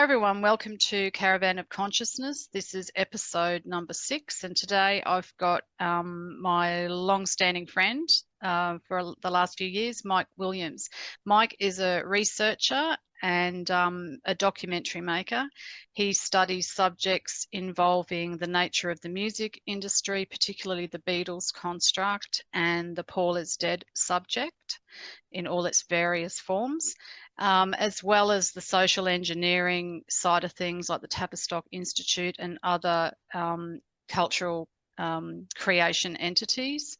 everyone, welcome to Caravan of Consciousness. This is episode number 6, and today I've got my long-standing friend for the last few years, Mike Williams. Mike is a researcher and a documentary maker. He studies subjects involving the nature of the music industry, particularly the Beatles construct and the Paul is dead subject in all its various forms. As well as the social engineering side of things like the Tavistock Institute and other cultural creation entities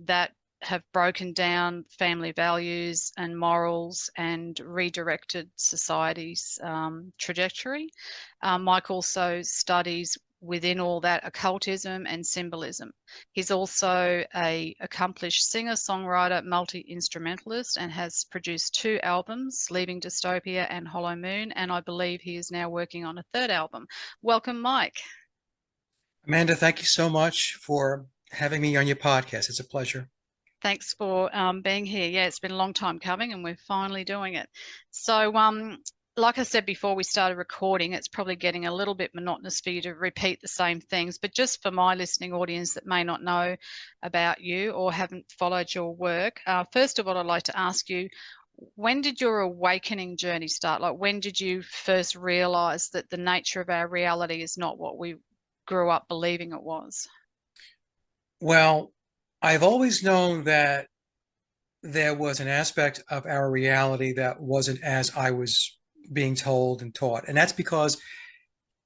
that have broken down family values and morals and redirected society's trajectory. Mike also studies within all that occultism and symbolism. He's also an accomplished singer, songwriter, multi-instrumentalist, and has produced 2 albums, Leaving Dystopia and Hollow Moon, and I believe he is now working on a 3rd album. Welcome, Mike. Amanda, thank you so much for having me on your podcast. It's a pleasure. Thanks for being here. Yeah, it's been a long time coming and we're finally doing it. So like I said before we started recording, it's probably getting a little bit monotonous for you to repeat the same things, but just for my listening audience that may not know about you or haven't followed your work, first of all, I'd like to ask you, when did your awakening journey start? Like, when did you first realize that the nature of our reality is not what we grew up believing it was? Well, I've always known that there was an aspect of our reality that wasn't as I was being told and taught. And that's because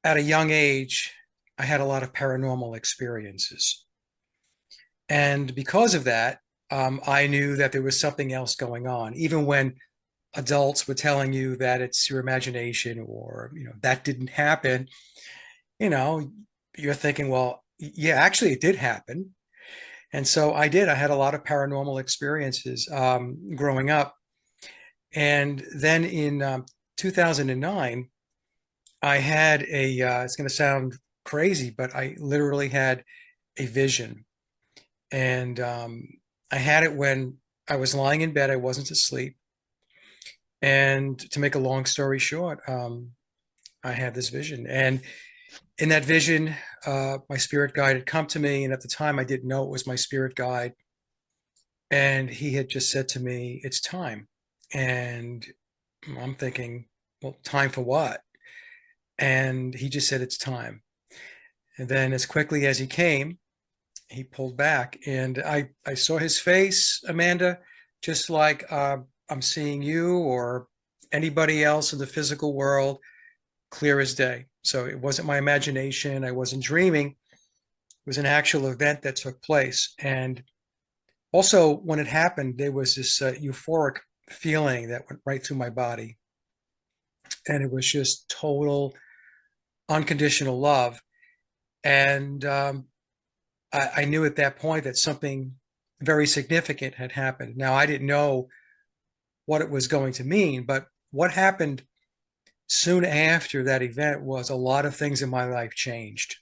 at a young age, I had a lot of paranormal experiences. And because of that, I knew that there was something else going on, even when adults were telling you that it's your imagination or, that didn't happen. You know, you're thinking, well, yeah, actually, it did happen. And so I did. I had a lot of paranormal experiences growing up. And then in 2009, I had it's going to sound crazy, but I literally had a vision. And I had it when I was lying in bed. I wasn't asleep. And to make a long story short, I had this vision. And in that vision, my spirit guide had come to me. And at the time, I didn't know it was my spirit guide. And he had just said to me, "It's time." And I'm thinking, well, time for what? And he just said, "It's time." And then as quickly as he came, he pulled back. And I saw his face, Amanda, just like I'm seeing you or anybody else in the physical world, clear as day. So it wasn't my imagination. I wasn't dreaming. It was an actual event that took place. And also, when it happened, there was this euphoric feeling that went right through my body. And it was just total unconditional love. And I knew at that point that something very significant had happened. Now, I didn't know what it was going to mean, but what happened soon after that event was a lot of things in my life changed.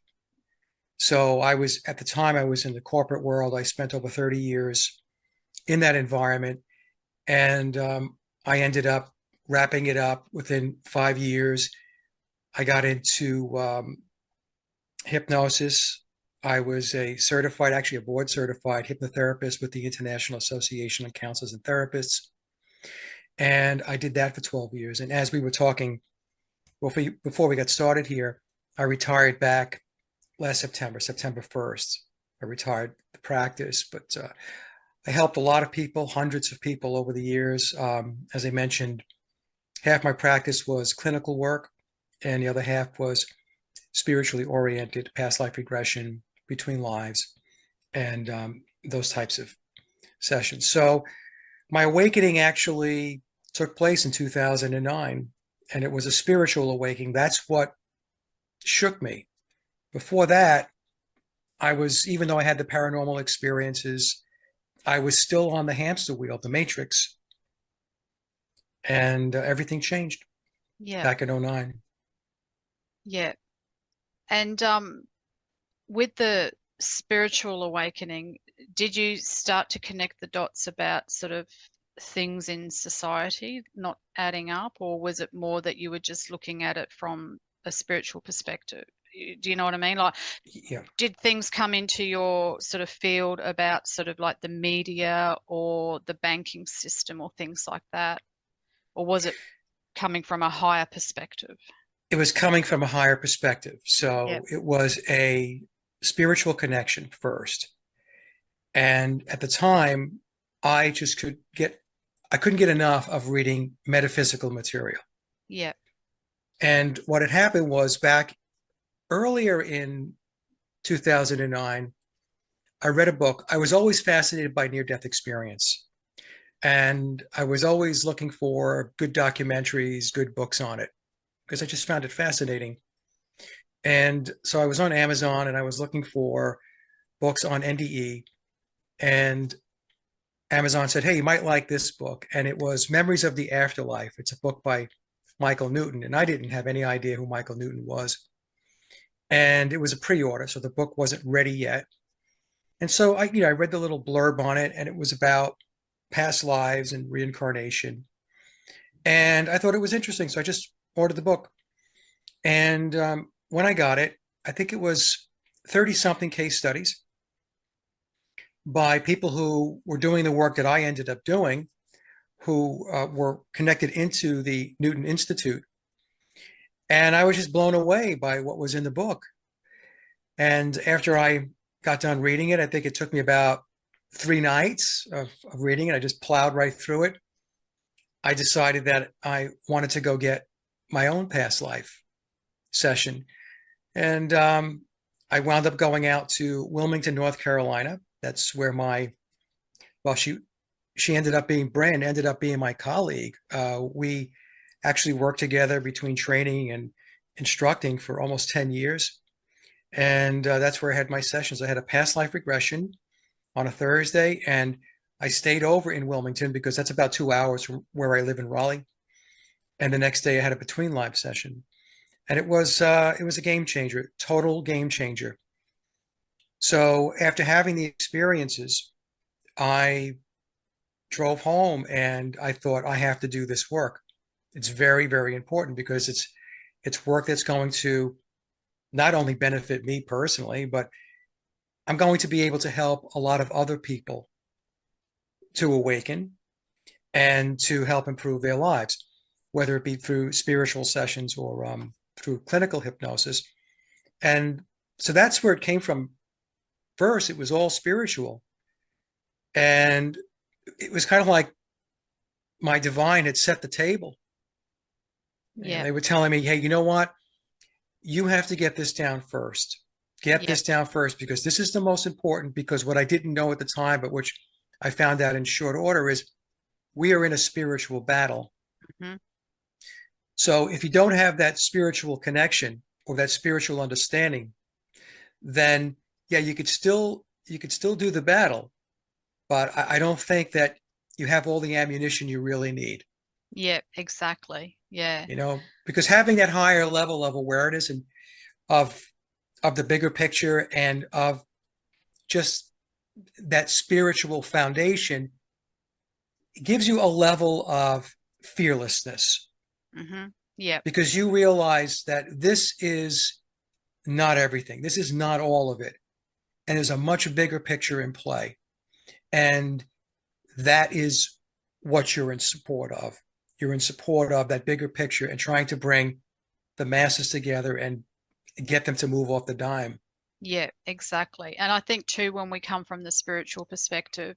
So at the time, I was in the corporate world. I spent over 30 years in that environment. And I ended up wrapping it up within 5 years. I got into hypnosis. I was actually a board certified hypnotherapist with the International Association of Counselors and Therapists. And I did that for 12 years. And as we were talking, before we got started here, I retired back last September 1st. I retired the practice, but I helped a lot of people, hundreds of people over the years. As I mentioned, half my practice was clinical work, and the other half was spiritually oriented, past life regression, between lives, and those types of sessions. So my awakening actually took place in 2009, and it was a spiritual awakening. That's what shook me. Before that, even though I had the paranormal experiences, I was still on the hamster wheel, the matrix, and everything changed back in 2009. Yeah. And with the spiritual awakening, did you start to connect the dots about sort of things in society not adding up, or was it more that you were just looking at it from a spiritual perspective? Do you know what I mean? Like, Yeah. did things come into your sort of field about sort of like the media or the banking system or things like that? Or was it coming from a higher perspective? It was coming from a higher perspective. Yep. So it was a spiritual connection first. And at the time, I just I couldn't get enough of reading metaphysical material. Yep. And what had happened was back earlier in 2009, I read a book. I was always fascinated by near death experience. And I was always looking for good documentaries, good books on it, because I just found it fascinating. And so I was on Amazon and I was looking for books on NDE. And Amazon said, "Hey, you might like this book." And it was Memories of the Afterlife. It's a book by Michael Newton. And I didn't have any idea who Michael Newton was. And it was a pre-order, so the book wasn't ready yet. And so I read the little blurb on it, and it was about past lives and reincarnation. And I thought it was interesting. So I just ordered the book. And when I got it, I think it was 30 something case studies by people who were doing the work that I ended up doing, who were connected into the Newton Institute. And I was just blown away by what was in the book. And after I got done reading it, I think it took me about 3 nights of reading it. I just plowed right through it. I decided that I wanted to go get my own past life session. And I wound up going out to Wilmington, North Carolina. That's where well, she ended up being, Brand ended up being my colleague. We actually worked together between training and instructing for almost 10 years. And that's where I had my sessions. I had a past life regression on a Thursday, and I stayed over in Wilmington because that's about 2 hours from where I live in Raleigh. And the next day I had a between live session. And it was a game changer, total game changer. So after having the experiences, I drove home and I thought I have to do this work. It's very, very important because it's work that's going to not only benefit me personally, but I'm going to be able to help a lot of other people to awaken and to help improve their lives, whether it be through spiritual sessions or through clinical hypnosis. And so that's where it came from. First, it was all spiritual. And it was kind of like my divine had set the table. And Yep. they were telling me, hey, you know what? You have to get this down first. Get Yep. this down first because this is the most important. Because what I didn't know at the time, but which I found out in short order, is we are in a spiritual battle. Mm-hmm. So if you don't have that spiritual connection or that spiritual understanding, then yeah, you could still do the battle, but I don't think that you have all the ammunition you really need. Yep. Exactly. Yeah. Because having that higher level of awareness and of of the bigger picture and of just that spiritual foundation gives you a level of fearlessness Mm-hmm. Yep. because you realize that this is not everything. This is not all of it. And there's a much bigger picture in play. And that is what you're in support of. You're in support of that bigger picture and trying to bring the masses together and get them to move off the dime. Yeah, exactly. And I think too, when we come from the spiritual perspective,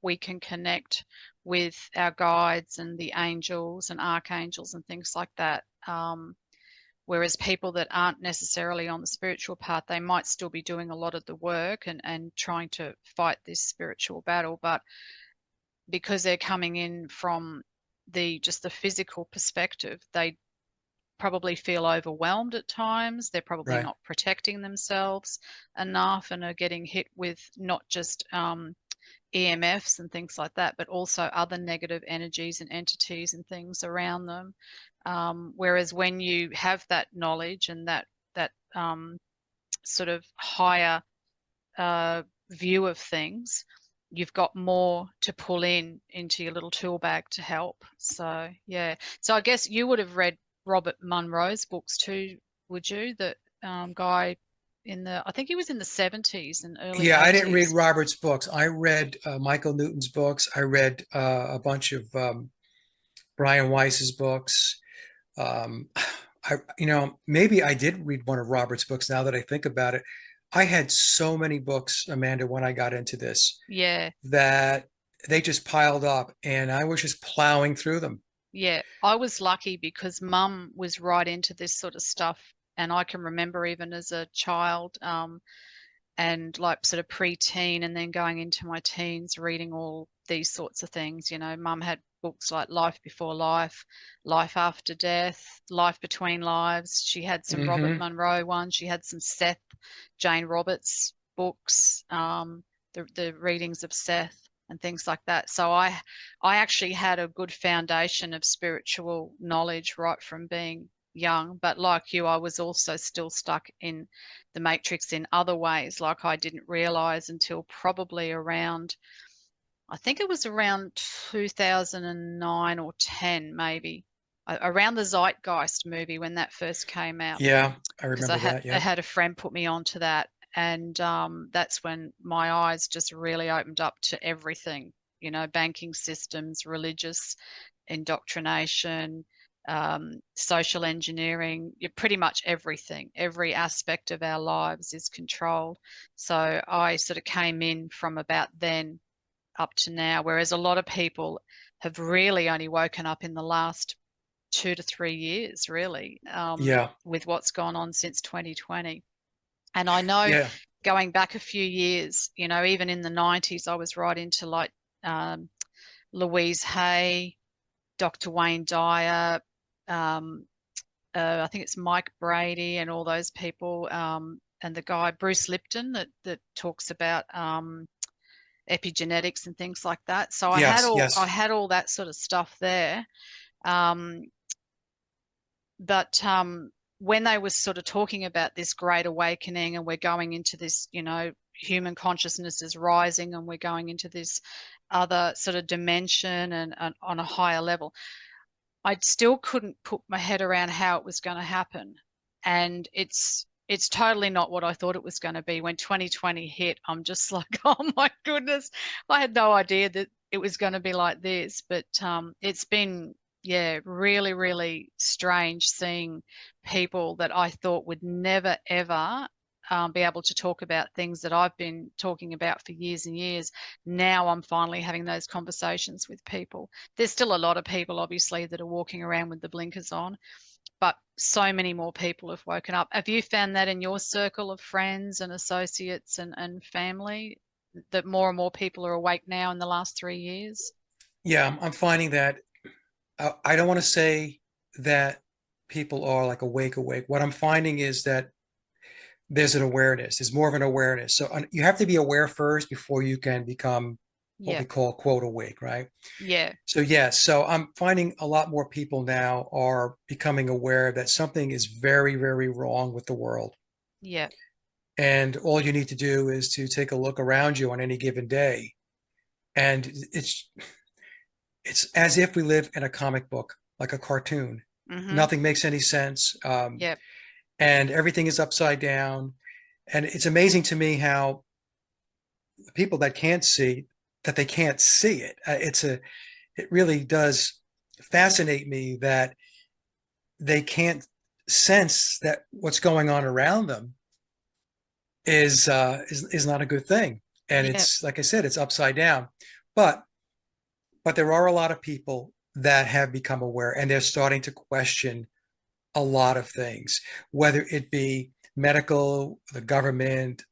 we can connect with our guides and the angels and archangels and things like that. Whereas people that aren't necessarily on the spiritual path, they might still be doing a lot of the work and trying to fight this spiritual battle. But because they're coming in from just the physical perspective, they probably feel overwhelmed at times. They're probably Right. not protecting themselves enough and are getting hit with not just EMFs and things like that, but also other negative energies and entities and things around them. Whereas when you have that knowledge and that sort of higher view of things, you've got more to pull into your little tool bag to help. So yeah. So I guess you would have read Robert Monroe's books too, would you? The guy I think he was in the 70s and early Yeah, I didn't read 80s. Robert's books. I read Michael Newton's books. I read a bunch of Brian Weiss's books. Um, maybe I did read one of Robert's books now that I think about it. I had so many books, Amanda, when I got into this Yeah. that they just piled up and I was just plowing through them. Yeah, I was lucky because mum was right into this sort of stuff. And I can remember even as a child, and like sort of preteen and then going into my teens, reading all these sorts of things. You know, mum had books like Life Before Life, Life After Death, Life Between Lives. She had some Robert Hmm. Monroe ones. She had some Seth, Jane Roberts books, the readings of Seth and things like that. So I actually had a good foundation of spiritual knowledge right from being young. But like you, I was also still stuck in the matrix in other ways, like I didn't realize until probably around, I think it was around 2009 or 10, maybe, around the Zeitgeist movie when that first came out. Yeah, I Because remember that. I Yeah. had a friend put me onto that, and that's when my eyes just really opened up to everything, you know, banking systems, religious indoctrination, social engineering, pretty much everything, every aspect of our lives is controlled. So I sort of came in from about then up to now, whereas a lot of people have really only woken up in the last 2 to 3 years, really, Yeah. with what's gone on since 2020. And I know Yeah. going back a few years, you know, even in the 90s, I was right into like um, Louise Hay, Dr. Wayne Dyer, um, I think it's Mike Brady and all those people, and the guy Bruce Lipton that talks about epigenetics and things like that. So Yes. I Yes. had all that sort of stuff there. Um, but when they were sort of talking about this great awakening and we're going into this, you know, human consciousness is rising and we're going into this other sort of dimension and on a higher level, I still couldn't put my head around how it was going to happen. And it's totally not what I thought it was going to be. When 2020 hit, I'm just like, oh my goodness, I had no idea that it was going to be like this. But it's been, yeah, really, really strange seeing people that I thought would never, ever be able to talk about things that I've been talking about for years and years. Now I'm finally having those conversations with people. There's still a lot of people, obviously, that are walking around with the blinkers on, but so many more people have woken up. Have you found that in your circle of friends and associates and family, that more and more people are awake now in the last 3 years? Yeah. I'm finding that I don't want to say that people are like awake. What I'm finding is that there's an awareness. There's more of an awareness. So you have to be aware first before you can become what Yeah, we call quote awake, right? yeah, So yes, so I'm finding a lot more people now are becoming aware that something is very, very wrong with the world. yeah, And all you need to do is to take a look around you on any given day. And it's as if we live in a comic book, like a cartoon. mm-hmm, Nothing makes any sense. yeah, And everything is upside down. And it's amazing to me how the people that can't see that they can't see it. It really does fascinate me that they can't sense that what's going on around them is not a good thing. And yeah, it's like I said, it's upside down. But but there are a lot of people that have become aware and they're starting to question a lot of things, whether it be medical, the government,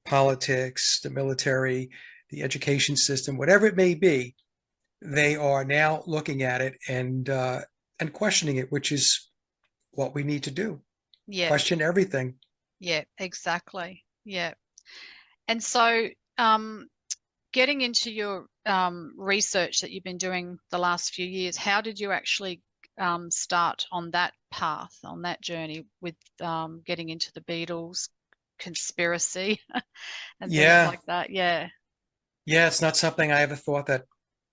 politics, the military, the education system, whatever it may be. They are now looking at it and questioning it, which is what we need to do. yeah, Question everything. yeah, exactly. Yeah. And so, um, getting into your research that you've been doing the last few years, how did you actually start on that path, on that journey with getting into the Beatles conspiracy and things Yeah, like that? Yeah, Yeah, it's not something I ever thought that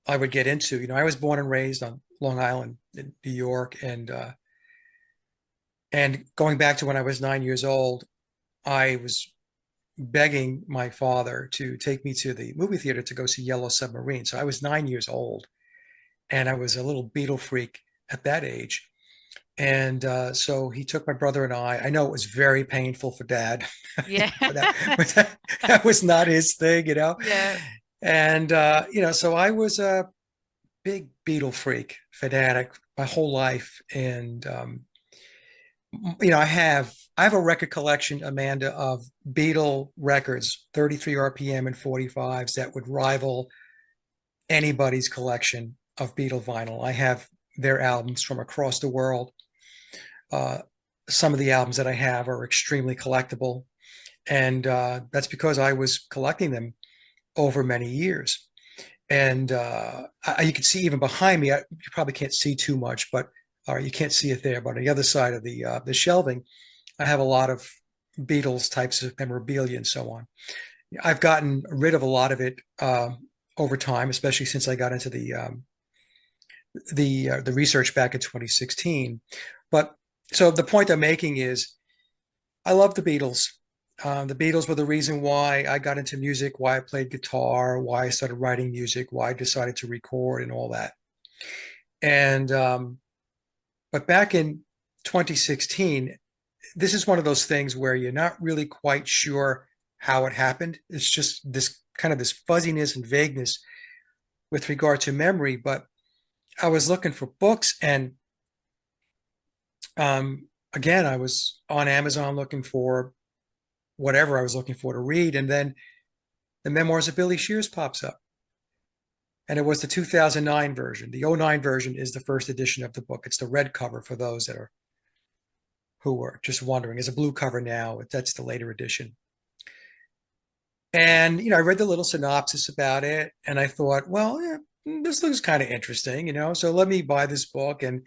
I would get into. I was born and raised on Long Island in New York, and going back to when I was 9 years old, I was begging my father to take me to the movie theater to go see Yellow Submarine. So I was 9 years old, and I was a little Beatle freak at that age. And so he took my brother and I. I know it was very painful for Dad. Yeah. That was not his thing. Yeah. And so I was a big Beatle freak, fanatic my whole life. And I have a record collection, Amanda, of Beatle records, 33 RPM and 45s that would rival anybody's collection of Beatle vinyl. I have their albums from across the world. Uh, some of the albums that I have are extremely collectible, and that's because I was collecting them over many years. And you can see even behind me, you probably can't see too much, but you can't see it there. But on the other side of the shelving, I have a lot of Beatles types of memorabilia and so on. I've gotten rid of a lot of it over time, especially since I got into the research back in 2016. But so the point I'm making is I love the Beatles. The Beatles were the reason why I got into music, why I played guitar, why I started writing music, why I decided to record and all that. And but back in 2016, this is one of those things where you're not really quite sure how it happened. It's just this fuzziness and vagueness with regard to memory. But I was looking for books, and again, I was on Amazon looking for whatever I was looking for to read, and then the Memoirs of Billy Shears pops up. And it was the 2009 version. The '09 version is the first edition of the book. It's the red cover for those that are who were just wondering. There's a blue cover now. That's the later edition. And I read the little synopsis about it, and I thought, well, yeah, this looks kind of interesting. So let me buy this book and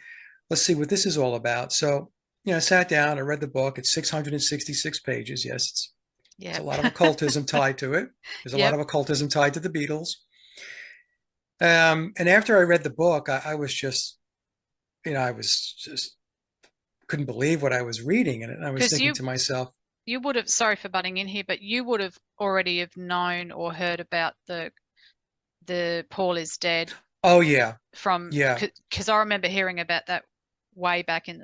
let's see what this is all about. So, I sat down, I read the book. It's 666 pages. Yes, it's a Yep. lot of occultism tied to it. There's a lot Yep. of occultism tied to the Beatles. And after I read the book, I was just, I was just couldn't believe what I was reading, and I was Because thinking to myself, you would have, sorry for butting in here, but you would have already have known or heard about the Paul is dead oh yeah, from, yeah, because I remember hearing about that way back in the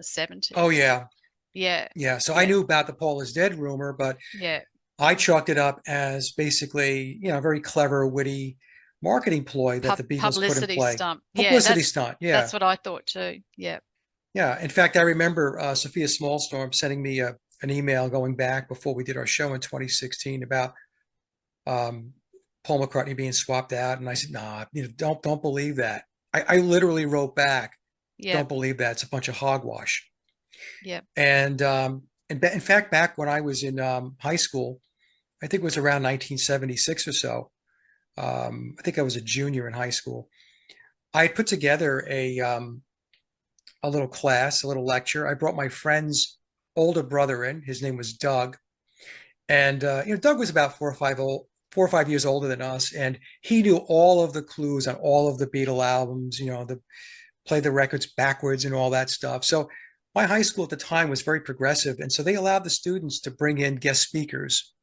oh 70s. yeah, Yeah. yeah. So I Yeah. knew about the Paul is dead rumor, but Yeah. I chalked it up as basically, a very clever, witty marketing ploy that the Beatles put in Publicity play. stunt. Yeah, Publicity stunt. Yeah. that's what I thought too. Yeah. Yeah. In fact, I remember Sophia Smallstorm sending me an email going back before we did our show in 2016 about um, Paul McCartney being swapped out. And I said, nah, don't believe that. I literally wrote back, Yeah. don't believe that. It's a bunch of hogwash. Yeah. And in fact, back when I was in high school, I think it was around 1976 or so. I think I was a junior in high school. I had put together a little class, a little lecture. I brought my friend's older brother in. His name was Doug, and Doug was about 4 or 5 years older than us, and he knew all of the clues on all of the Beatle albums. Play the records backwards and all that stuff. So my high school at the time was very progressive, and so they allowed the students to bring in guest speakers.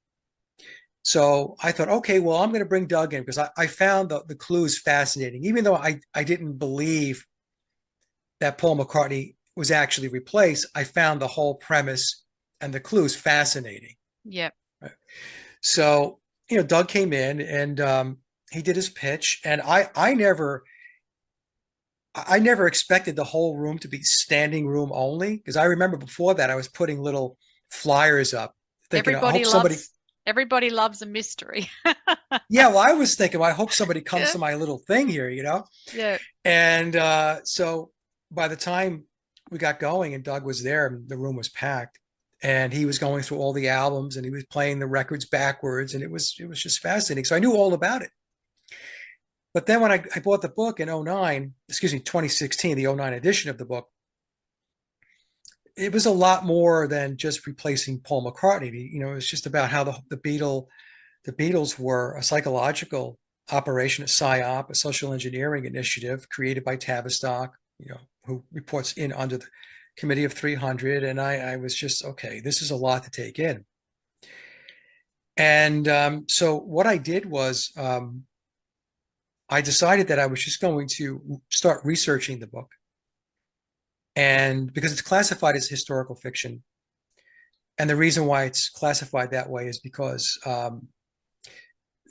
So I thought, okay, well, I'm going to bring Doug in because I found the clues fascinating, even though I didn't believe that Paul McCartney was actually replaced. I found the whole premise and the clues fascinating. Yeah. Right? So, Doug came in and he did his pitch, and I never expected the whole room to be standing room only because I remember before that I was putting little flyers up, thinking, I Everybody hope somebody. loves everybody loves a mystery. Yeah, well, I was thinking, well, I hope somebody comes Yeah. to my little thing here. Yeah. And so by the time we got going and Doug was there, the room was packed, and he was going through all the albums and he was playing the records backwards, and it was just fascinating. So I knew all about it. But then when I bought the book in '09, excuse me, 2016, the '09 edition of the book, it was a lot more than just replacing Paul McCartney. It was just about how the Beatles were a psychological operation, a PSYOP, a social engineering initiative created by Tavistock, who reports in under the committee of 300. And I was just, okay, this is a lot to take in. And so what I did was I decided that I was just going to start researching the book. And because it's classified as historical fiction, and the reason why it's classified that way is because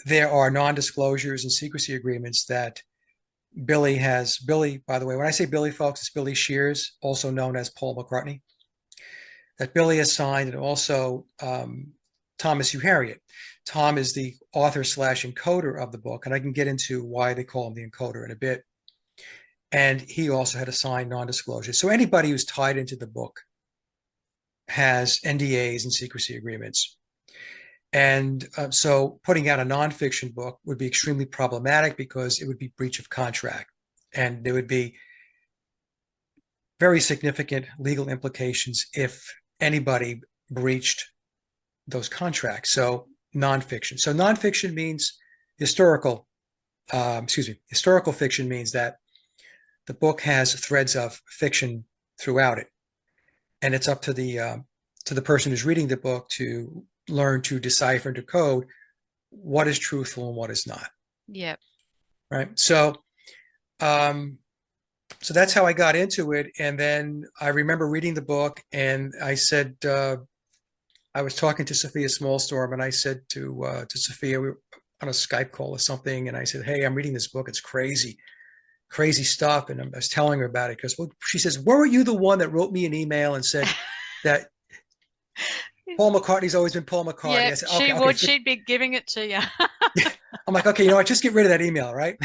there are non-disclosures and secrecy agreements that Billy has. Billy, by the way, when I say Billy, folks, it's Billy Shears, also known as Paul McCartney, that Billy has signed, and also Thomas Hugh Harriet. Tom is the author / encoder of the book, and I can get into why they call him the encoder in a bit. And he also had a signed non-disclosure. So anybody who's tied into the book has NDAs and secrecy agreements. And so putting out a nonfiction book would be extremely problematic because it would be breach of contract. And there would be very significant legal implications if anybody breached those contracts. So nonfiction. So nonfiction means historical fiction means that the book has threads of fiction throughout it. And it's up to the person who's reading the book to learn to decipher and decode what is truthful and what is not. Yep. Right. So that's how I got into it. And then I remember reading the book, and I said, I was talking to Sophia Smallstorm, and I said to Sophia, we were on a Skype call or something, and I said, hey, I'm reading this book. It's crazy stuff. And I was telling her about it because, well, she says, weren't you the one that wrote me an email and said that Paul McCartney's always been Paul McCartney? Yeah, I said, she okay, would. She'd be giving it to you. I'm like, okay, you know what? Just get rid of that email, right?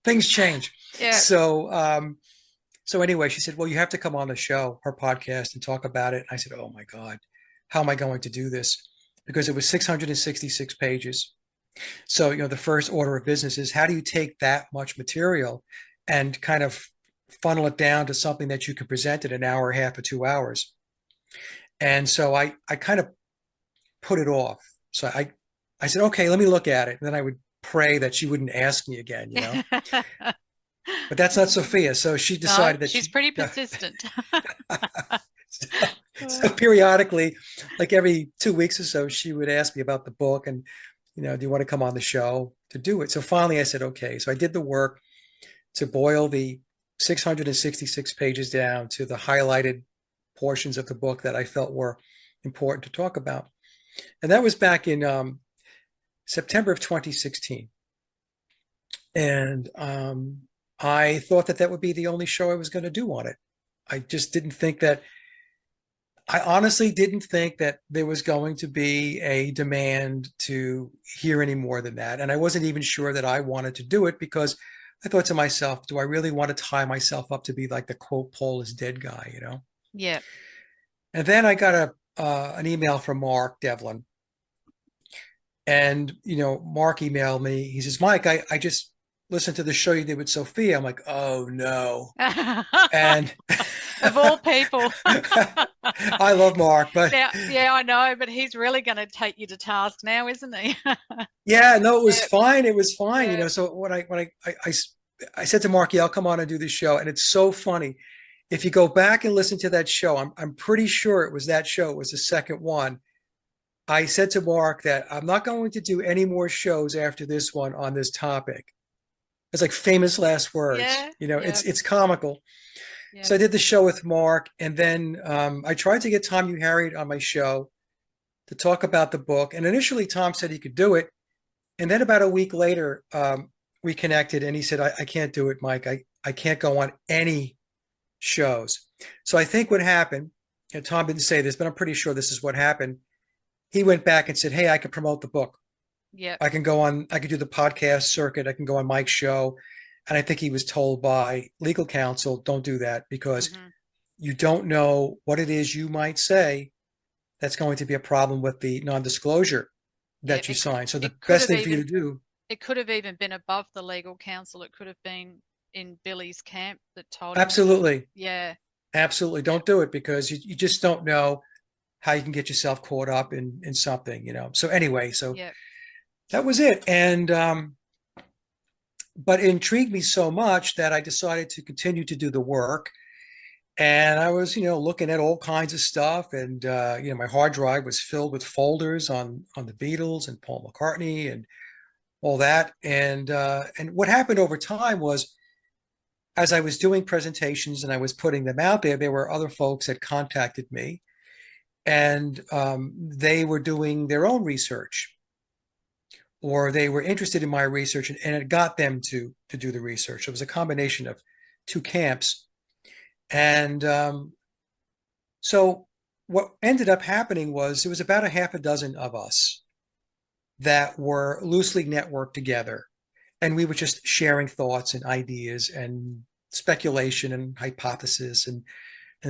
Things change. Yeah. So anyway, she said, well, you have to come on the show, her podcast, and talk about it. And I said, oh my God, how am I going to do this? Because it was 666 pages. So, the first order of business is, how do you take that much material and kind of funnel it down to something that you can present in an hour, a half, or 2 hours? And so I kind of put it off. So I said, okay, let me look at it. And then I would pray that she wouldn't ask me again, But that's not Sophia. So she decided that she's pretty persistent. so periodically, like every 2 weeks or so, she would ask me about the book and, do you want to come on the show to do it? So finally I said, okay. So I did the work to boil the 666 pages down to the highlighted portions of the book that I felt were important to talk about. And that was back in September of 2016. And I thought that would be the only show I was going to do on it. I honestly didn't think that there was going to be a demand to hear any more than that. And I wasn't even sure that I wanted to do it, because I thought to myself, do I really want to tie myself up to be like the quote, Paul is dead guy, Yeah. And then I got an email from Mark Devlin. And, Mark emailed me. He says, Mike, I just listened to the show you did with Sophia. I'm like, oh no. And of all people. I love Mark, but yeah, I know, but he's really going to take you to task now, isn't he? Yeah, no, it was fine. It was fine. Yeah. So when I said to Mark, yeah, I'll come on and do this show. And it's so funny. If you go back and listen to that show, I'm pretty sure it was that show. It was the second one. I said to Mark that I'm not going to do any more shows after this one on this topic. It's like famous last words. Yeah. It's comical. Yeah. So I did the show with Mark, and then I tried to get Tom Hugh Harriet on my show to talk about the book. And initially, Tom said he could do it. And then about a week later, we connected, and he said, I can't do it, Mike. I can't go on any shows. So I think what happened, and Tom didn't say this, but I'm pretty sure this is what happened. He went back and said, hey, I can promote the book. Yeah. I can do the podcast circuit. I can go on Mike's show. And I think he was told by legal counsel, don't do that, because you don't know what it is you might say that's going to be a problem with the non-disclosure that you sign. So the best thing for you to do. It could have even been above the legal counsel. It could have been in Billy's camp that told Absolutely. him. Yeah. Absolutely. Don't do it, because you just don't know how you can get yourself caught up in something, So anyway, that was it. And But it intrigued me so much that I decided to continue to do the work. And I was, looking at all kinds of stuff, and my hard drive was filled with folders on the Beatles and Paul McCartney and all that. And what happened over time was, as I was doing presentations and I was putting them out there were other folks that contacted me, and they were doing their own research, or they were interested in my research, and it got them to do the research. It was a combination of two camps. And so what ended up happening was, it was about a half a dozen of us that were loosely networked together, and we were just sharing thoughts and ideas and speculation and hypothesis and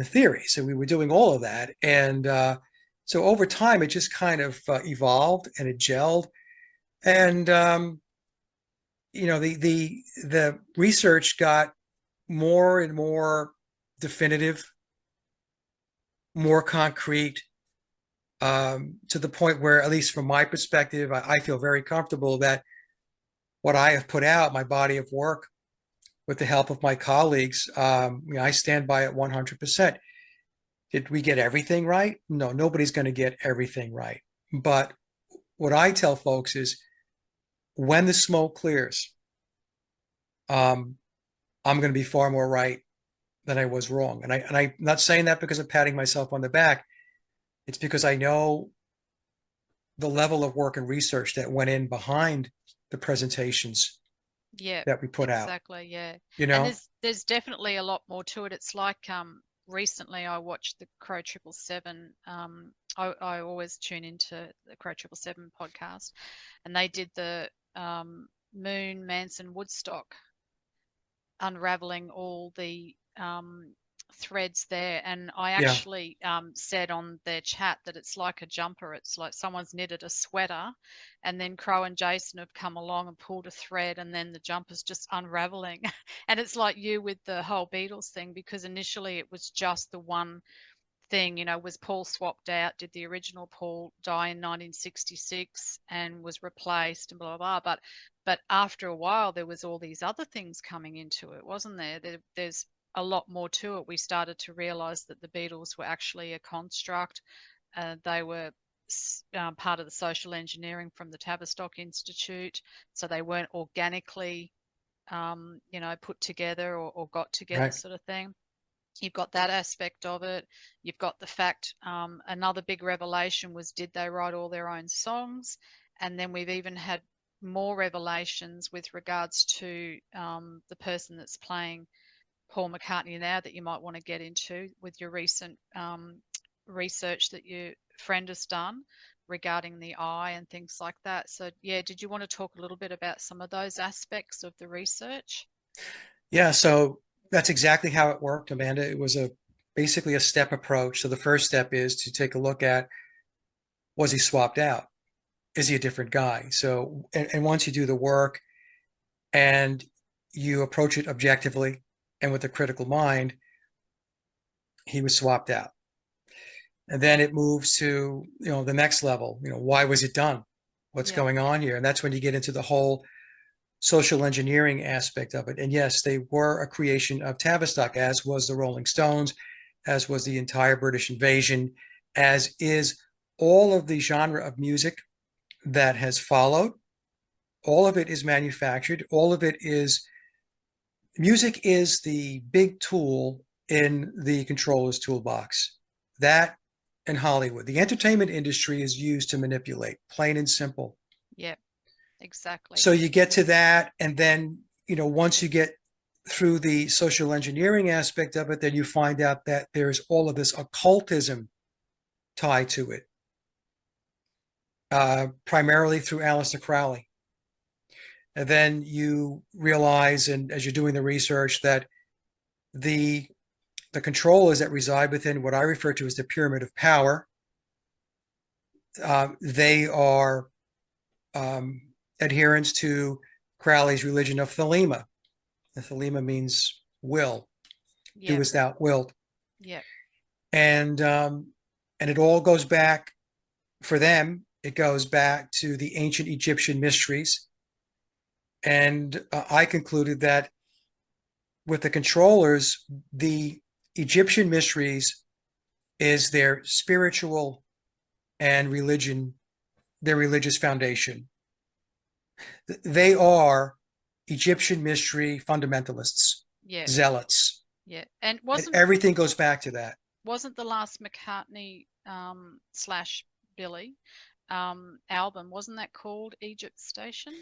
theory. So we were doing all of that. And so over time, it just kind of evolved and it gelled. And the research got more and more definitive, more concrete, to the point where, at least from my perspective, I feel very comfortable that what I have put out, my body of work, with the help of my colleagues, I stand by it 100%. Did we get everything right? No, nobody's going to get everything right. But what I tell folks is, when the smoke clears, I'm going to be far more right than I was wrong. And I'm not saying that because I'm patting myself on the back. It's because I know the level of work and research that went in behind the presentations Yeah, that we put out. exactly. Yeah. You And know? there's definitely a lot more to it. It's like recently I watched the Crow 777. I always tune into the Crow 777 podcast, and they did the Moon Manson Woodstock, unraveling all the threads there. And I Yeah. actually said on their chat that it's like a jumper. It's like someone's knitted a sweater, and then Crow and Jason have come along and pulled a thread, and then the jumper's just unraveling. And it's like you with the whole Beatles thing, because initially it was just the one thing. Was Paul swapped out? Did the original Paul die in 1966 and was replaced, and blah blah blah. But after a while, there was all these other things coming into it, wasn't there? There's a lot more to it. We started to realize that the Beatles were actually a construct. They were part of the social engineering from the Tavistock Institute, so they weren't organically, put together or got together, Right. sort of thing. You've got that aspect of it. You've got the fact, another big revelation was, did they write all their own songs? And then we've even had more revelations with regards to the person that's playing Paul McCartney now, that you might want to get into with your recent research that your friend has done regarding the eye and things like that. So, yeah, did you want to talk a little bit about some of those aspects of the research? Yeah. So that's exactly how it worked, Amanda. It was basically a step approach. So the first step is to take a look at, was he swapped out? Is he a different guy? So, and once you do the work and you approach it objectively and with a critical mind, he was swapped out. And then it moves to, the next level. Why was it done? What's Yeah, going on here? And that's when you get into the whole social engineering aspect of it. And yes, they were a creation of Tavistock, as was the Rolling Stones, as was the entire British invasion, as is all of the genre of music that has followed. All of it is manufactured. All of it is, music is the big tool in the controller's toolbox. That and Hollywood. The entertainment industry is used to manipulate, plain and simple. yeah, exactly. So you get to that, and then, once you get through the social engineering aspect of it, then you find out that there's all of this occultism tied to it, primarily through Aleister Crowley. And then you realize, and as you're doing the research, that the controllers that reside within what I refer to as the pyramid of power, they are adherents to Crowley's religion of Thelema. And Thelema means will, do Yeah, as thou wilt. yeah, And it all goes back, for them, it goes back to the ancient Egyptian mysteries. And I concluded that with the controllers, the Egyptian mysteries is their spiritual and their religious foundation. They are Egyptian mystery fundamentalists, Yeah. zealots. Yeah. And And everything goes back to that. wasn't the last McCartney slash Billy album, wasn't that called Egypt Station?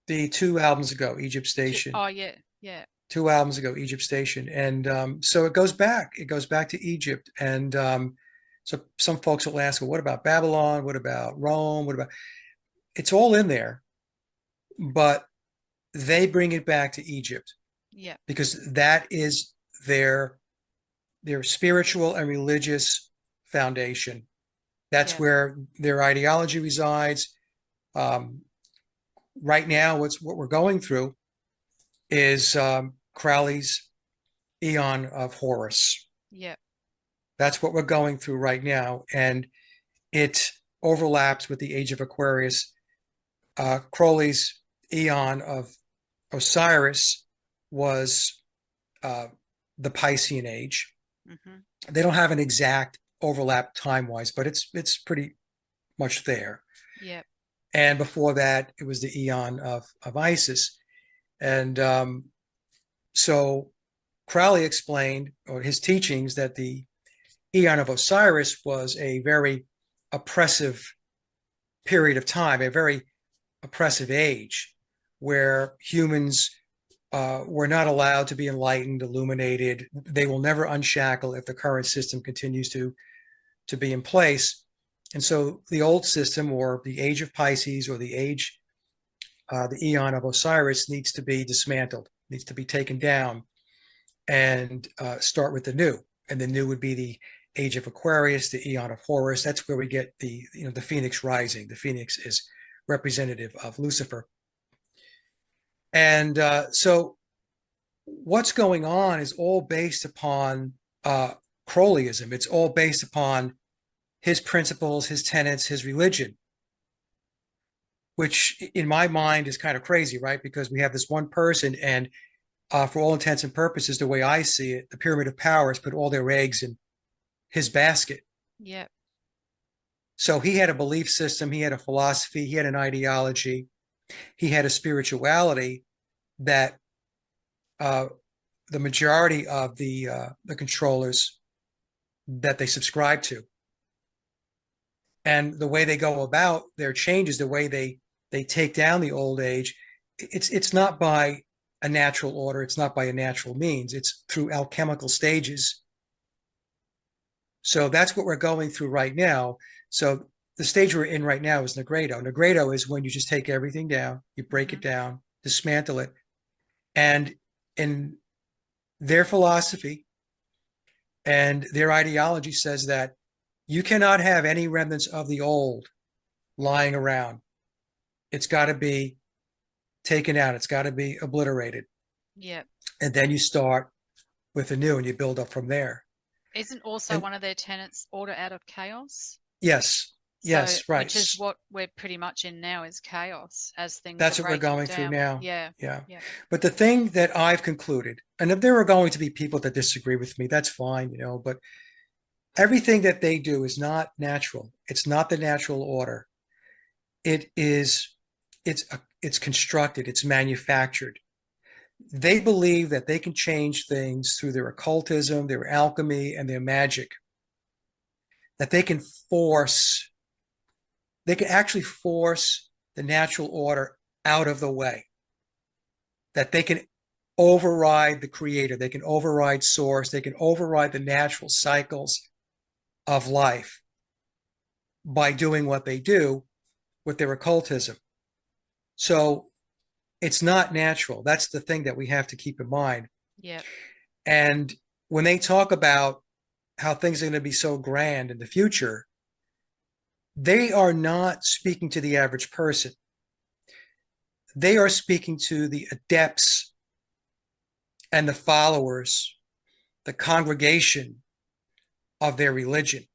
The 2 albums ago, Egypt Station. Oh yeah, yeah. 2 albums ago, Egypt Station. And so it goes back. It goes back to Egypt. And so some folks will ask, well, what about Babylon? What about Rome? What about? It's all in there, but they bring it back to Egypt. Yeah. Because that is their spiritual and religious foundation. That's Yeah. where their ideology resides. Right now, what we're going through is Crowley's Aeon of Horus. Yeah. That's what we're going through right now, and it overlaps with the Age of Aquarius. Crowley's Aeon of Osiris was the Piscean Age. Mm-hmm. They don't have an exact overlap time-wise, but it's pretty much there. Yeah. And before that, it was the Aeon of Isis. And so Crowley explained, or his teachings, that the Aeon of Osiris was a very oppressive period of time, a very oppressive age, where humans were not allowed to be enlightened, illuminated. They will never unshackle if the current system continues to be in place. And so the old system, or the Age of Pisces, or the Aeon of Osiris, needs to be dismantled, needs to be taken down, and start with the new. And the new would be the Age of Aquarius, the Aeon of Horus. That's where we get the Phoenix rising. The Phoenix is representative of Lucifer. And so what's going on is all based upon Crowleyism. It's all based upon his principles, his tenets, his religion, which in my mind is kind of crazy, right? Because we have this one person, and for all intents and purposes, the way I see it, the pyramid of powers put all their eggs in his basket. Yeah. So he had a belief system, he had a philosophy, he had an ideology, he had a spirituality that the majority of the controllers that they subscribe to. And the way they go about their changes, the way they take down the old age, it's not by a natural order, it's not by a natural means, it's through alchemical stages. So that's what we're going through right now. So the stage we're in right now is Negredo. Negredo is when you just take everything down, you break it down, dismantle it. And in their philosophy and their ideology says that you cannot have any remnants of the old lying around. It's got to be taken out. It's got to be obliterated. Yeah. And then you start with the new and you build up from there. Isn't also one of their tenets order out of chaos? Yes. Yes, right. Which is what we're pretty much in now, is chaos as things That's are what we're going down. through now. Yeah. Yeah. Yeah. But the thing that I've concluded, and if there are going to be people that disagree with me, that's fine, but everything that they do is not natural. It's not the natural order. It's constructed, it's manufactured. They believe that they can change things through their occultism, their alchemy, and their magic. That they can actually force the natural order out of the way. That they can override the creator, they can override source, they can override the natural cycles of life by doing what they do with their occultism. So it's not natural. That's the thing that we have to keep in mind. Yeah. And when they talk about how things are going to be so grand in the future, they are not speaking to the average person. They are speaking to the adepts and the followers, the congregation of their religion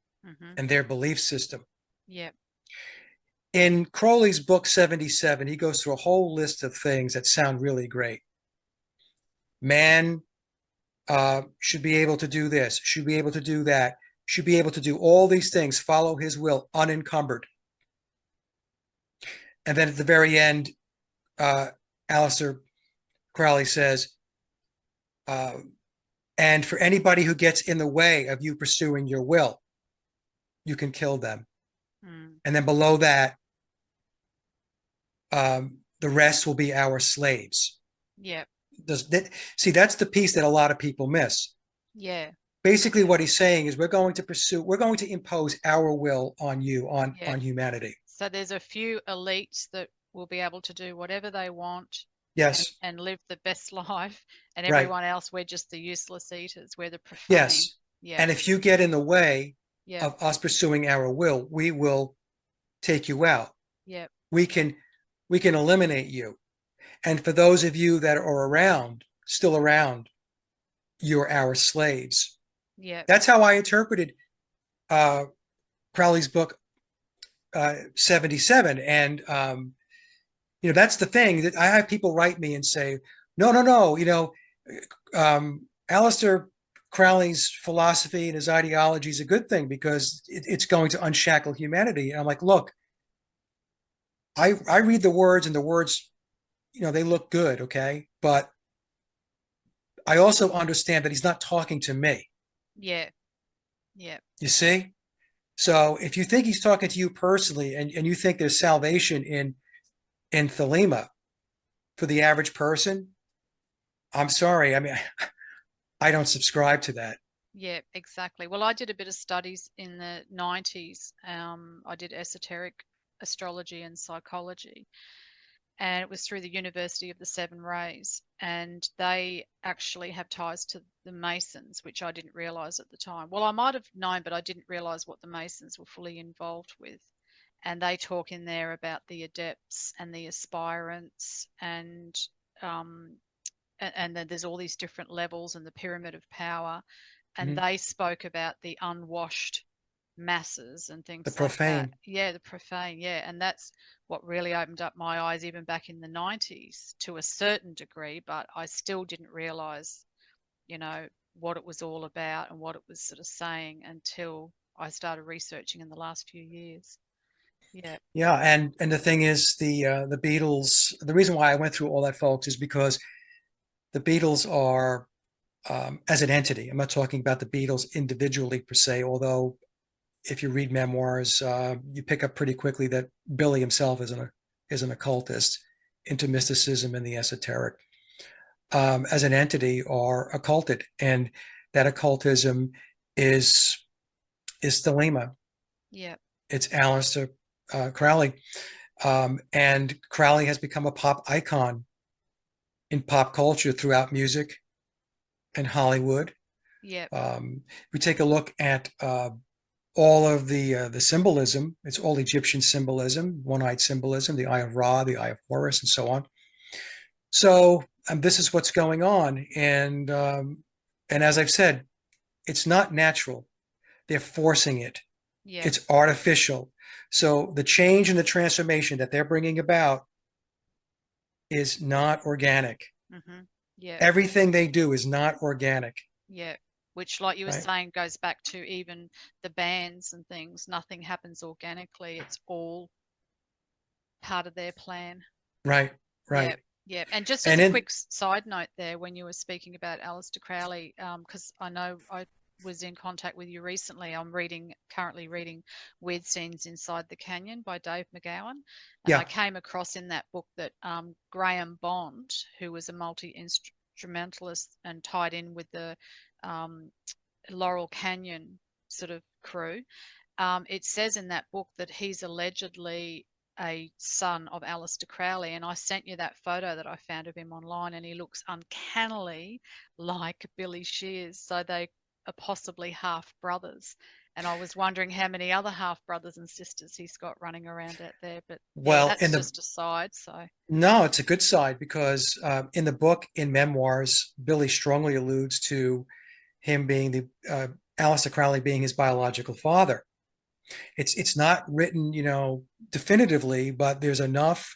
and their belief system. Yeah. in Crowley's book 77, he goes through a whole list of things that sound really great. Man should be able to do this, should be able to do that, should be able to do all these things, follow his will unencumbered. And then at the very end, Aleister Crowley says, and for anybody who gets in the way of you pursuing your will, you can kill them. And then below that, the rest will be our slaves. Yeah. See, that's the piece that a lot of people miss. Yeah. Basically, what he's saying is we're going to impose our will on you, on humanity. So there's a few elites that will be able to do whatever they want. Yes. And live the best life, and Right. everyone else, we're just the useless eaters, we're the profane. Yes. Yeah. And if you get in the way of us pursuing our will, we will take you out. Yeah. We can eliminate you. And for those of you that are still around, you're our slaves. Yeah. That's how I interpreted Crowley's book 77. And that's the thing that I have people write me and say, no, Aleister Crowley's philosophy and his ideology is a good thing because it's going to unshackle humanity. And I'm like, look, I read the words, and the words, they look good, okay? But I also understand that he's not talking to me. Yeah. Yeah. You see? So if you think he's talking to you personally, and you think there's salvation in Thelema for the average person, I'm sorry. I mean, I don't subscribe to that. Yeah, exactly. Well, I did a bit of studies in the 90s. I did esoteric astrology and psychology, and it was through the University of the Seven Rays, and they actually have ties to the Masons, which I didn't realize at the time. Well, I might have known, but I didn't realize what the Masons were fully involved with. And they talk in there about the adepts and the aspirants, and then there's all these different levels and the pyramid of power. And they spoke about the unwashed masses and things The like profane. that. Yeah, the profane. Yeah. And that's what really opened up my eyes, even back in the 90s to a certain degree. But I still didn't realize, what it was all about and what it was sort of saying until I started researching in the last few years. Yeah. Yeah, and the thing is, the Beatles. The reason why I went through all that, folks, is because the Beatles are, as an entity. I'm not talking about the Beatles individually per se, although if you read memoirs, you pick up pretty quickly that Billy himself is an occultist into mysticism and the esoteric. As an entity, are occulted, and that occultism is Thelema. Yeah. It's Aleister Crowley, and Crowley has become a pop icon in pop culture throughout music and Hollywood. Yeah. We take a look at all of the symbolism. It's all Egyptian symbolism, one-eyed symbolism, the Eye of Ra, the Eye of Horus, and so on. So this is what's going on, and as I've said, it's not natural. They're forcing it. Yeah. It's artificial. So the change and the transformation that they're bringing about is not organic. Yeah. Everything they do is not organic. Yeah. Which, like you were Right. saying, goes back to even the bands and things. Nothing happens organically. It's all part of their plan. Right. Yeah. Right. Yeah. And just as And a in quick side note there, when you were speaking about Aleister Crowley, because I know I was in contact with you recently. I'm currently reading Weird Scenes Inside the Canyon by Dave McGowan. And I yeah, came across in that book that Graham Bond, who was a multi-instrumentalist and tied in with the Laurel Canyon sort of crew, it says in that book that he's allegedly a son of Aleister Crowley, and I sent you that photo that I found of him online, and he looks uncannily like Billy Shears. So they are possibly half brothers, and I was wondering how many other half brothers and sisters he's got running around out there. But yeah, well, that's just a side. So no, it's a good side because in the book, in memoirs, Billy strongly alludes to him being Aleister Crowley being his biological father. It's not written, definitively, but there's enough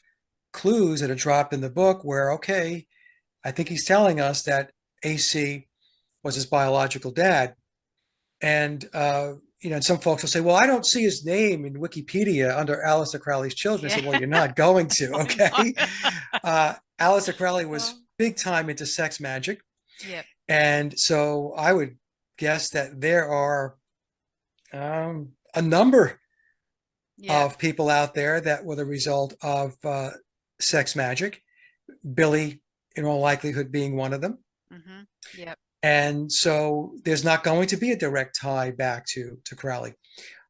clues that are dropped in the book where, okay, I think he's telling us that AC was his biological dad. And and some folks will say, "Well, I don't see his name in Wikipedia under Aleister Crowley's children." I Yeah. said, "Well, you're not going to, I okay?" know. Aleister Crowley Oh, was big time into sex magic, yep. and so I would guess that there are a number Yep. of people out there that were the result of sex magic. Billy, in all likelihood, being one of them. Mm-hmm. Yep. And so there's not going to be a direct tie back to Crowley.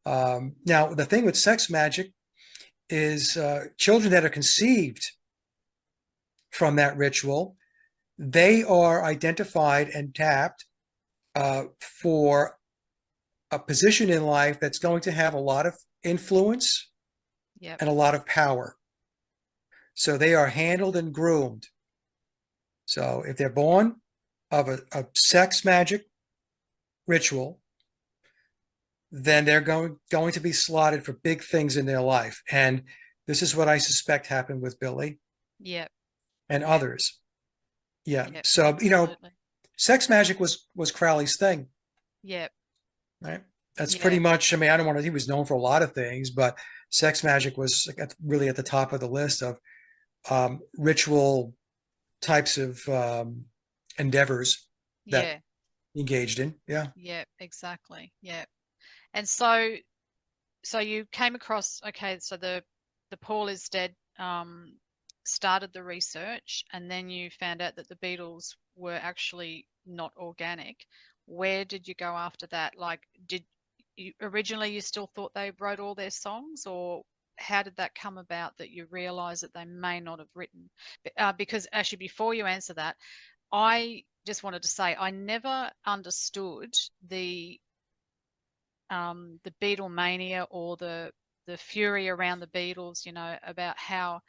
Now, the thing with sex magic is children that are conceived from that ritual, they are identified and tapped for a position in life that's going to have a lot of influence Yep. and a lot of power. So they are handled and groomed. So if they're born of a sex magic ritual, then they're going to be slotted for big things in their life. And this is what I suspect happened with Billy Yep. and Yep. others. Yeah. Yep. So, Absolutely. sex magic was Crowley's thing, Yep. right? That's pretty Yeah. much, I mean, I don't want to, he was known for a lot of things, but sex magic was really at the top of the list of ritual types of endeavors that Yeah. he engaged in. Yeah. Yep. Exactly. Yep. And so you came across, okay, so the Paul is dead started the research, and then you found out that the Beatles were actually not organic. Where did you go after that? Like, did you originally you still thought they wrote all their songs, or how did that come about that you realized that they may not have written? Because actually, before you answer that, I just wanted to say I never understood the Beatlemania or the fury around the Beatles, about how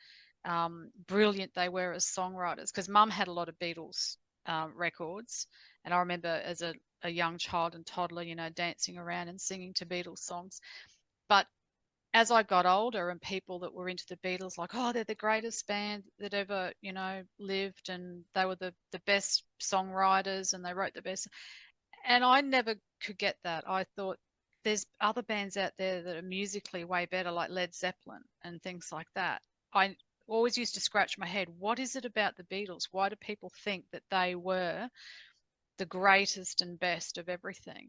brilliant they were as songwriters. Because Mum had a lot of Beatles records, and I remember as a young child and toddler, dancing around and singing to Beatles songs. But as I got older, and people that were into the Beatles, like, oh, they're the greatest band that ever, lived, and they were the best songwriters, and they wrote the best, and I never could get that. I thought there's other bands out there that are musically way better, like Led Zeppelin and things like that. I always used to scratch my head. What is it about the Beatles? Why do people think that they were the greatest and best of everything?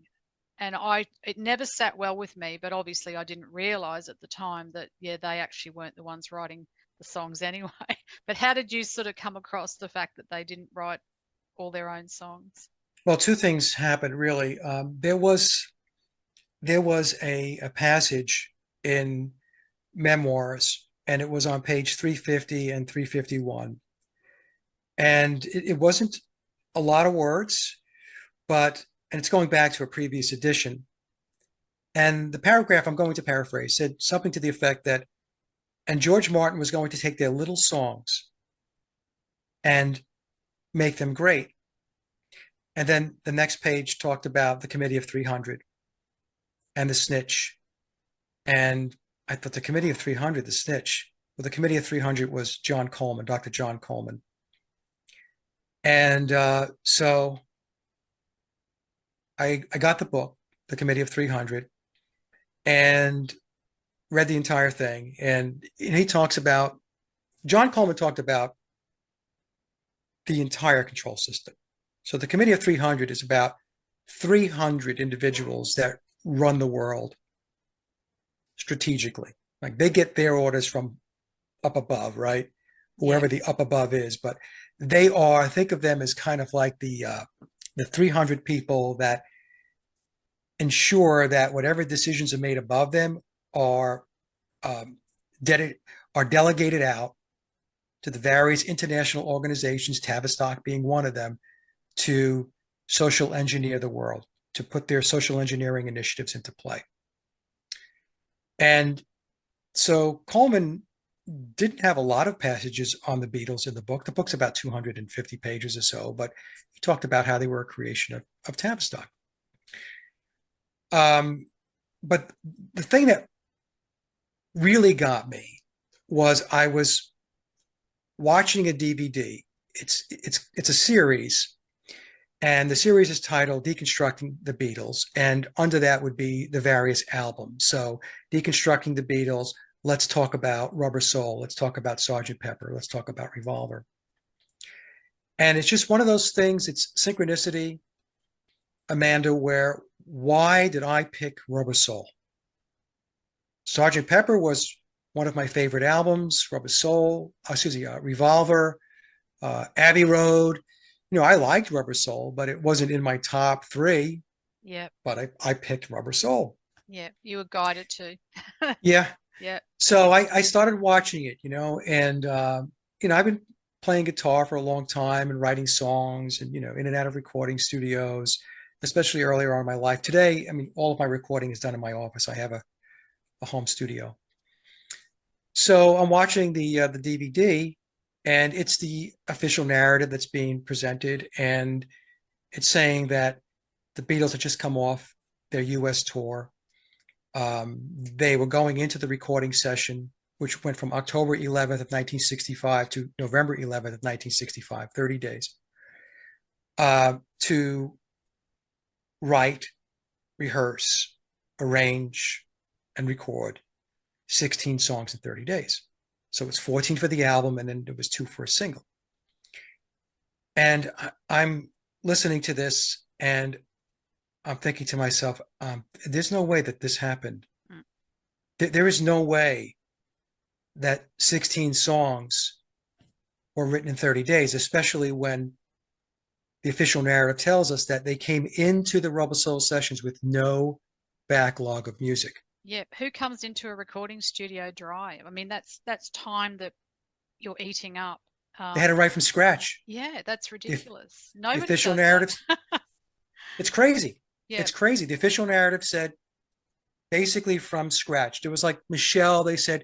And it never sat well with me, but obviously I didn't realize at the time that, yeah, they actually weren't the ones writing the songs anyway. But how did you sort of come across the fact that they didn't write all their own songs? Well, two things happened really. There was a passage in memoirs, and it was on page 350 and 351. And it wasn't a lot of words, and it's going back to a previous edition. And the paragraph I'm going to paraphrase said something to the effect that, and George Martin was going to take their little songs and make them great. And then the next page talked about the Committee of 300 and the snitch. And I thought the Committee of 300, the snitch. Well, the Committee of 300 was John Coleman, Dr. John Coleman. And so I got the book, The Committee of 300, and read the entire thing. And John Coleman talked about the entire control system. So the Committee of 300 is about 300 individuals that run the world strategically. Like they get their orders from up above, right? Yeah. Whoever the up above is, but think of them as kind of like the 300 people that ensure that whatever decisions are made above them are um, are delegated out to the various international organizations, Tavistock being one of them, to social engineer the world, to put their social engineering initiatives into play. And so Coleman didn't have a lot of passages on the Beatles in the book. The book's about 250 pages or so, but he talked about how they were a creation of Tavistock. but the thing that really got me was I was watching a DVD. It's a series, and the series is titled Deconstructing the Beatles, and under that would be the various albums. So, Deconstructing the Beatles, let's talk about Rubber Soul, let's talk about Sergeant Pepper, let's talk about Revolver. And it's just one of those things, it's synchronicity, Amanda, where why did I pick Rubber Soul? Sergeant Pepper was one of my favorite albums, Rubber Soul, Revolver, Abbey Road. I liked Rubber Soul, but it wasn't in my top three. Yeah. But I picked Rubber Soul. Yeah. You were guided to. Yeah. Yeah. So I started watching it, and I've been playing guitar for a long time and writing songs and, in and out of recording studios, especially earlier on in my life. Today, I mean, all of my recording is done in my office. I have a home studio. So I'm watching the DVD, and it's the official narrative that's being presented, and it's saying that the Beatles had just come off their U.S. tour. They were going into the recording session, which went from October 11th of 1965 to November 11th of 1965, 30 days, to write, rehearse, arrange, and record 16 songs in 30 days. So it's 14 for the album, and then it was 2 for a single. And I'm listening to this, and I'm thinking to myself, there's no way that this happened. There is no way that 16 songs were written in 30 days, especially when the official narrative tells us that they came into the Rubber Soul sessions with no backlog of music. Yeah. Who comes into a recording studio dry? I mean, that's time that you're eating up. They had to write from scratch. Yeah, that's The, ridiculous. the Nobody official does that. narrative, it's crazy. Yeah. It's crazy. The official narrative said basically from scratch. There was like Michelle, they said,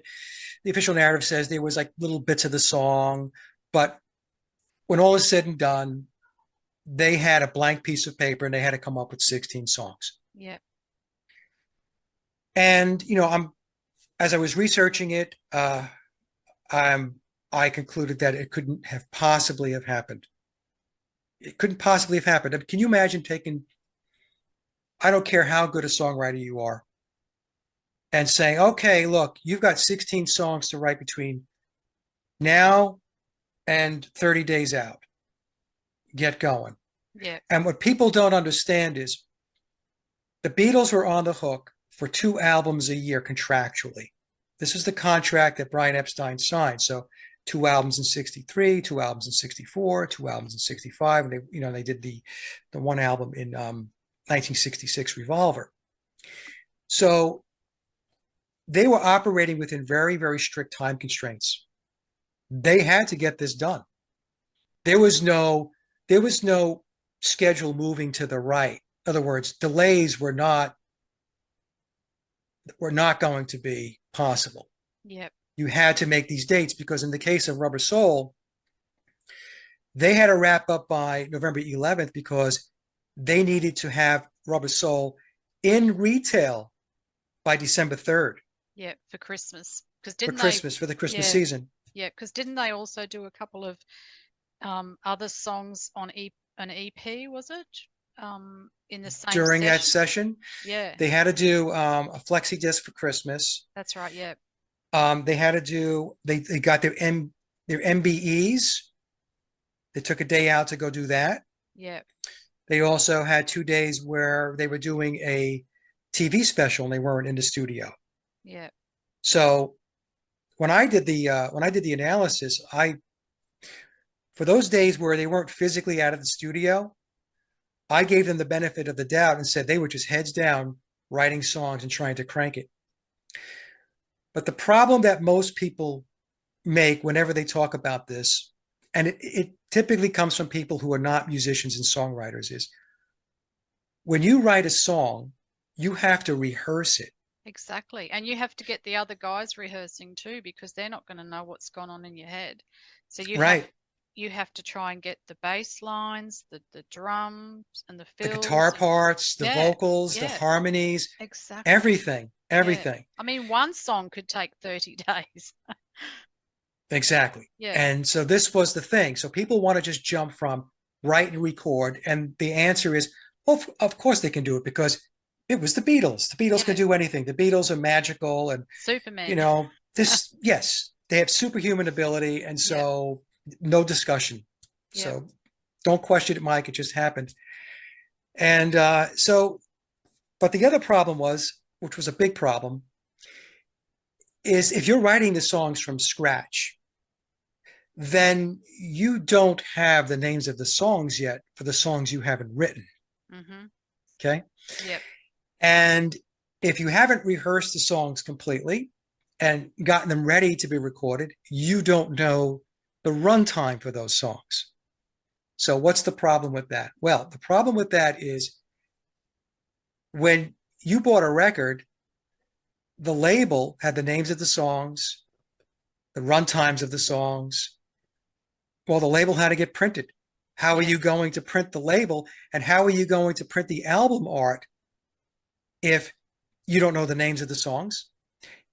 the official narrative says there was like little bits of the song, but when all is said and done, they had a blank piece of paper and they had to come up with 16 songs. Yeah. And as I was researching it, I concluded that it couldn't have possibly have happened. It couldn't possibly have happened. I mean, can you imagine taking, I don't care how good a songwriter you are, and saying, okay, look, you've got 16 songs to write between now and 30 days out. Get going. Yeah. And what people don't understand is the Beatles were on the hook for 2 albums a year contractually. This is the contract that Brian Epstein signed. So 2 albums in 63, 2 albums in 64, 2 albums in 65. And they did the one album in 1966, Revolver. So they were operating within very, very strict time constraints. They had to get this done. There was no schedule moving to the right. In other words, delays were not going to be possible. Yep. You had to make these dates because in the case of Rubber Soul, they had to wrap up by November 11th because they needed to have Rubber Soul in retail by December 3rd. Yeah, for Christmas. Because for didn't they? Christmas, for the Christmas Yeah, season. yeah. Because didn't they also do a couple of other songs on an EP? Was it in the same During that session? session, Yeah, they had to do a flexi disc for Christmas. that's right. Yeah, They had to do they got their MBEs. They took a day out to go do that. yeah, They also had 2 days where they were doing a TV special and they weren't in the studio. yeah, So when I did the analysis, for those days where they weren't physically out of the studio, I gave them the benefit of the doubt and said they were just heads down writing songs and trying to crank it. But the problem that most people make whenever they talk about this, and it typically comes from people who are not musicians and songwriters, is when you write a song, you have to rehearse it. exactly. And you have to get the other guys rehearsing too, because they're not going to know what's gone on in your head. So Right. you have to try and get the bass lines, the drums and the The guitar fills and parts, the yeah, vocals, the yeah, harmonies, exactly. everything, Yeah. everything. I mean, one song could take 30 days. Exactly. Yeah. And so this was the thing. So people want to just jump from write and record. And the answer is, well, of course they can do it because it was the Beatles. The Beatles can Yeah. do anything. The Beatles are magical. And, Superman. this, yes, they have superhuman ability. And Yeah. so no discussion. Yeah. So don't question it, Mike. It just happened. And but the other problem was, which was a big problem, is if you're writing the songs from scratch, then you don't have the names of the songs yet for the songs you haven't written. Mm-hmm. Okay. Yep. And if you haven't rehearsed the songs completely and gotten them ready to be recorded, you don't know the runtime for those songs. So, what's the problem with that? Well, the problem with that is when you bought a record, the label had the names of the songs, the runtimes of the songs. Well, the label had to get printed. How are Yeah. you going to print the label? And how are you going to print the album art if you don't know the names of the songs?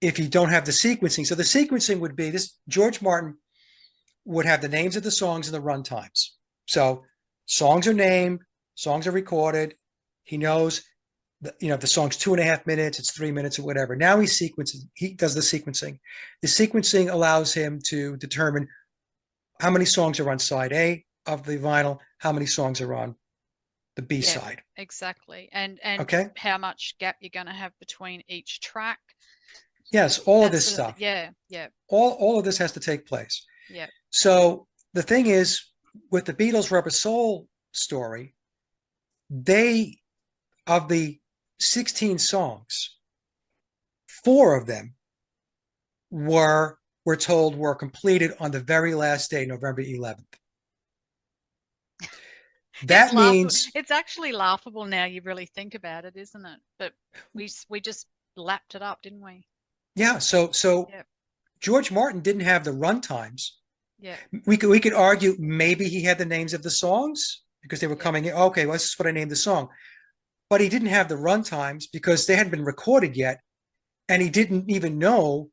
If you don't have the sequencing. So the sequencing would be this: George Martin would have the names of the songs and the run times. So songs are named, songs are recorded. He knows the song's 2.5 minutes, it's 3 minutes or whatever. Now he does the sequencing. The sequencing allows him to determine how many songs are on side A of the vinyl, how many songs are on the B Yeah. side. Exactly. And Okay. how much gap you're going to have between each track. Yes, all of That this sort of thing. stuff. Yeah. Yeah. All of this has to take place. Yeah. So the thing is, with the Beatles Rubber Soul story, they, of the 16 songs, 4 of them we're told were completed on the very last day, November 11th. It's That laughable. means, It's actually laughable now you really think about it, isn't it? But we just lapped it up, didn't we? yeah. So Yeah. George Martin didn't have the run times. Yeah. We could argue maybe he had the names of the songs because they were Yeah. coming in. Okay, well, this is what I named the song. But he didn't have the run times because they hadn't been recorded yet, and he didn't even know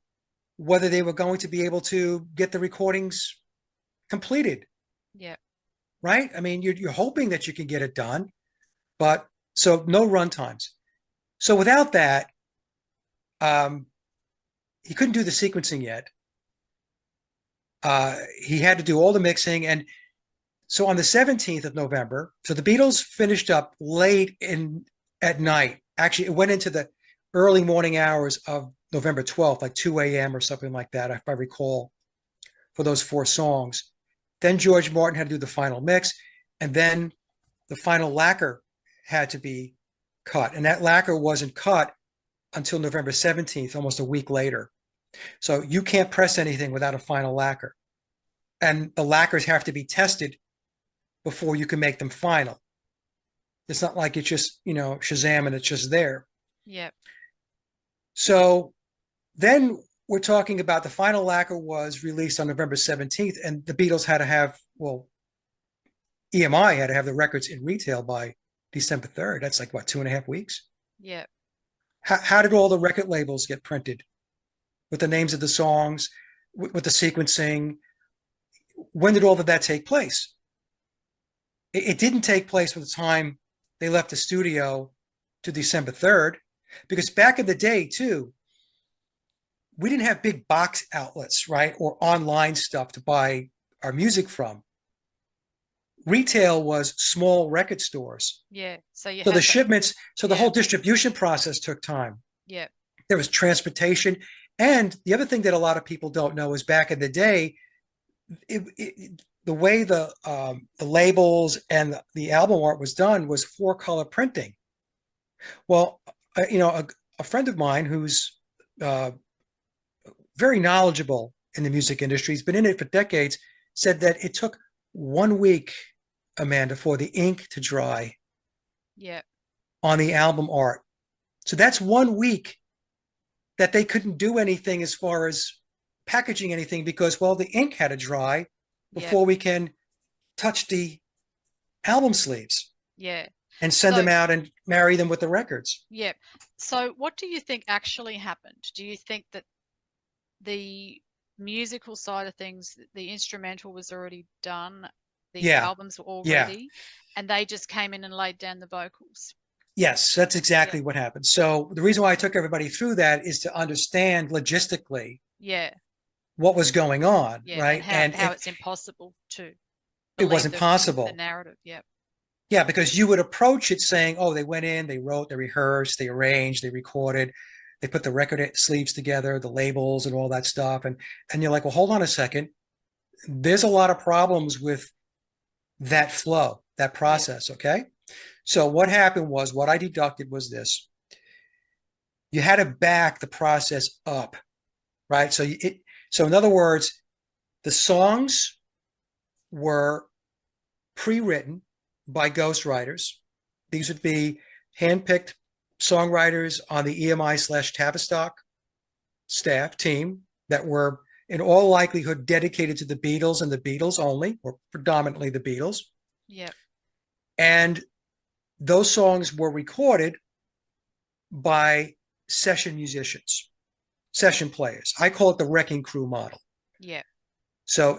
whether they were going to be able to get the recordings completed. Yeah. Right? I mean, you're hoping that you can get it done, but so no run times. So without that, um, he couldn't do the sequencing yet. He had to do all the mixing, and so on the 17th of November, so the Beatles finished up late in at night. Actually, it went into the early morning hours of November 12th, like 2 a.m. or something like that, if I recall, for those 4 songs. Then George Martin had to do the final mix, and then the final lacquer had to be cut. And that lacquer wasn't cut until November 17th, almost a week later. So you can't press anything without a final lacquer. And the lacquers have to be tested before you can make them final. It's not like it's just, Shazam and it's just there. Yeah. So then we're talking about the final lacquer was released on November 17th, and the Beatles had to have, well, EMI had to have the records in retail by December 3rd. That's like, what, 2.5 weeks? Yeah. How did all the record labels get printed with the names of the songs, with the sequencing? When did all of that take place? It didn't take place from the time they left the studio to December 3rd, because back in the day, too, we didn't have big box outlets, right? Or online stuff to buy our music from. Retail was small record stores. Yeah. So you So the had that. shipments, so the Yeah. whole distribution process took time. Yeah. There was transportation. And the other thing that a lot of people don't know is back in the day, the way the labels and the album art was done was 4-color printing. Well, a friend of mine who's uh, very knowledgeable in the music industry, he's been in it for decades, said that it took 1 week, Amanda, for the ink to dry Yeah. on the album art. So that's 1 week that they couldn't do anything as far as packaging anything because, well, the ink had to dry Yeah. before we can touch the album sleeves Yeah. and send So, them out and marry them with the records. yeah. So, what do you think actually happened? Do you think that the musical side of things, the instrumental was already done, the Yeah, albums were all yeah. ready, and they just came in and laid down the vocals? Yes, that's Yeah. exactly what happened. So the reason why I took everybody through that is to understand logistically Yeah. what was going on, Yeah. And right? how And it's impossible to it believe wasn't the possible. narrative. Yeah. Yeah, because you would approach it saying, oh, they went in, they wrote, they rehearsed, they arranged, they recorded, they put the record sleeves together, the labels and all that stuff. And you're like, well, hold on a second. There's a lot of problems with that flow, that Yeah. process. Okay. So what happened was what I deducted was this. You had to back the process up, right? So in other words, the songs were pre-written by ghostwriters. These would be handpicked songwriters on the EMI/Tavistock staff team that were in all likelihood dedicated to the Beatles and the Beatles only, or predominantly the Beatles. Yeah. And those songs were recorded by session musicians, session players. I call it the wrecking crew model. Yeah. So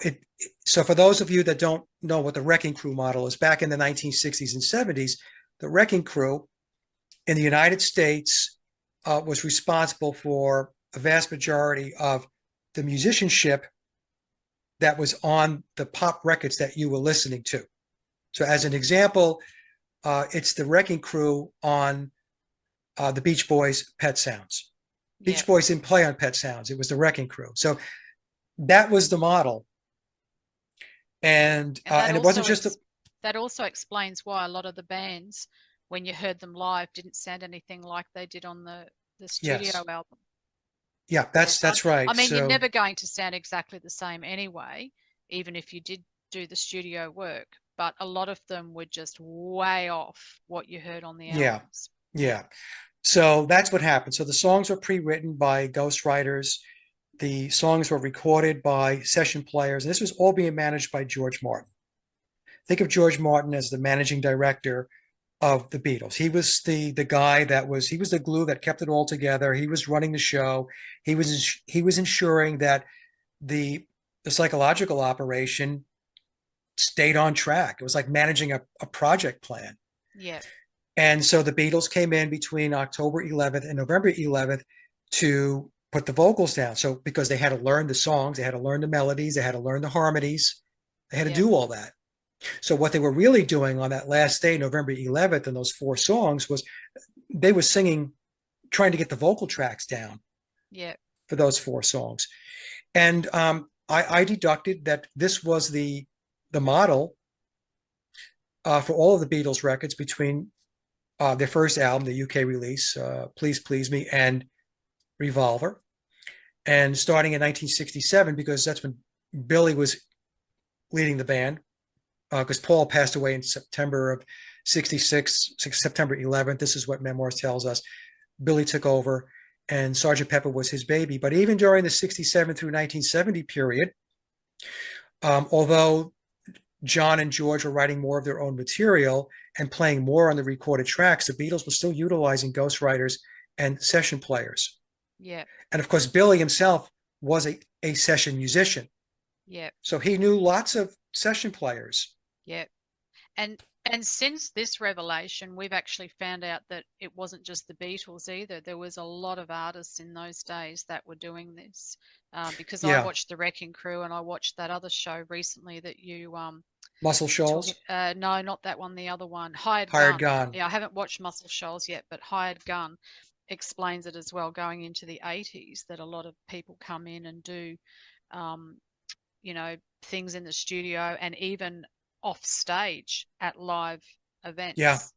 for those of you that don't know what the wrecking crew model is, back in the 1960s and 70s, the wrecking crew in the United States was responsible for a vast majority of the musicianship that was on the pop records that you were listening to. So as an example, it's the wrecking crew on the Beach Boys' Pet Sounds. Yeah. Beach Boys didn't play on Pet Sounds. It was the wrecking crew. So that was the model. And And it wasn't just that also explains why a lot of the bands, when you heard them live, didn't sound anything like they did on the studio yes. album. Yeah, Yeah, that's so that's I right. mean, you're So never going to sound exactly the same anyway, even if you did do the studio work. But a lot of them were just way off what you heard on the yeah, albums. Yeah, yeah. So that's what happened. So the songs were pre-written by ghostwriters. The songs were recorded by session players, and this was all being managed by George Martin. Think of George Martin as the managing director of the Beatles. He was the guy that was he was the glue that kept it all together. He was running the show. He was ensuring that the the psychological operation stayed on track. It was like managing a project plan. yeah, And so the Beatles came in between October 11th and November 11th to put the vocals down. So because they had to learn the songs, they had to learn the melodies, they had to learn the harmonies, they had to yeah, do all that. So what they were really doing on that last day, November 11th, and those four songs was they were singing, trying to get the vocal tracks down yeah, for those four songs. And I deducted that this was the model for all of the Beatles records between their first album, the UK release, Please Please Me, and Revolver. And starting in 1967, because that's when Billy was leading the band, because Paul passed away in September of 66, September 11th. This is what Memoirs tells us. Billy took over, and Sergeant Pepper was his baby. But even during the 67 through 1970 period, although John and George were writing more of their own material and playing more on the recorded tracks, the Beatles were still utilizing ghostwriters and session players. yeah, And of course, Billy himself was a session musician. yeah, So he knew lots of session players. yeah. And and since this revelation, we've actually found out that it wasn't just the Beatles either. There was a lot of artists in those days that were doing this. Because I Yeah. watched The Wrecking Crew and I watched that other show recently that you Muscle talking. Shoals, No, not that one. The other one, Hired Hired Gun. Gun. Yeah, I haven't watched Muscle Shoals yet, but Hired Gun explains it as well. Going into the 80s, that a lot of people come in and do, um, things in the studio and even off stage at live Yeah. events.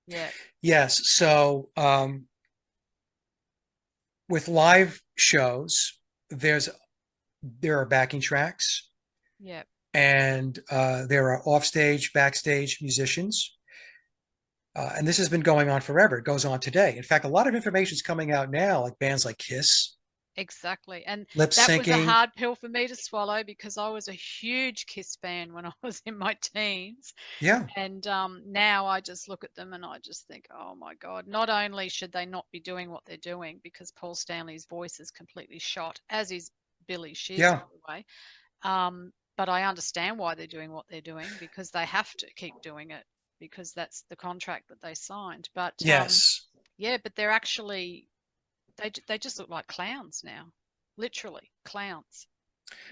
Yeah, Yes. So with live shows, there are backing tracks yeah, and there are offstage, backstage musicians. And this has been going on forever. It goes on today. In fact, a lot of information is coming out now, like bands like Kiss. exactly. And lip that was a syncing. hard pill for me to swallow because I was a huge Kiss fan when I was in my teens. Yeah, And now I just look at them and I just think, oh my God, not only should they not be doing what they're doing because Paul Stanley's voice is completely shot, as is Billy Shear's, by yeah, the way. But I understand why they're doing what they're doing because they have to keep doing it because that's the contract that they signed. But yes. yeah, but they're actually they just look like clowns now, literally clowns.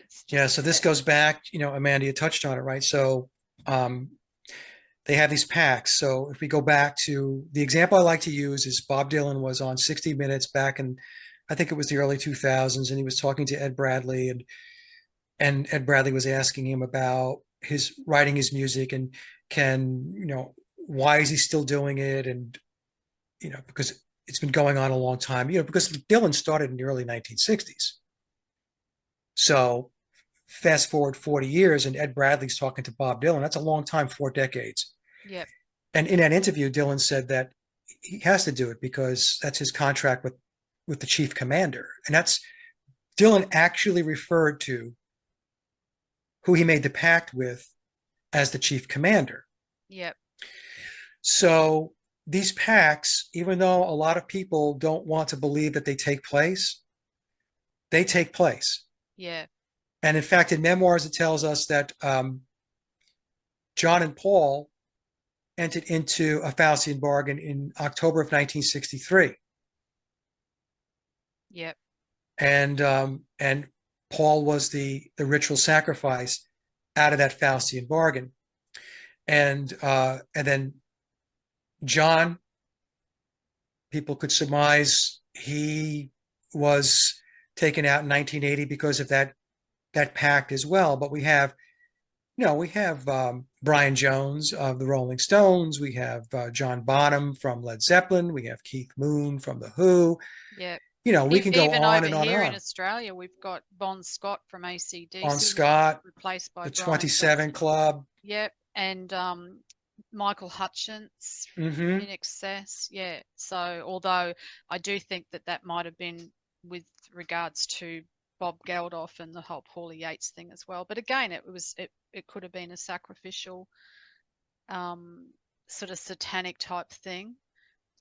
It's Yeah, just so this yeah, goes back, Amanda, you touched on it, right? So um, they have these packs. So if we go back to the example I like to use is Bob Dylan was on 60 Minutes back in, I think it was the early 2000s, and he was talking to Ed Bradley, and Ed Bradley was asking him about his writing his music and why is he still doing it? And, because it's been going on a long time, because Dylan started in the early 1960s. So fast forward 40 years and Ed Bradley's talking to Bob Dylan. That's a long time, 4 decades. yep, And in that interview, Dylan said that he has to do it because that's his contract with the chief commander. And that's Dylan actually referred to who he made the pact with as the chief commander. yep, So these pacts, even though a lot of people don't want to believe that they take place, they take place. yeah, And in fact, in memoirs, it tells us that John and Paul entered into a Faustian bargain in October of 1963, yep, and Paul was the ritual sacrifice out of that Faustian bargain, and then John, people could surmise he was taken out in 1980 because of that pact as well. But we have Brian Jones of the Rolling Stones. We have John Bonham from Led Zeppelin. We have Keith Moon from The Who. yep. We can go Even on over and on and here in on. Australia, we've got Bon Scott from On AC/DC Scott, replaced by the Brian 27 Johnson. Club. Yep, and Michael Hutchence Mm-hmm. in excess. Yeah. So although I do think that that might have been with regards to Bob Geldof and the whole Paulie Yates thing as well. But again, it could have been a sacrificial um, sort of satanic type thing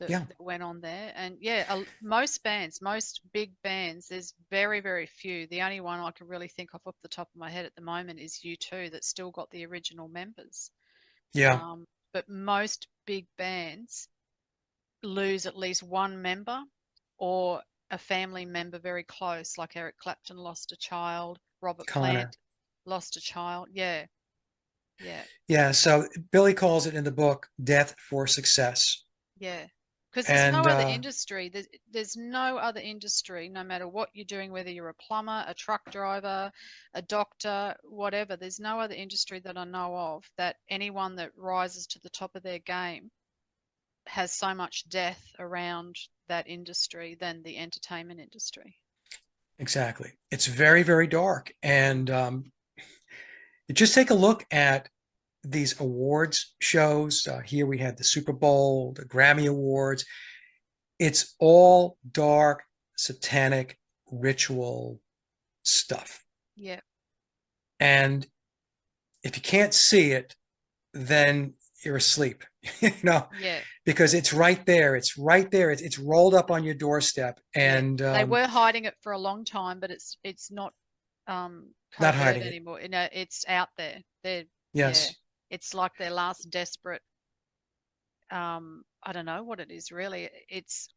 Yeah, that went on there. And yeah, most bands, most big bands, there's very, very few. The only one I can really think of off the top of my head at the moment is U2 that's still got the original members. yeah, But most big bands lose at least one member or a family member very close, like Eric Clapton lost a child, Robert Connor. Plant lost a child. Yeah, yeah. Yeah, so Billy calls it in the book death for success. Yeah, because there's no And other industry. There's no other industry, no matter what you're doing, whether you're a plumber, a truck driver, a doctor, whatever. There's no other industry that I know of that anyone that rises to the top of their game has so much death around that industry than the entertainment industry. exactly. It's very, very dark. And just take a look at these awards shows. Here we had the Super Bowl, the Grammy Awards. It's all dark, satanic, ritual stuff. Yeah, And if you can't see it, then you're asleep, you know, yeah, because it's right there. It's right there. It's rolled up on your doorstep, yeah. and They were hiding it for a long time, but it's not not covert hiding it. anymore. You know, it's out there. They're yeah. Yes, It's like their last desperate I don't know what it is really. It's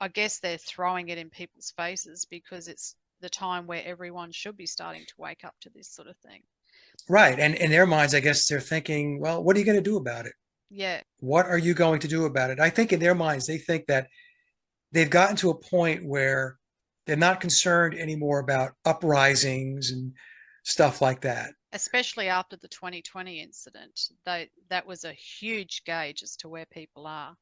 I guess they're throwing it in people's faces because it's the time where everyone should be starting to wake up to this sort of thing. right. And in their minds, I guess they're thinking, well, what are you going to do about it? Yeah, What are you going to do about it? I think in their minds, they think that they've gotten to a point where they're not concerned anymore about uprisings and stuff like that. especially after the 2020 incident. That was a huge gauge as to where people are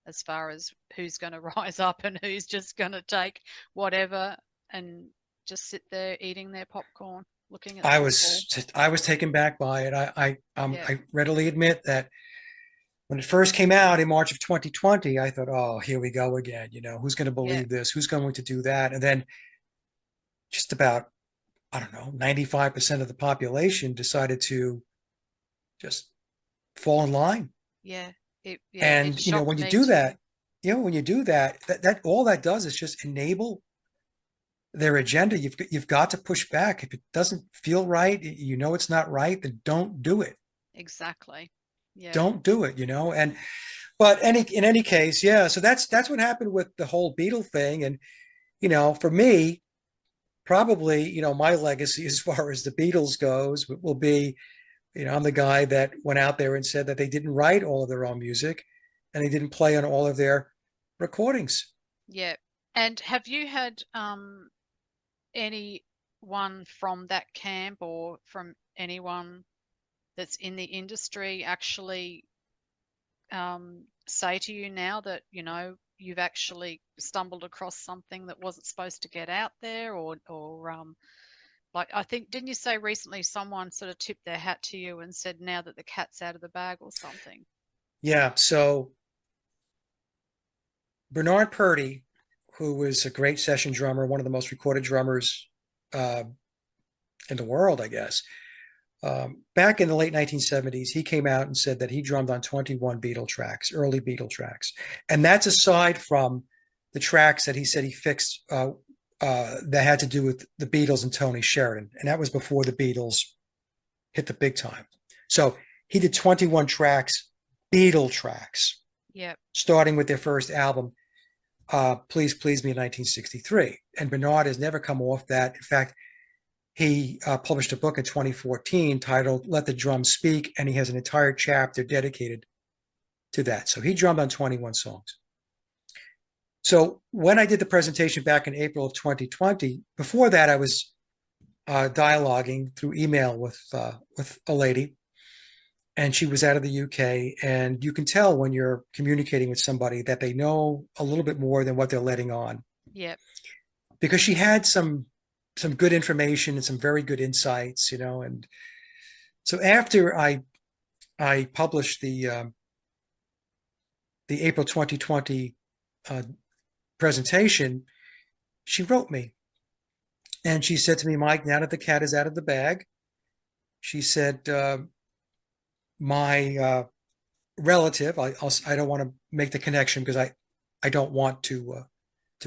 as far as who's going to rise up and who's just going to take whatever and just sit there eating their popcorn, looking at I football. was I was taken back by it. Yeah, I readily admit that when it first came out in March of 2020, I thought, oh, here we go again. Who's going to yeah, believe this? Who's going to do that? And then just about, I don't know, 95% of the population decided to just fall in line. Yeah. It And, shocked when you me do too. that, when you do that, that all that does is just enable their agenda. You've got to push back. If it doesn't feel right, it's not right, then don't do it. Exactly. Yeah. Don't do it, And but in any case, yeah. So that's what happened with the whole Beatle thing. And, for me, probably, my legacy as far as the Beatles goes will be, I'm the guy that went out there and said that they didn't write all of their own music and they didn't play on all of their recordings. Yeah. And have you had anyone from that camp or from anyone that's in the industry actually say to you now that, you've actually stumbled across something that wasn't supposed to get out there, or like, I think, didn't you say recently someone sort of tipped their hat to you and said now that the cat's out of the bag or something? Yeah. So Bernard Purdie, who was a great session drummer, one of the most recorded drummers uh, in the world, I guess. Back in the late 1970s, he came out and said that he drummed on 21 Beatle tracks, early Beatle tracks. And that's aside from the tracks that he said he fixed that had to do with the Beatles and Tony Sheridan. And that was before the Beatles hit the big time. So he did 21 tracks, Beatle tracks, Yeah. starting with their first album, Please Please Me in 1963. And Bernard has never come off that. In fact, he published a book in 2014 titled Let the Drums Speak, and he has an entire chapter dedicated to that. So he drummed on 21 songs. So when I did the presentation back in April of 2020, before that I was dialoguing through email with a lady, and she was out of the UK. And you can tell when you're communicating with somebody that they know a little bit more than what they're letting on, Yeah. because she had some good information and some very good insights, And so after I published the April 2020 presentation, she wrote me and she said to me, Mike, now that the cat is out of the bag, she said, my relative, I don't want to make the connection because I don't want to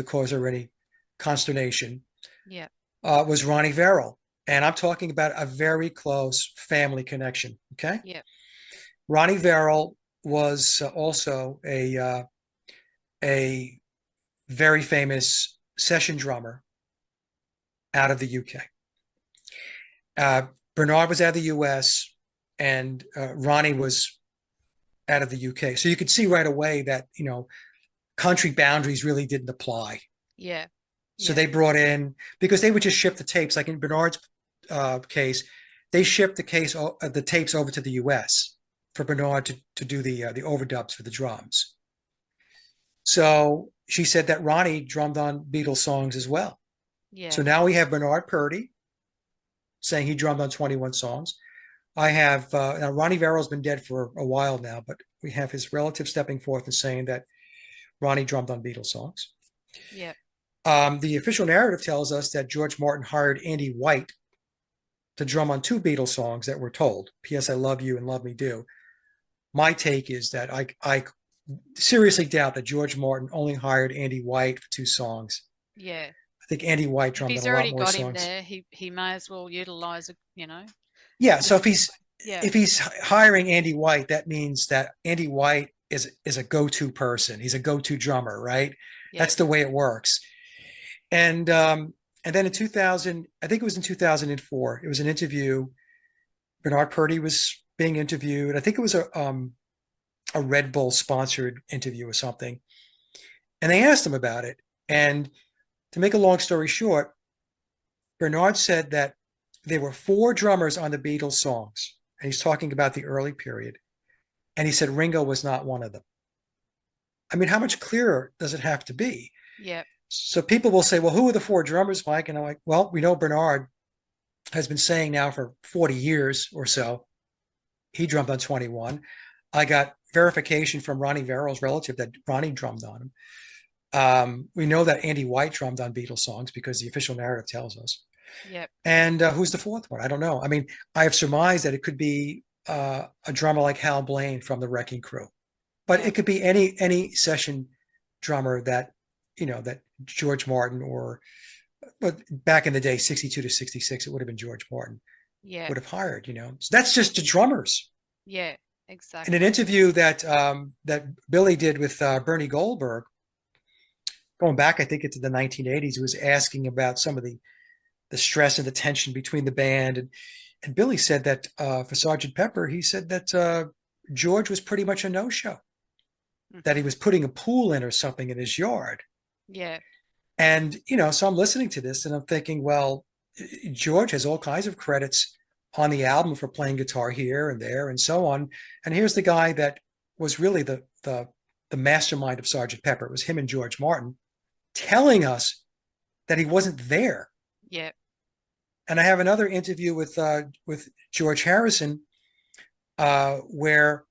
cause her any consternation, Yeah. was Ronnie Verrill. And I'm talking about a very close family connection. Okay. Yeah. Ronnie Verrill was also a very famous session drummer out of the UK. Bernard was out of the US, and Ronnie was out of the UK. So you could see right away that, country boundaries really didn't apply. Yeah. So Yeah. they brought in, because they would just ship the tapes, like in Bernard's case, they shipped the tapes over to the US for Bernard to do the overdubs for the drums. So she said that Ronnie drummed on Beatles songs as well. So Yeah. now we have Bernard Purdie saying he drummed on 21 songs. I have, now Ronnie Verrill's been dead for a while now, but we have his relative stepping forth and saying that Ronnie drummed on Beatles songs. Yeah. The official narrative tells us that George Martin hired Andy White to drum on 2 Beatles songs that we're told, P.S. I Love You and Love Me Do. My take is that I seriously doubt that George Martin only hired Andy White for 2 songs. Yeah. I think Andy White If drummed on he's a lot already more got him songs. there, he may as well utilize it, Yeah, so just yeah. if he's hiring Andy White, that means that Andy White is a go-to person. He's a go-to drummer, right? Yeah. That's the way it works. And then in 2000, I think it was in 2004, it was an interview. Bernard Purdie was being interviewed. I think it was a Red Bull sponsored interview or something. And they asked him about it. And to make a long story short, Bernard said that there were 4 drummers on the Beatles songs. And he's talking about the early period. And he said Ringo was not one of them. I mean, how much clearer does it have to be? Yeah. So people will say, well, who are the 4 drummers, Mike? And I'm like, well, we know Bernard has been saying now for 40 years or so, he drummed on 21. I got verification from Ronnie Verrill's relative that Ronnie drummed on him. We know that Andy White drummed on Beatles songs because the official narrative tells us. Yep. And who's the fourth one? I don't know. I mean, I have surmised that it could be a drummer like Hal Blaine from the Wrecking Crew, but Yep. it could be any session drummer that that George Martin or but back in the day, 62 to 66, it would have been George Martin Yep. would have hired. So that's just the drummers. Yeah. In an Exactly. interview that Billy did with Bernie Goldberg, going back, I think into the 1980s, he was asking about some of the stress and the tension between the band, and Billy said that for Sergeant Pepper, he said that George was pretty much a no-show, that he Hmm. was putting a pool in or something in his yard. Yeah. And, so I'm listening to this and I'm thinking, well, George has all kinds of credits on the album for playing guitar here and there and so on. And here's the guy that was really the mastermind of Sergeant Pepper. It was him and George Martin telling us that he wasn't there. Yeah. And I have another interview with George Harrison where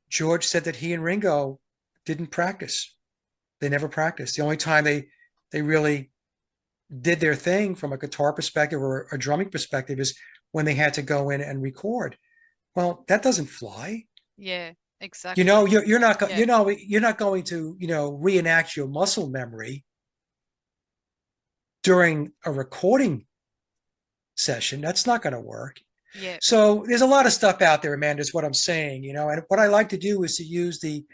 George said that he and Ringo didn't practice. They never practiced. The only time they really did their thing from a guitar perspective or a drumming perspective is when they had to go in and record. Well, that doesn't fly. Yeah. Exactly. You're not Yeah. you're not going to reenact your muscle memory during a recording session. That's not going to work. Yeah. So there's a lot of stuff out there, Amanda, is what I'm saying. And what I like to do is to use the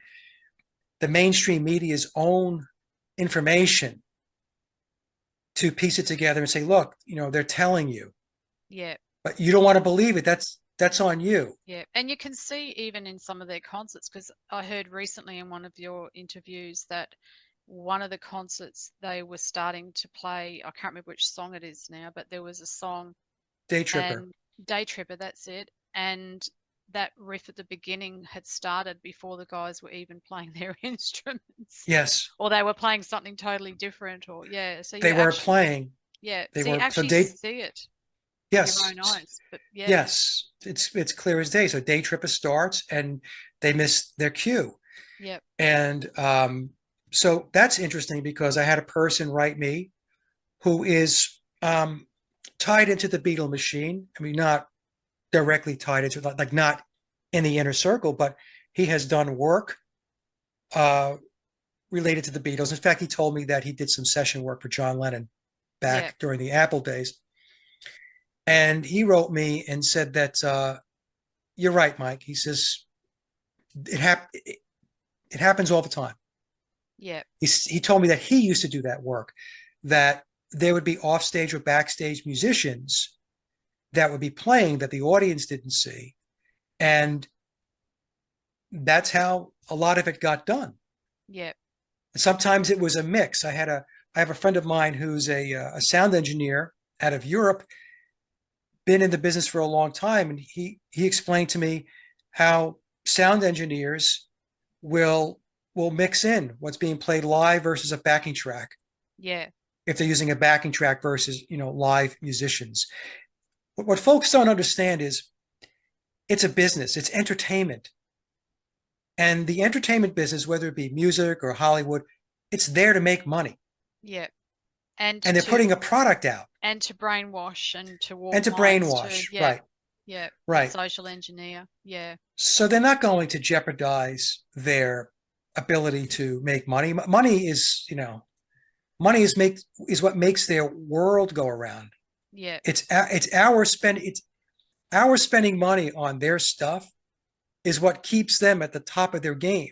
mainstream media's own information to piece it together and say, look, they're telling you, Yeah. but you don't want to believe it. That's on you. Yeah. And you can see even in some of their concerts, because I heard recently in one of your interviews that one of the concerts they were starting to play, I can't remember which song it is now, but there was a song Day tripper. and Day Tripper, that's it. And that riff at the beginning had started before the guys were even playing their instruments, Yes, or they were playing something totally different, or yeah. So they you were actually, playing. yeah, They so you were so actually day. see it with your Yes, own eyes. But yeah, yes, it's clear as day. So day tripper starts and they miss their cue, yeah, and so that's interesting because I had a person write me who is tied into the Beatle machine. I mean, not directly tied into like not in the inner circle, but he has done work uh, related to the Beatles. In fact, he told me that he did some session work for John Lennon yeah, back during the Apple days. And he wrote me and said that you're right, Mike. He says it happens all the time. yeah, He told me that he used to do that work, that there would be offstage or backstage musicians that would be playing that the audience didn't see. And that's how a lot of it got done. yeah, Sometimes it was a mix. I have a friend of mine who's a sound engineer out of Europe, been in the business for a long time, and he explained to me how sound engineers will will mix in what's being played live versus a backing track yeah, if they're using a backing track versus live musicians. What folks don't understand is it's a business, it's entertainment, and the entertainment business, whether it be music or Hollywood, it's there to make money, yeah. And and they're to putting a product out brainwash and to and warp to minds to brainwash, yeah, right? yeah, and Right. social engineer. Yeah, So they're not going to jeopardize their ability to make money. Money is, money is what makes their world go around. yeah, It's our spending money on their stuff is what keeps them at the top of their game.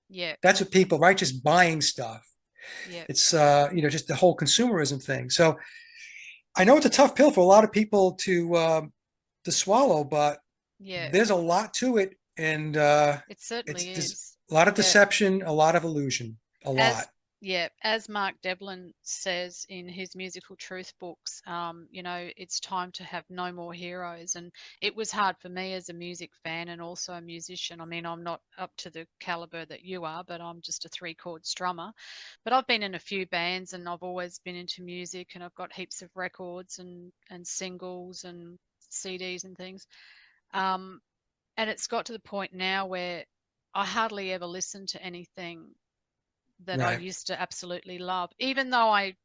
yeah, That's what people, right? Just buying stuff. yeah, It's just the whole consumerism thing. So I know it's a tough pill for a lot of people to swallow, but yeah. there's a lot to it, and It certainly it's is. a lot of Yeah. deception, a lot of illusion, a lot. As yeah, as Mark Devlin says in his musical truth books, it's time to have no more heroes. And it was hard for me as a music fan and also a musician. I mean, I'm not up to the caliber that you are, but I'm just a three-chord strummer. But I've been in a few bands and I've always been into music and I've got heaps of records and singles and CDs and things. Um, and it's got to the point now where I hardly ever listen to anything that I Right. used to absolutely love, even though I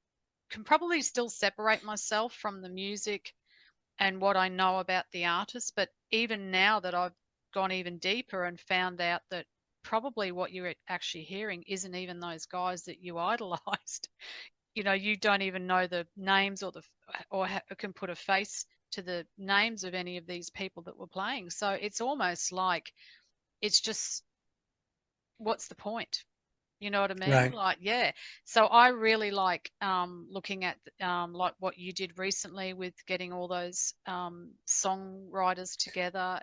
can probably still separate myself from the music and what I know about the artist. But even now that I've gone even deeper and found out that probably what you're actually hearing isn't even those guys that you idolized. You don't even know the names or can put a face to the names of any of these people that were playing. So it's almost like it's just, what's the point? You know what I mean? Right. Like, yeah. So I really like looking at like what you did recently with getting all those songwriters together,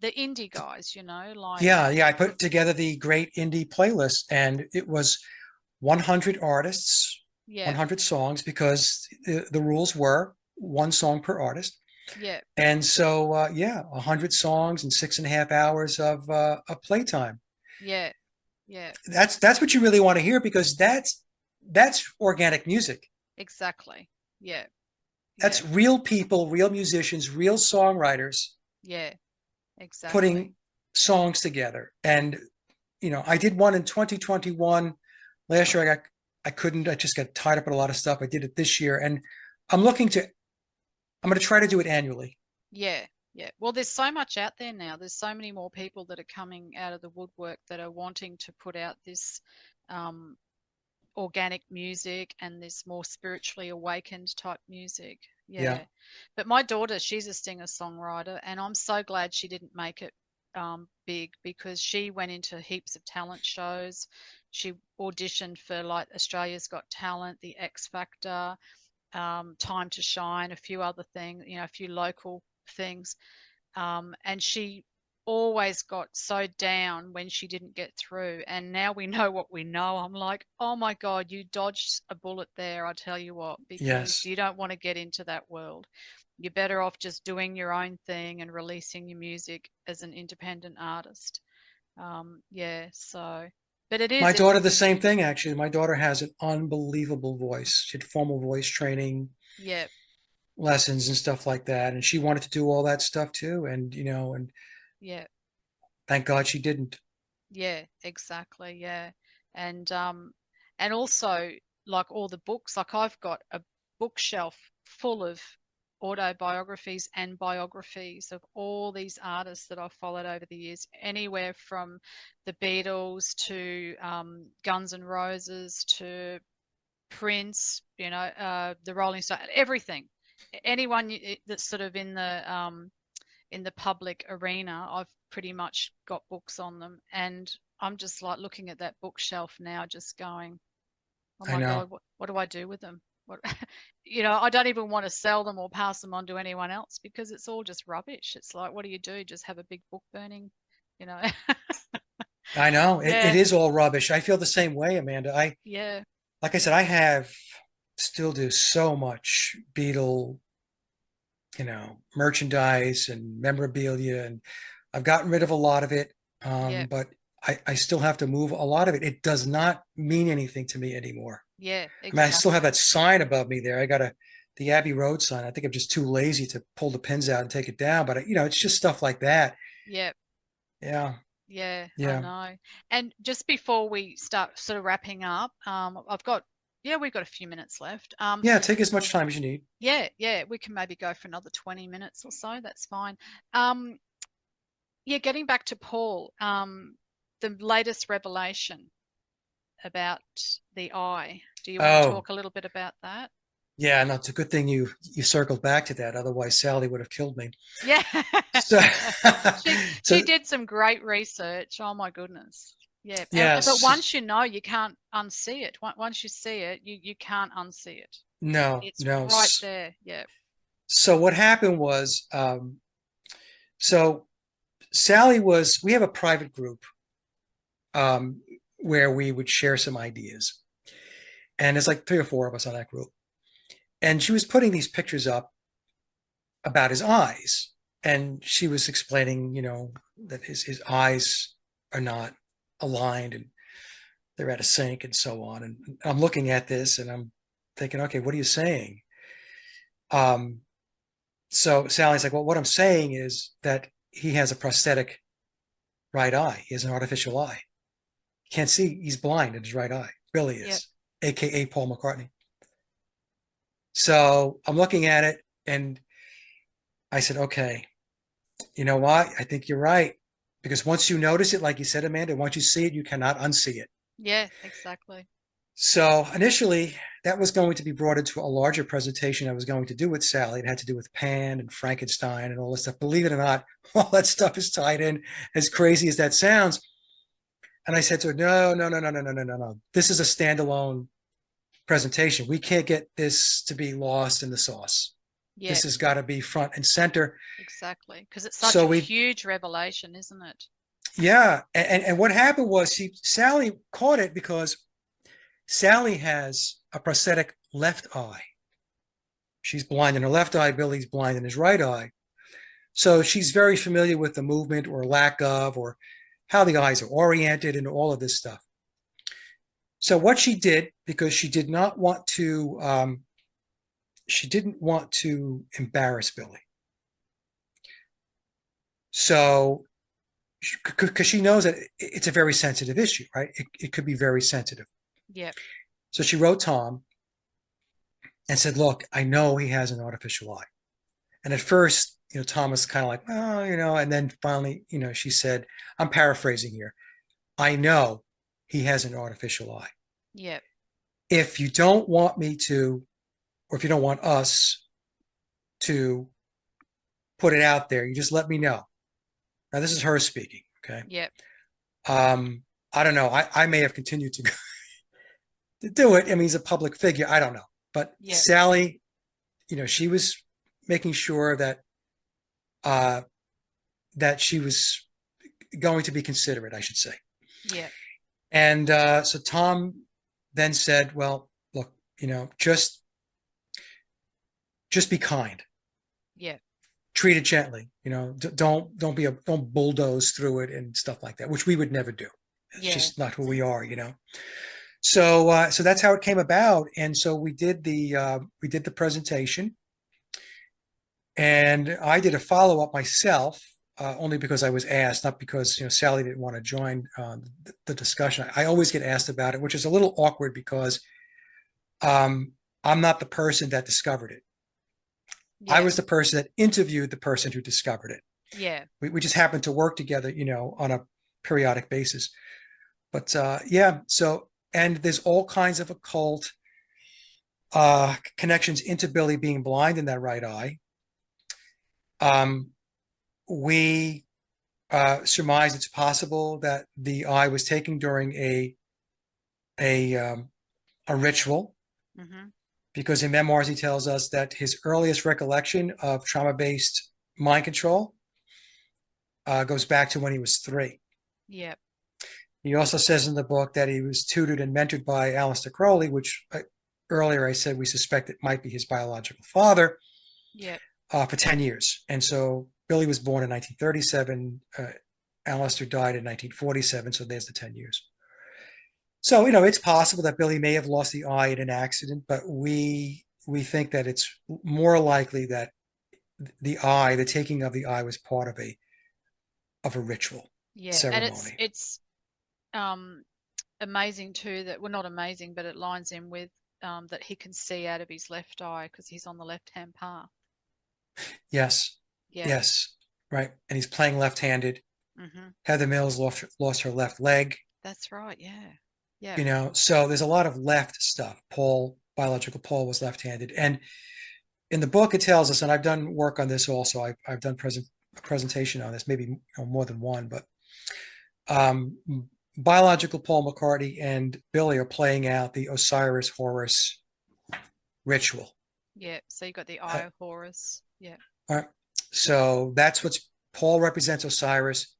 the indie guys, like, Yeah, yeah. I put together the Great Indie Playlist, and it was 100 artists, yeah, 100 songs, because the rules were one song per artist. yeah, And so, yeah, 100 songs and 6.5 hours of playtime. yeah, yeah, That's what you really want to hear, because that's organic music. exactly. Yeah, yeah, That's real people, real musicians, real songwriters yeah, exactly. putting songs together. And I did one in 2021. Last year I couldn't. I just got tied up in a lot of stuff. I did it this year, and I'm looking to. I'm going to try to do it annually. Yeah, yeah. Well, there's so much out there now. There's so many more people that are coming out of the woodwork that are wanting to put out this um, organic music and this more spiritually awakened type music. Yeah, Yeah. But my daughter, she's a singer-songwriter, and I'm so glad she didn't make it big, because she went into heaps of talent shows. She auditioned for like Australia's Got Talent, The X Factor, Time to Shine, a few other things, a few local things. And she always got so down when she didn't get through. And now we know what we know. I'm like, oh my God, you dodged a bullet there. I tell you what, because yes. you don't want to get into that world. You're better off just doing your own thing and releasing your music as an independent artist. Yeah, so, but My it's, daughter, the same thing, actually. My daughter has an unbelievable voice. She had formal voice training yeah, lessons and stuff like that. And she wanted to do all that stuff too. And yeah. thank God she didn't. Yeah, exactly. Yeah. And also, like, all the books, like I've got a bookshelf full of autobiographies and biographies of all these artists that I've followed over the years, anywhere from the Beatles to Guns N' Roses to Prince, the Rolling Stone, everything. Anyone that's sort of in the public arena, I've pretty much got books on them. And I'm just like looking at that bookshelf now, just going, oh I my know. God, what do I do with them? What, I don't even want to sell them or pass them on to anyone else, because it's all just rubbish. It's like, what do you do? Just have a big book burning, you know? I know. It Yeah, is all rubbish. I feel the same way, Amanda. yeah, Like I said, I have still do so much Beatle, merchandise and memorabilia, and I've gotten rid of a lot of it. yeah, But I still have to move a lot of it. It does not mean anything to me anymore. yeah, I mean, I still have exactly. that sign above me there. I got the Abbey Road sign. I think I'm just too lazy to pull the pins out and take it down. But it's just stuff like that. Yeah, Yeah, yeah, I yeah, know. And just before we start sort of wrapping up, yeah, we've got a few minutes left. yeah. Take as much time as you need. Yeah, yeah, we can maybe go for another 20 minutes or so. That's fine. Um, yeah, getting back to Paul, the latest revelation about the eye. Do you want to Oh, talk a little bit about that? yeah. No, it's a good thing you circled back to that. Otherwise, Sally would have killed me. Yeah. So, so She did some great research. Oh my goodness. Yeah. But yes, once you know, you can't unsee it. Once you see it, you can't unsee it. no, It's no. right there. Yeah. So what happened was, so Sally we have a private group um, where we would share some ideas. And there's like 3 or 4 of us on that group. And she was putting these pictures up about his eyes. And she was explaining, that his eyes are not aligned and they're at a sync and so on. And I'm looking at this and I'm thinking, okay, what are you saying? Um, so Sally's like, well, what I'm saying is that he has a prosthetic right eye. He has an artificial eye. Can't see. He's blind in his right eye. Billy Yep. is, aka Paul McCartney. So I'm looking at it and I said, okay, you know what? I think you're right. Because once you notice it, like you said, Amanda, once you see it, you cannot unsee it. Yeah, exactly. So initially, that was going to be brought into a larger presentation I was going to do with Sally. It had to do with Pan and Frankenstein and all this stuff. Believe it or not, all that stuff is tied in, as crazy as that sounds. And I said to her, no, no, no, no, no, no, no, no, no. This is a standalone presentation. We can't get this to be lost in the sauce. Yeah, This has got to be front and center. exactly. Because it's such So a we, huge revelation, isn't it? yeah. And what happened was Sally caught it because Sally has a prosthetic left eye. She's blind in her left eye. Billy's blind in his right eye. So she's very familiar with the movement or lack of, or how the eyes are oriented and all of this stuff. So what she did, because she didn't want to embarrass Billy. So, because she knows that it's a very sensitive issue, right? It could be very sensitive. Yep. So she wrote Tom and said, look, I know he has an artificial eye. And at first, Tom was kind of like, oh, and then finally, she said, I'm paraphrasing here. I know he has an artificial eye. Yep. If you don't want me to, or if you don't want us to put it out there, you just let me know. Now, this is her speaking. Okay. Yep. I don't know. I may have continued to do it. I mean, he's a public figure. I don't know. But Yep. Sally, she was making sure that she was going to be considerate, I should say. Yep. And so Tom then said, well, look, just be kind. Yep. Treat it gently. Don't bulldoze through it and stuff like that, which we would never do. It's Yeah. just not who we are. So that's how it came about. And so we did the presentation, and I did a follow up myself, only because I was asked, not because Sally didn't want to join the discussion. I always get asked about it, which is a little awkward because I'm not the person that discovered it. I Yeah. was the person that interviewed the person who discovered it. Yeah. We just happened to work together, on a periodic basis. But yeah, so, and there's all kinds of occult connections into Billy being blind in that right eye. We surmise it's possible that the eye was taken during a ritual, Mm-hmm. because in memoirs he tells us that his earliest recollection of trauma-based mind control goes back to when he was 3. Yep. He also says in the book that he was tutored and mentored by Aleister Crowley, which earlier I said we suspect it might be his biological father, Yep. for 10 years. And so Billy was born in 1937. Aleister died in 1947. So there's the 10 years. So, it's possible that Billy may have lost the eye in an accident, but we think that it's more likely that the taking of the eye was part of a ritual Yeah. And ceremony. it's amazing too that, well, not amazing, but it lines in with that he can see out of his left eye because he's on the left-hand path. Yes. Yeah. Yes. Right. And he's playing left-handed. Mm-hmm. Heather Mills lost her left leg. That's right. Yeah. Yeah. So there's a lot of left stuff. Biological Paul was left-handed. And in the book, it tells us, and I've done work on this also. I've done a presentation on this, maybe more than one, but um, biological Paul McCartney and Billy are playing out the Osiris Horus ritual. Yeah. So you got the eye of Horus. Yeah. All right. So that's what's Paul represents Osiris,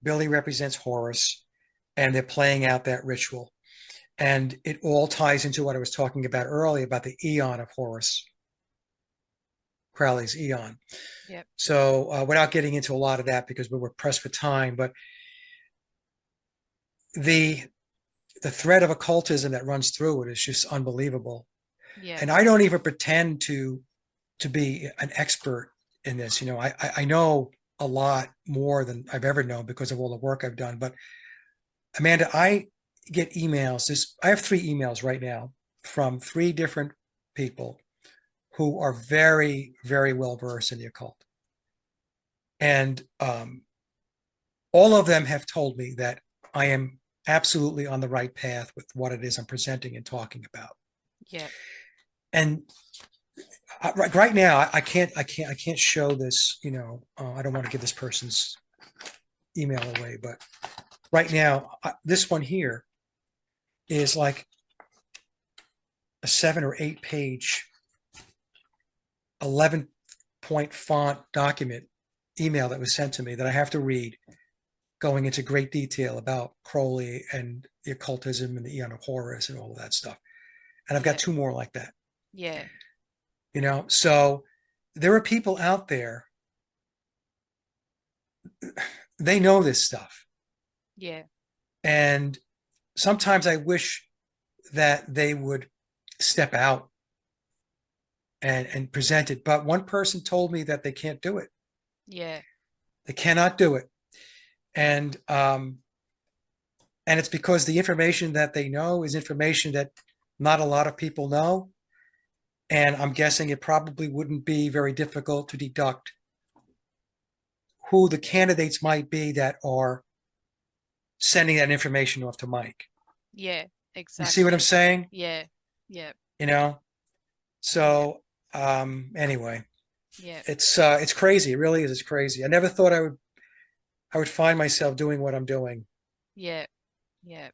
Billy represents Horus, and they're playing out that ritual. And it all ties into what I was talking about earlier about the eon of Horus, Crowley's eon. Yep. So without getting into a lot of that because we were pressed for time, but the thread of occultism that runs through it is just unbelievable. Yeah. And I don't even pretend to be an expert in this. I know a lot more than I've ever known because of all the work I've done. But Amanda, I get emails. I have 3 emails right now from 3 different people who are very, very well versed in the occult. And all of them have told me that I am absolutely on the right path with what it is I'm presenting and talking about. Yeah. And right now, I can't show this. I don't want to give this person's email away, but right now, this one here is like a 7 or 8 page, 11-point font document email that was sent to me that I have to read, going into great detail about Crowley and the occultism and the Eon of Horus and all of that stuff. And I've got 2 more like that. Yeah. So there are people out there, they know this stuff. Yeah. And sometimes I wish that they would step out and present it. But one person told me that they can't do it. Yeah. They cannot do it. And it's because the information that they know is information that not a lot of people know. And I'm guessing it probably wouldn't be very difficult to deduct who the candidates might be that are sending that information off to Mike. Yeah, You see what I'm exactly. saying? Yeah. Yeah. So anyway, Yeah. it's crazy. It really is. It's crazy. I never thought I would find myself doing what I'm doing. Yeah. Yeah.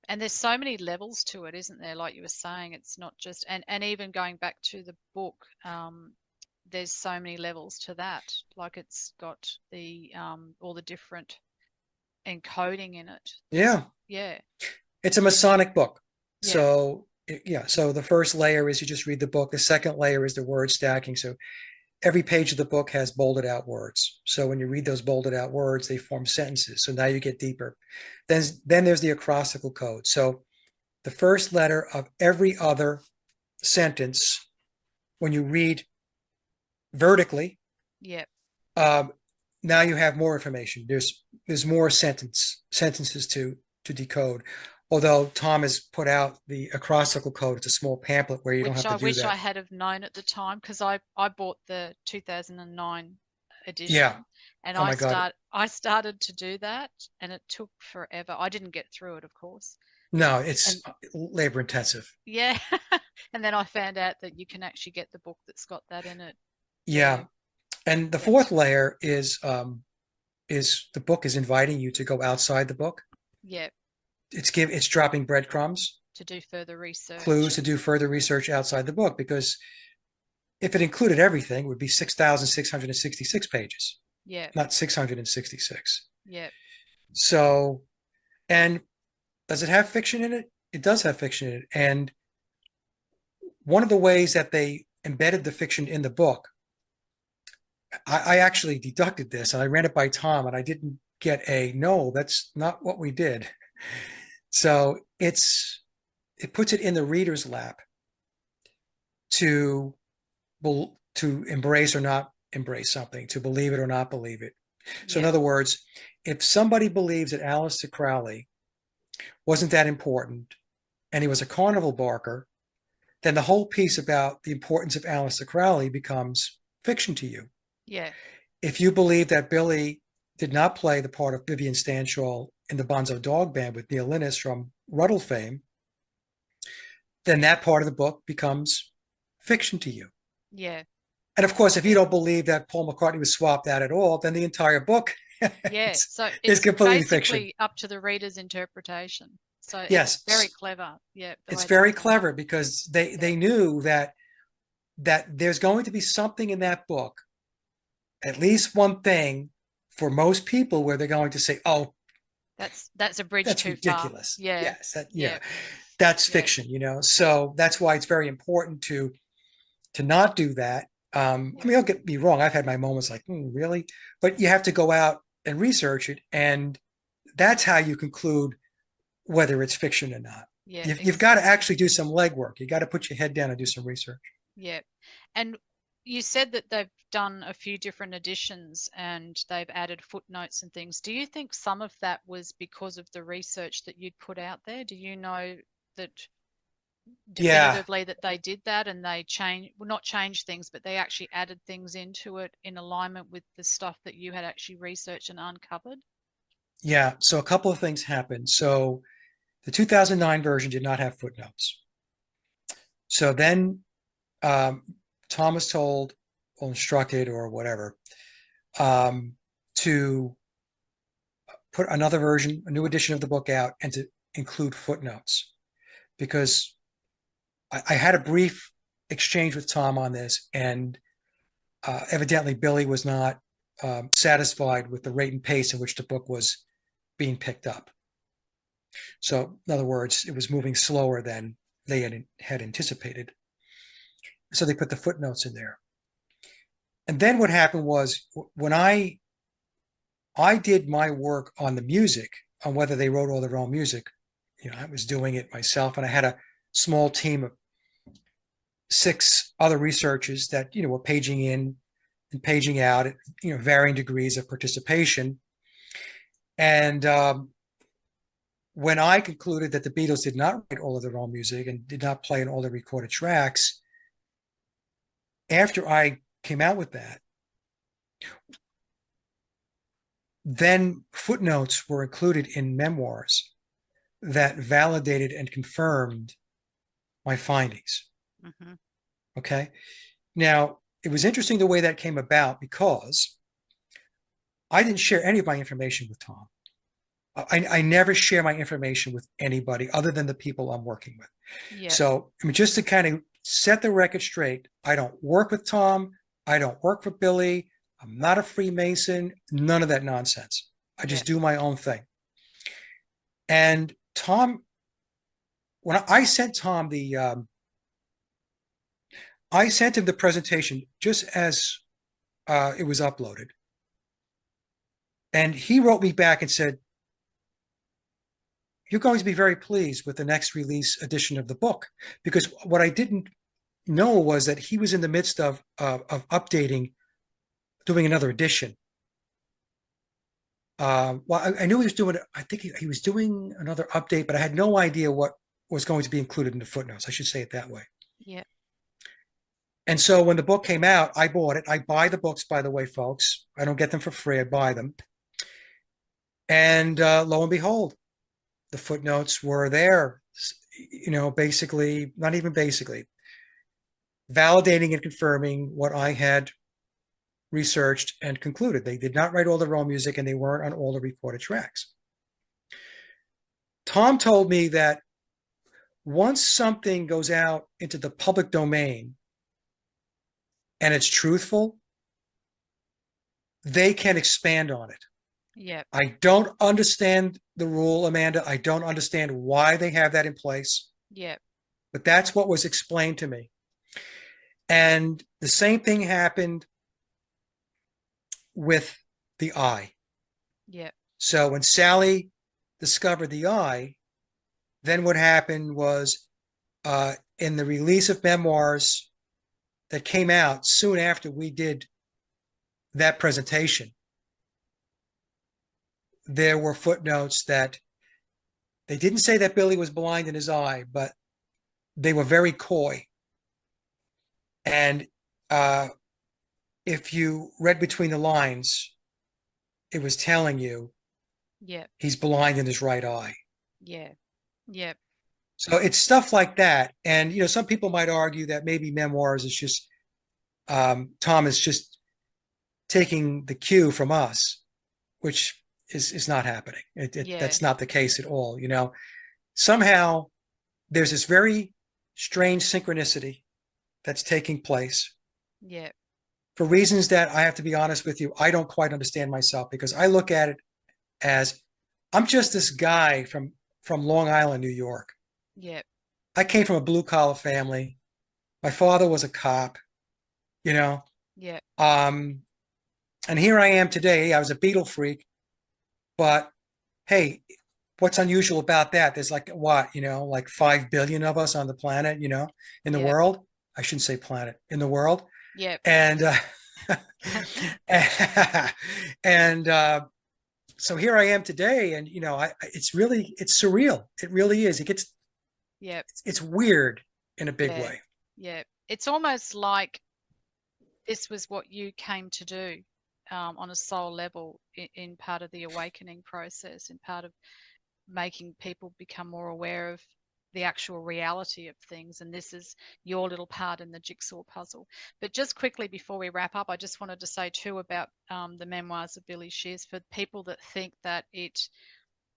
And there's so many levels to it, isn't there? Like you were saying, it's not just, and even going back to the book, there's so many levels to that. Like it's got the all the different encoding in it. Yeah. Yeah. It's a Masonic book. Yeah. So yeah. So the first layer is you just read the book. The second layer is the word stacking. So every page of the book has bolded out words. So when you read those bolded out words, they form sentences. So now you get deeper. Then there's the acrostical code. So the first letter of every other sentence, when you read vertically, Yeah. now you have more information. There's more sentences to decode. Although Tom has put out the acrostical code, it's a small pamphlet where you don't Which have I to do wish I that. had have known at the time because I bought the 2009 Yeah. edition and Oh my God. I started to do that and it took forever. I didn't get through it, of course. No, it's And labor intensive. yeah, and then I found out that you can actually get the book that's got that in it Yeah. there. And the But fourth layer is the book is inviting you to go outside the book. yeah, It's dropping breadcrumbs, to do further research clues to and do further research outside the book, because if it included everything, it would be 6,666 pages, yeah, not 666. yeah, So, and does it have fiction in it? It does have fiction in it. And one of the ways that they embedded the fiction in the book, I actually deducted this and I ran it by Tom and I didn't get no, that's not what we did. So it puts it in the reader's lap to to embrace or not embrace something, to believe it or not believe it. So in yeah, other words, if somebody believes that Aleister Crowley wasn't that important and he was a carnival barker, then the whole piece about the importance of Aleister Crowley becomes fiction to you. yeah, If you believe that Billy did not play the part of Vivian Stanshall in the Bonzo Dog Band with Neil Innes from Ruddle fame, then that part of the book becomes fiction to you. yeah, And of course, if you don't believe that Paul McCartney was swapped out at all, then the entire book yeah. So is it's completely fiction. basically up to the reader's interpretation. So it's very Yes, clever, yeah, the it's way they've very done it. clever because they Yeah, they knew that there's going to be something in that book, at least one thing for most people where they're going to say, "Oh, that's a bridge that's too far. ridiculous." Yeah, Yes, yeah, that's yeah, fiction. So that's why it's very important to not do that. I yeah, mean, don't get me wrong. I've had my moments like, really? But you have to go out and research it. And that's how you conclude whether it's fiction or not. yeah, You've got to exactly. actually do some legwork. You got to put your head down and do some research. Yeah. And you said that they've done a few different editions and they've added footnotes and things. Do you think some of that was because of the research that you'd put out there? Do you know that Yeah, definitively that they did that and they well, not change things, but they actually added things into it in alignment with the stuff that you had actually researched and uncovered? yeah. So a couple of things happened. So the 2009 version did not have footnotes. So then um, Tom was told or instructed or whatever um, to put another version, a new edition of the book out, and to include footnotes because I had a brief exchange with Tom on this, and evidently Billy was not satisfied with the rate and pace in which the book was being picked up. So, in other words, it was moving slower than they had anticipated. So they put the footnotes in there. And then what happened was when I did my work on the music, on whether they wrote all their own music, I was doing it myself, and I had a small team of 6 other researchers that were paging in and paging out at varying degrees of participation. And when I concluded that the Beatles did not write all of their own music and did not play in all the recorded tracks, after I came out with that, then footnotes were included in memoirs that validated and confirmed my findings. Mm-hmm. Okay. Now, it was interesting the way that came about because I didn't share any of my information with Tom. I never share my information with anybody other than the people I'm working with. Yeah. So, I mean, just to kind of set the record straight, I don't work with Tom. I don't work for Billy. I'm not a Freemason. None of that nonsense. I Yeah. just do my own thing. And Tom, when I sent Tom I sent him the presentation just as it was uploaded. And he wrote me back and said, "You're going to be very pleased with the next release edition of the book." Because what I didn't know was that he was in the midst of updating, doing another edition. Well, I knew he was doing, I think he was doing another update, but I had no idea what was going to be included in the footnotes. I should say it that way. Yeah. And so when the book came out, I bought it. I buy the books, by the way, folks. I don't get them for free. I buy them. And lo and behold, the footnotes were there, basically, not even basically, validating and confirming what I had researched and concluded. They did not write all their own music and they weren't on all the recorded tracks. Tom told me that once something goes out into the public domain and it's truthful, they can expand on it. Yeah. I don't understand the rule, Amanda. I don't understand why they have that in place, Yeah. but that's what was explained to me. And the same thing happened with the eye. Yeah. So when Sally discovered the eye, then what happened was in the release of memoirs that came out soon after we did that presentation, there were footnotes that they didn't say that Billy was blind in his eye, but they were very coy. And if you read between the lines, it was telling you Yeah. he's blind in his right eye. Yeah. Yeah. So it's stuff like that. And, some people might argue that maybe memoirs is just, Tom is just taking the cue from us, which is not happening. Yeah. That's not the case at all. Somehow there's this very strange synchronicity that's taking place Yeah. for reasons that I have to be honest with you, I don't quite understand myself because I look at it as I'm just this guy from Long Island, New York. Yeah. I came from a blue collar family. My father was a cop, you know. Yeah. Um, and here I am today. I was a Beatle freak, but hey, what's unusual about that? There's like what, like 5 billion of us on the planet, in the Yeah. world. I shouldn't say planet, in the world. Yep. And and so here I am today, and it's surreal. It really is. Yep. It's weird in a big Yeah. way. Yeah. It's almost like this was what you came to do, on a soul level, in part of the awakening process, in part of making people become more aware of the actual reality of things. And this is your little part in the jigsaw puzzle. But just quickly before we wrap up, I just wanted to say too about the memoirs of Billy Shears, for people that think that it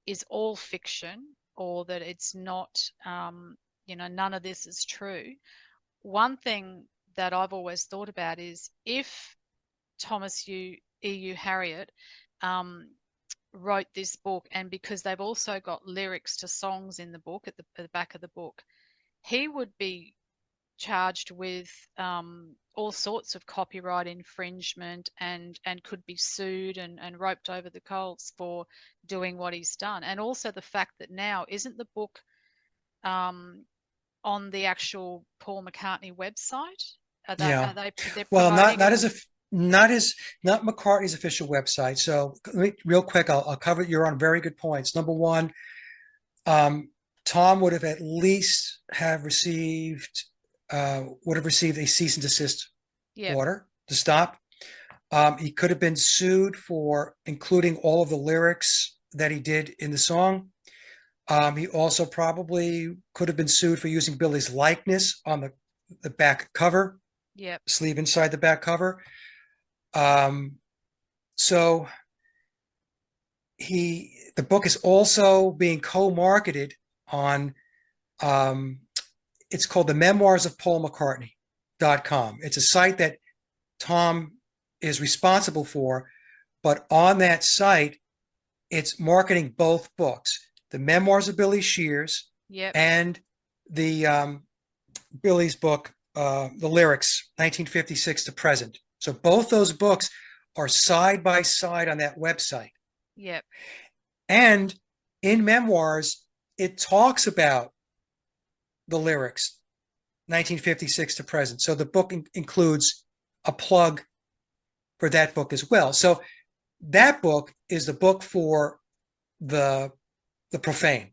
is all fiction, or that it's not, none of this is true. One thing that I've always thought about is, if Thomas E.U. Harriot um, wrote this book, and because they've also got lyrics to songs in the book at the back of the book, he would be charged with all sorts of copyright infringement, and could be sued and roped over the coals for doing what he's done. And also the fact that now, isn't the book um, on the actual Paul McCartney website? Yeah. They're Well, promoting it? not as not McCartney's official website. So real quick, I'll cover. You're on very good points. Number one, Tom would have at least would have received a cease and desist Yep. order to stop. He could have been sued for including all of the lyrics that he did in the song. He also probably could have been sued for using Billy's likeness on the back cover, Yep. sleeve inside the back cover. So the book is also being co-marketed on, it's called the Memoirs of Paul McCartney.com. It's a site that Tom is responsible for, but on that site, it's marketing both books, the Memoirs of Billy Shears Yep. and the Billy's book, the lyrics, 1956 to present. So both those books are side by side on that website. Yep. And in Memoirs, it talks about the lyrics, 1956 to present. So the book includes a plug for that book as well. So that book is the book for the profane.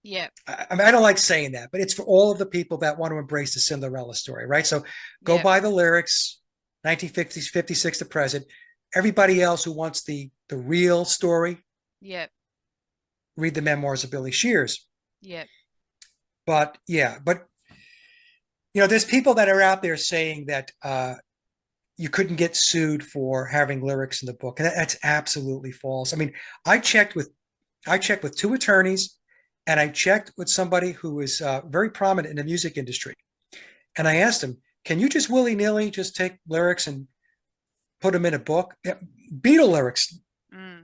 Yep. I mean, I don't like saying that, but it's for all of the people that want to embrace the Cinderella story, right? So go Yep. buy the lyrics, 1950s, 56 to present. Everybody else who wants the real story, Yep. read the Memoirs of Billy Shears. Yep. But yeah, but there's people that are out there saying that you couldn't get sued for having lyrics in the book, and that's absolutely false. I mean, I checked with two attorneys, and I checked with somebody who is very prominent in the music industry, and I asked him, "Can you just willy-nilly just take lyrics and put them in a book?" Yeah, Beatle lyrics,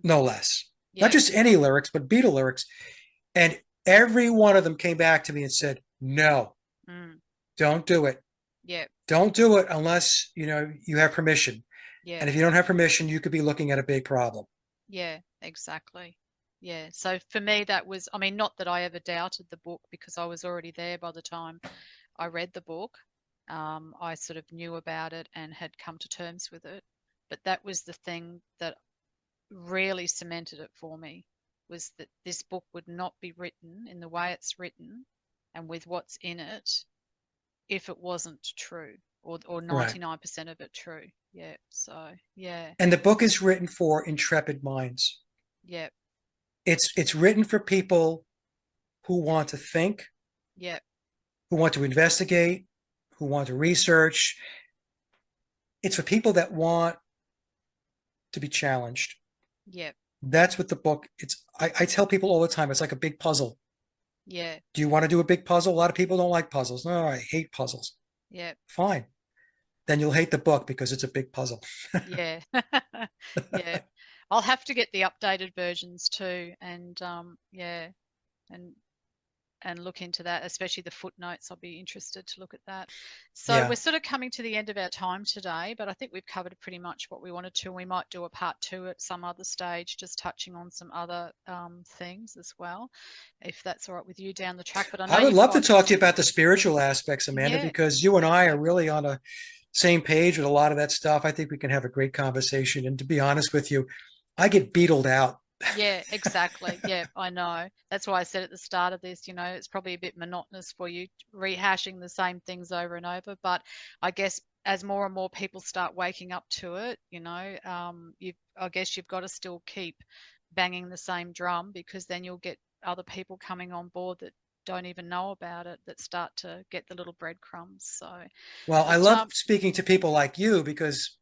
no less. Not Yep. just any lyrics, but Beatle lyrics. And every one of them came back to me and said, "No, don't do it. Yep. Don't do it unless you have permission. Yep. And if you don't have permission, you could be looking at a big problem." Yeah, exactly. Yeah. So for me, that was, I mean, not that I ever doubted the book, because I was already there by the time I read the book. I sort of knew about it and had come to terms with it. But that was the thing that really cemented it for me, was that this book would not be written in the way it's written and with what's in it if it wasn't true, or Right. 99% of it true. Yeah. So, yeah. And the book is written for intrepid minds. Yep. It's written for people who want to think, Yep. who want to investigate, who want to research. It's for people that want to be challenged. Yep. That's what the book, I tell people all the time, it's like a big puzzle. Yeah. Do you want to do a big puzzle? A lot of people don't like puzzles. No, I hate puzzles. Yep. Fine. Then you'll hate the book because it's a big puzzle. Yeah. Yeah. I'll have to get the updated versions too. And yeah. And and look into that, especially the footnotes. I'll be interested to look at that. So Yeah. we're sort of coming to the end of our time today, but I think we've covered pretty much what we wanted to. We might do a part 2 at some other stage, just touching on some other things as well, if that's all right with you down the track. But I know I would you've love to got, talk to you about the spiritual aspects, Amanda, yeah, because you and I are really on a same page with a lot of that stuff. I think we can have a great conversation. And to be honest with you, I get beetled out. yeah, exactly. Yeah, I know. That's why I said at the start of this, it's probably a bit monotonous for you rehashing the same things over and over. But I guess as more and more people start waking up to it, I guess you've got to still keep banging the same drum, because then you'll get other people coming on board that don't even know about it, that start to get the little breadcrumbs. So, Well, I but love speaking to people like you because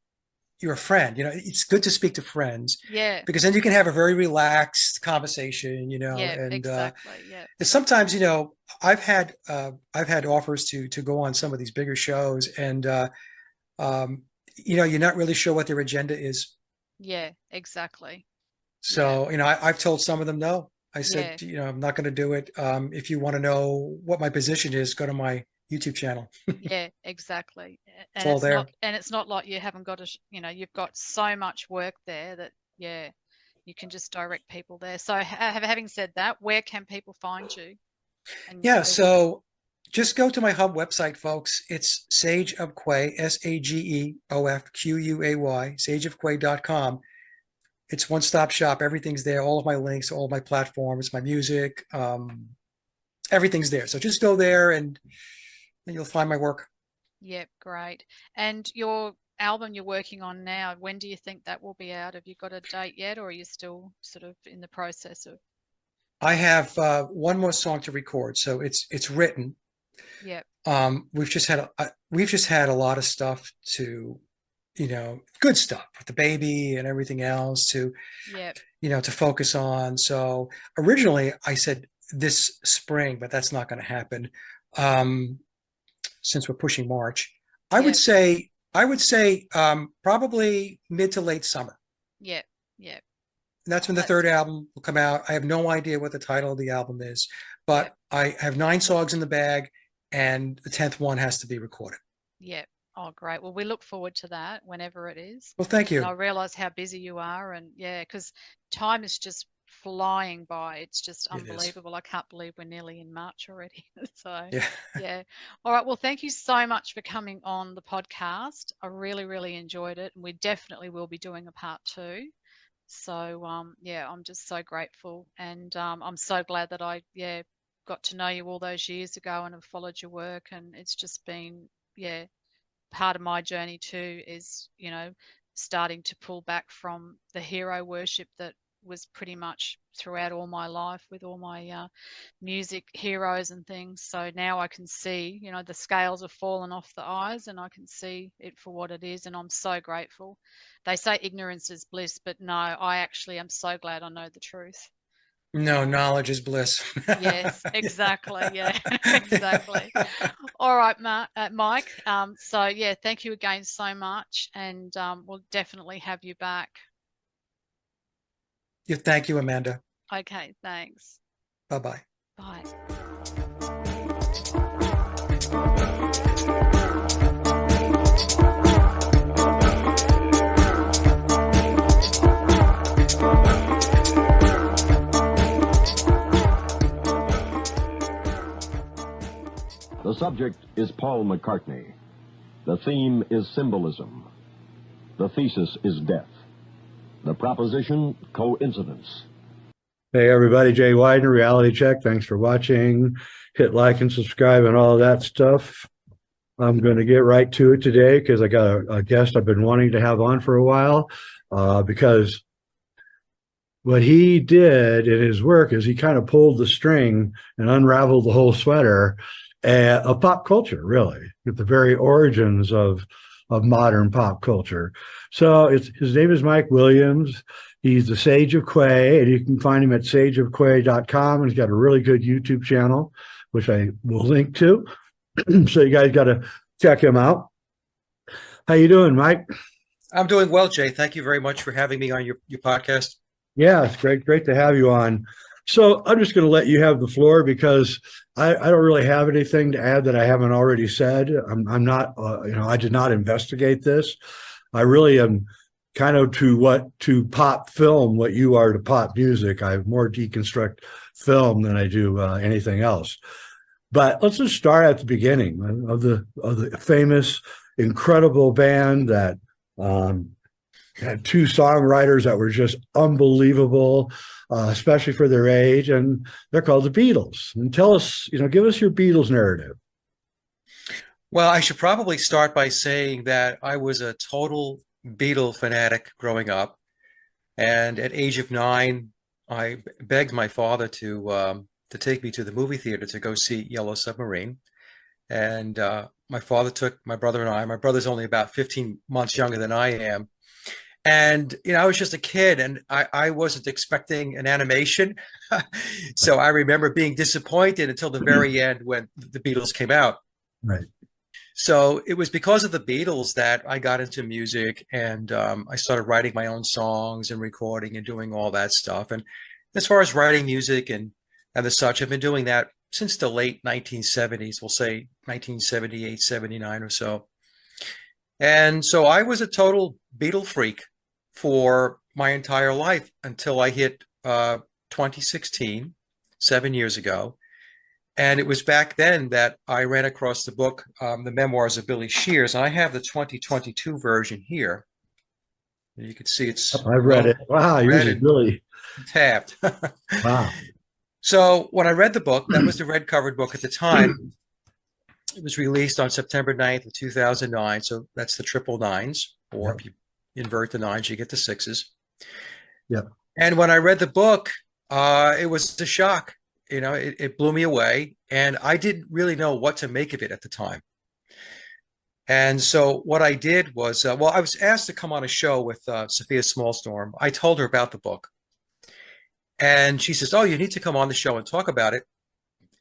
you're a friend. It's good to speak to friends yeah, because then you can have a very relaxed conversation, yeah, and exactly. Yeah, sometimes, I've had offers to go on some of these bigger shows, and um, you're not really sure what their agenda is. yeah, exactly. Yeah, So, I've told some of them no. I said, yeah. I'm not going to do it. If you want to know what my position is, go to my YouTube channel. Yeah, exactly. It's And all it's not there. and it's not like you haven't got you've got so much work there that, yeah, you can just direct people there. So having said that, where can people find you and Yeah. their work? So just go to my hub website, folks. It's Sage of Quay, SAGEOFQUAY, sageofquay.com. It's one-stop shop. Everything's there. All of my links, all of my platforms, my music, everything's there. So just go there and you'll find my work. Yep, great. And your album you're working on now, when do you think that will be out? Have you got a date yet, or are you still sort of in the process of? I have one more song to record, so it's written. Yep, We've just had a lot of stuff to, good stuff with the baby and everything else yep, to focus on. So originally I said this spring, but that's not going to happen. Um, since we're pushing March, I would yep, say I would say probably mid to late summer. yep, yep. And that's Oh, when the that's third album will come out. I have no idea what the title of the album is, yep. but I have 9 songs in the bag, and the 10th one has to be recorded. Yeah. Oh, great. Well, we look forward to that whenever it is. Well, thank And I you. realize how busy you are. And yeah, because time is just flying by. It's just It is. unbelievable. I can't believe we're nearly in March already. So, Yeah. yeah. All right. Well, thank you so much for coming on the podcast. I really, really enjoyed it. And we definitely will be doing a part 2. So, yeah, I'm just so grateful. And I'm so glad that yeah, got to know you all those years ago and have followed your work. And it's just been, yeah, part of my journey too is, starting to pull back from the hero worship that was pretty much throughout all my life with all my music heroes and things. So now I can see, the scales have fallen off the eyes and I can see it for what it is. And I'm so grateful. They say ignorance is bliss, but no, I actually am so glad I know the truth. No, knowledge is bliss. Yes, exactly. Yeah, exactly. All right, Mike. So yeah, thank you again so much, and we'll definitely have you back. Yeah, thank you, Amanda. Okay, thanks. Bye bye. Bye. The subject is Paul McCartney. The theme is symbolism. The thesis is death. The proposition, coincidence. Hey everybody, Jay Weidner, Reality Check. Thanks for watching. Hit like and subscribe and all that stuff. I'm going to get right to it today because I got a guest I've been wanting to have on for a while, because what he did in his work is he kind of pulled the string and unraveled the whole sweater of pop culture, really, at the very origins of modern pop culture. So his name is Mike Williams. He's the Sage of Quay, and you can find him at sageofquay.com. And he's got a really good YouTube channel, which I will link to. So you guys got to check him out. How you doing, Mike? I'm doing well, Jay. Thank you very much for having me on your podcast. Yeah, it's great to have you on. So I'm just going to let you have the floor because I don't really have anything to add that I haven't already said. I'm not, I did not investigate this. I really am kind of to pop film what you are to pop music. I more deconstruct film than I do anything else. But let's just start at the beginning of the famous, incredible band that had two songwriters that were just unbelievable, especially for their age, and they're called the Beatles. And tell us, give us your Beatles narrative. Well, I should probably start by saying that I was a total Beatle fanatic growing up. And at age of 9, I begged my father to take me to the movie theater to go see Yellow Submarine. And my father took my brother and I. My brother's only about 15 months younger than I am. And, I was just a kid and I wasn't expecting an animation. So I remember being disappointed until the very end when the Beatles came out. Right. So it was because of the Beatles that I got into music, and I started writing my own songs and recording and doing all that stuff. And as far as writing music and the such, I've been doing that since the late 1970s, we'll say 1978, 79 or so. And so I was a total Beatle freak for my entire life until I hit 2016, 7 years ago. And it was back then that I ran across the book, The Memoirs of Billy Shears. And I have the 2022 version here. You can see it's I've read it. Wow, yours is really tabbed. Wow. So when I read the book, that was the red covered book at the time. It was released on September 9th of 2009. So that's the triple nines, or if you invert the nines, you get the sixes. Yeah. And when I read the book, it was a shock. It blew me away, and I didn't really know what to make of it at the time. And so what I did was, I was asked to come on a show with Sophia Smallstorm. I told her about the book, and she says, "Oh, you need to come on the show and talk about it."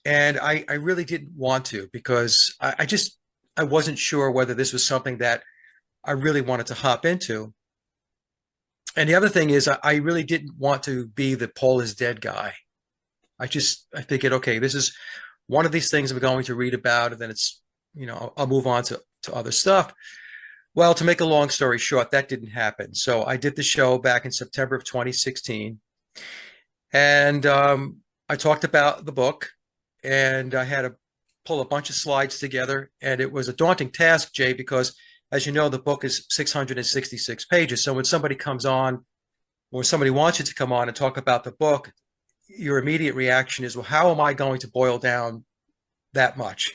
And I really didn't want to, because I wasn't sure whether this was something that I really wanted to hop into. And the other thing is, I really didn't want to be the Paul is dead guy. I figured, okay, this is one of these things I'm going to read about, and then it's, I'll move on to other stuff. Well, to make a long story short, that didn't happen. So I did the show back in September of 2016. And I talked about the book, and I had to pull a bunch of slides together. And it was a daunting task, Jay, because as you know, the book is 666 pages. So when somebody comes on, or somebody wants you to come on and talk about the book, your immediate reaction is, well, how am I going to boil down that much,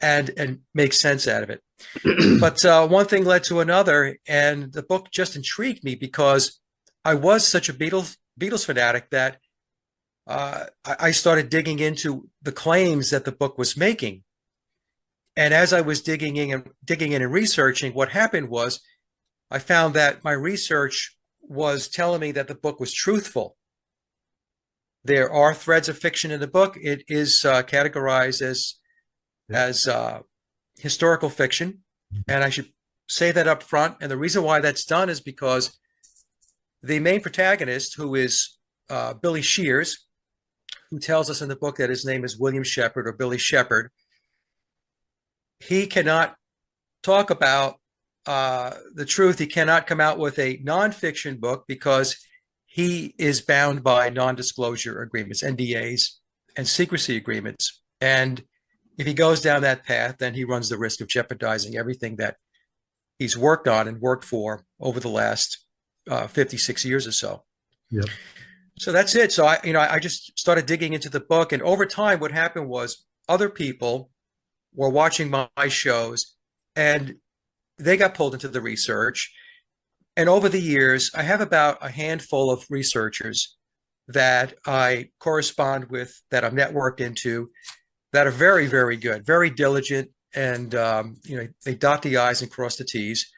and make sense out of it? But one thing led to another, and the book just intrigued me because I was such a Beatles fanatic that I started digging into the claims that the book was making. And as I was digging in and researching, what happened was I found that my research was telling me that the book was truthful. There are threads of fiction in the book. It is categorized as historical fiction, and I should say that up front. And the reason why that's done is because the main protagonist, who is Billy Shears, who tells us in the book that his name is William Shepard, or Billy Shepard, he cannot talk about the truth. He cannot come out with a nonfiction book because he is bound by non-disclosure agreements, NDAs, and secrecy agreements. And if he goes down that path, then he runs the risk of jeopardizing everything that he's worked on and worked for over the last 56 years or so. Yep. So that's it. So I just started digging into the book, and over time, what happened was other people were watching my shows, and they got pulled into the research. And over the years, I have about a handful of researchers that I correspond with, that I'm networked into, that are very, very good, very diligent, and they dot the I's and cross the T's.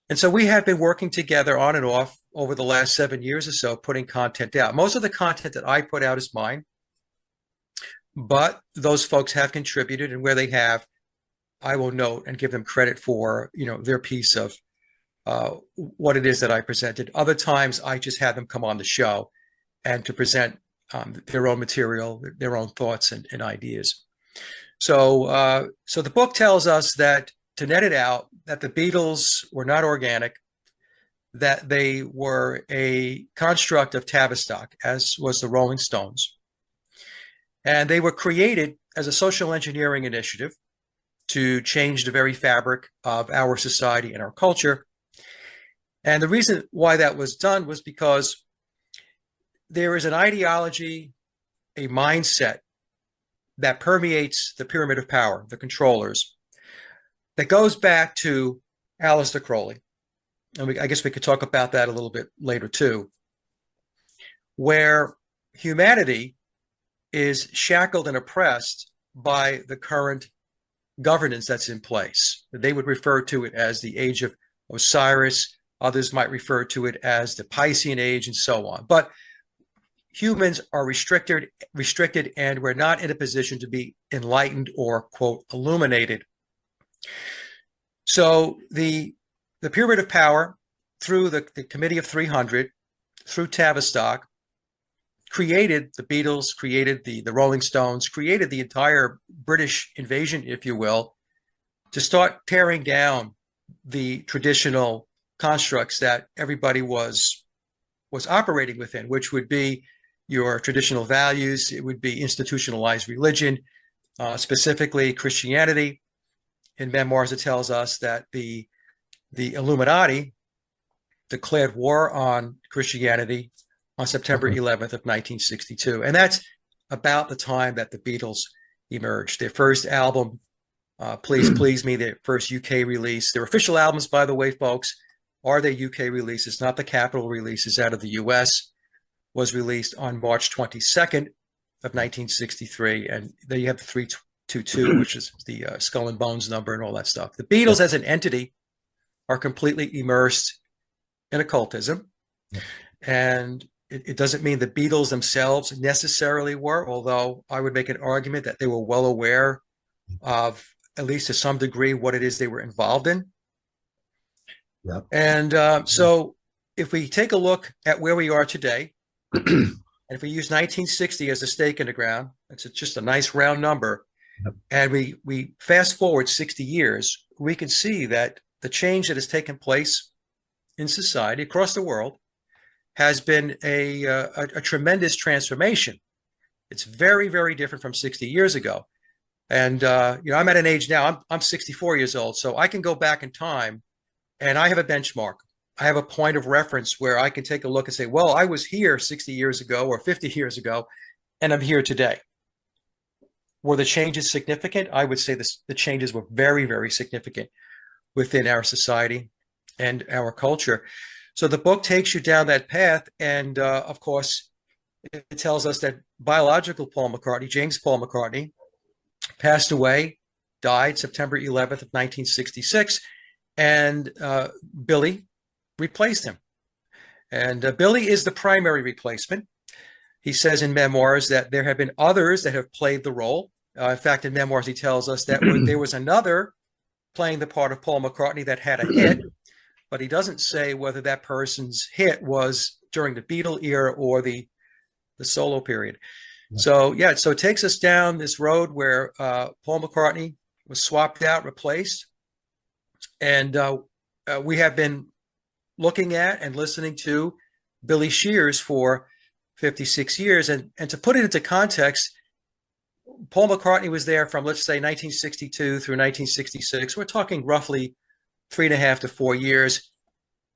And so we have been working together on and off over the last 7 years or so, putting content out. Most of the content that I put out is mine, but those folks have contributed, and where they have, I will note and give them credit for, their piece of what it is that I presented. Other times I just had them come on the show, and to present their own material, their own thoughts and ideas. So, so the book tells us that, to net it out, that the Beatles were not organic, that they were a construct of Tavistock, as was the Rolling Stones. And they were created as a social engineering initiative to change the very fabric of our society and our culture. And the reason why that was done was because there is an ideology, a mindset that permeates the pyramid of power, the controllers, that goes back to Aleister Crowley. And I guess we could talk about that a little bit later too, where humanity is shackled and oppressed by the current governance that's in place. They would refer to it as the age of Osiris. Others might refer to it as the Piscean age, and so on. But humans are restricted, and we're not in a position to be enlightened or, quote, illuminated. So the pyramid of power, through the Committee of 300, through Tavistock, created the Beatles, created the Rolling Stones, created the entire British invasion, if you will, to start tearing down the traditional constructs that everybody was operating within, which would be your traditional values. It would be institutionalized religion, specifically Christianity. In Memoirs, it tells us that the Illuminati declared war on Christianity on September 11th of 1962. And that's about the time that the Beatles emerged. Their first album, Please Please Me, their first UK release. Their official albums, by the way, folks, are their UK releases, not the capital releases out of the US, was released on March 22nd of 1963. And there you have the 322, which is the Skull and Bones number and all that stuff. The Beatles as an entity are completely immersed in occultism. And it doesn't mean the Beatles themselves necessarily were, although I would make an argument that they were well aware of, at least to some degree, what it is they were involved in. Yep. And so if we take a look at where we are today, and if we use 1960 as a stake in the ground, it's just a nice round number, yep, and we fast forward 60 years, we can see that the change that has taken place in society across the world has been a tremendous transformation. It's very, very different from 60 years ago. And I'm at an age now, I'm 64 years old, so I can go back in time and I have a benchmark. I have a point of reference where I can take a look and say, well, I was here 60 years ago or 50 years ago, and I'm here today. Were the changes significant? I would say the changes were very, very significant within our society and our culture. So the book takes you down that path. And of course, it tells us that biological Paul McCartney, James Paul McCartney, passed away, died September 11th of 1966. And Billy replaced him. And Billy is the primary replacement. He says in Memoirs that there have been others that have played the role. In fact, in Memoirs, he tells us that there was another playing the part of Paul McCartney that had a hit, but he doesn't say whether that person's hit was during the Beatle era or the solo period. So, yeah, so it takes us down this road where Paul McCartney was swapped out, replaced. And we have been looking at and listening to Billy Shears for 56 years. And to put it into context, Paul McCartney was there from, let's say, 1962 through 1966. We're talking roughly 3.5 to 4 years.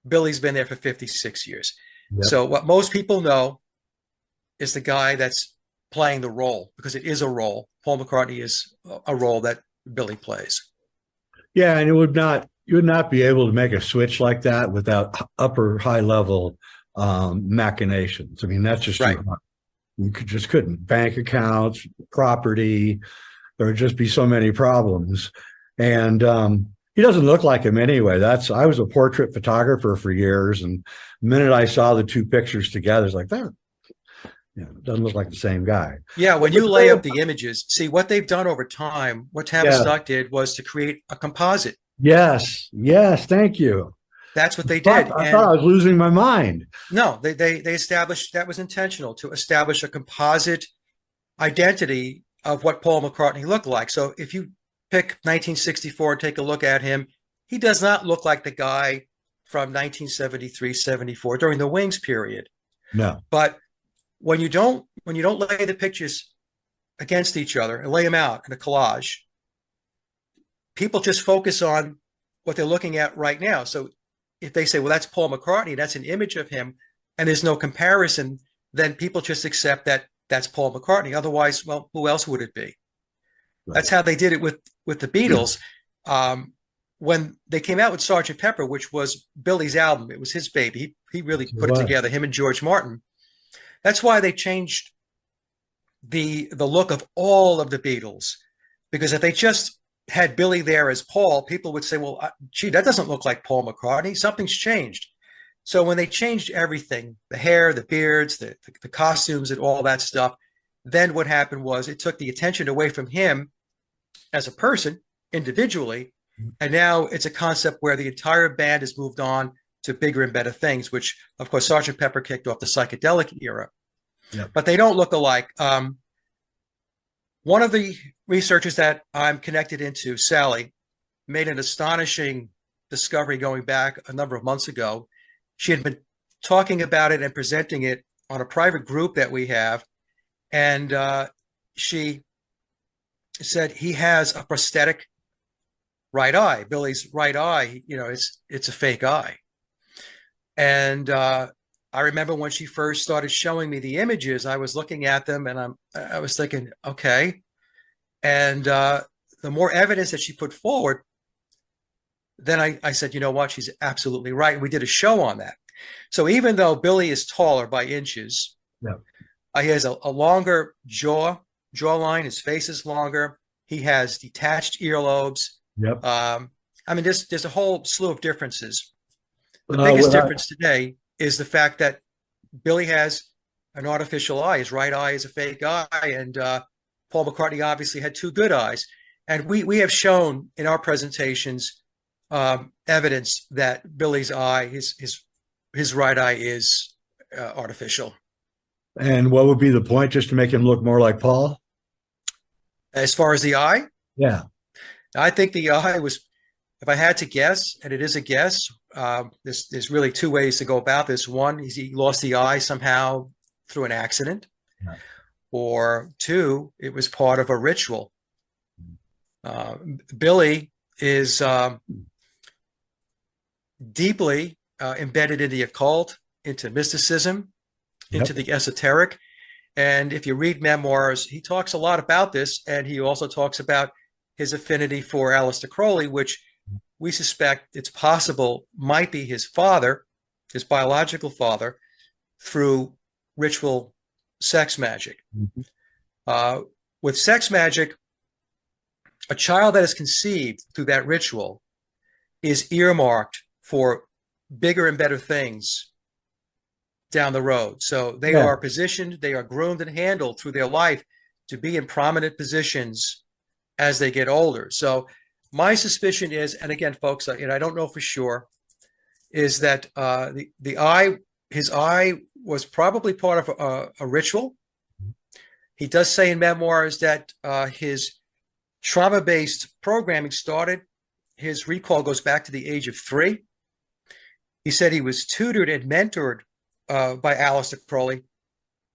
Billy's been there for 56 years. Yep. So what most people know is the guy that's playing the role, because it is a role. Paul McCartney is a role that Billy plays. Yeah, and you would not be able to make a switch like that without upper high level machinations. I mean, that's just right. You just couldn't. Bank accounts, property, there would just be so many problems. And he doesn't look like him anyway. I was a portrait photographer for years, and the minute I saw the two pictures together, it's like that. It doesn't look like the same guy. Yeah, when you lay up the images, see what they've done over time, what Tavistock did was to create a composite. Yes, thank you. That's what they did. I thought I was losing my mind. No, they established that was intentional to establish a composite identity of what Paul McCartney looked like. So if you pick 1964 and take a look at him, he does not look like the guy from 1973, 74 during the Wings period. No. But when you don't lay the pictures against each other and lay them out in a collage, people just focus on what they're looking at right now. So if they say, well, that's Paul McCartney, that's an image of him, and there's no comparison, then people just accept that that's Paul McCartney. Otherwise, well, who else would it be? Right. That's how they did it with the Beatles. When they came out with Sgt. Pepper, which was Billy's album, it was his baby. He really put it together, him and George Martin. That's why they changed the look of all of the Beatles, because if they just had Billy there as Paul, people would say, well, gee, that doesn't look like Paul McCartney. Something's changed. So when they changed everything, the hair, the beards, the costumes and all that stuff, then what happened was it took the attention away from him as a person individually. And now it's a concept where the entire band has moved on to bigger and better things, which, of course, Sgt. Pepper kicked off the psychedelic era. Yep. But they don't look alike. One of the researchers that I'm connected into, Sally, made an astonishing discovery going back a number of months ago. She had been talking about it and presenting it on a private group that we have. And she said he has a prosthetic right eye. Billy's right eye, it's a fake eye. And I remember when she first started showing me the images, I was looking at them and I was thinking, okay. And the more evidence that she put forward, then I said, you know what, she's absolutely right. We did a show on that. So even though Billy is taller by inches, he has a longer jawline, his face is longer. He has detached earlobes. Yep. I mean, there's a whole slew of differences. The biggest difference today is the fact that Billy has an artificial eye. His right eye is a fake eye, and Paul McCartney obviously had two good eyes. And we have shown in our presentations evidence that Billy's eye, his right eye, is artificial. And what would be the point, just to make him look more like Paul? As far as the eye? Yeah. I think the eye was, if I had to guess, and it is a guess, there's really two ways to go about this. One is he lost the eye somehow through an accident, or two, it was part of a ritual. Billy is deeply embedded in the occult, into mysticism, into the esoteric. And if you read memoirs, he talks a lot about this, and he also talks about his affinity for Aleister Crowley, which we suspect it's possible might be his father, his biological father, through ritual sex magic. With sex magic, a child that is conceived through that ritual is earmarked for bigger and better things down the road. So they are positioned, they are groomed and handled through their life to be in prominent positions as they get older. So my suspicion is, and again, folks, and I don't know for sure, is that his eye was probably part of a ritual. He does say in memoirs that his trauma-based programming started. His recall goes back to the age of 3. He said he was tutored and mentored by Aleister Crowley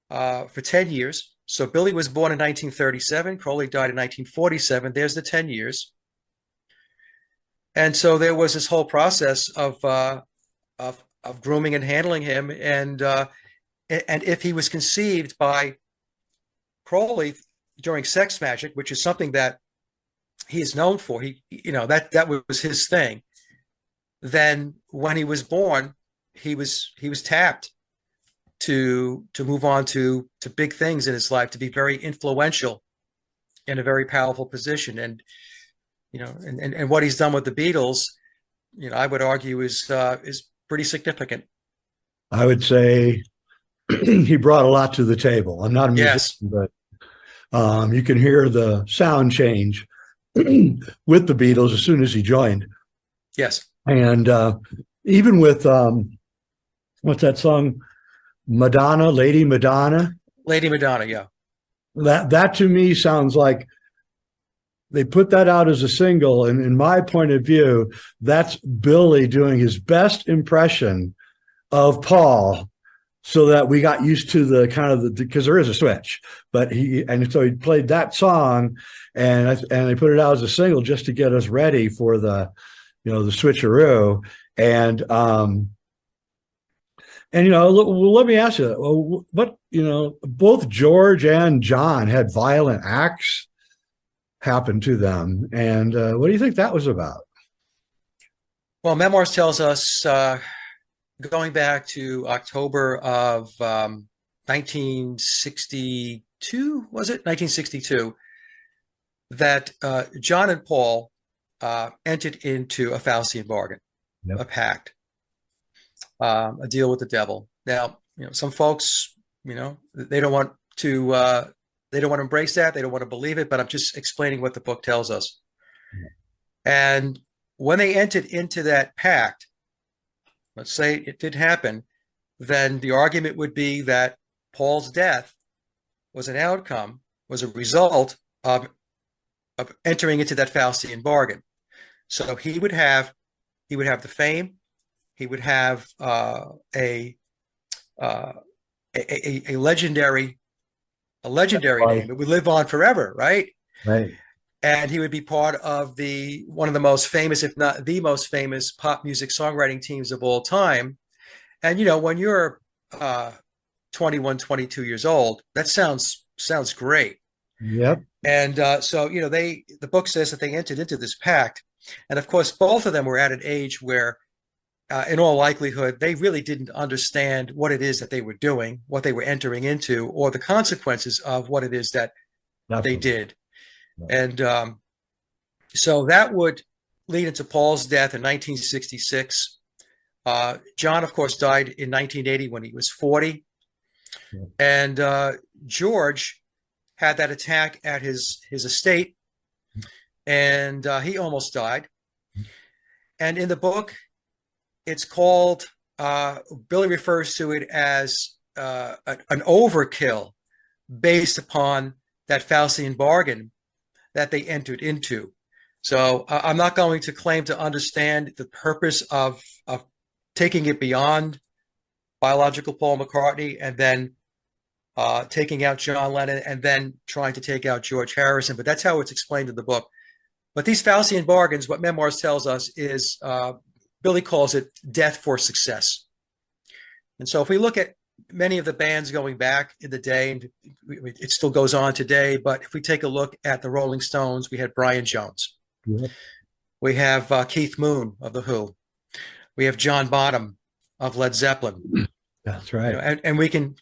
for 10 years. So Billy was born in 1937. Crowley died in 1947. There's the 10 years. And so there was this whole process of grooming and handling him. And if he was conceived by Crowley during sex magic, which is something that he is known for, that was his thing. Then when he was born, he was tapped to move on to big things in his life, to be very influential in a very powerful position. And and what he's done with the Beatles, I would argue is pretty significant. I would say he brought a lot to the table. I'm not a musician, but you can hear the sound change with the Beatles as soon as he joined. Yes. And even with what's that song? Madonna, Lady Madonna. Lady Madonna, yeah. That to me sounds like they put that out as a single, and in my point of view, that's Billy doing his best impression of Paul, so that we got used to the kind of the, because there is a switch, but so he played that song, and they put it out as a single just to get us ready for the, the switcheroo, and let me ask you, what both George and John had violent acts happen to them, and what do you think that was about? Well, Memoirs tells us, going back to October of 1962, was it 1962, that John and Paul entered into a Faustian bargain, Yep. a pact, a deal with the devil. Now, some folks, they don't want to embrace that. They don't want to believe it, but I'm just explaining what the book tells us. Yeah. And when they entered into that pact, let's say it did happen, then the argument would be that Paul's death was a result of entering into that Faustian bargain. So he would have the fame, he would have a legendary name. It would live on forever, right? Right. And he would be part of one of the most famous, if not the most famous, pop music songwriting teams of all time. And when you're 21, 22 years old, that sounds great. Yep. And so the book says that they entered into this pact, and of course both of them were at an age where, in all likelihood, they really didn't understand what it is that they were doing, what they were entering into, or the consequences of what it is that they did. And so that would lead into Paul's death in 1966. John, of course, died in 1980 when he was 40. Yeah. And George had that attack at his estate, and he almost died. And in the book, it's called, Billy refers to it as an overkill based upon that Faustian bargain that they entered into. So I'm not going to claim to understand the purpose of taking it beyond biological Paul McCartney and then taking out John Lennon and then trying to take out George Harrison, but that's how it's explained in the book. But these Faustian bargains, what Memoirs tells us is, Billy calls it death for success. And so if we look at many of the bands going back in the day, and it still goes on today, but if we take a look at the Rolling Stones, we had Brian Jones. Yeah. We have Keith Moon of The Who. We have John Bonham of Led Zeppelin. That's right. And we can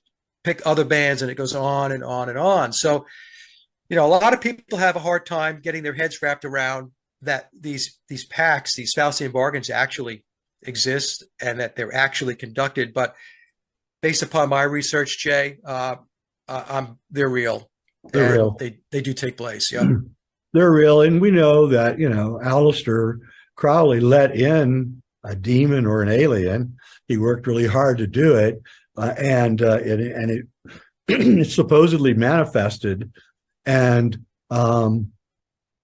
pick other bands, and it goes on and on and on. So, a lot of people have a hard time getting their heads wrapped around that these pacts, these Faustian bargains actually exist and that they're actually conducted. But based upon my research, Jay, they're real. They're real. They do take place. Yeah, they're real, and we know that Aleister Crowley let in a demon or an alien. He worked really hard to do it, and it supposedly manifested, and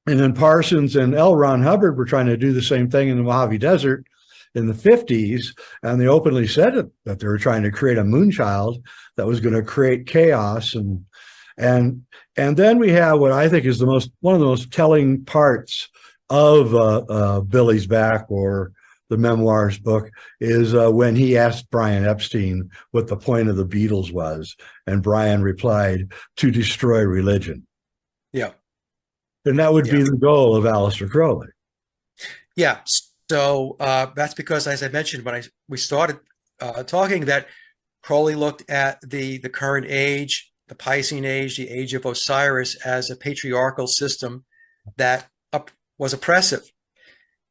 then Parsons and L. Ron Hubbard were trying to do the same thing in the Mojave Desert in the 50s, and they openly said that they were trying to create a moonchild that was going to create chaos, and then we have what I think is one of the most telling parts of Billy's Back, or the Memoirs book, is when he asked Brian Epstein what the point of the Beatles was, and Brian replied, "To destroy religion." Yeah. And that would be the goal of Aleister Crowley. Yeah. So that's because, as I mentioned when we started talking, that Crowley looked at the current age, the Piscean age, the age of Osiris, as a patriarchal system that was oppressive.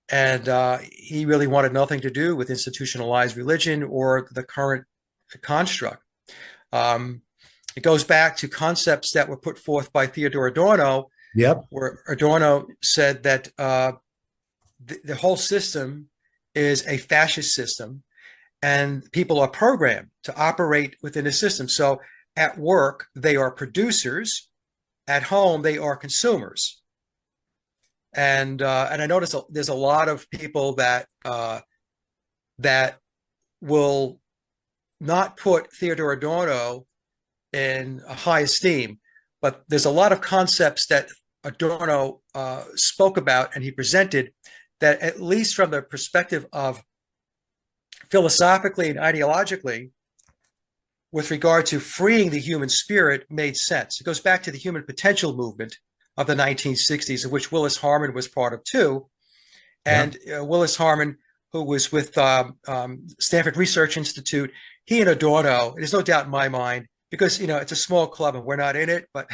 And he really wanted nothing to do with institutionalized religion or the current construct. It goes back to concepts that were put forth by Theodore Adorno, Yep. where Adorno said that the whole system is a fascist system, and people are programmed to operate within a system. So at work, they are producers. At home, they are consumers. And I notice there's a lot of people that that will not put Theodore Adorno in a high esteem, but there's a lot of concepts that Adorno spoke about and he presented that, at least from the perspective of philosophically and ideologically, with regard to freeing the human spirit, made sense. It goes back to the human potential movement of the 1960s, of which Willis Harman was part of too. And Willis Harman, who was with Stanford Research Institute, he and Adorno, there's no doubt in my mind, because, it's a small club and we're not in it, but,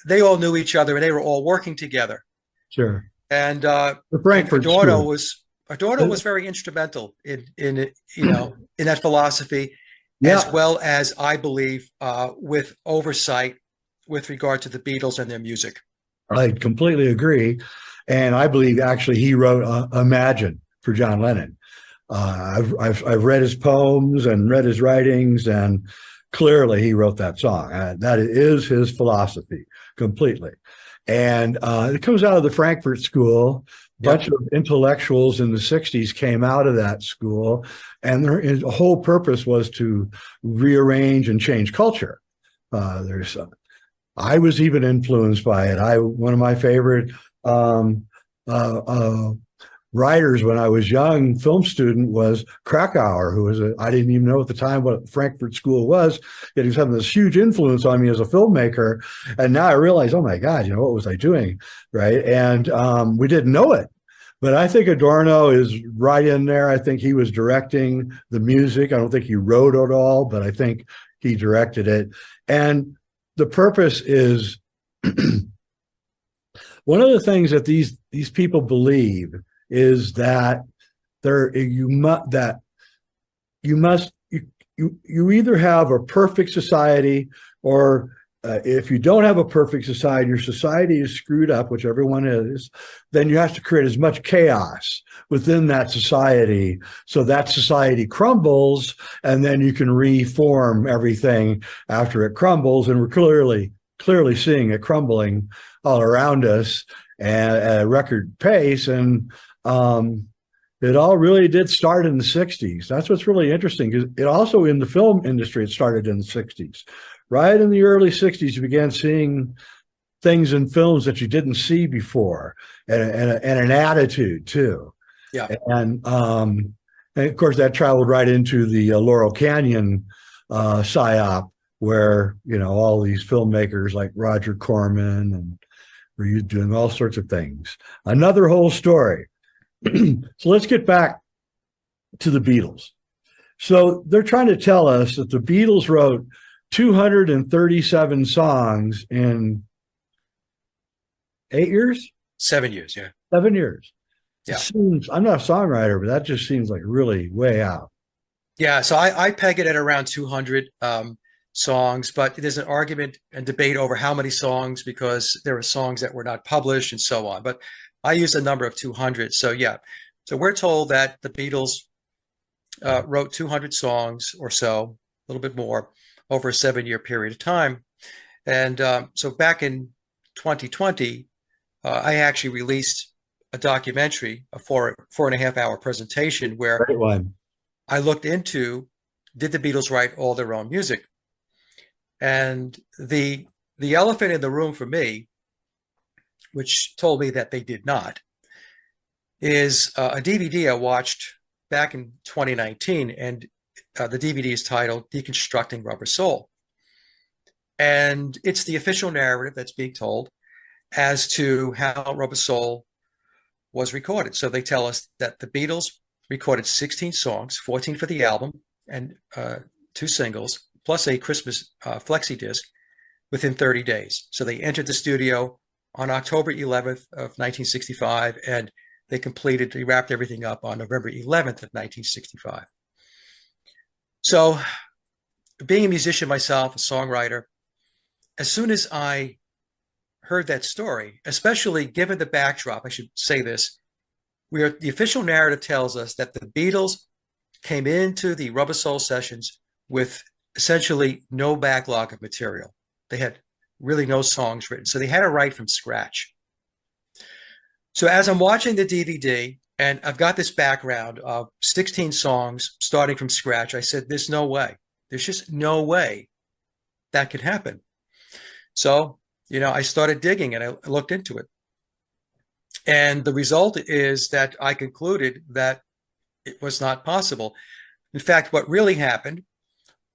they all knew each other and they were all working together. Sure. And the Frankfurt Adorno School. was very instrumental in that philosophy, Yeah. as well as, I believe, with oversight with regard to the Beatles and their music. I completely agree. And I believe actually he wrote Imagine for John Lennon. I've read his poems and read his writings, and clearly he wrote that song. That is his philosophy completely. And it comes out of the Frankfurt School. A bunch of intellectuals in the 60s came out of that school, and their whole purpose was to rearrange and change culture. I was even influenced by it. One of my favorite writers when I was young, film student, was Krakauer, who was I didn't even know at the time what Frankfurt School was, yet he was having this huge influence on me as a filmmaker. And now I realize, oh my God, what was I doing, right? And we didn't know it. But I think Adorno is right in there. I think he was directing the music. I don't think he wrote it all, but I think he directed it. And the purpose is one of the things that these people believe is that you either have a perfect society, or if you don't have a perfect society, your society is screwed up, which everyone is, then you have to create as much chaos within that society so that society crumbles, and then you can reform everything after it crumbles. And we're clearly seeing it crumbling all around us at a record pace. And it all really did start in the 60s. That's what's really interesting, because it also, in the film industry, it started in the 60s. Right in the early 60s, you began seeing things in films that you didn't see before, and an attitude too. Yeah. And of course, that traveled right into the Laurel Canyon psyop, where, all these filmmakers like Roger Corman and were doing all sorts of things. Another whole story. So let's get back to the Beatles. So they're trying to tell us that the Beatles wrote 237 songs in 8 years? 7 years, yeah. 7 years. Yeah. I'm not a songwriter, but that just seems like really way out. Yeah, so I peg it at around 200 songs, but there's an argument and debate over how many songs, because there are songs that were not published and so on. But I use a number of 200. So yeah, so we're told that the Beatles wrote 200 songs or so, a little bit more, over a 7-year period of time. And so back in 2020, I actually released a documentary, a 4.5 hour presentation, where I looked into, did the Beatles write all their own music? And the elephant in the room for me, which told me that they did not, is a DVD I watched back in 2019, and the DVD is titled Deconstructing Rubber Soul. And it's the official narrative that's being told as to how Rubber Soul was recorded. So they tell us that the Beatles recorded 16 songs, 14 for the album, and 2 singles, plus a Christmas flexi disc, within 30 days. So they entered the studio on October 11th of 1965, and they wrapped everything up on November 11th of 1965. So being a musician myself, a songwriter, as soon as I heard that story, especially given the backdrop, I should say this, the official narrative tells us that the Beatles came into the Rubber Soul sessions with essentially no backlog of material. They had really no songs written, so they had to write from scratch. So as I'm watching the DVD, and I've got this background of 16 songs starting from scratch, I said, there's no way. There's just no way that could happen. So, I started digging and I looked into it. And the result is that I concluded that it was not possible. In fact, what really happened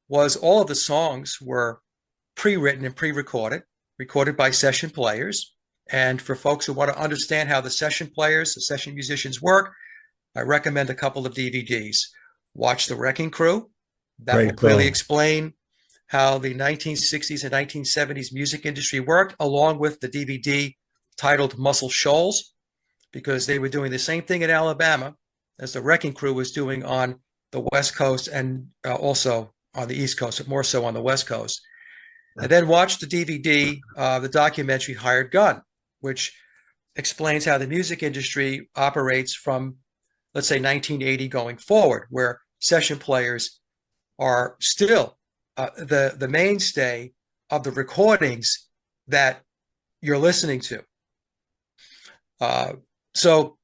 was all of the songs were pre-written and pre-recorded, recorded by session players. And for folks who want to understand how the session musicians work, I recommend a couple of DVDs. Watch The Wrecking Crew. That will clearly explain how the 1960s and 1970s music industry worked, along with the DVD titled Muscle Shoals, because they were doing the same thing in Alabama as the Wrecking Crew was doing on the West Coast and also on the East Coast, but more so on the West Coast. And then watch the DVD, the documentary Hired Gun, which explains how the music industry operates from, let's say, 1980 going forward, where session players are still the mainstay of the recordings that you're listening to. So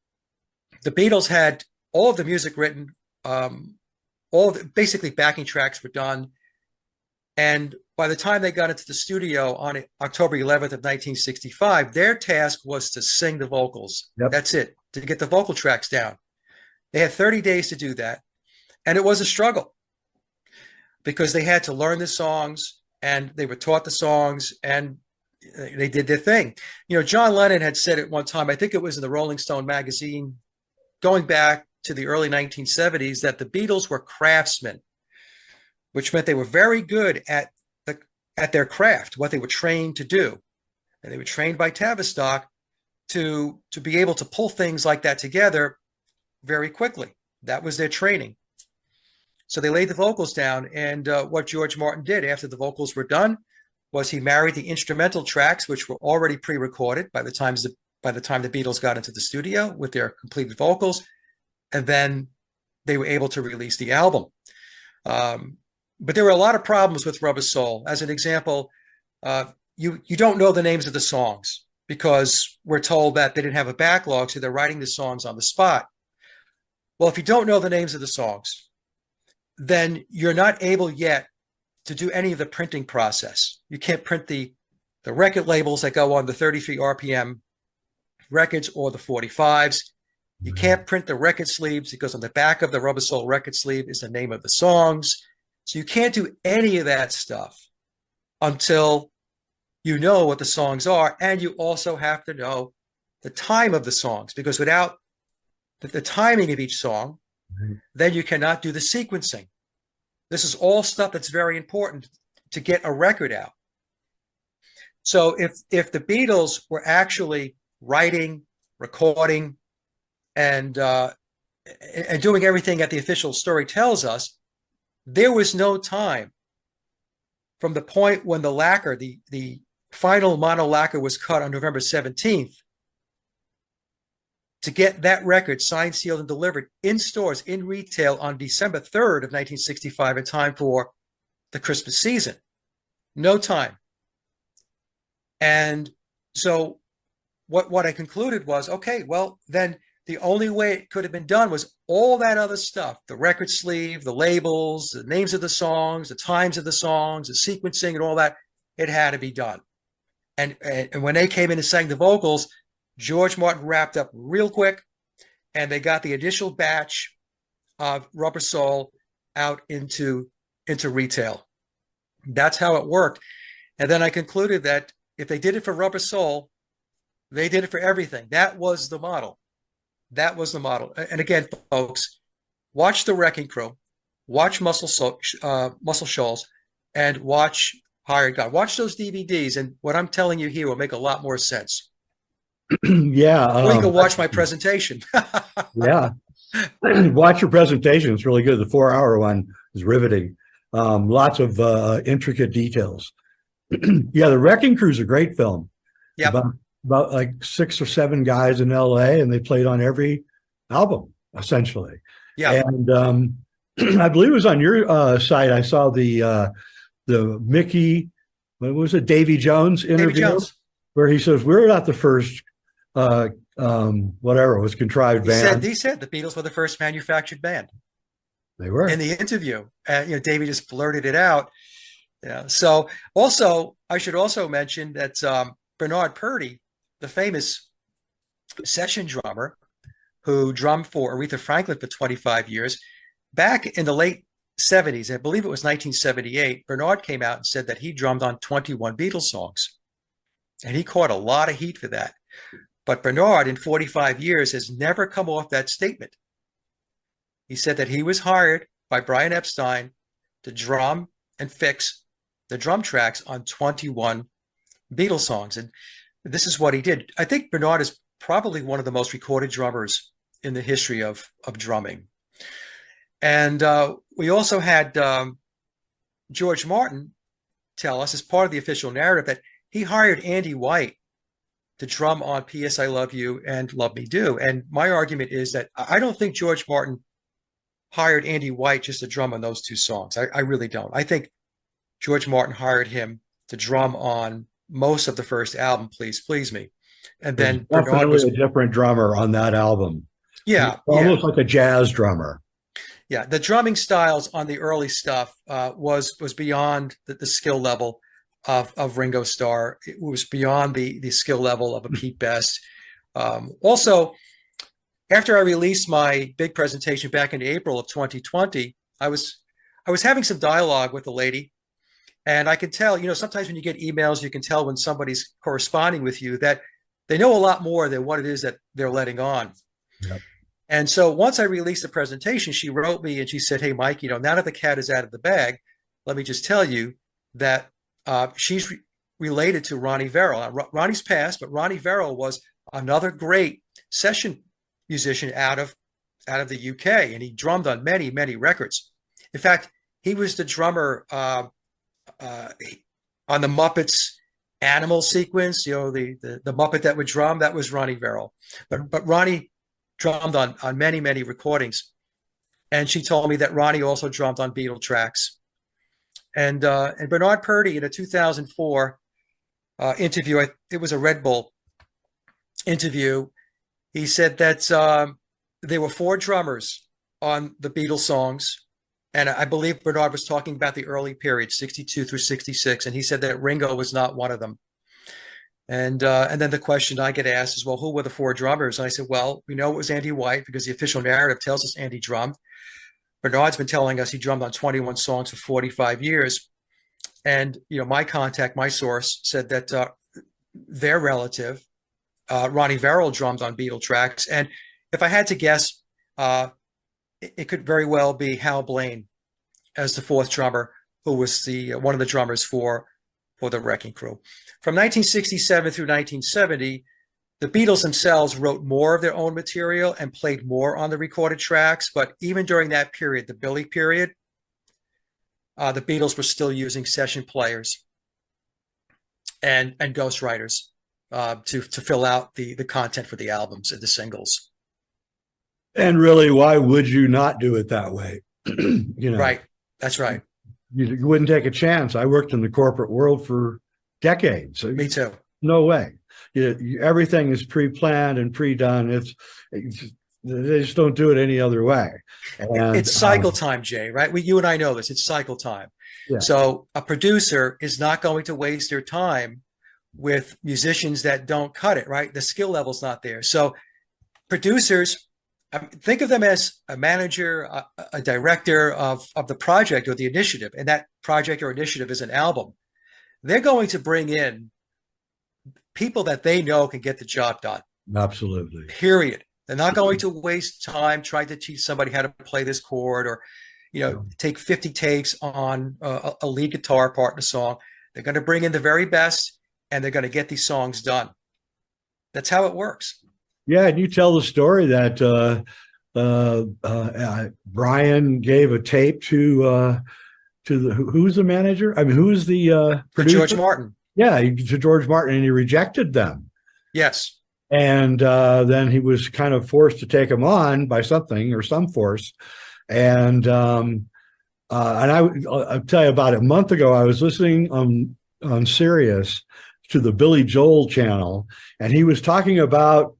the Beatles had all of the music written, basically backing tracks were done. And by the time they got into the studio on October 11th of 1965, their task was to sing the vocals. Yep. That's it, to get the vocal tracks down. They had 30 days to do that. And it was a struggle because they had to learn the songs and they were taught the songs and they did their thing. John Lennon had said at one time, I think it was in the Rolling Stone magazine, going back to the early 1970s, that the Beatles were craftsmen, which meant they were very good at their craft, what they were trained to do. And they were trained by Tavistock to be able to pull things like that together very quickly. That was their training. So they laid the vocals down. And what George Martin did after the vocals were done was he married the instrumental tracks, which were already pre-recorded by the time the Beatles got into the studio with their completed vocals. And then they were able to release the album. But there were a lot of problems with Rubber Soul. As an example, you don't know the names of the songs because we're told that they didn't have a backlog, so they're writing the songs on the spot. Well, if you don't know the names of the songs, then you're not able yet to do any of the printing process. You can't print the record labels that go on the 33 RPM records or the 45s. You can't print the record sleeves because on the back of the Rubber Soul record sleeve is the name of the songs. So you can't do any of that stuff until you know what the songs are. And you also have to know the time of the songs, because without the timing of each song, then you cannot do the sequencing. This is all stuff that's very important to get a record out. So if the Beatles were actually writing, recording, and doing everything that the official story tells us, there was no time from the point when the lacquer, the final mono lacquer was cut on November 17th, to get that record signed, sealed, and delivered in stores, in retail on December 3rd of 1965 in time for the Christmas season. No time. And so what I concluded was, okay, well, then the only way it could have been done was all that other stuff, the record sleeve, the labels, the names of the songs, the times of the songs, the sequencing and all that, it had to be done. And when they came in and sang the vocals, George Martin wrapped up real quick, and they got the initial batch of Rubber Soul out into retail. That's how it worked. And then I concluded that if they did it for Rubber Soul, they did it for everything. That was the model. That was the model. And again, folks, watch The Wrecking Crew, watch Muscle Shoals, and watch Hired Gun. Watch those DVDs, and what I'm telling you here will make a lot more sense. Yeah. Or you can watch my presentation. Yeah. Watch your presentation. It's really good. The 4-hour one is riveting. Lots of intricate details. Yeah, The Wrecking Crew is a great film. Yeah. About like 6 or 7 guys in LA, and they played on every album, essentially. Yeah. And I believe it was on your site. I saw the Mickey, what was it, Davy Jones interview, Davy Jones, where he says we're not the first, whatever it was, contrived band. He said the Beatles were the first manufactured band. They were in the interview. Davy just blurted it out. Yeah. So also, I should also mention that Bernard Purdie, the famous session drummer who drummed for Aretha Franklin for 25 years, back in the late 70s, I believe it was 1978, Bernard came out and said that he drummed on 21 Beatles songs. And he caught a lot of heat for that. But Bernard, in 45 years, has never come off that statement. He said that he was hired by Brian Epstein to drum and fix the drum tracks on 21 Beatles songs. And this is what he did. I think Bernard is probably one of the most recorded drummers in the history of drumming. And we also had George Martin tell us, as part of the official narrative, that he hired Andy White to drum on P.S. I Love You and Love Me Do. And my argument is that I don't think George Martin hired Andy White just to drum on those two songs. I really don't. I think George Martin hired him to drum on most of the first album, Please Please Me. And then Bernard was a different drummer on that album. Yeah. Almost like a jazz drummer. Yeah. The drumming styles on the early stuff was beyond the skill level of Ringo Starr. It was beyond the skill level of a Pete Best. Also, after I released my big presentation back in April of 2020, I was having some dialogue with a lady, and I could tell, sometimes when you get emails, you can tell when somebody's corresponding with you that they know a lot more than what it is that they're letting on. Yep. And so once I released the presentation, she wrote me and she said, "Hey, Mike, now that the cat is out of the bag, let me just tell you that she's related to Ronnie Verrill. Ronnie's passed, but Ronnie Verrill was another great session musician out of the UK, and he drummed on many, many records. In fact, he was the drummer on the Muppets animal sequence, the Muppet that would drum, that was Ronnie Verrill. But Ronnie drummed on many, many recordings. And she told me that Ronnie also drummed on Beatle tracks. And Bernard Purdie, in a 2004 interview, it was a Red Bull interview, he said that there were 4 drummers on the Beatles songs. And I believe Bernard was talking about the early period, 62 through 66. And he said that Ringo was not one of them. And then the question I get asked is, well, who were the 4 drummers? And I said, well, we know it was Andy White because the official narrative tells us Andy drummed. Bernard's been telling us he drummed on 21 songs for 45 years. And, my contact, my source said that their relative, Ronnie Verrill, drummed on Beatle tracks. And if I had to guess, it could very well be Hal Blaine as the 4th drummer, who was one of the drummers for the Wrecking Crew. From 1967 through 1970, the Beatles themselves wrote more of their own material and played more on the recorded tracks. But even during that period, the Billy period, the Beatles were still using session players and ghostwriters to fill out the content for the albums and the singles. And really, why would you not do it that way? Right. That's right. You wouldn't take a chance. I worked in the corporate world for decades. So Me too. No way. Everything is pre-planned and pre-done. They just don't do it any other way. And, it's cycle time, Jay, right? You and I know this. It's cycle time. Yeah. So a producer is not going to waste their time with musicians that don't cut it, right? The skill level's not there. So producers, think of them as a manager, a director of the project or the initiative, and that project or initiative is an album. They're going to bring in people that they know can get the job done. Absolutely. Period. They're not going to waste time trying to teach somebody how to play this chord or, take 50 takes on a lead guitar part in a song. They're going to bring in the very best, and they're going to get these songs done. That's how it works. Yeah, and you tell the story that Brian gave a tape to who's the manager? I mean, who's the producer? George Martin. Yeah, to George Martin, and he rejected them. Yes. And then he was kind of forced to take him on by something or some force. And I'll tell you, about a month ago, I was listening on Sirius to the Billy Joel channel, and he was talking about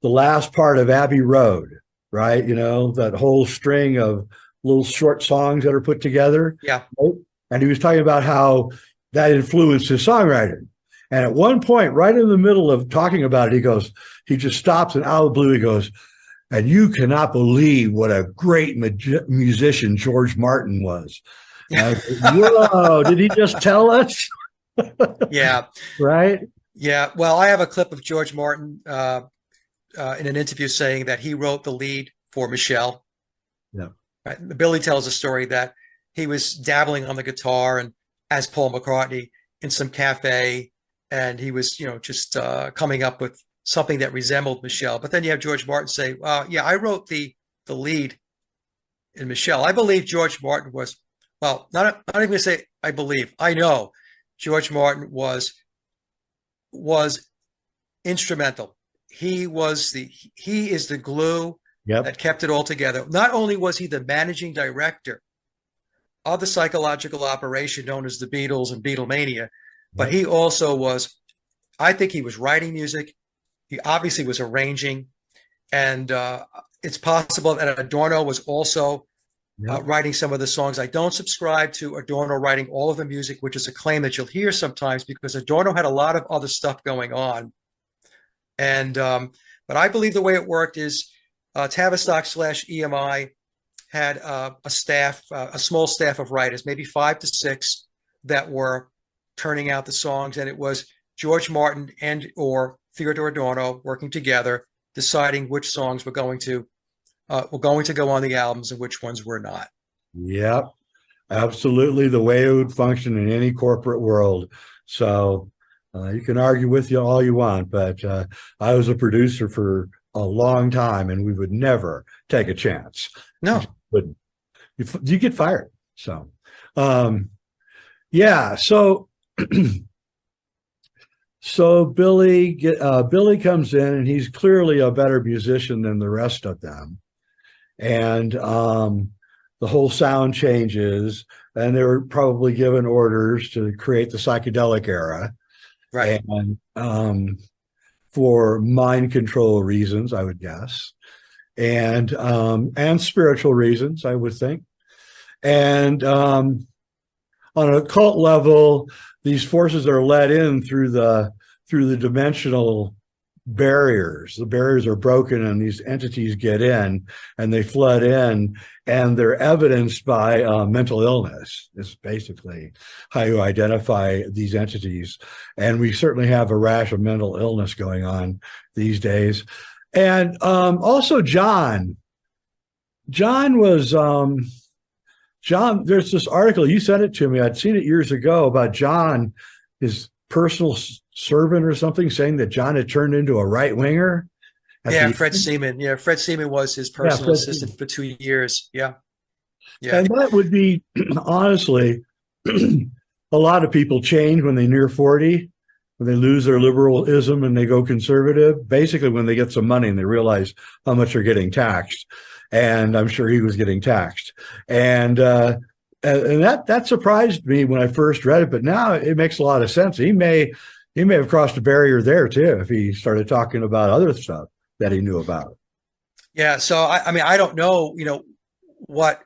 the last part of Abbey Road, right? You know, that whole string of little short songs that are put together. Yeah. Right? And he was talking about how that influenced his songwriting. And at one point, right in the middle of talking about it, he just stops, and out of the blue, he goes, "And you cannot believe what a great musician George Martin was." And I was like, whoa, did he just tell us? Yeah. Right? Yeah. Well, I have a clip of George Martin in an interview saying that he wrote the lead for Michelle. Yeah. Right? Billy tells a story that he was dabbling on the guitar and as Paul McCartney in some cafe, and he was, just coming up with something that resembled Michelle. But then you have George Martin say, yeah, I wrote the lead in Michelle. I believe George Martin was, well, not even going to say I believe, I know George Martin was instrumental. He is the glue that kept it all together. Not only was he the managing director of the psychological operation known as the Beatles and Beatlemania, but he also was, I think he was writing music. He obviously was arranging, and it's possible that Adorno was also writing some of the songs. I don't subscribe to Adorno writing all of the music, which is a claim that you'll hear sometimes, because Adorno had a lot of other stuff going on. And but I believe the way it worked is Tavistock/EMI had a staff, a small staff of writers, maybe 5 to 6, that were turning out the songs, and it was George Martin and or Theodore Adorno working together, deciding which songs were going to go on the albums and which ones were not. Yep, absolutely the way it would function in any corporate world. So you can argue with you all you want, but I was a producer for a long time, and we would never take a chance. No, you get fired. So yeah, so so Billy comes in, and he's clearly a better musician than the rest of them, and the whole sound changes, and they were probably given orders to create the psychedelic era, right? And for mind control reasons, I would guess, and spiritual reasons, I would think, and on an occult level, these forces are let in through the dimensional barriers. The barriers are broken, and these entities get in, and they flood in, and they're evidenced by mental illness. Is basically how you identify these entities. And we certainly have a rash of mental illness going on these days. And also John was John, there's this article, you sent it to me, I'd seen it years ago, about John, his personal servant or something, saying that John had turned into a right-winger. Yeah, Fred Seaman. Yeah, Fred Seaman was his personal assistant for 2 years. Yeah. Yeah. And that would be, honestly, a lot of people change when they near 40, when they lose their liberalism and they go conservative, basically when they get some money and they realize how much they're getting taxed. And I'm sure he was getting taxed. And that surprised me when I first read it, but now it makes a lot of sense. He may have crossed a barrier there too, if he started talking about other stuff that he knew about. Yeah. So I mean, I don't know, what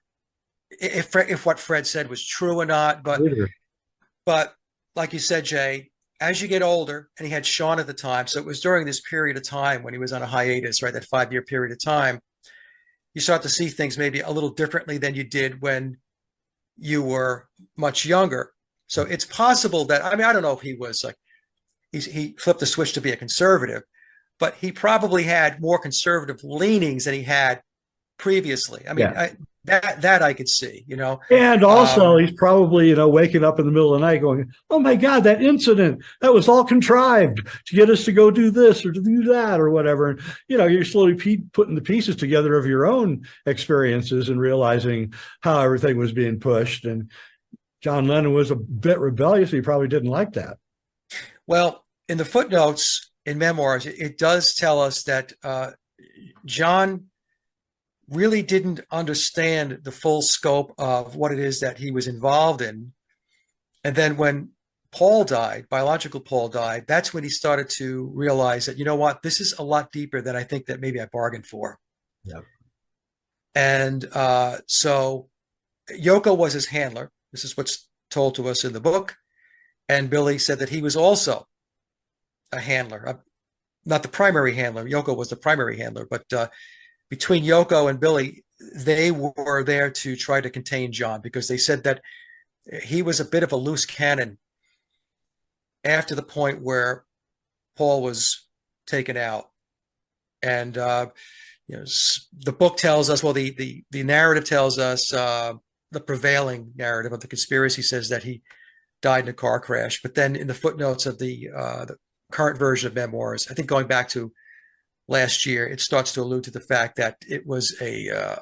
if what Fred said was true or not, but like you said, Jay, as you get older, and he had Sean at the time, so it was during this period of time when he was on a hiatus, right? That 5-year period of time, you start to see things maybe a little differently than you did when you were much younger. So it's possible that, I mean, I don't know if he was like, he flipped the switch to be a conservative, but he probably had more conservative leanings than he had previously. I mean, that I could see, And also he's probably, waking up in the middle of the night going, oh my God, that incident, that was all contrived to get us to go do this or to do that or whatever. And, you're slowly putting the pieces together of your own experiences and realizing how everything was being pushed. And John Lennon was a bit rebellious. He probably didn't like that. Well, in the footnotes in memoirs, it does tell us that John really didn't understand the full scope of what it is that he was involved in. And then when Paul died, biological Paul died, that's when he started to realize that, you know what, this is a lot deeper than I think that maybe I bargained for. Yeah. And so Yoko was his handler. This is what's told to us in the book. And Billy said that he was also a handler, not the primary handler. Yoko was the primary handler, but between Yoko and Billy, they were there to try to contain John, because they said that he was a bit of a loose cannon after the point where Paul was taken out. And the book tells us, well, the narrative tells us, the prevailing narrative of the conspiracy says that he died in a car crash. But then in the footnotes of the current version of memoirs, I think going back to last year, it starts to allude to the fact that it was a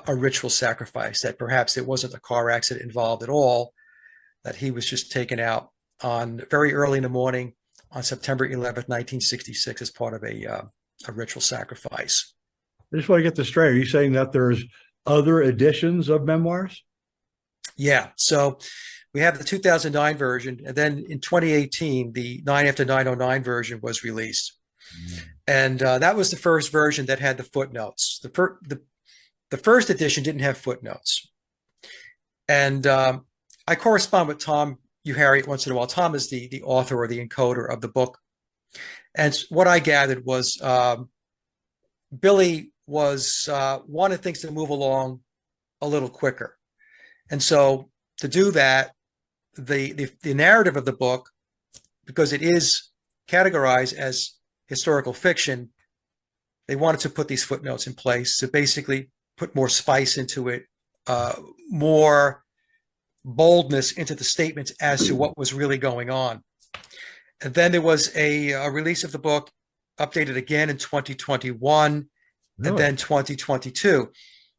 ritual sacrifice, that perhaps it wasn't a car accident involved at all, that he was just taken out on very early in the morning on September 11th, 1966, as part of a ritual sacrifice. I just want to get this straight. Are you saying that there's other editions of memoirs? Yeah. So we have the 2009 version, and then in 2018, the 9 after 909 version was released. And that was the first version that had the footnotes. The first edition didn't have footnotes. And I correspond with Tom Harriet once in a while. Tom is the author or the encoder of the book. And what I gathered was Billy was wanted things to move along a little quicker. And so to do that, the narrative of the book, because it is categorized as historical fiction, they wanted to put these footnotes in place to basically put more spice into it, more boldness into the statements as to what was really going on. And then there was a release of the book, updated again in 2021, and then 2022.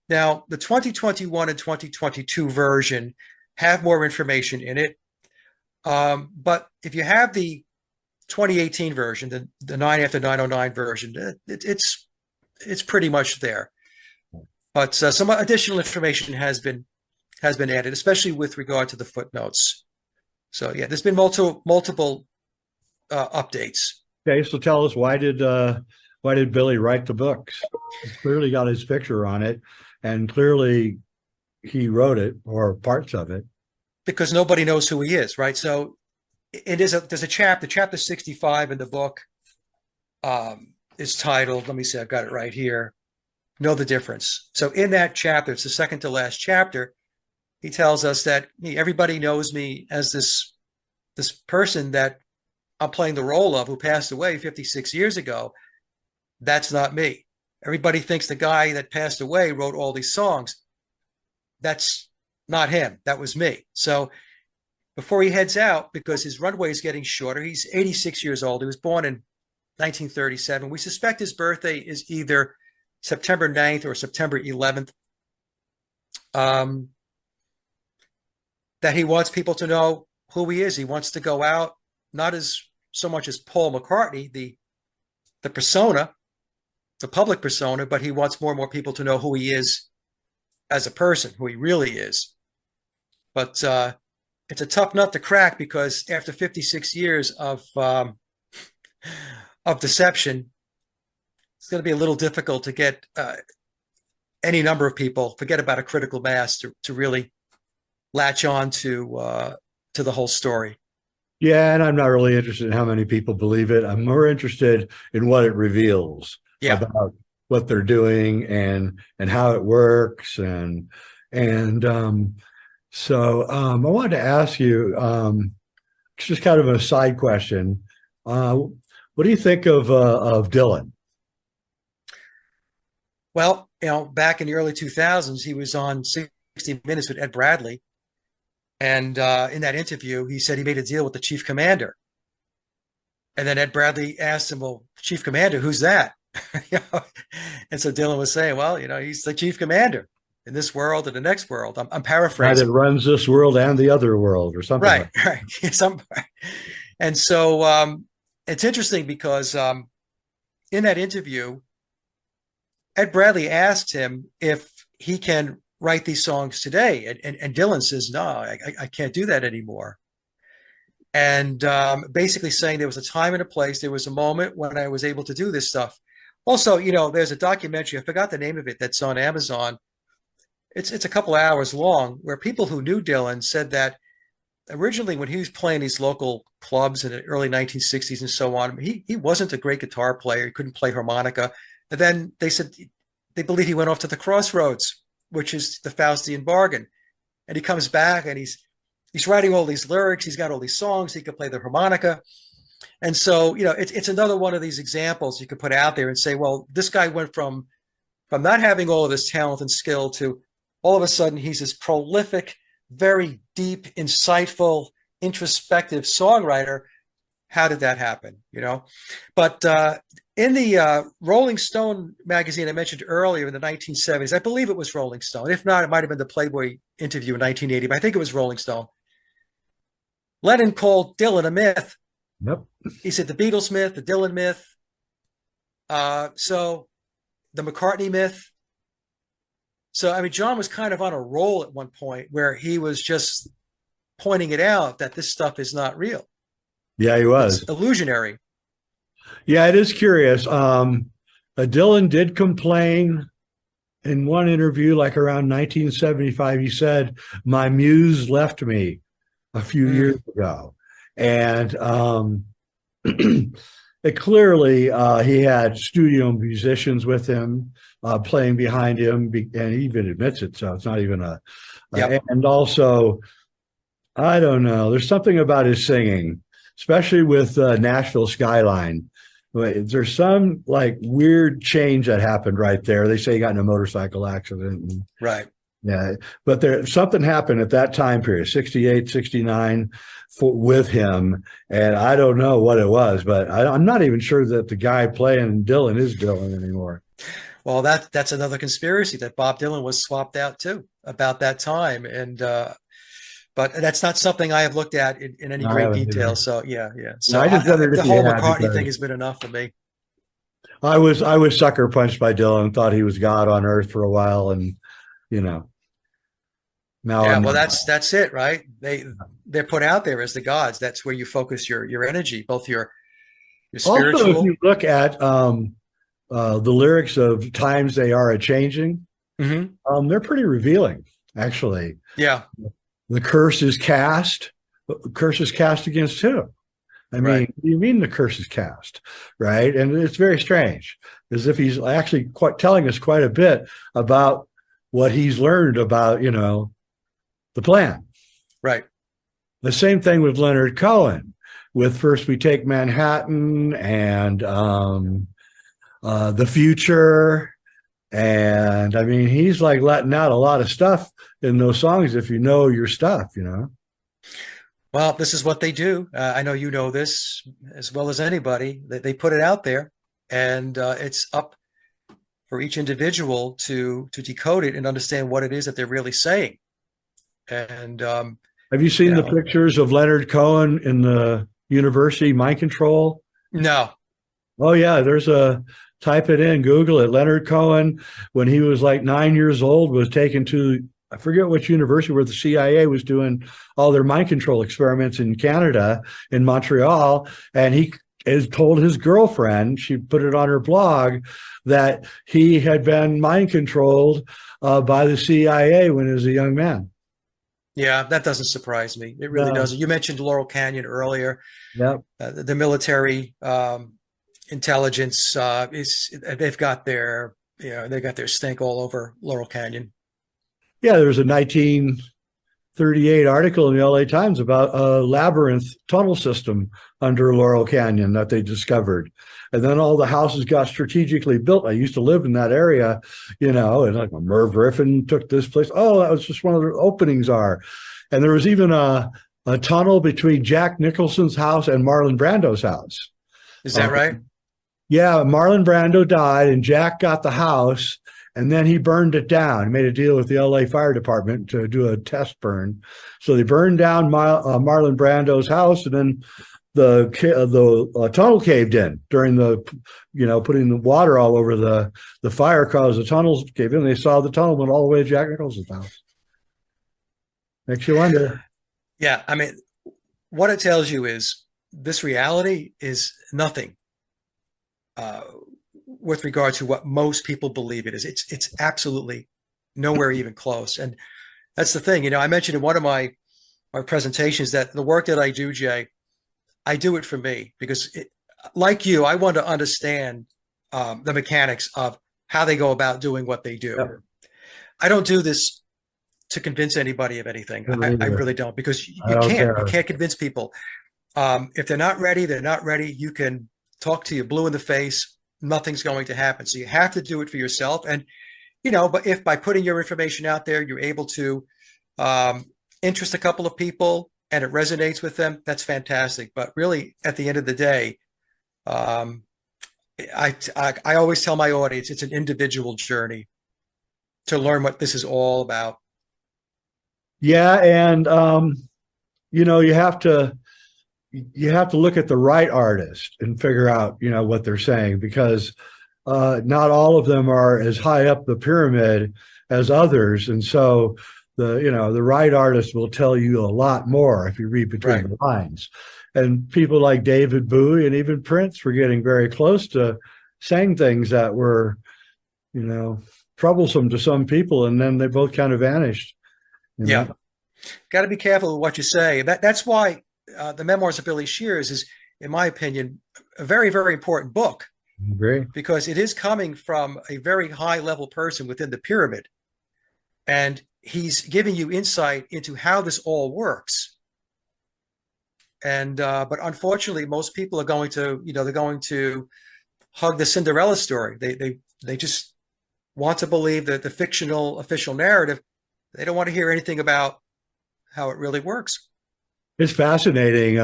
Now, the 2021 and 2022 version have more information in it. But if you have the 2018 version, the 9 after 909 version, it's pretty much there. But some additional information has been added, especially with regard to the footnotes. So yeah, there's been multiple updates. Okay, so tell us, why did Billy write the books? It's clearly got his picture on it, and clearly he wrote it, or parts of it. Because nobody knows who he is, right? So there's a chapter 65 in the book is titled, let me see, I've got it right here, Know the Difference. So in that chapter, it's the second to last chapter, he tells us that everybody knows me as this person that I'm playing the role of, who passed away 56 years ago. That's not me. Everybody thinks the guy that passed away wrote all these songs. That's not him. That was me. So before he heads out, because his runway is getting shorter, he's 86 years old. He was born in 1937. We suspect his birthday is either September 9th or September 11th. That he wants people to know who he is. He wants to go out, not as so much as Paul McCartney, the persona, the public persona, but he wants more and more people to know who he is as a person, who he really is. But it's a tough nut to crack, because after 56 years of deception, it's going to be a little difficult to get any number of people, forget about a critical mass, to really latch on to the whole story. Yeah, and I'm not really interested in how many people believe it. I'm more interested in what it reveals about what they're doing and how it works. So I wanted to ask you, just kind of a side question. What do you think of Dylan? Well, back in the early 2000s, he was on 60 Minutes with Ed Bradley. And in that interview, he said he made a deal with the chief commander. And then Ed Bradley asked him, well, chief commander, who's that? And so Dylan was saying, well, he's the chief commander in this world and the next world. I'm paraphrasing. Guy that runs this world and the other world, or something. Right. And so it's interesting because in that interview, Ed Bradley asked him if he can write these songs today. And Dylan says, no, I can't do that anymore. And basically saying there was a time and a place, there was a moment when I was able to do this stuff. Also, there's a documentary, I forgot the name of it, that's on Amazon. It's a couple of hours long, where people who knew Dylan said that originally when he was playing these local clubs in the early 1960s and so on, he wasn't a great guitar player. He couldn't play harmonica. And then they said they believe he went off to the Crossroads, which is the Faustian bargain. And he comes back and he's writing all these lyrics. He's got all these songs. He could play the harmonica. And so, it's another one of these examples you could put out there and say, well, this guy went from not having all of this talent and skill to all of a sudden he's this prolific, very deep, insightful, introspective songwriter. How did that happen? But in the Rolling Stone magazine I mentioned earlier in the 1970s, I believe it was Rolling Stone. If not, it might have been the Playboy interview in 1980, but I think it was Rolling Stone. Lennon called Dylan a myth. Yep. He said the Beatles myth, the Dylan myth. So the McCartney myth. So, I mean, John was kind of on a roll at one point where he was just pointing it out that this stuff is not real. Yeah, he was. It's illusionary. Yeah, it is curious. Dylan did complain in one interview, like around 1975. He said, my muse left me a few years ago. And clearly he had studio musicians with him, playing behind him, and he even admits it. So it's not even Yep. And also, I don't know, there's something about his singing, especially with Nashville Skyline. There's some like weird change that happened right there. They say he got in a motorcycle accident. Right. Yeah, but something happened at that time period, 68, 69, with him, and I don't know what it was, but I'm not even sure that the guy playing Dylan is Dylan anymore. Well, that's another conspiracy that Bob Dylan was swapped out too about that time, and but that's not something I have looked at in any great detail. Either. So yeah. So I just the whole McCartney thing has been enough for me. I was sucker punched by Dylan, thought he was God on earth for a while, and now yeah, well, that's it, right? They're put out there as the gods. That's where you focus your energy, both your spiritual. Also, if you look at the lyrics of "Times They Are a Changing," they're pretty revealing, actually. Yeah, the curse is cast. Curse is cast against who? I mean, right. What do you mean the curse is cast, right? And it's very strange, as if he's actually telling us quite a bit about what he's learned about, the plan. Right. The same thing with Leonard Cohen, with First We Take Manhattan and The Future. And I mean, he's like letting out a lot of stuff in those songs if you know your stuff, Well, this is what they do. I know you know this as well as anybody. They put it out there, and it's up for each individual to decode it and understand what it is that they're really saying. And have you seen the pictures of Leonard Cohen in the university mind control? No. Oh yeah, type it in, Google it. Leonard Cohen, when he was like 9 years old, was taken to, I forget which university, where the CIA was doing all their mind control experiments in Canada, in Montreal, and he has told his girlfriend, she put it on her blog, that he had been mind controlled by the CIA when he was a young man. Yeah, that doesn't surprise me. It really doesn't. You mentioned Laurel Canyon earlier. Yep. The military intelligence they've got their stink all over Laurel Canyon. Yeah, there was a 1938 article in the LA Times about a labyrinth tunnel system under Laurel Canyon that they discovered. And then all the houses got strategically built. I used to live in that area, and like Merv Griffin took this place. Oh, that was just one of the openings are. And there was even a tunnel between Jack Nicholson's house and Marlon Brando's house. Is that right? Yeah, Marlon Brando died and Jack got the house, and then he burned it down. He made a deal with the LA Fire Department to do a test burn. So they burned down Marlon Brando's house, and then the tunnel caved in during the, putting the water all over the fire caused the tunnels to cave in. They saw the tunnel went all the way to Jack Nicholson's house. Makes you wonder. Yeah, I mean, what it tells you is this reality is nothing with regard to what most people believe it is. It's absolutely nowhere even close. And that's the thing. I mentioned in one of my presentations that the work that I do, Jay, I do it for me because, like you, I want to understand the mechanics of how they go about doing what they do. Yep. I don't do this to convince anybody of anything. I really don't, because you can't convince people. If they're not ready, they're not ready. You can talk to you blue in the face. Nothing's going to happen. So you have to do it for yourself. And, but if by putting your information out there, you're able to interest a couple of people and it resonates with them, that's fantastic. But really, at the end of the day, I always tell my audience, it's an individual journey to learn what this is all about. Yeah. And, you have to look at the right artist and figure out, what they're saying, because not all of them are as high up the pyramid as others. And so the right artist will tell you a lot more if you read between the lines. And people like David Bowie and even Prince were getting very close to saying things that were, troublesome to some people. And then they both kind of vanished. Yeah. Got to be careful with what you say. That's why the Memoirs of Billy Shears is, in my opinion, a very, very important book. I agree. Because it is coming from a very high level person within the pyramid. And he's giving you insight into how this all works. And but unfortunately, most people are going to, they're going to hug the Cinderella story. They just want to believe that the fictional official narrative. They don't want to hear anything about how it really works. It's fascinating.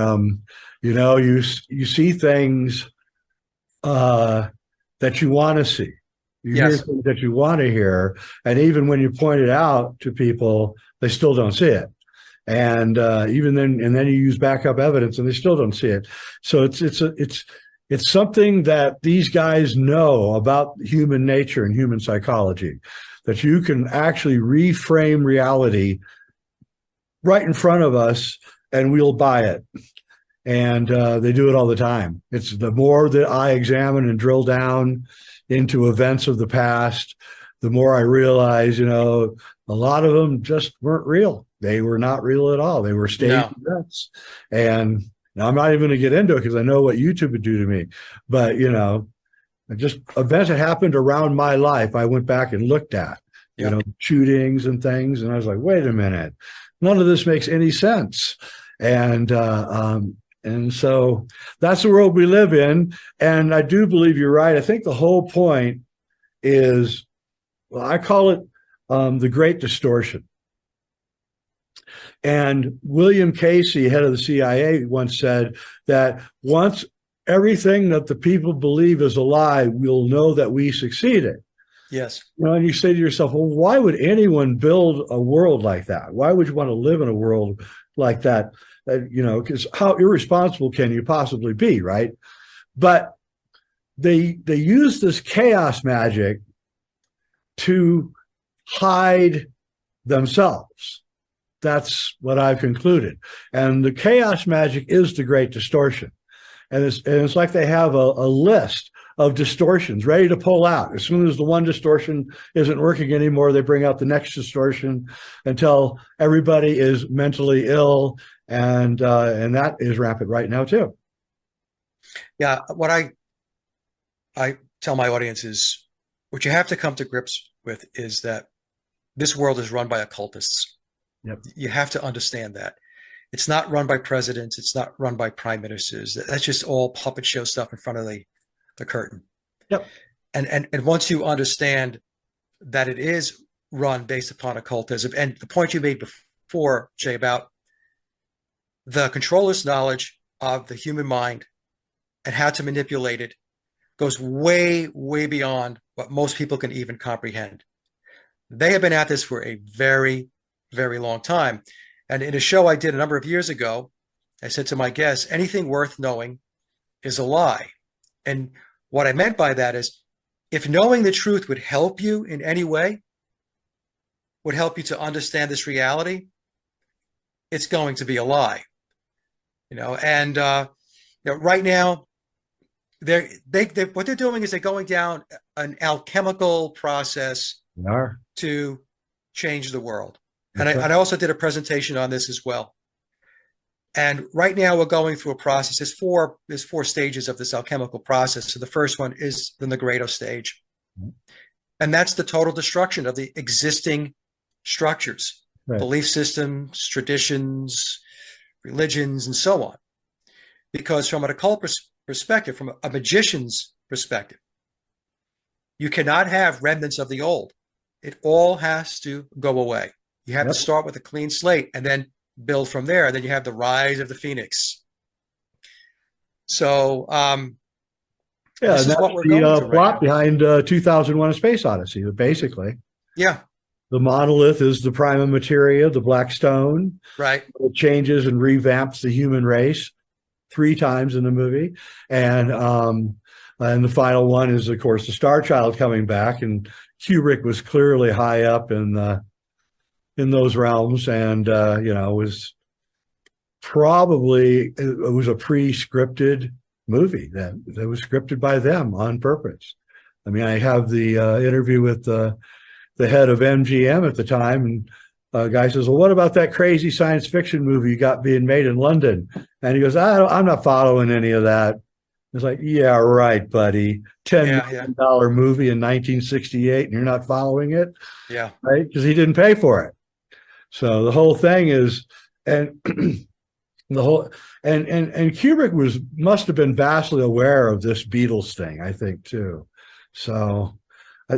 You see things that you want to see. You hear things that you want to hear, and even when you point it out to people, they still don't see it. And even then, and then you use backup evidence, and they still don't see it. So it's something that these guys know about human nature and human psychology, that you can actually reframe reality right in front of us, and we'll buy it. And they do it all the time. It's the more that I examine and drill down into events of the past, the more I realize, a lot of them just weren't real. They were not real at all. They were staged events. And now I'm not even going to get into it because I know what YouTube would do to me. But, just events that happened around my life, I went back and looked at, shootings and things. And I was like, wait a minute, none of this makes any sense. And so that's the world we live in. And I do believe you're right. I think the whole point is, well, I call it the great distortion. And William Casey, head of the CIA, once said that once everything that the people believe is a lie, we'll know that we succeeded. Yes. And you say to yourself, well, why would anyone build a world like that? Why would you want to live in a world like that? Because how irresponsible can you possibly be, right? But they use this chaos magic to hide themselves. That's what I've concluded. And the chaos magic is the great distortion. And it's like they have a list of distortions ready to pull out. As soon as the one distortion isn't working anymore, they bring out the next distortion until everybody is mentally ill. And that is rampant right now too. Yeah. What I tell my audience is, what you have to come to grips with is that this world is run by occultists. Yep. You have to understand that. It's not run by presidents. It's not run by prime ministers. That's just all puppet show stuff in front of the curtain. Yep. And once you understand that it is run based upon occultism, and the point you made before, Jay, about the controller's knowledge of the human mind and how to manipulate it goes way, way beyond what most people can even comprehend. They have been at this for a very, very long time. And in a show I did a number of years ago, I said to my guests, anything worth knowing is a lie. And what I meant by that is, if knowing the truth would help you in any way, would help you to understand this reality, it's going to be a lie. And right now, what they're doing is they're going down an alchemical process to change the world. And I also did a presentation on this as well. And right now we're going through a process. There's four stages of this alchemical process. So the first one is the Negredo stage. And that's the total destruction of the existing structures, belief systems, traditions, religions, and so on. Because from an occult perspective, from a magician's perspective, you cannot have remnants of the old. It all has to go away. You have to start with a clean slate and then build from there. And then you have the rise of the phoenix. So, this is what we're going through plot behind 2001: A Space Odyssey, basically. Yeah. The monolith is the prima materia, the black stone. Right. It changes and revamps the human race 3 times in the movie. And the final one is, of course, the Star Child coming back. And Kubrick was clearly high up in those realms, and was probably, it was a pre-scripted movie that was scripted by them on purpose. I mean, I have the interview with the head of MGM at the time, and a guy says, well, what about that crazy science fiction movie you got being made in London? And he goes, I'm not following any of that. It's like, yeah, right, buddy. $10 million movie in 1968, and you're not following it? Yeah. Right? Because he didn't pay for it. So the whole thing is, and Kubrick must have been vastly aware of this Beatles thing, I think, too. So, we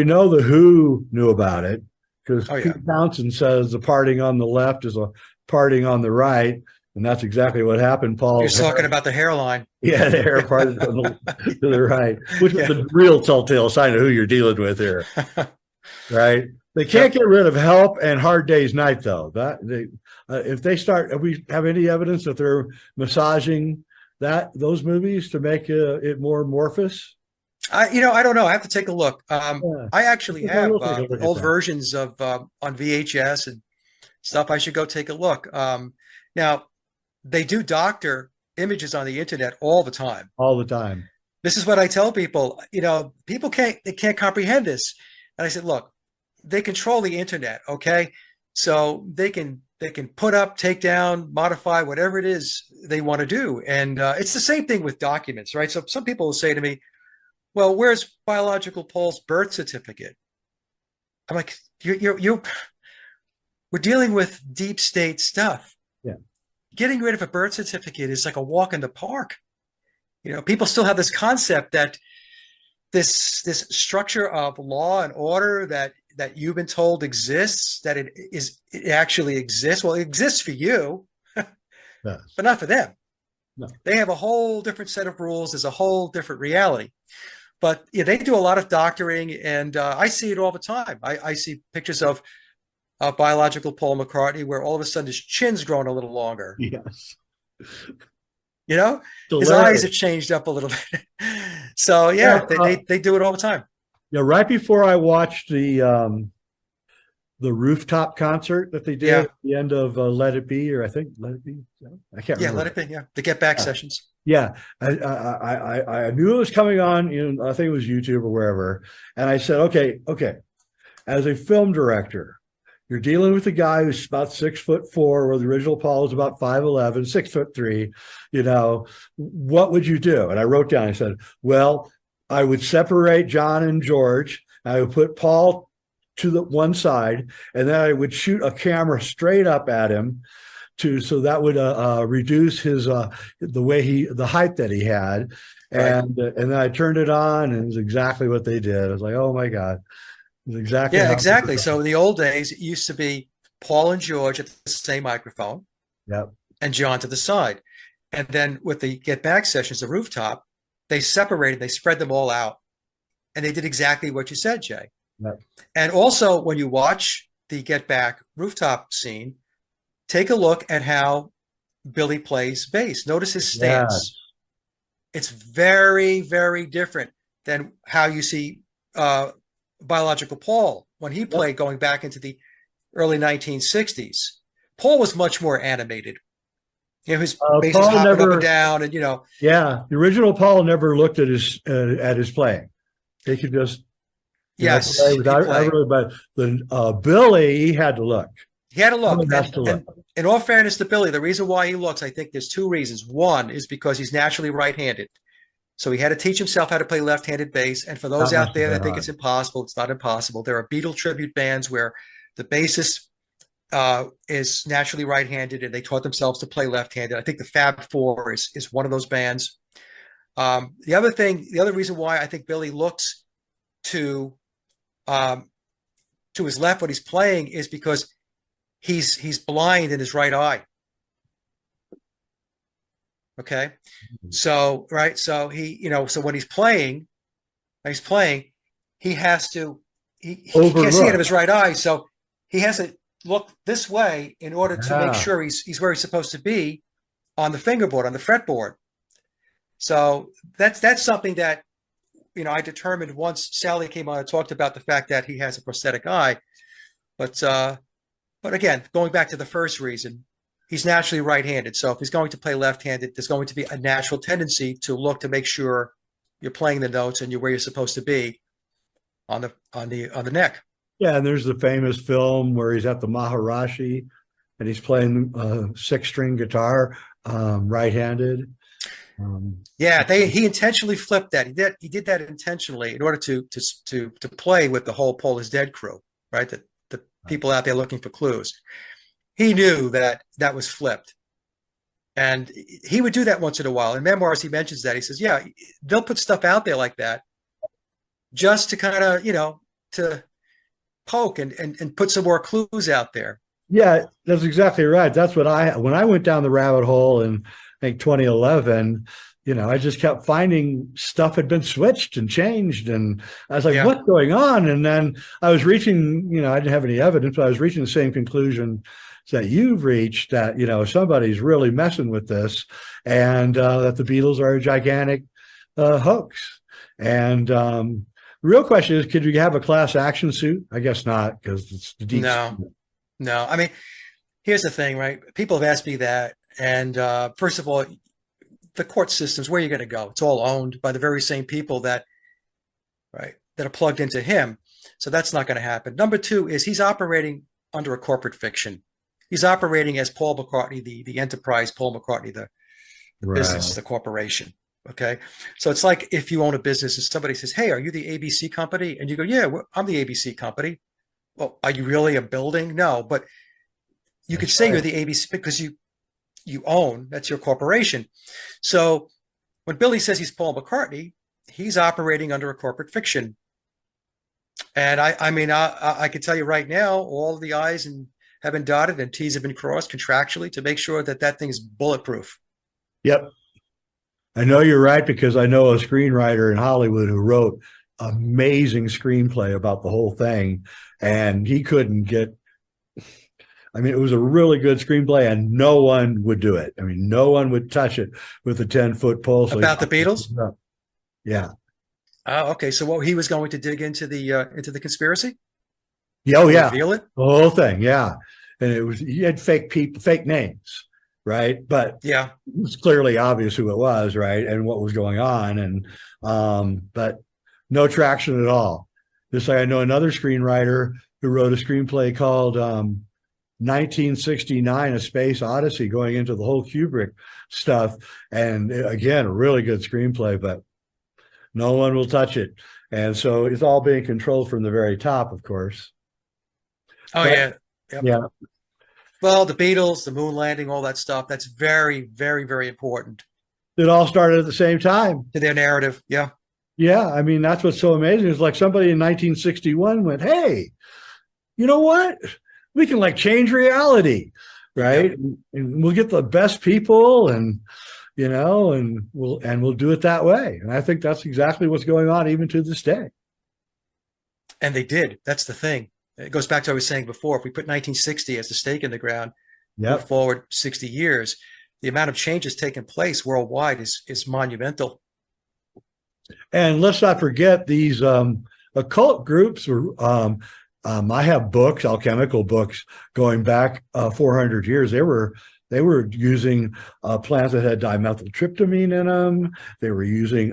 know the Who knew about it, because Pete Townsend says the parting on the left is a parting on the right. And that's exactly what happened, Paul. You're talking about the hairline. Yeah, the hair part to the right, which is the real telltale sign of who you're dealing with here. Right? They can't get rid of Help and Hard Day's Night, though. If we have any evidence that they're massaging those movies to make it more amorphous? I don't know. I have to take a look. I actually have old versions of on VHS and stuff. I should go take a look. Now, they do doctor images on the internet all the time. All the time. This is what I tell people. People can't comprehend this. And I said, look, they control the internet, okay? So they can put up, take down, modify, whatever it is they want to do. And it's the same thing with documents, right? So some people will say to me, well, where's biological Paul's birth certificate? I'm like, we're dealing with deep state stuff. Yeah. Getting rid of a birth certificate is like a walk in the park. People still have this concept that this structure of law and order that you've been told exists, that it actually exists. Well, it exists for you, yes, but not for them. No. They have a whole different set of rules. There's a whole different reality. But they do a lot of doctoring, and I see it all the time. I see pictures of biological Paul McCartney where all of a sudden his chin's grown a little longer. Yes. His eyes have changed up a little bit. So they do it all the time. Yeah, right before I watched the rooftop concert that they did at the end of Let It Be, or I think Let It Be. I can't remember. Yeah, Let It Be. Yeah, the Get Back sessions. Yeah, I knew it was coming on. I think it was YouTube or wherever, and I said, okay. As a film director, you're dealing with a guy who's about 6'4", where the original Paul was about 5'11", 6'3". What would you do? And I wrote down. I said, well, I would separate John and George. I would put Paul to the one side, and then I would shoot a camera straight up at him, so that would reduce his the height that he had, and then I turned it on, and it was exactly what they did. I was like, oh my God, it was exactly exactly. So in the old days, it used to be Paul and George at the same microphone, and John to the side, and then with the Get Back sessions, the rooftop, they separated, they spread them all out, and they did exactly what you said, Jay. Yep. And also, when you watch the Get Back rooftop scene, take a look at how Billy plays bass. Notice his Yeah. stance. It's very, very different than how you see Biological Paul when he played going back into the early 1960s. Paul was much more animated. His bass is Paul hopping up and never, down, and yeah, the original Paul never looked at his playing. He could just, yes, play he without played. really, but the Billy, he had to look. He had a look, Billy has to look. and in all fairness to Billy, the reason why he looks, I think there's two reasons. One is because he's naturally right-handed. So he had to teach himself how to play left-handed bass. And for those That out must have there that been think hard. it's impossible, it's not impossible. There are Beatle tribute bands where the bassist is naturally right-handed, and they taught themselves to play left-handed. I think the Fab Four is one of those bands. The other reason why I think Billy looks to his left when he's playing is because he's blind in his right eye. Okay, so right, so so when he's playing, he has to he can't see out of Overlook. his right eye, so he has to look this way in order to make Yeah. sure he's where he's supposed to be on the fingerboard, on the fretboard. So that's something that I determined once Sally came on and talked about the fact that he has a prosthetic eye. But again, going back to the first reason, he's naturally right-handed. So if he's going to play left-handed, there's going to be a natural tendency to look to make sure you're playing the notes and you're where you're supposed to be on the neck. Yeah, and there's the famous film where he's at the Maharishi and he's playing six-string guitar, right-handed. He intentionally flipped that. He did that intentionally in order to play with the whole Paul is Dead crew, right? The people out there looking for clues. He knew that was flipped, and he would do that once in a while. In memoirs, he mentions that. He says, "Yeah, they'll put stuff out there like that just to kind of to poke and put some more clues out there." Yeah, that's exactly right. That's what when I went down the rabbit hole in, I think, 2011, I just kept finding stuff had been switched and changed. And I was like, what's going on? And then I was reaching, I didn't have any evidence, but I was reaching the same conclusion that you've reached, that, somebody's really messing with this, and that the Beatles are a gigantic hoax. And the real question is, could you have a class action suit? I guess not, because it's the deep. No. I mean, here's the thing, right? People have asked me that. And first of all, the court systems, where are you going to go? It's all owned by the very same people that are plugged into him. So that's not going to happen. Number two is he's operating under a corporate fiction. He's operating as Paul McCartney, the enterprise, Paul McCartney, the business, the corporation. Okay. So it's like if you own a business and somebody says, "Hey, are you the ABC company?" And you go, "Yeah, I'm the ABC company." Well, are you really a building? No, but you could say you're the ABC because you own, that's your corporation. So when Billy says he's Paul McCartney, he's operating under a corporate fiction. And I can tell you right now, all the I's have been dotted and T's have been crossed contractually to make sure that thing is bulletproof. Yep. I know you're right, because I know a screenwriter in Hollywood who wrote amazing screenplay about the whole thing, and he couldn't get, it was a really good screenplay and no one would do it. No one would touch it with a 10-foot pole. So about the Beatles? Yeah. Oh, okay. So what, he was going to dig into the conspiracy? Oh, yeah. Reveal it? The whole thing, yeah. And he had fake people, fake names, right? But yeah, it was clearly obvious who it was, right? And what was going on. And but no traction at all. Just like I know another screenwriter who wrote a screenplay called 1969, A Space Odyssey, going into the whole Kubrick stuff. And again, a really good screenplay, but no one will touch it. And so it's all being controlled from the very top, of course. Oh, but, yeah. Yep. Yeah. Well, the Beatles, the moon landing, all that stuff, that's very, very, very important. It all started at the same time. To their narrative, yeah. Yeah, that's what's so amazing. It's like somebody in 1961 went, "Hey, you know what? We can change reality, right? Yep. And we'll get the best people, and and we'll do it that way." And I think that's exactly what's going on even to this day. And they did. That's the thing. It goes back to what I was saying before. If we put 1960 as the stake in the ground, move forward 60 years, the amount of changes taking place worldwide is monumental. And let's not forget these occult groups. I have books, alchemical books, going back 400 years. They were using plants that had dimethyltryptamine in them. They were using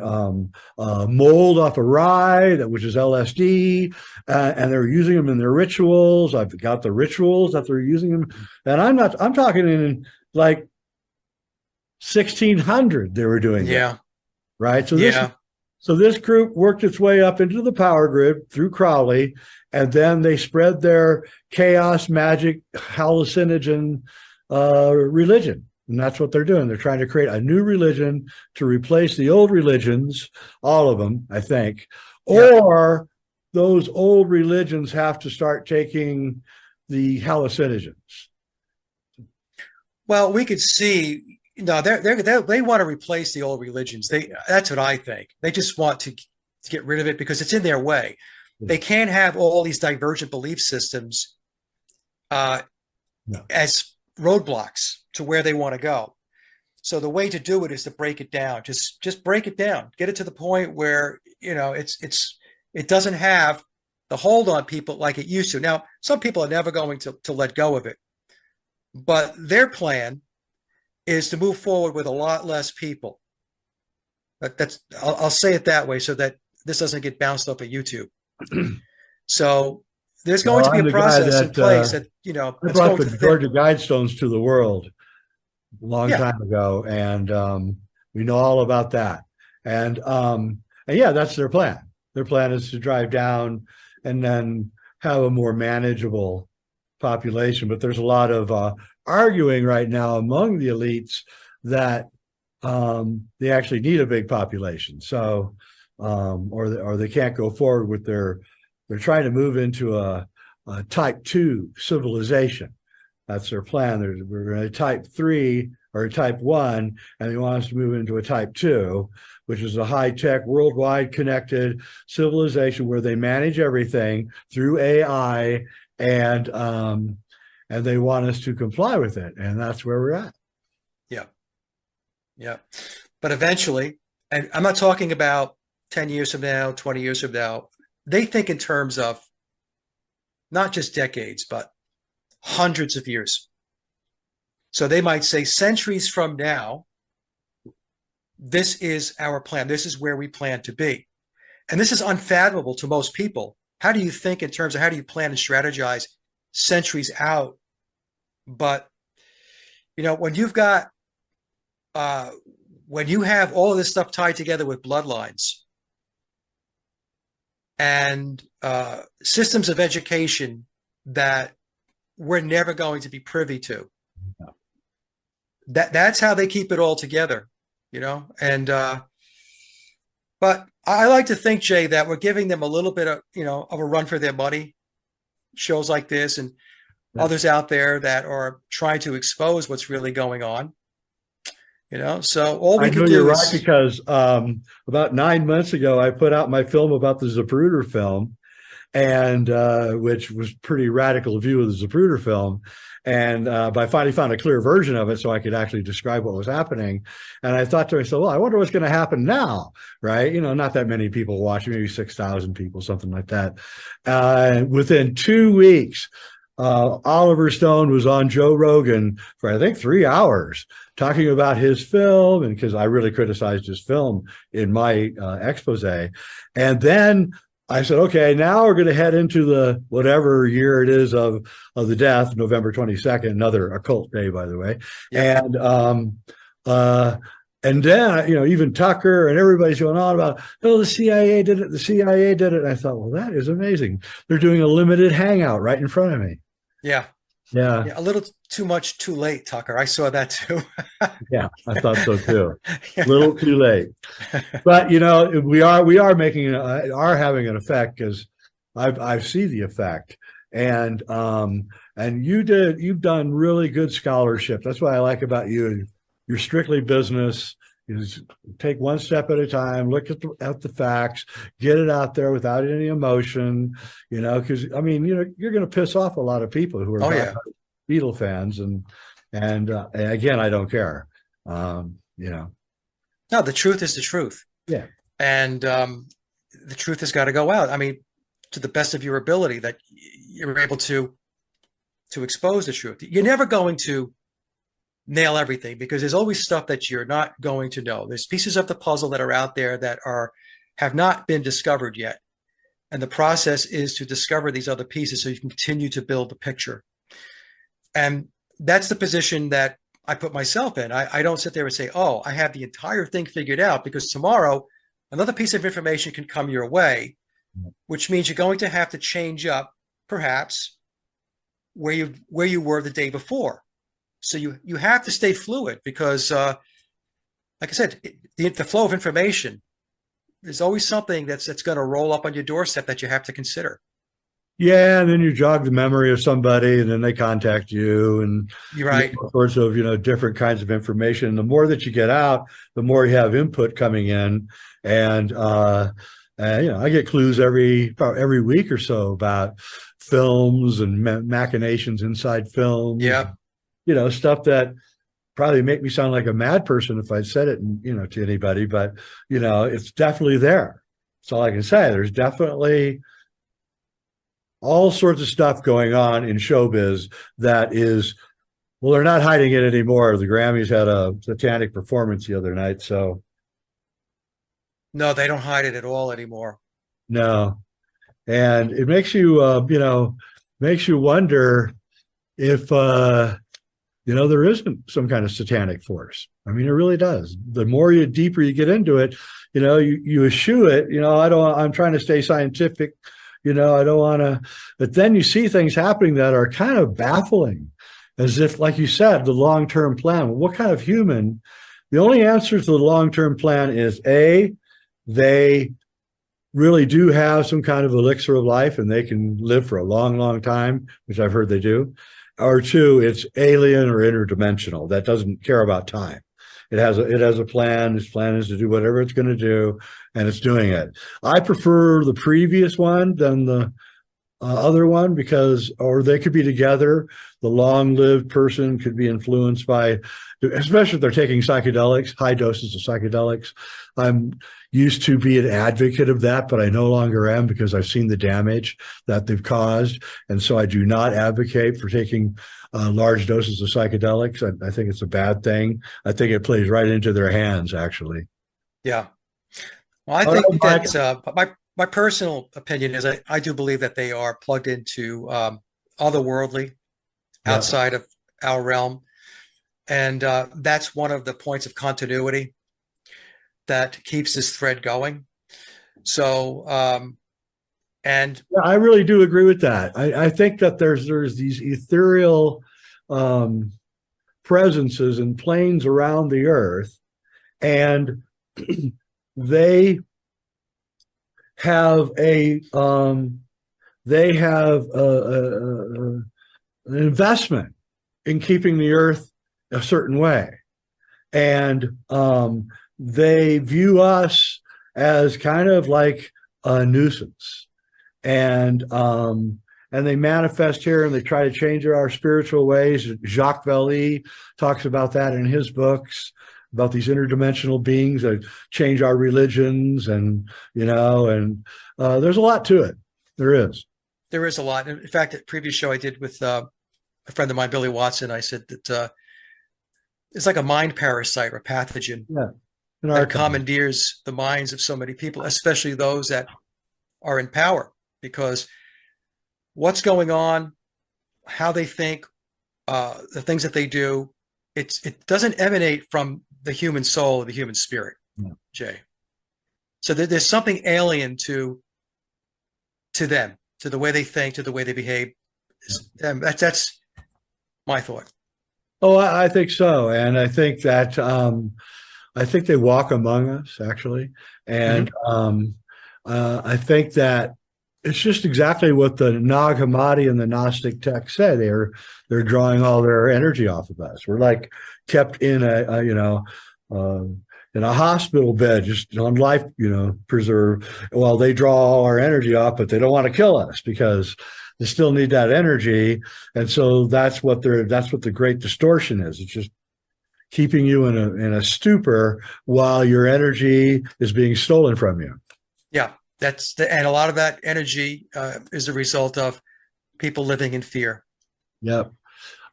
mold off of rye, which is LSD, and they were using them in their rituals. I've got the rituals that they're using them, and I'm talking in like 1600 they were doing that, right? So this group worked its way up into the power grid through Crowley, and then they spread their chaos, magic, hallucinogen religion. And that's what they're doing. They're trying to create a new religion to replace the old religions, all of them, I think. Or those old religions have to start taking the hallucinogens. Well, we could see, no, they want to replace the old religions. That's what I think. They just want to get rid of it because it's in their way. They can't have all these divergent belief systems as roadblocks to where they want to go. So the way to do it is to break it down. Just break it down. Get it to the point where, you know, it doesn't have the hold on people like it used to. Now, some people are never going to let go of it, but their plan is to move forward with a lot less people. I'll say it that way so that this doesn't get bounced up at YouTube. So there's going to be a process in place that, you know, I brought the Georgia Guidestones to the world a long time ago, and we know all about that. And yeah, that's their plan. Their plan is to drive down and then have a more manageable population. But there's a lot of arguing right now among the elites that they actually need a big population. So, or they can't go forward with they're trying to move into a type 2 civilization. That's their plan. We're going to type 3 or type 1, and they want us to move into a type 2, which is a high-tech, worldwide connected civilization where they manage everything through AI, and they want us to comply with it, and that's where we're at. Yeah. But eventually, and I'm not talking about 10 years from now, 20 years from now, they think in terms of not just decades, but hundreds of years. So they might say centuries from now, this is our plan. This is where we plan to be. And this is unfathomable to most people. How do you think in terms of how do you plan and strategize centuries out? But, you know, when you've got, when you have all of this stuff tied together with bloodlines and systems of education that we're never going to be privy to, that's how they keep it all together, you know. And but I like to think, Jay, that we're giving them a little bit of, you know, of a run for their money. Shows like this and others out there that are trying to expose what's really going on. You know, so all we can do you're is right, because about 9 months ago, I put out my film about the Zapruder film, and which was pretty radical view of the Zapruder film. And but I finally found a clear version of it so I could actually describe what was happening. And I thought to myself, well, I wonder what's going to happen now, right? You know, not that many people watching, maybe 6,000 people, something like that. Within 2 weeks, Oliver Stone was on Joe Rogan for, I think, 3 hours talking about his film, and because I really criticized his film in my expose. And then I said, okay, now we're going to head into the whatever year it is of the death, November 22nd, another occult day, by the way. Yeah. And then, you know, even Tucker and everybody's going on about, oh, the CIA did it, the CIA did it. And I thought, well, that is amazing. They're doing a limited hangout right in front of me. Yeah. A little too much too late, Tucker. I saw that too. Yeah, I thought so too. A little too late. But, you know, we are making are having an effect, because I see the effect. And you've done really good scholarship. That's what I like about you. You're strictly business. You just take one step at a time, look at the facts, get it out there without any emotion, you know, because, I mean, you know, you're going to piss off a lot of people who are Beatles fans. And again, I don't care. You know. No, the truth is the truth. Yeah. And the truth has got to go out. I mean, to the best of your ability, that you're able to expose the truth. You're never going to nail everything, because there's always stuff that you're not going to know. There's pieces of the puzzle that are out there that have not been discovered yet. And the process is to discover these other pieces so you can continue to build the picture. And that's the position that I put myself in. I don't sit there and say, oh, I have the entire thing figured out, because tomorrow another piece of information can come your way, which means you're going to have to change up, perhaps, where you were the day before. So you have to stay fluid, because, like I said, the flow of information, there's always something that's going to roll up on your doorstep that you have to consider. Yeah, and then you jog the memory of somebody, and then they contact you, and you're right. All sorts of different kinds of information. And the more that you get out, the more you have input coming in, and I get clues every week or so about films and machinations inside films. Yeah, stuff that probably make me sound like a mad person if I said it, to anybody, but it's definitely there. That's all I can say. There's definitely all sorts of stuff going on in showbiz that is, well, they're not hiding it anymore. The Grammys had a satanic performance the other night, so. No, they don't hide it at all anymore. No. And it makes you, makes you wonder if, there isn't some kind of satanic force. I mean, it really does. The more deeper you get into it, you eschew it. I'm trying to stay scientific. I don't want to, but then you see things happening that are kind of baffling, as if, like you said, the long-term plan. Well, what kind of human? The only answer to the long-term plan is they really do have some kind of elixir of life and they can live for a long, long time, which I've heard they do. Or two, it's alien or interdimensional that doesn't care about time. It has a plan. Its plan is to do whatever it's going to do, and it's doing it. I prefer the previous one than the other one, or they could be together. The long-lived person could be influenced by, especially if they're taking psychedelics, high doses of psychedelics. I'm used to be an advocate of that, but I no longer am, because I've seen the damage that they've caused. And so I do not advocate for taking large doses of psychedelics. I think it's a bad thing. I think it plays right into their hands, actually. Yeah. Well, I think that's my personal opinion is I do believe that they are plugged into otherworldly, outside of our realm. And that's one of the points of continuity that keeps this thread going. So, and yeah, I really do agree with that. I think that there's these ethereal presences and planes around the earth, and they have an investment in keeping the earth a certain way, and they view us as kind of like a nuisance, and they manifest here, and they try to change our spiritual ways. Jacques Vallée talks about that in his books, about these interdimensional beings that change our religions, and there's a lot to it. There is a lot. In fact, a previous show I did with a friend of mine, Billy Watson, I said that it's like a mind parasite or pathogen that commandeers the minds of so many people, especially those that are in power, because what's going on, how they think, the things that they do, it doesn't emanate from the human soul or the human spirit, Jay. So there's something alien to them, to the way they think, to the way they behave. That's my thought. Oh, I think so. And I think that I think they walk among us, actually. And I think that it's just exactly what the Nag Hammadi and the Gnostic texts say. They're drawing all their energy off of us. We're like kept in in a hospital bed, just on life, preserve. Well, they draw all our energy off, but they don't want to kill us because they still need that energy. And so that's what the great distortion is. It's just keeping you in a stupor while your energy is being stolen from you. Yeah, and a lot of that energy is a result of people living in fear. Yep.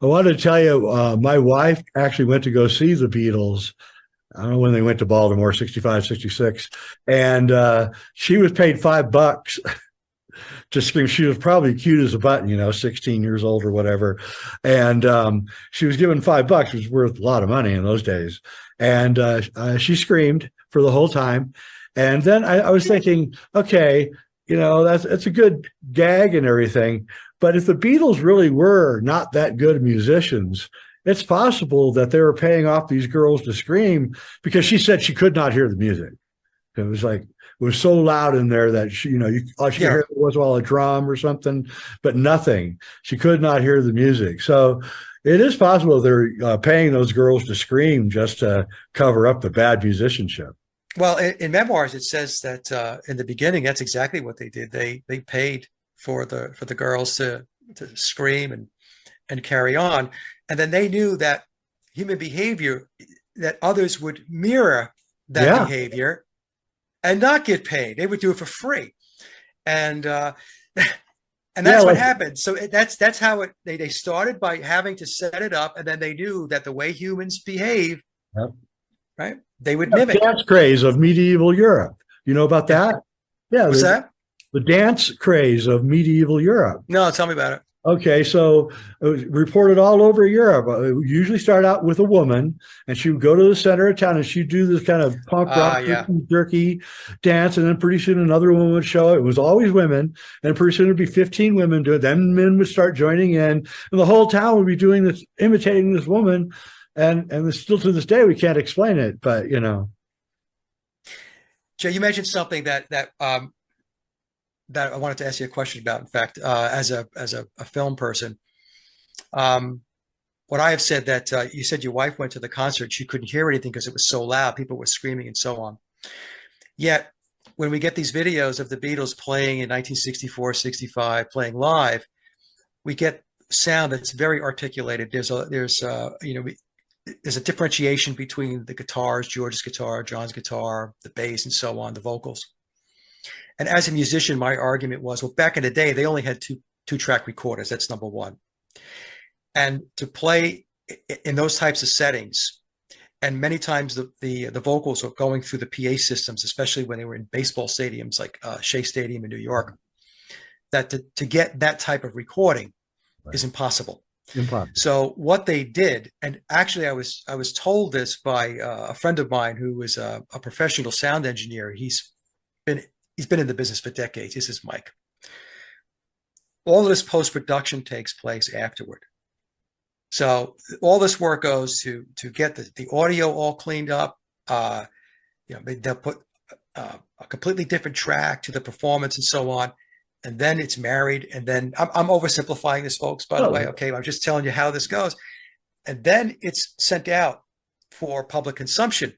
I wanted to tell you, my wife actually went to go see the Beatles. I don't know when they went to Baltimore, 65, 66. And she was paid $5 to scream. She was probably cute as a button, 16 years old or whatever. And she was given $5, which was worth a lot of money in those days. And she screamed for the whole time. And then I was thinking, okay, that's a good gag and everything. But if the Beatles really were not that good musicians, it's possible that they were paying off these girls to scream, because she said she could not hear the music. It was so loud in there that all she could hear was a drum or something, but nothing. She could not hear the music. So it is possible they're paying those girls to scream just to cover up the bad musicianship. Well, in memoirs, it says that in the beginning, that's exactly what they did. They paid for the girls to scream and carry on, and then they knew that human behavior, that others would mirror that behavior and not get paid. They would do it for free, and that's what happened. So that's how they started, by having to set it up, and then they knew that the way humans behave, right? They would mimic. The dance craze of medieval Europe. You know about that? Yeah. What's that? The dance craze of medieval Europe. No, tell me about it. Okay, so it was reported all over Europe. It would usually start out with a woman, and she would go to the center of town, and she'd do this kind of punk rock, jerky dance, and then pretty soon another woman would show up. It was always women, and pretty soon it'd be 15 women doing it. Then men would start joining in, and the whole town would be doing this, imitating this woman, and still to this day we can't explain it, but Jay, you mentioned something that I wanted to ask you a question about. In fact, as a film person, what I have said, that you said your wife went to the concert, she couldn't hear anything because it was so loud, people were screaming and so on. Yet, when we get these videos of the Beatles playing in 1964, 65, playing live, we get sound that's very articulated. There's a differentiation between the guitars, George's guitar, John's guitar, the bass, and so on, the vocals. And as a musician, my argument was, well, back in the day, they only had two-track recorders. That's number one. And to play in those types of settings, and many times the vocals are going through the PA systems, especially when they were in baseball stadiums like Shea Stadium in New York, that to get that type of recording is impossible. So what they did, and actually I was told this by a friend of mine who was a professional sound engineer. He's been in the business for decades. This is Mike. All of this post-production takes place afterward. So all this work goes to get the audio all cleaned up. They'll put a completely different track to the performance and so on. And then it's married. And then I'm oversimplifying this, folks, by the way. Okay, I'm just telling you how this goes. And then it's sent out for public consumption.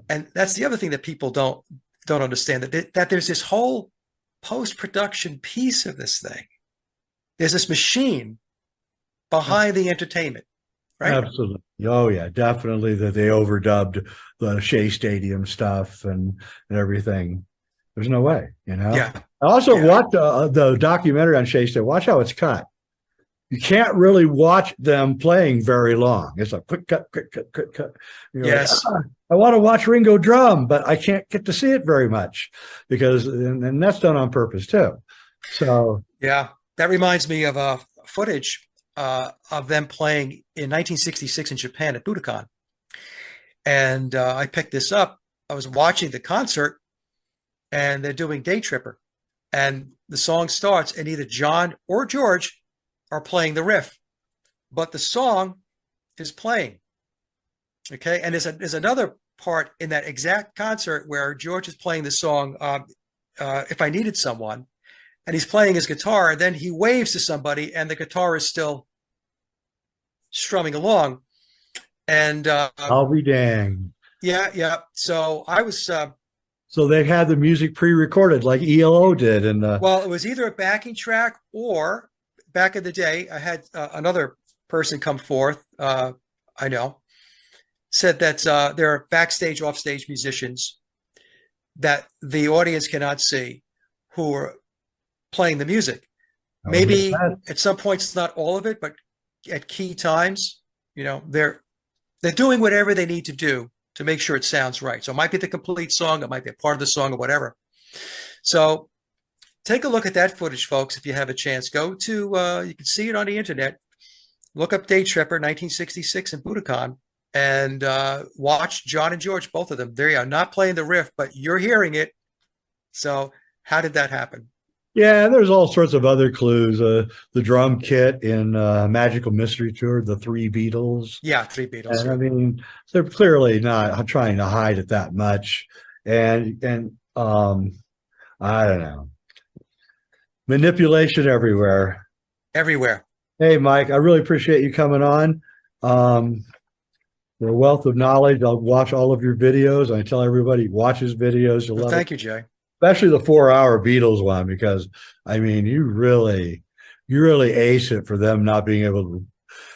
And that's the other thing that people don't understand, that there's this whole post-production piece of this thing. There's this machine behind the entertainment, right? Absolutely. Oh yeah, definitely, that they overdubbed the Shea Stadium stuff and everything. There's no way, Yeah. I also watched the documentary on Shea Stadium. Watch how it's cut. You can't really watch them playing very long. It's a quick cut, quick cut, quick cut. Yes. Like, I want to watch Ringo drum, but I can't get to see it very much because, and that's done on purpose too. So yeah, that reminds me of footage of them playing in 1966 in Japan at Budokan. And I picked this up. I was watching the concert, and they're doing Day Tripper. And the song starts, and either John or George are playing the riff, but the song is playing. Okay, and there's another part in that exact concert where George is playing the song If I Needed Someone, and he's playing his guitar, and then he waves to somebody, and the guitar is still strumming along. And I'll be danged. Yeah. So I was. So they had the music pre-recorded like ELO did, and well, it was either a backing track, or back in the day, I had another person come forth. I know, said that there are backstage, offstage musicians that the audience cannot see who are playing the music. Maybe at some points, not all of it, but at key times, they're doing whatever they need to do to make sure it sounds right. So it might be the complete song, it might be a part of the song or whatever. So take a look at that footage, folks, if you have a chance. Go to, you can see it on the internet. Look up Day Tripper, 1966 in Budokan, and watch John and George, both of them. They are not playing the riff, but you're hearing it. So how did that happen? Yeah, there's all sorts of other clues. The drum kit in Magical Mystery Tour, the Three Beatles. Yeah, Three Beatles. And I mean, they're clearly not trying to hide it that much. And I don't know. Manipulation everywhere. Everywhere. Hey, Mike, I really appreciate you coming on. You're a wealth of knowledge. I'll watch all of your videos. I tell everybody, watch his videos. You'll love Thank you, Jay. Especially the 4-hour Beatles one, because I mean, you really ace it for them not being able to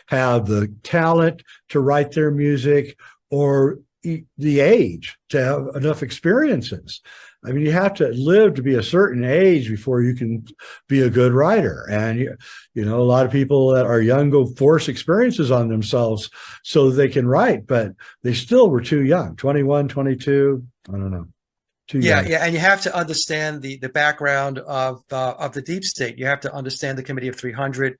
have the talent to write their music or the age to have enough experiences. I mean, you have to live to be a certain age before you can be a good writer. And, a lot of people that are young go force experiences on themselves so that they can write, but they still were too young, 21, 22, I don't know. Yeah, and you have to understand the background of the deep state. You have to understand the Committee of 300,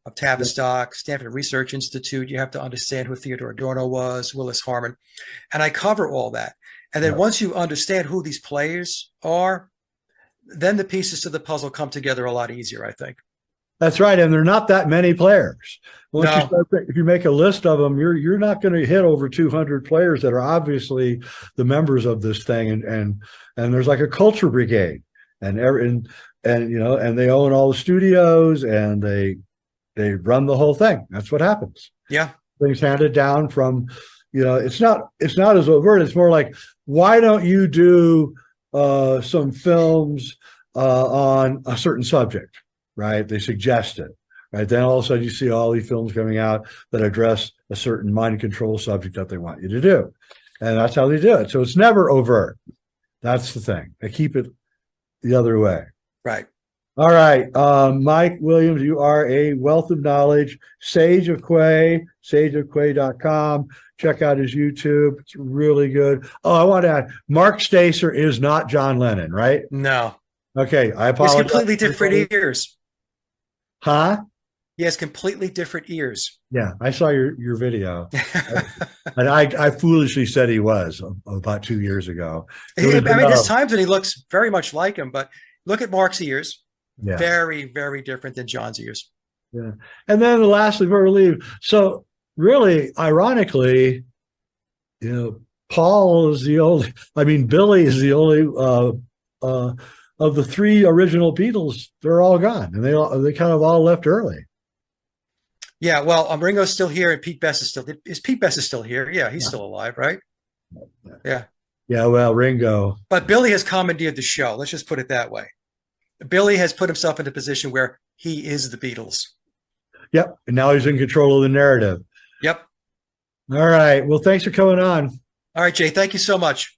of Tavistock, Stanford Research Institute. You have to understand who Theodore Adorno was, Willis Harman, and I cover all that. And then once you understand who these players are, then the pieces to the puzzle come together a lot easier, I think. That's right, and there are not that many players. If you make a list of them, you're not going to hit over 200 players that are obviously the members of this thing, and there's like a culture brigade, and they own all the studios, and they run the whole thing. That's what happens. Yeah, things handed down from, it's not as overt. It's more like, why don't you do some films on a certain subject? Right? They suggest it. Right? Then all of a sudden you see all these films coming out that address a certain mind control subject that they want you to do. And that's how they do it. So it's never overt. That's the thing. They keep it the other way. Right. All right. Mike Williams, you are a wealth of knowledge. Sage of Quay, sageofquay.com. Check out his YouTube. It's really good. Oh, I want to add, Mark Stacer is not John Lennon, right? No. Okay. I apologize. He's completely different ears. Huh? He has completely different ears. Yeah, I saw your video. And I foolishly said he was about 2 years ago. There's times when he looks very much like him, but look at Mark's ears. Yeah. Very, very different than John's ears. Yeah. And then lastly, before we leave, so really, ironically, Paul is Billy is the only of the three original Beatles. They're all gone, and they kind of all left early. Yeah, well, Ringo's still here, and Pete Best is Pete Best is still here. Yeah, he's still alive, right? Yeah. Yeah, well, Ringo. But Billy has commandeered the show. Let's just put it that way. Billy has put himself in a position where he is the Beatles. Yep, and now he's in control of the narrative. Yep. All right. Well, thanks for coming on. All right, Jay. Thank you so much.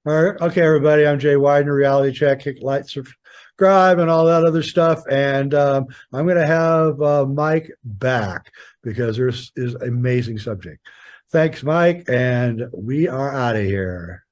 All right. Okay, everybody. I'm Jay Weidner, Reality Check, hit like, subscribe, and all that other stuff. And I'm going to have Mike back because there's is an amazing subject. Thanks, Mike. And we are out of here.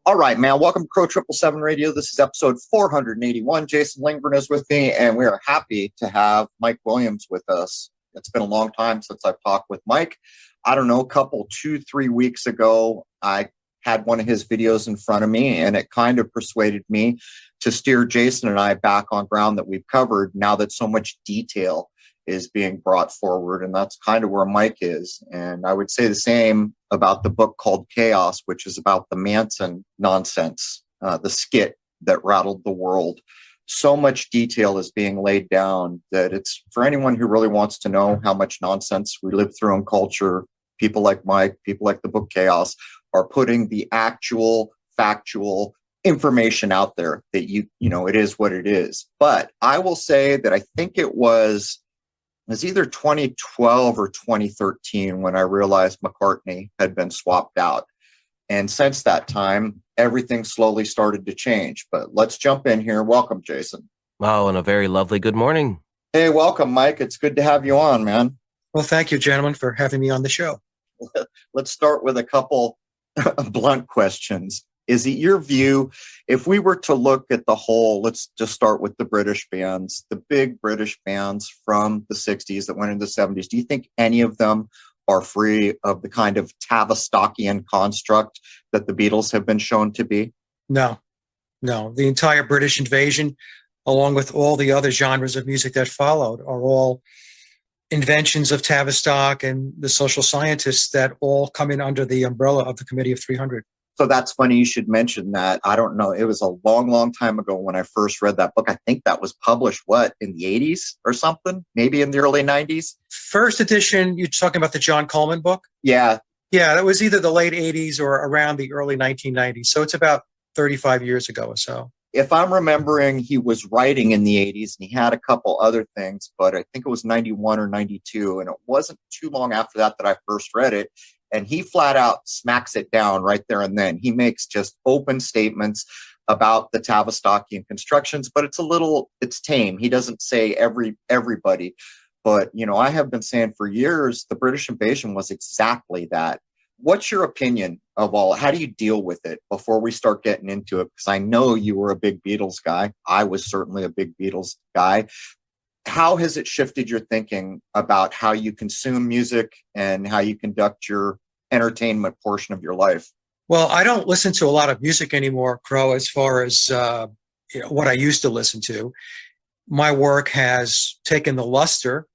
All right, man. Welcome to Crow 777 Radio. This is episode 481. Jason Lingren is with me, and we are happy to have Mike Williams with us. It's been a long time since I've talked with Mike. I don't know, 2-3 weeks ago, I had one of his videos in front of me, and it kind of persuaded me to steer Jason and I back on ground that we've covered now that so much detail is being brought forward, and that's kind of where Mike is. And I would say the same about the book called Chaos, which is about the Manson nonsense, the skit that rattled the world. So much detail is being laid down that it's for anyone who really wants to know how much nonsense we live through in culture. People like Mike, people like the book Chaos are putting the actual factual information out there that it is what it is. But I will say that I think it was either 2012 or 2013 when I realized McCartney had been swapped out. And since that time, everything slowly started to change. But let's jump in here. Welcome, Jason. Oh, and a very lovely good morning. Hey, welcome, Mike. It's good to have you on, man. Well, thank you, gentlemen, for having me on the show. Let's start with a couple blunt questions. Is it your view, if we were to look at the whole, let's just start with the British bands, the big British bands from the 60s that went into the 70s, do you think any of them are free of the kind of Tavistockian construct that the Beatles have been shown to be? No. The entire British invasion, along with all the other genres of music that followed, are all inventions of Tavistock and the social scientists that all come in under the umbrella of the Committee of 300. So that's funny you should mention that. I don't know. It was a long, long time ago when I first read that book. I think that was published, in the 80s or something? Maybe in the early 90s? First edition, you're talking about the John Coleman book? Yeah. Yeah, that was either the late 80s or around the early 1990s. So it's about 35 years ago or so. If I'm remembering, he was writing in the 80s and he had a couple other things, but I think it was 91 or 92. And it wasn't too long after that I first read it. And he flat out smacks it down right there and then. He makes just open statements about the Tavistockian constructions, but it's tame. He doesn't say everybody. But, I have been saying for years, the British invasion was exactly that. What's your opinion of how do you deal with it before we start getting into it? Because I know you were a big Beatles guy. I was certainly a big Beatles guy. How has it shifted your thinking about how you consume music and how you conduct your entertainment portion of your life? Well, I don't listen to a lot of music anymore, Crow, as far as what I used to listen to. My work has taken the luster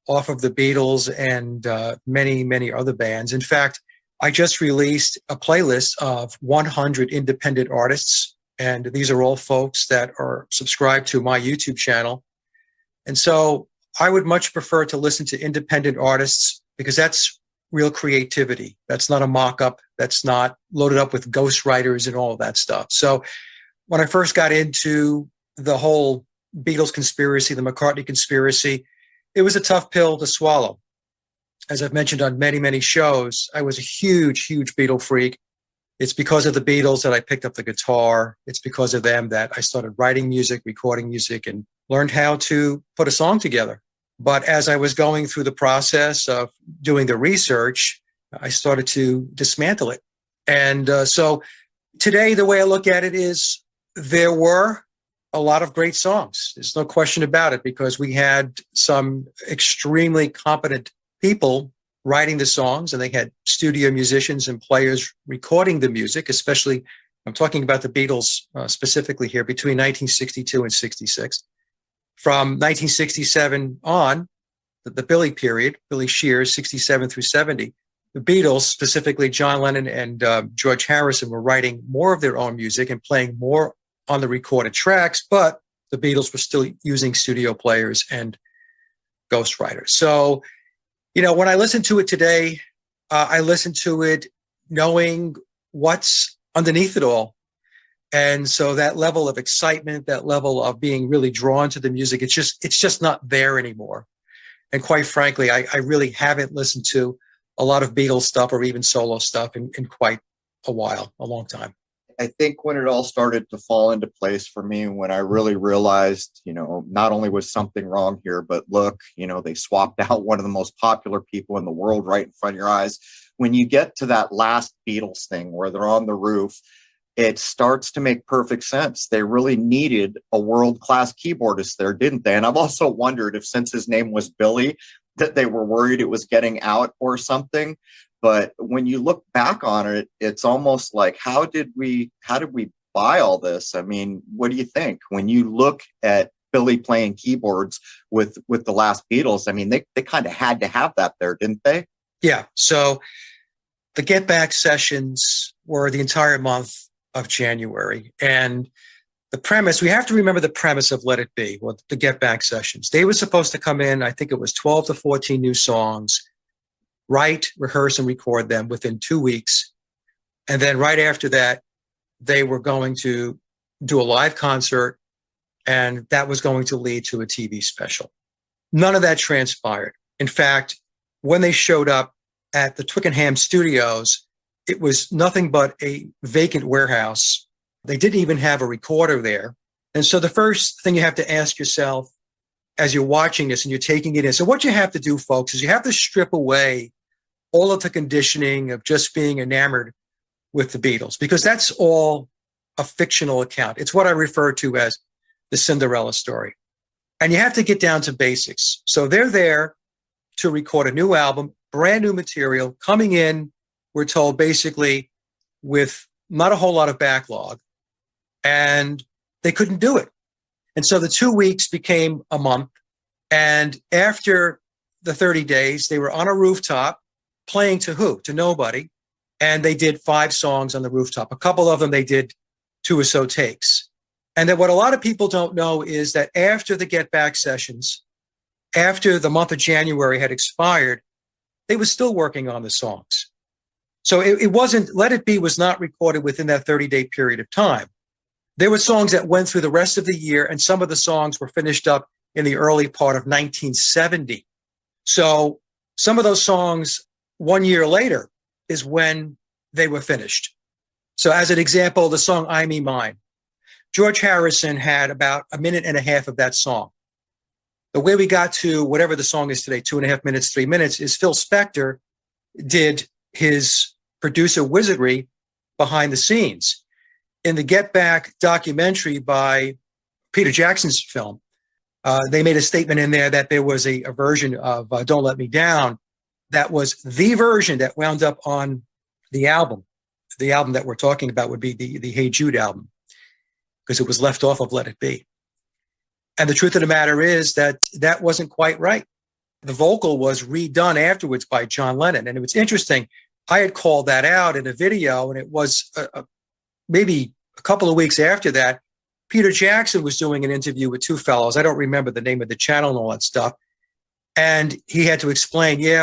off of the Beatles and many, many other bands. In fact, I just released a playlist of 100 independent artists, and these are all folks that are subscribed to my YouTube channel. And so I would much prefer to listen to independent artists because that's real creativity. That's not a mock-up. That's not loaded up with ghostwriters and all of that stuff. So when I first got into the whole Beatles conspiracy, the McCartney conspiracy, it was a tough pill to swallow. As I've mentioned on many, many shows, I was a huge, huge Beatle freak. It's because of the Beatles that I picked up the guitar. It's because of them that I started writing music, recording music, and learned how to put a song together. But as I was going through the process of doing the research, I started to dismantle it. And so today, the way I look at it is there were a lot of great songs. There's no question about it, because we had some extremely competent people writing the songs, and they had studio musicians and players recording the music, especially, I'm talking about the Beatles specifically here, between 1962 and 66. From 1967 on, the Billy period, Billy Shears, 67 through 70, the Beatles, specifically John Lennon and George Harrison, were writing more of their own music and playing more on the recorded tracks, but the Beatles were still using studio players and ghostwriters. So, when I listen to it today, I listen to it knowing what's underneath it all. And so that level of excitement, that level of being really drawn to the music, it's just not there anymore. And quite frankly, I really haven't listened to a lot of Beatles stuff or even solo stuff in quite a while, a long time. I think when it all started to fall into place for me, when I really realized, not only was something wrong here, but look, they swapped out one of the most popular people in the world right in front of your eyes. When you get to that last Beatles thing where they're on the roof, it starts to make perfect sense. They really needed a world-class keyboardist there, didn't they? And I've also wondered if, since his name was Billy, that they were worried it was getting out or something. But when you look back on it, it's almost like, how did we buy all this? I mean, what do you think? When you look at Billy playing keyboards with the last Beatles, I mean, they kind of had to have that there, didn't they? Yeah. So the Get Back sessions were the entire month of January. And the premise, we have to remember the premise of Let It Be, well, the Get Back sessions. They were supposed to come in, I think it was 12 to 14 new songs, write, rehearse, and record them within 2 weeks, And then right after that, they were going to do a live concert, and that was going to lead to a TV special. None of that transpired. In fact, when they showed up at the Twickenham studios, it was nothing but a vacant warehouse. They didn't even have a recorder there. And so the first thing you have to ask yourself as you're watching this and you're taking it in, so what you have to do, folks, is you have to strip away all of the conditioning of just being enamored with the Beatles, because that's all a fictional account. It's what I refer to as the Cinderella story. And you have to get down to basics. So they're there to record a new album, brand new material, coming in, we're told, basically with not a whole lot of backlog, and they couldn't do it. And so the 2 weeks became a month. And after the 30 days, they were on a rooftop playing to who? To nobody. And they did 5 songs on the rooftop. A couple of them they did 2 or so takes. And then what a lot of people don't know is that after the Get Back sessions, after the month of January had expired, they were still working on the songs. So it wasn't, Let It Be was not recorded within that 30-day period of time. There were songs that went through the rest of the year, and some of the songs were finished up in the early part of 1970. So some of those songs 1 year later is when they were finished. So as an example, the song I Me Mine, George Harrison had about 1.5 minutes of that song. The way we got to whatever the song is today, 2.5 minutes, 3 minutes, is Phil Spector did his producer wizardry behind the scenes. In the Get Back documentary by Peter Jackson's film, they made a statement in there that there was a version of Don't Let Me Down that was the version that wound up on the album. The album that we're talking about would be the Hey Jude album, because it was left off of Let It Be. And the truth of the matter is that that wasn't quite right. The vocal was redone afterwards by John Lennon. And it was interesting. I had called that out in a video, and it was maybe a couple of weeks after that, Peter Jackson was doing an interview with 2 fellows. I don't remember the name of the channel and all that stuff. And he had to explain, they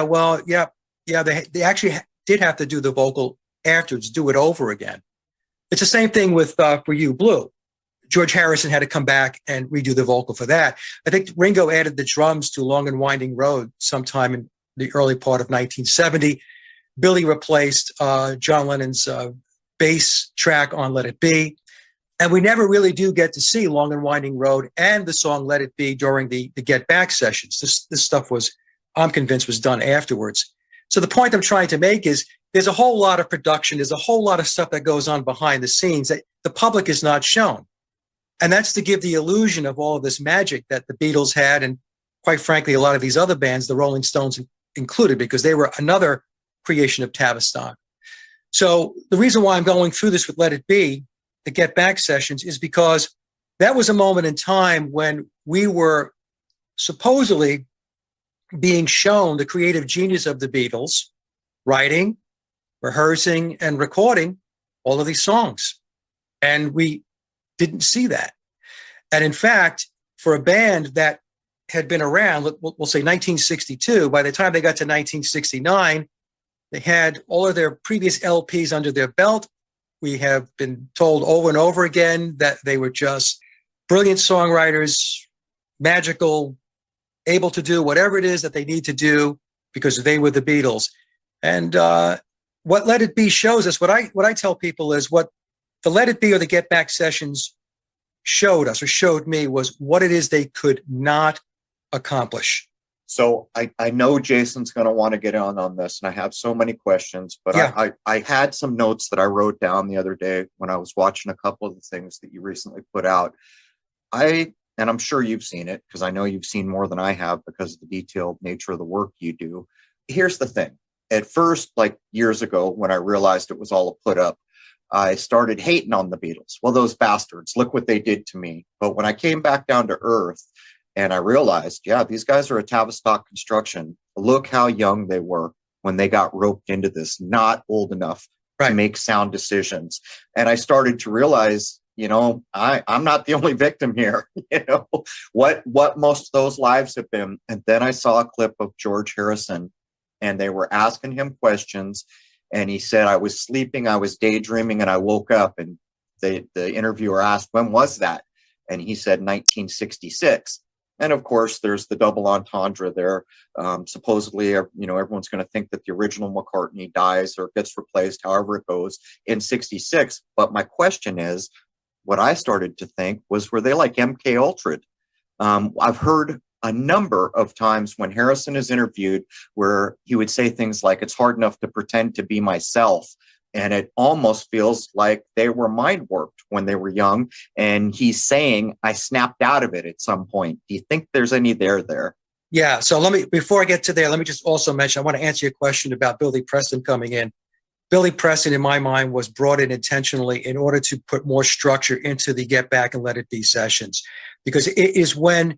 actually did have to do the vocal afterwards, do it over again. It's the same thing with For You, Blue. George Harrison had to come back and redo the vocal for that. I think Ringo added the drums to Long and Winding Road sometime in the early part of 1970. Billy replaced John Lennon's bass track on Let It Be. And we never really do get to see Long and Winding Road and the song Let It Be during the Get Back sessions. This stuff was, I'm convinced, was done afterwards. So the point I'm trying to make is there's a whole lot of production. There's a whole lot of stuff that goes on behind the scenes that the public is not shown. And that's to give the illusion of all of this magic that the Beatles had, and quite frankly, a lot of these other bands, the Rolling Stones included, because they were another creation of Tavistock. So the reason why I'm going through this with Let It Be, the Get Back sessions, is because that was a moment in time when we were supposedly being shown the creative genius of the Beatles, writing, rehearsing, and recording all of these songs. And we didn't see that. And in fact, for a band that had been around, we'll say 1962, by the time they got to 1969, they had all of their previous LPs under their belt. We have been told over and over again that they were just brilliant songwriters, magical, able to do whatever it is that they need to do because they were the Beatles. And what Let It Be shows us, what I tell people is what the Let It Be or the Get Back sessions showed us or showed me was what it is they could not accomplish. So I know Jason's going to want to get on this, and I have so many questions, but yeah. I had some notes that I wrote down the other day when I was watching a couple of the things that you recently put out. And I'm sure you've seen it because I know you've seen more than I have because of the detailed nature of the work you do. Here's the thing. At first, like years ago, when I realized it was all a put up, I started hating on the Beatles. Well, those bastards, look what they did to me. But when I came back down to earth and I realized, yeah, these guys are a Tavistock construction. Look how young they were when they got roped into this, not old enough to make sound decisions. And I started to realize, I'm not the only victim here, what most of those lives have been. And then I saw a clip of George Harrison and they were asking him questions. And he said, I was sleeping, I was daydreaming, and I woke up. And the interviewer asked, when was that? And he said 1966. And of course, there's the double entendre there. Supposedly, everyone's going to think that the original McCartney dies or gets replaced, however it goes, in 66. But my question is, what I started to think was, were they like MK Ultra? I've heard a number of times when Harrison is interviewed where he would say things like, it's hard enough to pretend to be myself. And it almost feels like they were mind warped when they were young. And he's saying, I snapped out of it at some point. Do you think there's any there? Yeah. So before I get to there, let me just also mention, I want to answer your question about Billy Preston coming in. Billy Preston, in my mind, was brought in intentionally in order to put more structure into the Get Back and Let It Be sessions, because it is when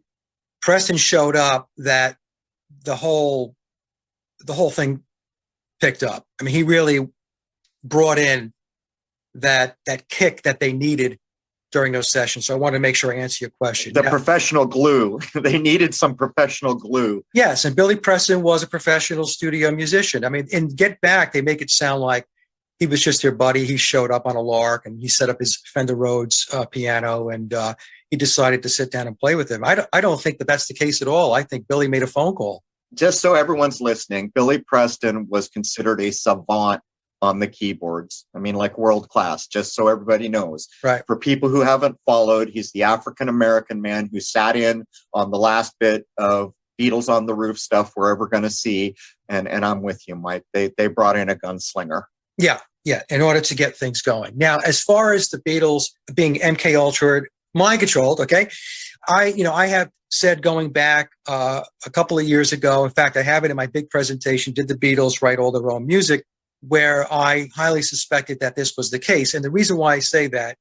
Preston showed up that the whole thing picked up. I mean, he really brought in that kick that they needed during those sessions. So I want to make sure I answer your question. The professional glue. They needed some professional glue. Yes, and Billy Preston was a professional studio musician. I mean, in Get Back, they make it sound like he was just their buddy. He showed up on a lark and he set up his Fender Rhodes piano and he decided to sit down and play with him. I don't think that that's the case at all. I think Billy made a phone call. Just so everyone's listening, Billy Preston was considered a savant on the keyboards. I mean, like world class, just so everybody knows. Right. For people who haven't followed, he's the African-American man who sat in on the last bit of Beatles on the Roof stuff we're ever going to see. And I'm with you, Mike. They brought in a gunslinger. Yeah, in order to get things going. Now, as far as the Beatles being MK Ultra, mind controlled, okay? I have said going back a couple of years ago, in fact, I have it in my big presentation, Did the Beatles Write All Their Own Music?, where I highly suspected that this was the case. And the reason why I say that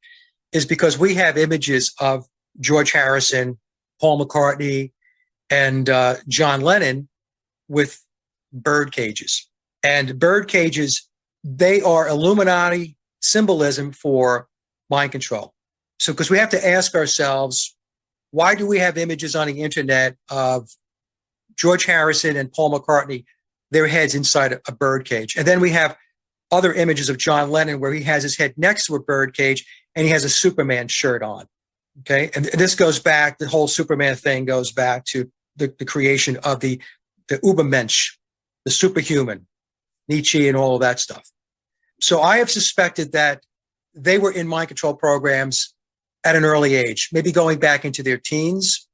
is because we have images of George Harrison, Paul McCartney, and John Lennon with bird cages. And bird cages, they are Illuminati symbolism for mind control. So, because we have to ask ourselves, why do we have images on the internet of George Harrison and Paul McCartney, their heads inside a bird cage? And then we have other images of John Lennon where he has his head next to a bird cage and he has a Superman shirt on. Okay. And this goes back, the whole Superman thing goes back to the creation of the Übermensch, the superhuman, Nietzsche and all of that stuff. So I have suspected that they were in mind control programs at an early age, maybe going back into their teens.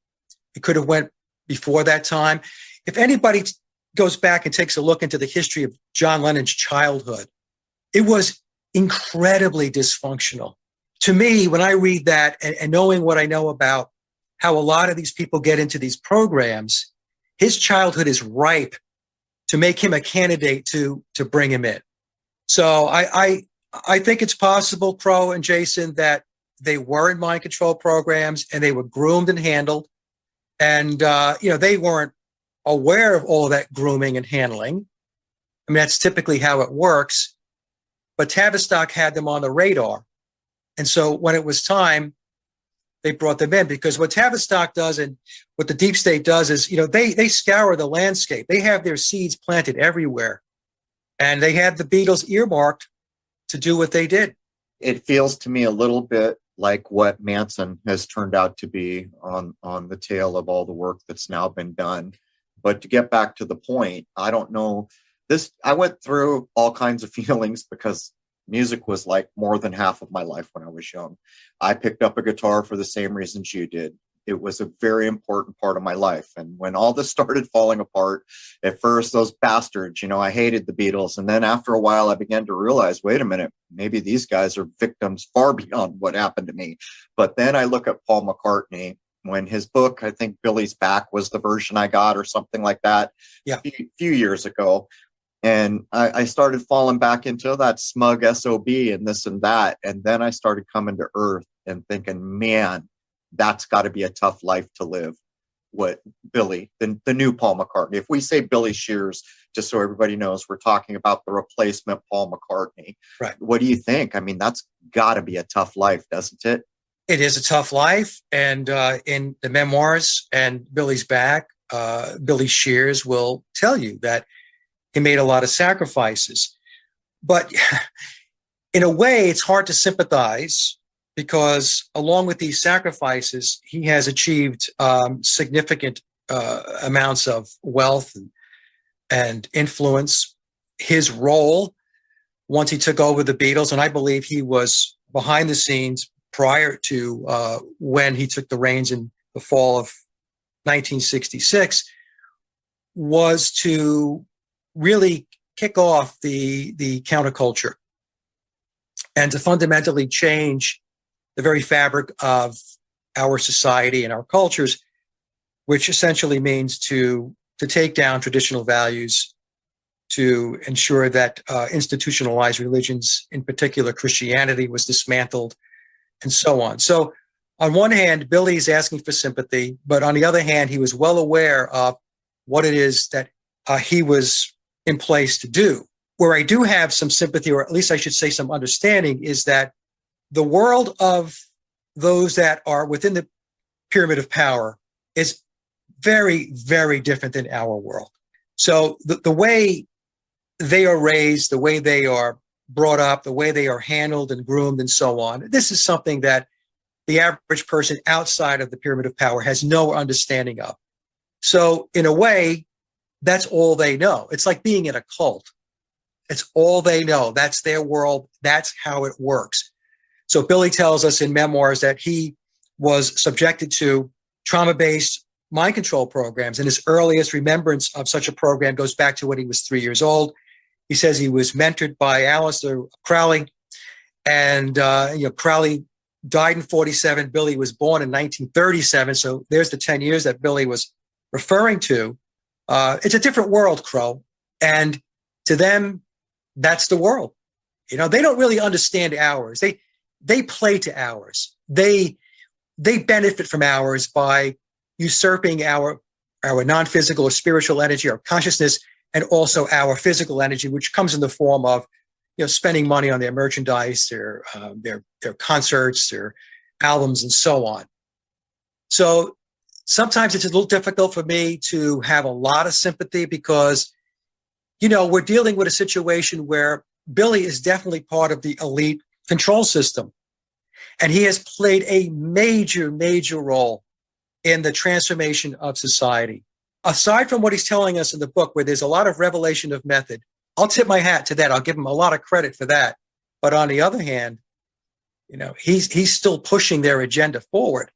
It could have went before that time. If anybody goes back and takes a look into the history of John Lennon's childhood, it was incredibly dysfunctional. To me, when I read that and knowing what I know about how a lot of these people get into these programs, his childhood is ripe to make him a candidate to bring him in. So I think it's possible, Crow and Jason, that they were in mind control programs and they were groomed and handled. And, they weren't aware of all of that grooming and handling. I mean, that's typically how it works. But Tavistock had them on the radar. And so when it was time, they brought them in, because what Tavistock does and what the deep state does is, they scour the landscape. They have their seeds planted everywhere. And they had the Beatles earmarked to do what they did. It feels to me a little bit like what Manson has turned out to be on the tail of all the work that's now been done. But to get back to the point, I don't know. I went through all kinds of feelings because music was like more than half of my life when I was young. I picked up a guitar for the same reasons you did. It was a very important part of my life. And when all this started falling apart, at first, those bastards, I hated the Beatles. And then after a while, I began to realize, wait a minute, maybe these guys are victims far beyond what happened to me. But then I look at Paul McCartney, when his book, I think Billy's Back was the version I got or something like that, a few years ago. And I started falling back into that smug SOB and this and that. And then I started coming to earth and thinking, man, that's got to be a tough life to live. What Billy, the new Paul McCartney. If we say Billy Shears, just so everybody knows, we're talking about the replacement Paul McCartney. Right. What do you think? I mean, that's got to be a tough life, doesn't it? It is a tough life. And in the memoirs and Billy's Back, Billy Shears will tell you that he made a lot of sacrifices. But in a way, it's hard to sympathize because along with these sacrifices, he has achieved significant amounts of wealth and influence. His role, once he took over the Beatles, and I believe he was behind the scenes prior to when he took the reins in the fall of 1966, was to really kick off the counterculture and to fundamentally change the very fabric of our society and our cultures, which essentially means to take down traditional values, to ensure that institutionalized religions, in particular Christianity, was dismantled, and so on. So on one hand, Billy is asking for sympathy, but on the other hand, he was well aware of what it is that he was in place to do. Where I do have some sympathy, or at least I should say some understanding, is that the world of those that are within the pyramid of power is very, very different than our world. So the way they are raised, the way they are brought up, the way they are handled and groomed and so on, this is something that the average person outside of the pyramid of power has no understanding of. So in a way, that's all they know. It's like being in a cult. It's all they know. That's their world. That's how it works. So Billy tells us in memoirs that he was subjected to trauma-based mind control programs, and his earliest remembrance of such a program goes back to when he was 3 years old. He says he was mentored by Aleister Crowley, and Crowley died in 1947. Billy was born in 1937, so there's the 10 years that Billy was referring to. It's a different world, Crow, and to them, that's the world. They don't really understand ours. They play to ours. They benefit from ours by usurping our non-physical or spiritual energy, our consciousness, and also our physical energy, which comes in the form of spending money on their merchandise, their concerts, their albums, and so on. So sometimes it's a little difficult for me to have a lot of sympathy because, we're dealing with a situation where Billy is definitely part of the elite control system. And he has played a major, major role in the transformation of society. Aside from what he's telling us in the book, where there's a lot of revelation of method, I'll tip my hat to that. I'll give him a lot of credit for that. But on the other hand, he's still pushing their agenda forward.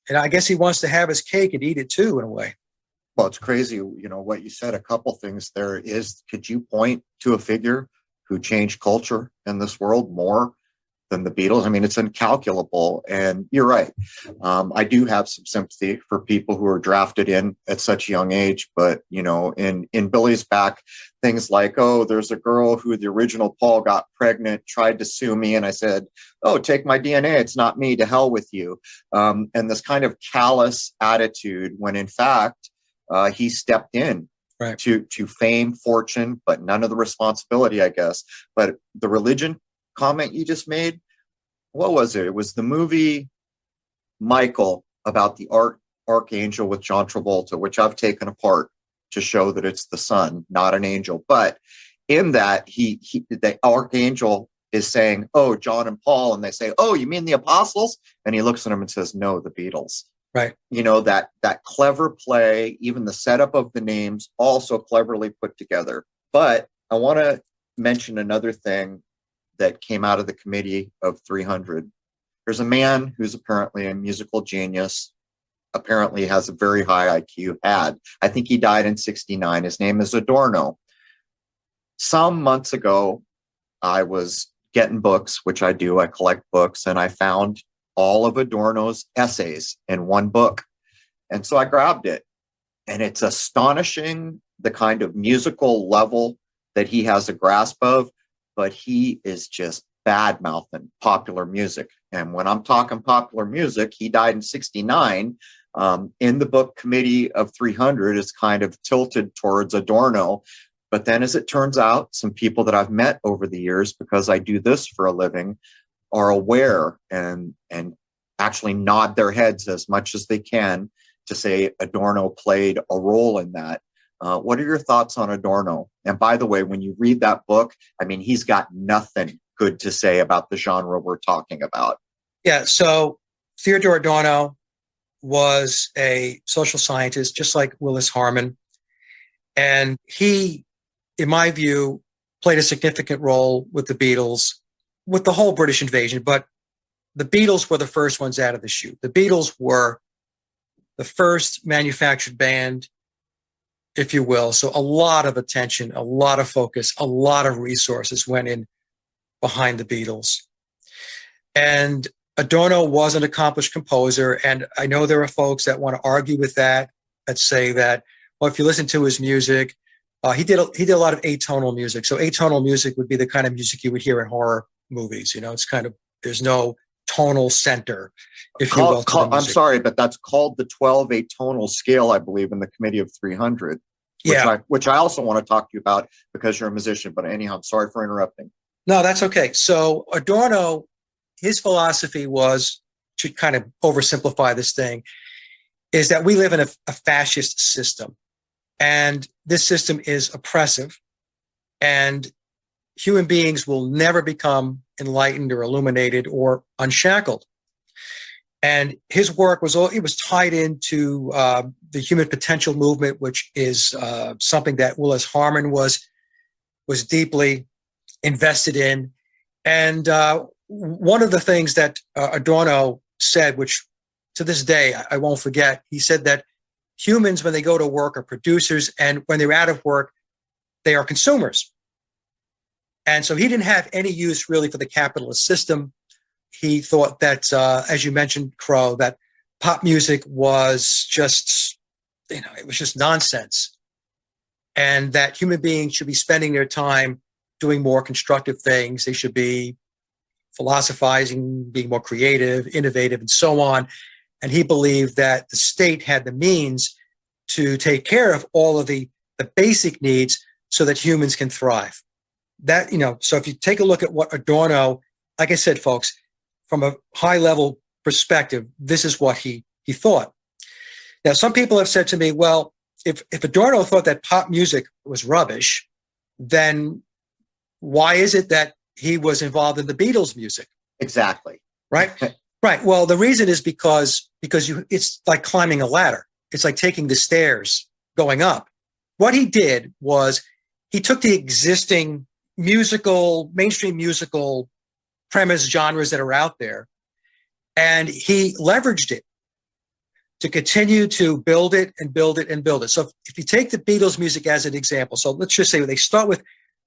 And I guess he wants to have his cake and eat it too, in a way. Well, it's crazy, what you said, a couple things there is, could you point to a figure who changed culture in this world more than the Beatles? I mean, it's incalculable. And you're right. I do have some sympathy for people who are drafted in at such a young age. But, in Billy's back, things like, oh, there's a girl who the original Paul got pregnant, tried to sue me. And I said, oh, take my DNA. It's not me. To hell with you. And this kind of callous attitude when in fact, he stepped in right. to fame, fortune, but none of the responsibility, I guess. But the religion comment you just made, what was it? It was the movie Michael about the archangel with John Travolta, which I've taken apart to show that it's the son, not an angel. But in that, the archangel is saying, oh, John and Paul, and they say, oh, you mean the apostles? And he looks at them and says, no, the Beatles. Right. That clever play, even the setup of the names, also cleverly put together. But I want to mention another thing that came out of the committee of 300. There's a man who's apparently a musical genius, apparently has a very high IQ, I think he died in 1969. His name is Adorno. Some months ago, I was getting books, which I do. I collect books, and I found all of Adorno's essays in one book. And so I grabbed it, and it's astonishing the kind of musical level that he has a grasp of, but he is just bad-mouthing popular music. And when I'm talking popular music, he died in 1969. In the book committee of 300 is kind of tilted towards Adorno. But then as it turns out, some people that I've met over the years, because I do this for a living, are aware and actually nod their heads as much as they can to say Adorno played a role in that. What are your thoughts on Adorno? And by the way, when you read that book, I mean, he's got nothing good to say about the genre we're talking about. Yeah, so Theodore Adorno was a social scientist, just like Willis Harman. And he, in my view, played a significant role with the Beatles, with the whole British invasion. But the Beatles were the first ones out of the chute. The Beatles were the first manufactured band, if you will. So a lot of attention, a lot of focus, a lot of resources went in behind the Beatles. And Adorno was an accomplished composer. And I know there are folks that want to argue with that say that, well, if you listen to his music, he did a lot of atonal music. So atonal music would be the kind of music you would hear in horror movies. You know, it's kind of, there's no tonal center, if you will. I'm sorry, but that's called the 12 atonal scale, I believe, in the Committee of 300. Which I also want to talk to you about because you're a musician. But anyhow, I'm sorry for interrupting. No, that's okay. So Adorno, his philosophy was, to kind of oversimplify this thing, is that we live in a fascist system. And this system is oppressive. And human beings will never become enlightened or illuminated or unshackled. And his work was tied into the human potential movement, which is something that Willis Harman was deeply invested in. And one of the things that Adorno said, which to this day I won't forget, he said that humans, when they go to work, are producers, and when they're out of work, they are consumers. And so he didn't have any use really for the capitalist system. He thought that, as you mentioned, Crow, that pop music was just, it was just nonsense. And that human beings should be spending their time doing more constructive things. They should be philosophizing, being more creative, innovative, and so on. And he believed that the state had the means to take care of all of the basic needs so that humans can thrive. That, so if you take a look at what Adorno, like I said, folks, from a high level perspective, this is what he thought. Now, some people have said to me, well, if Adorno thought that pop music was rubbish, then why is it that he was involved in the Beatles music? Exactly. Right? Right. Well, the reason is because it's like climbing a ladder. It's like taking the stairs going up. What he did was he took the existing mainstream musical premise genres that are out there, and he leveraged it to continue to build it and build it and build it. So if you take the Beatles music as an example, so let's just say they start with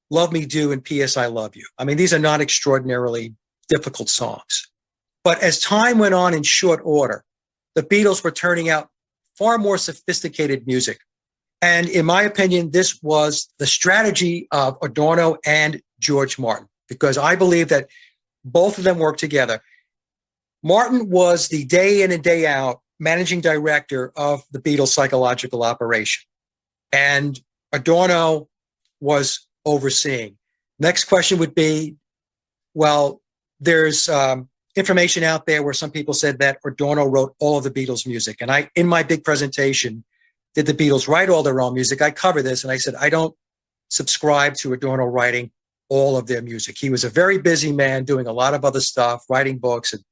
Love Me Do and P.S. I Love You. I mean, these are not extraordinarily difficult songs. But as time went on in short order, the Beatles were turning out far more sophisticated music. And in my opinion, this was the strategy of Adorno and George Martin, because I believe that both of them worked together. Martin was the day in and day out managing director of the Beatles psychological operation. And Adorno was overseeing. Next question would be, well, there's information out there where some people said that Adorno wrote all of the Beatles music. And I, in my big presentation, did the Beatles write all their own music? I cover this, and I said, I don't subscribe to Adorno writing all of their music. He was a very busy man doing a lot of other stuff, writing books and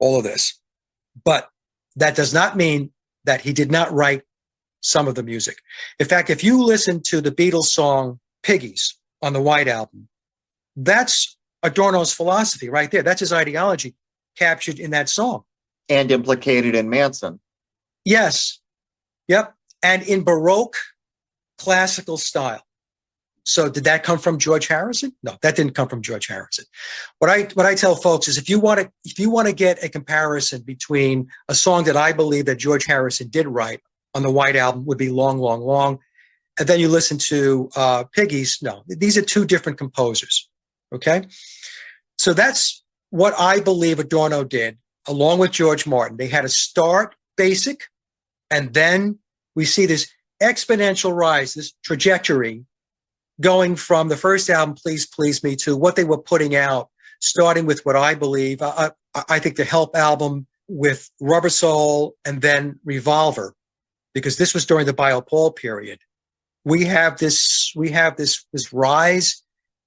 all of this. But that does not mean that he did not write some of the music. In fact, if you listen to the Beatles song Piggies on the White Album, that's Adorno's philosophy right there. That's his ideology captured in that song. And implicated in Manson. Yes. Yep. And in Baroque classical style. So did that come from George Harrison? No, that didn't come from George Harrison. What I tell folks is if you want to get a comparison between a song that I believe that George Harrison did write on the White Album would be Long, Long, Long, and then you listen to Piggies. No, these are two different composers. Okay. So that's what I believe Adorno did along with George Martin. They had to start basic, and then we see this exponential rise, this trajectory going from the first album, Please Please Me, to what they were putting out, starting with what I believe, I think the Help album with Rubber Soul and then Revolver, because this was during the Biopole period. we have this rise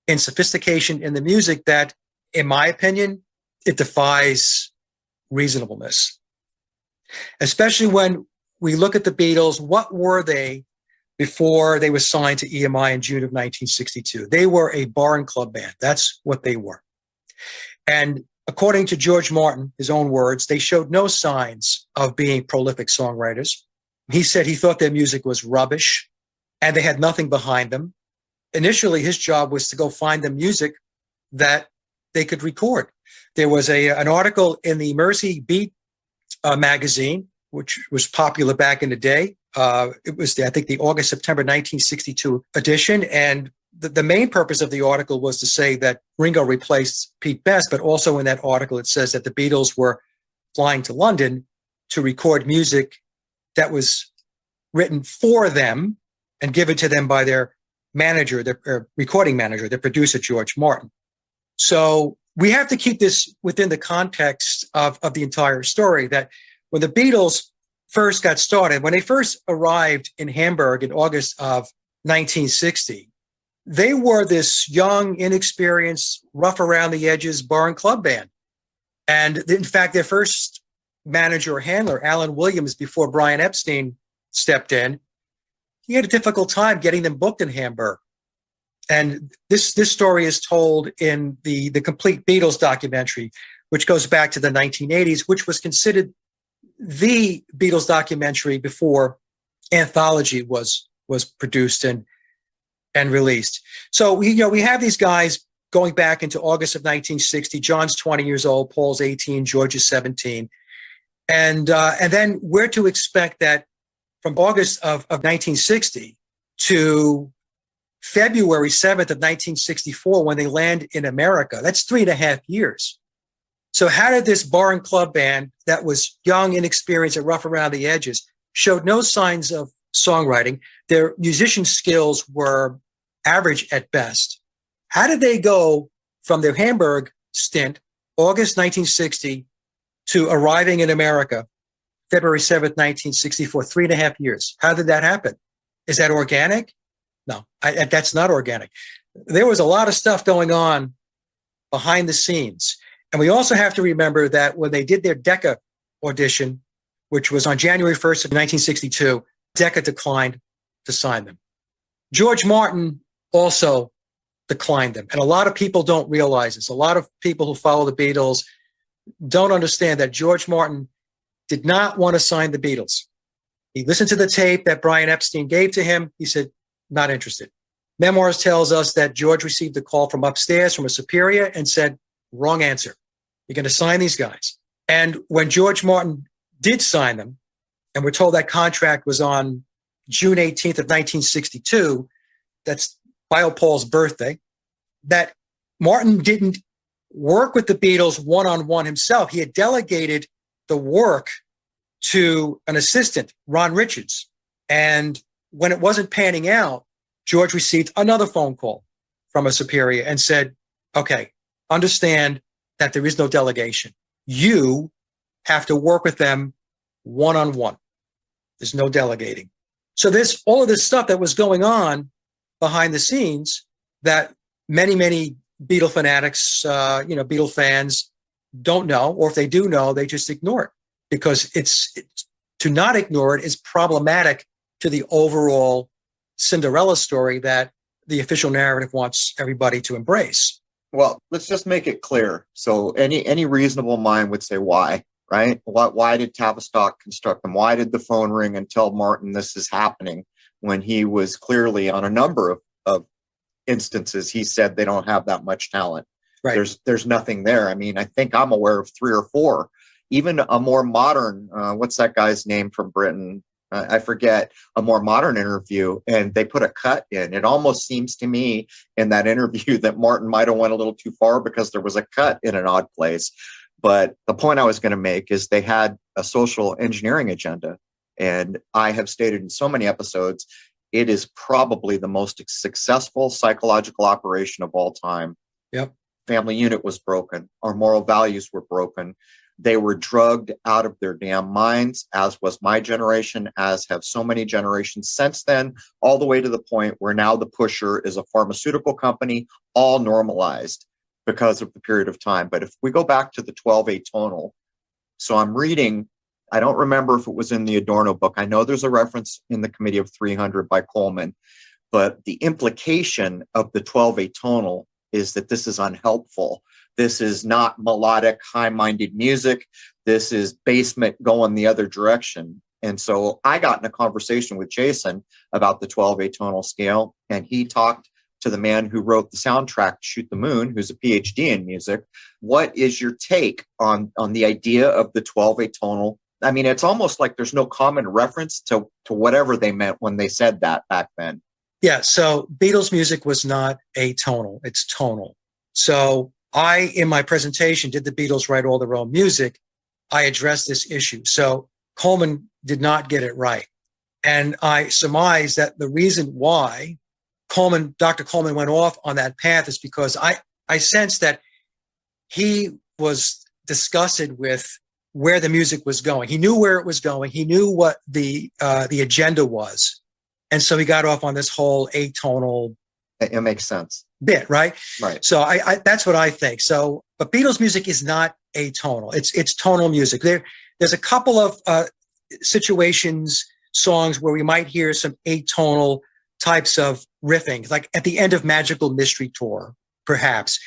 in sophistication in the music that, in my opinion, it defies reasonableness. Especially when we look at the Beatles, what were they before they were signed to EMI in June of 1962? They were a bar and club band. That's what they were. And according to George Martin, his own words, they showed no signs of being prolific songwriters. He said he thought their music was rubbish and they had nothing behind them. Initially, his job was to go find the music that they could record. There was an article in the Mercy Beat magazine, which was popular back in the day. It was, I think, the August-September 1962 edition. And the main purpose of the article was to say that Ringo replaced Pete Best, but also in that article, it says that the Beatles were flying to London to record music that was written for them and given to them by their manager, their recording manager, their producer, George Martin. So we have to keep this within the context of the entire story, that when the Beatles first got started, when they first arrived in Hamburg in August of 1960, they were this young, inexperienced, rough around the edges bar and club band. And in fact, their first manager or handler, Alan Williams, before Brian Epstein stepped in, he had a difficult time getting them booked in Hamburg. And this story is told in the Complete Beatles documentary, which goes back to the 1980s, which was considered the Beatles documentary before Anthology was produced and released. So we have these guys going back into August of 1960. John's 20 years old, Paul's 18, George is 17. And then we're to expect that from August of 1960 to February 7th of 1964, when they land in America, that's 3.5 years. So how did this bar and club band that was young, inexperienced, and rough around the edges, showed no signs of songwriting, their musician skills were average at best, how did they go from their Hamburg stint, August 1960, to arriving in America, February 7th, 1964, 3.5 years? How did that happen? Is that organic? No, that's not organic. There was a lot of stuff going on behind the scenes. And we also have to remember that when they did their Decca audition, which was on January 1st of 1962, Decca declined to sign them. George Martin also declined them. And a lot of people don't realize this. A lot of people who follow the Beatles don't understand that George Martin did not want to sign the Beatles. He listened to the tape that Brian Epstein gave to him. He said, not interested. Memoirs tells us that George received a call from upstairs from a superior and said, wrong answer. You're going to sign these guys. And when George Martin did sign them, and we're told that contract was on June 18th of 1962, that's Bio Paul's birthday, that Martin didn't work with the Beatles one-on-one himself. He had delegated the work to an assistant, Ron Richards. And when it wasn't panning out, George received another phone call from a superior and said, okay, understand that there is no delegation. You have to work with them one-on-one. There's no delegating. So there's all of this stuff that was going on behind the scenes that many Beatle fanatics, Beatle fans don't know, or if they do know, they just ignore it, because it's to not ignore it is problematic to the overall Cinderella story that the official narrative wants everybody to embrace. Well, let's just make it clear. So any reasonable mind would say why, right? Why did Tavistock construct them? Why did the phone ring and tell Martin this is happening when he was clearly on a number of instances, he said they don't have that much talent. Right. There's nothing there. I mean, I think I'm aware of 3 or 4, even a more modern, what's that guy's name from Britain? I forget, a more modern interview, and they put a cut in. It almost seems to me in that interview that Martin might have went a little too far because there was a cut in an odd place. But the point I was going to make is they had a social engineering agenda. And I have stated in so many episodes, it is probably the most successful psychological operation of all time. Yep. Family unit was broken. Our moral values were broken. They were drugged out of their damn minds, as was my generation, as have so many generations since then, all the way to the point where now the pusher is a pharmaceutical company, all normalized because of the period of time. But if we go back to the 12 atonal, so I'm reading, I don't remember if it was in the Adorno book. I know there's a reference in the Committee of 300 by Coleman, but the implication of the 12 atonal is that this is unhelpful. This is not melodic, high-minded music. This is basement going the other direction. And so I got in a conversation with Jason about the 12 atonal scale, and he talked to the man who wrote the soundtrack to Shoot the Moon, who's a PhD in music. What is your take on the idea of the 12 atonal? I mean, it's almost like there's no common reference to whatever they meant when they said that back then. Yeah, so Beatles music was not atonal, it's tonal. So I, in my presentation, did the Beatles write all their own music? I addressed this issue. So Coleman did not get it right. And I surmise that the reason why Dr. Coleman went off on that path is because I sensed that he was disgusted with where the music was going. He knew where it was going. He knew what the agenda was. And so he got off on this whole atonal. It makes sense. Bit, right? Right. So I that's what I think. So, but Beatles music is not atonal. It's tonal music. There's a couple of situations, songs where we might hear some atonal types of riffing, like at the end of Magical Mystery Tour, perhaps.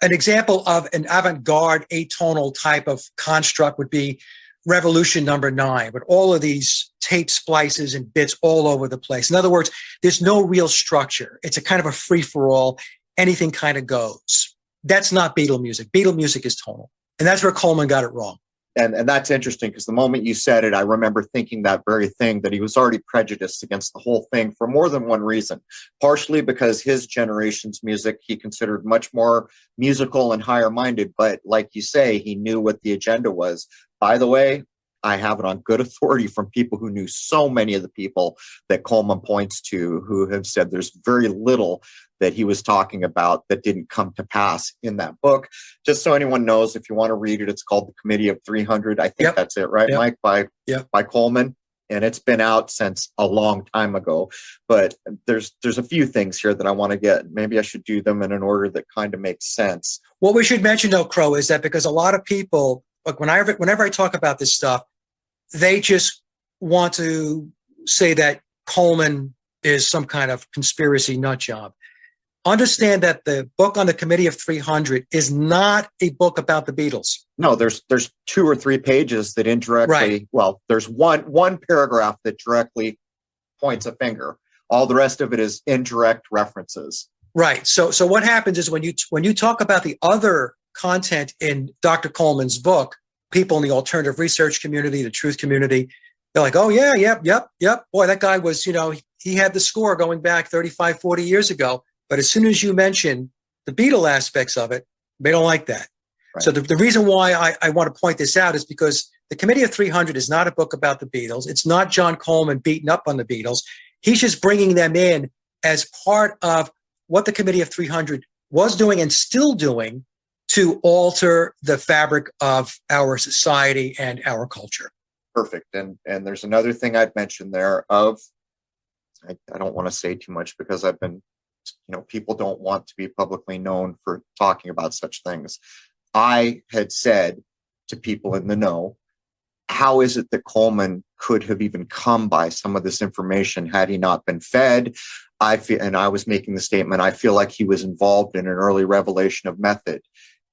An example of an avant-garde atonal type of construct would be Revolution Number 9, with all of these tape splices and bits all over the place. In other words, there's no real structure. It's a kind of a free-for-all. Anything kind of goes. That's not Beatle music. Beatle music is tonal. And that's where Coleman got it wrong. And that's interesting, because the moment you said it, I remember thinking that very thing, that he was already prejudiced against the whole thing for more than one reason. Partially because his generation's music he considered much more musical and higher minded. But like you say, he knew what the agenda was. By the way, I have it on good authority from people who knew so many of the people that Coleman points to, who have said there's very little that he was talking about that didn't come to pass in that book. Just so anyone knows, if you want to read it, it's called The Committee of 300. I think that's it, right, Mike? By Coleman. And it's been out since a long time ago. But there's a few things here that I want to get. Maybe I should do them in an order that kind of makes sense. What we should mention, though, Crow, is that because a lot of people, like whenever I talk about this stuff, they just want to say that Coleman is some kind of conspiracy nut job. Understand that the book on the Committee of 300 is not a book about the Beatles. No, there's 2 or 3 pages that indirectly, well, there's one paragraph that directly points a finger. All the rest of it is indirect references. Right. So what happens is when you talk about the other content in Dr. Coleman's book, people in the alternative research community, the truth community, they're like, oh yeah, yep. Boy, that guy was, he had the score going back 35, 40 years ago. But as soon as you mention the Beatle aspects of it, they don't like that. Right. So the reason why I want to point this out is because the Committee of 300 is not a book about the Beatles. It's not John Coleman beating up on the Beatles. He's just bringing them in as part of what the Committee of 300 was doing and still doing to alter the fabric of our society and our culture. Perfect. And there's another thing I'd mentioned there of, I don't want to say too much because I've been, people don't want to be publicly known for talking about such things. I had said to people in the know, how is it that Coleman could have even come by some of this information had he not been fed? And I was making the statement, I feel like he was involved in an early revelation of method.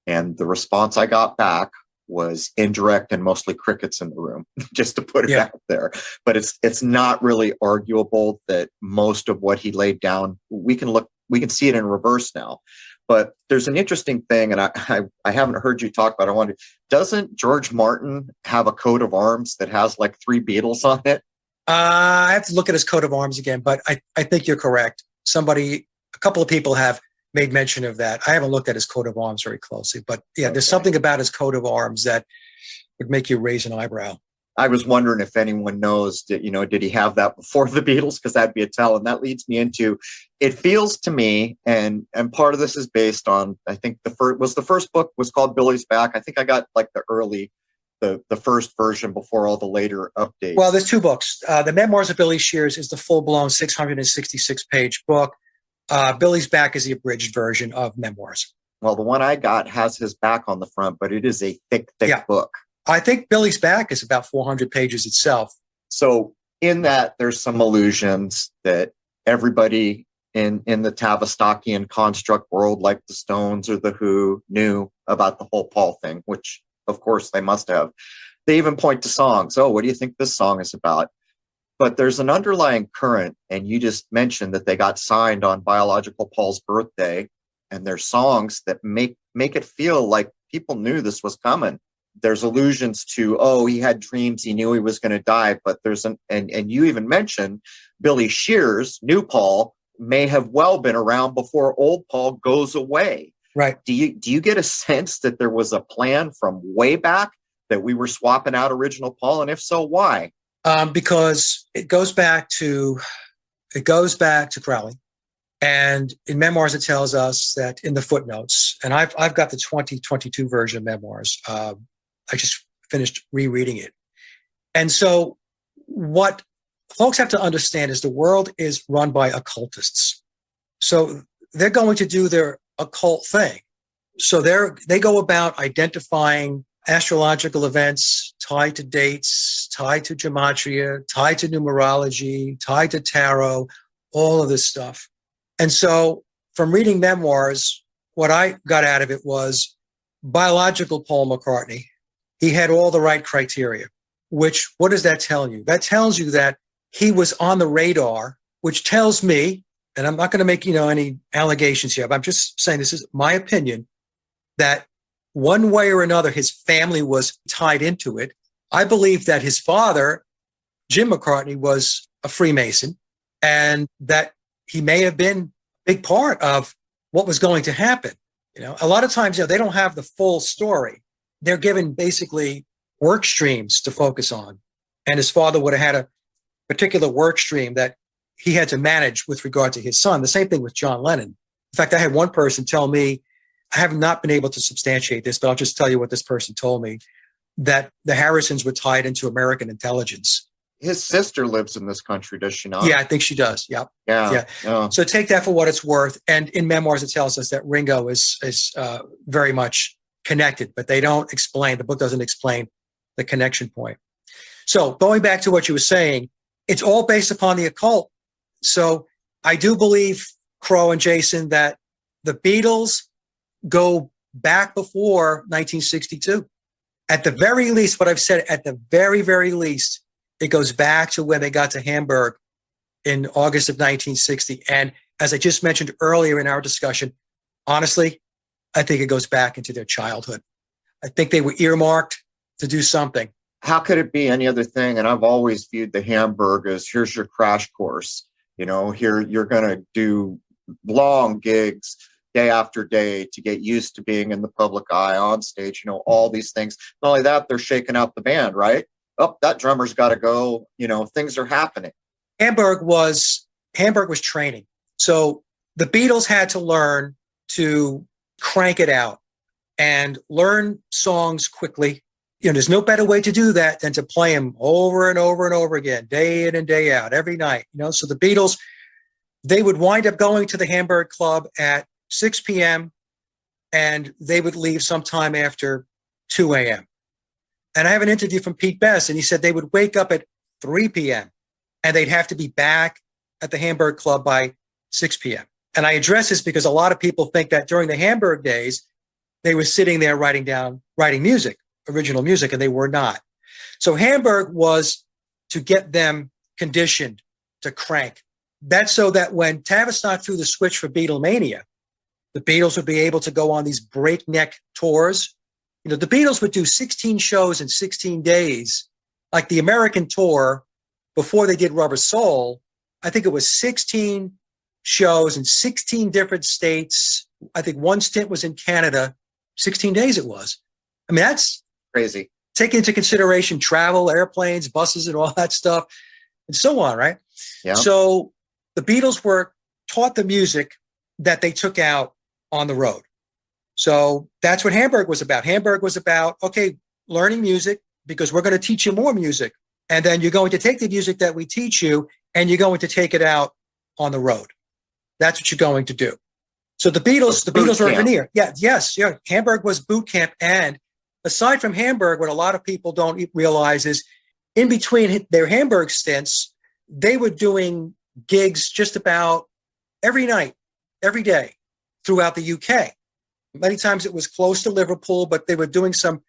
And the response I got back was indirect and mostly crickets in the room, just to put it out there. But it's not really arguable that most of what he laid down, we can see it in reverse now. But there's an interesting thing, and I haven't heard you talk about it. Doesn't George Martin have a coat of arms that has like 3 Beatles on it? I have to look at his coat of arms again, but I think you're correct. A couple of people have made mention of that. I haven't looked at his coat of arms very closely, but there's something about his coat of arms that would make you raise an eyebrow. I was wondering if anyone knows that, did he have that before the Beatles? Because that'd be a tell. And that leads me into, it feels to me, and part of this is based on, I think the first book was called Billy's Back. I think I got like the early the first version before all the later updates? Well, there's two books. The Memoirs of Billy Shears is the full-blown 666-page book. Billy's Back is the abridged version of Memoirs. Well, the one I got has his back on the front, but it is a thick book. I think Billy's Back is about 400 pages itself. So in that, there's some allusions that everybody in the Tavistockian construct world, like the Stones or the Who, knew about the whole Paul thing, which of course they must have. They even point to songs. Oh, what do you think this song is about? But there's an underlying current, and you just mentioned that they got signed on biological Paul's birthday, and there's songs that make it feel like people knew this was coming. There's allusions to, oh, he had dreams, he knew he was going to die, but there's and you even mentioned Billy Shears, new Paul, may have well been around before old Paul goes away. Right. Do you get a sense that there was a plan from way back that we were swapping out original Paul, and if so, why? Because it goes back to Crowley. And in Memoirs, it tells us that in the footnotes, and I've got the 2022 version of Memoirs. I just finished rereading it. And so what folks have to understand is the world is run by occultists. So they're going to do their occult thing. So they go about identifying astrological events tied to dates, tied to gematria, tied to numerology, tied to tarot, all of this stuff. And so from reading Memoirs, what I got out of it was biological Paul McCartney. He had all the right criteria, which, what does that tell you? That tells you that he was on the radar, which tells me, and I'm not going to make, any allegations here, but I'm just saying this is my opinion, that one way or another, his family was tied into it. I believe that his father, Jim McCartney, was a Freemason, and that he may have been a big part of what was going to happen. A lot of times, they don't have the full story. They're given basically work streams to focus on. And his father would have had a particular work stream that he had to manage with regard to his son. The same thing with John Lennon. In fact, I had one person tell me, I have not been able to substantiate this, but I'll just tell you what this person told me, that the Harrisons were tied into American intelligence. His sister lives in this country, does she not? Yeah, I think she does. Yep. Yeah. So take that for what it's worth. And in Memoirs, it tells us that Ringo is very much connected, but the book doesn't explain the connection point. So going back to what you were saying, it's all based upon the occult. So I do believe, Crow and Jason, that the Beatles go back before 1962. At the very least, what I've said, at the very, very least, it goes back to when they got to Hamburg in August of 1960. And as I just mentioned earlier in our discussion, honestly, I think it goes back into their childhood. I think they were earmarked to do something. How could it be any other thing? And I've always viewed the Hamburg as, here's your crash course. Here you're going to do long gigs day after day to get used to being in the public eye, on stage, all these things. Not only that, they're shaking out the band, right? Oh, that drummer's got to go. Things are happening. Hamburg was training. So the Beatles had to learn to crank it out and learn songs quickly. There's no better way to do that than to play them over and over and over again, day in and day out, every night. So the Beatles, they would wind up going to the Hamburg Club at 6 p.m. and they would leave sometime after 2 a.m. And I have an interview from Pete Best, and he said they would wake up at 3 p.m. and they'd have to be back at the Hamburg Club by 6 p.m. And I address this because a lot of people think that during the Hamburg days, they were sitting there writing music, original music, and they were not. So Hamburg was to get them conditioned to crank. That's so that when Tavistock threw the switch for Beatlemania, the Beatles would be able to go on these breakneck tours. The Beatles would do 16 shows in 16 days, like the American tour before they did Rubber Soul. I think it was 16 shows in 16 different states. I think one stint was in Canada. 16 days it was. I mean, that's crazy. Take into consideration travel, airplanes, buses, and all that stuff, and so on, right? Yeah. So the Beatles were taught the music that they took out on the road. So that's what Hamburg was about. Hamburg was about, okay, learning music, because we're going to teach you more music. And then you're going to take the music that we teach you and you're going to take it out on the road. That's what you're going to do. So the Beatles were even here. Yeah, yes, yeah. Hamburg was boot camp. And aside from Hamburg, what a lot of people don't realize is in between their Hamburg stints, they were doing gigs just about every night, every day throughout the UK. Many times it was close to Liverpool, but they were doing some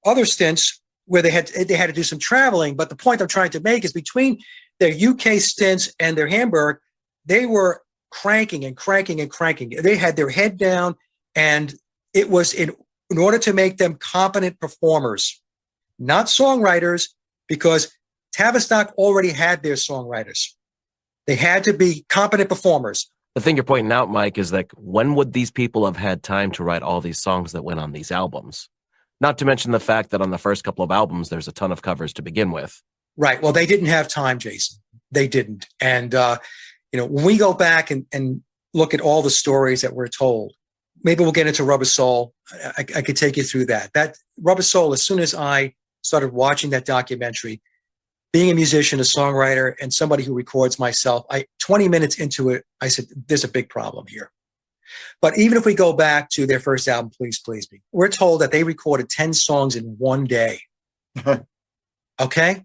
other stints where they had to do some traveling. But the point I'm trying to make is between their UK stints and their Hamburg, they were cranking and cranking and cranking. They had their head down, and it was in order to make them competent performers, not songwriters, because Tavistock already had their songwriters. They had to be competent performers. The thing you're pointing out, Mike, is that when would these people have had time to write all these songs that went on these albums? Not to mention the fact that on the first couple of albums, there's a ton of covers to begin with. Right. Well, they didn't have time, Jason. They didn't. And, when we go back and look at all the stories that we're told, maybe we'll get into Rubber Soul. I could take you through that. That Rubber Soul, as soon as I started watching that documentary, being a musician, a songwriter, and somebody who records myself, 20 minutes into it, I said, there's a big problem here. But even if we go back to their first album, Please Please Me, we're told that they recorded 10 songs in one day. Okay?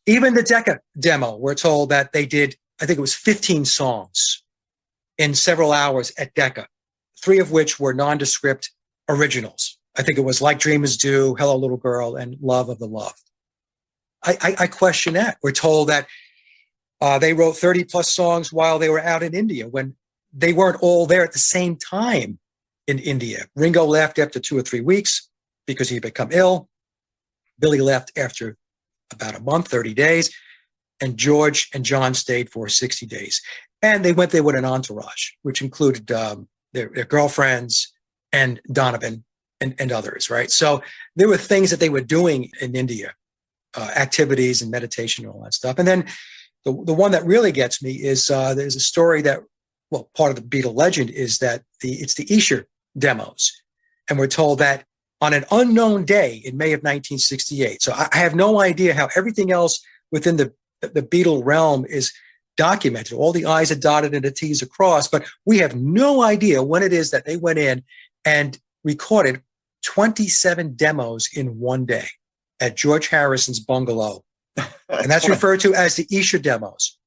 Even the Decca demo, we're told that they did, I think it was 15 songs in several hours at Decca, 3 of which were nondescript originals. I think it was Like Dreamers Do, Hello Little Girl, and Love of the Love. I question that. We're told that they wrote 30 plus songs while they were out in India when they weren't all there at the same time in India. Ringo left after 2 or 3 weeks because he had become ill. Billy left after about a month, 30 days. And George and John stayed for 60 days. And they went there with an entourage, which included their girlfriends and Donovan and others, right? So there were things that they were doing in India, activities and meditation and all that stuff. And then the one that really gets me is there's a story that, well, part of the Beatle legend is that it's the Esher demos. And we're told that on an unknown day in May of 1968. So I have no idea how everything else within the Beatle realm is documented. All the I's are dotted and the T's are crossed, but we have no idea when it is that they went in and recorded 27 demos in one day at George Harrison's bungalow. And that's referred to as the Esher demos.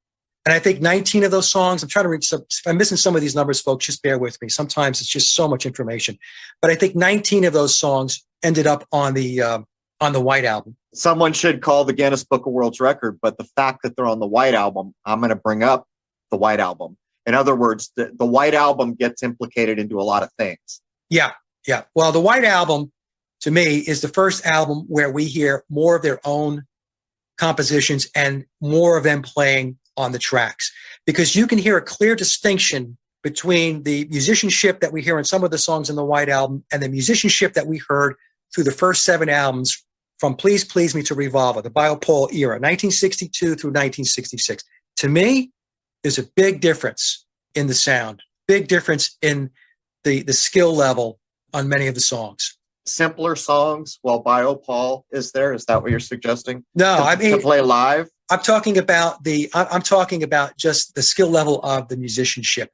And I think 19 of those songs, I'm trying to read some, if I'm missing some of these numbers, folks, just bear with me. Sometimes it's just so much information. But I think 19 of those songs ended up on the White Album. Someone should call the Guinness Book of World Record, but the fact that they're on the White Album, I'm going to bring up the White Album. In other words, the White Album gets implicated into a lot of things. Yeah. Well, the White Album, to me, is the first album where we hear more of their own compositions and more of them playing on the tracks, because you can hear a clear distinction between the musicianship that we hear in some of the songs in the White Album and the musicianship that we heard through the first 7 albums from Please Please Me to Revolver, the Biopole era, 1962 through 1966. To me, there's a big difference in the sound, big difference in the skill level on many of the songs. Simpler songs while Biopole is there? Is that what you're suggesting? No, I mean, to play live? I'm talking about just the skill level of the musicianship.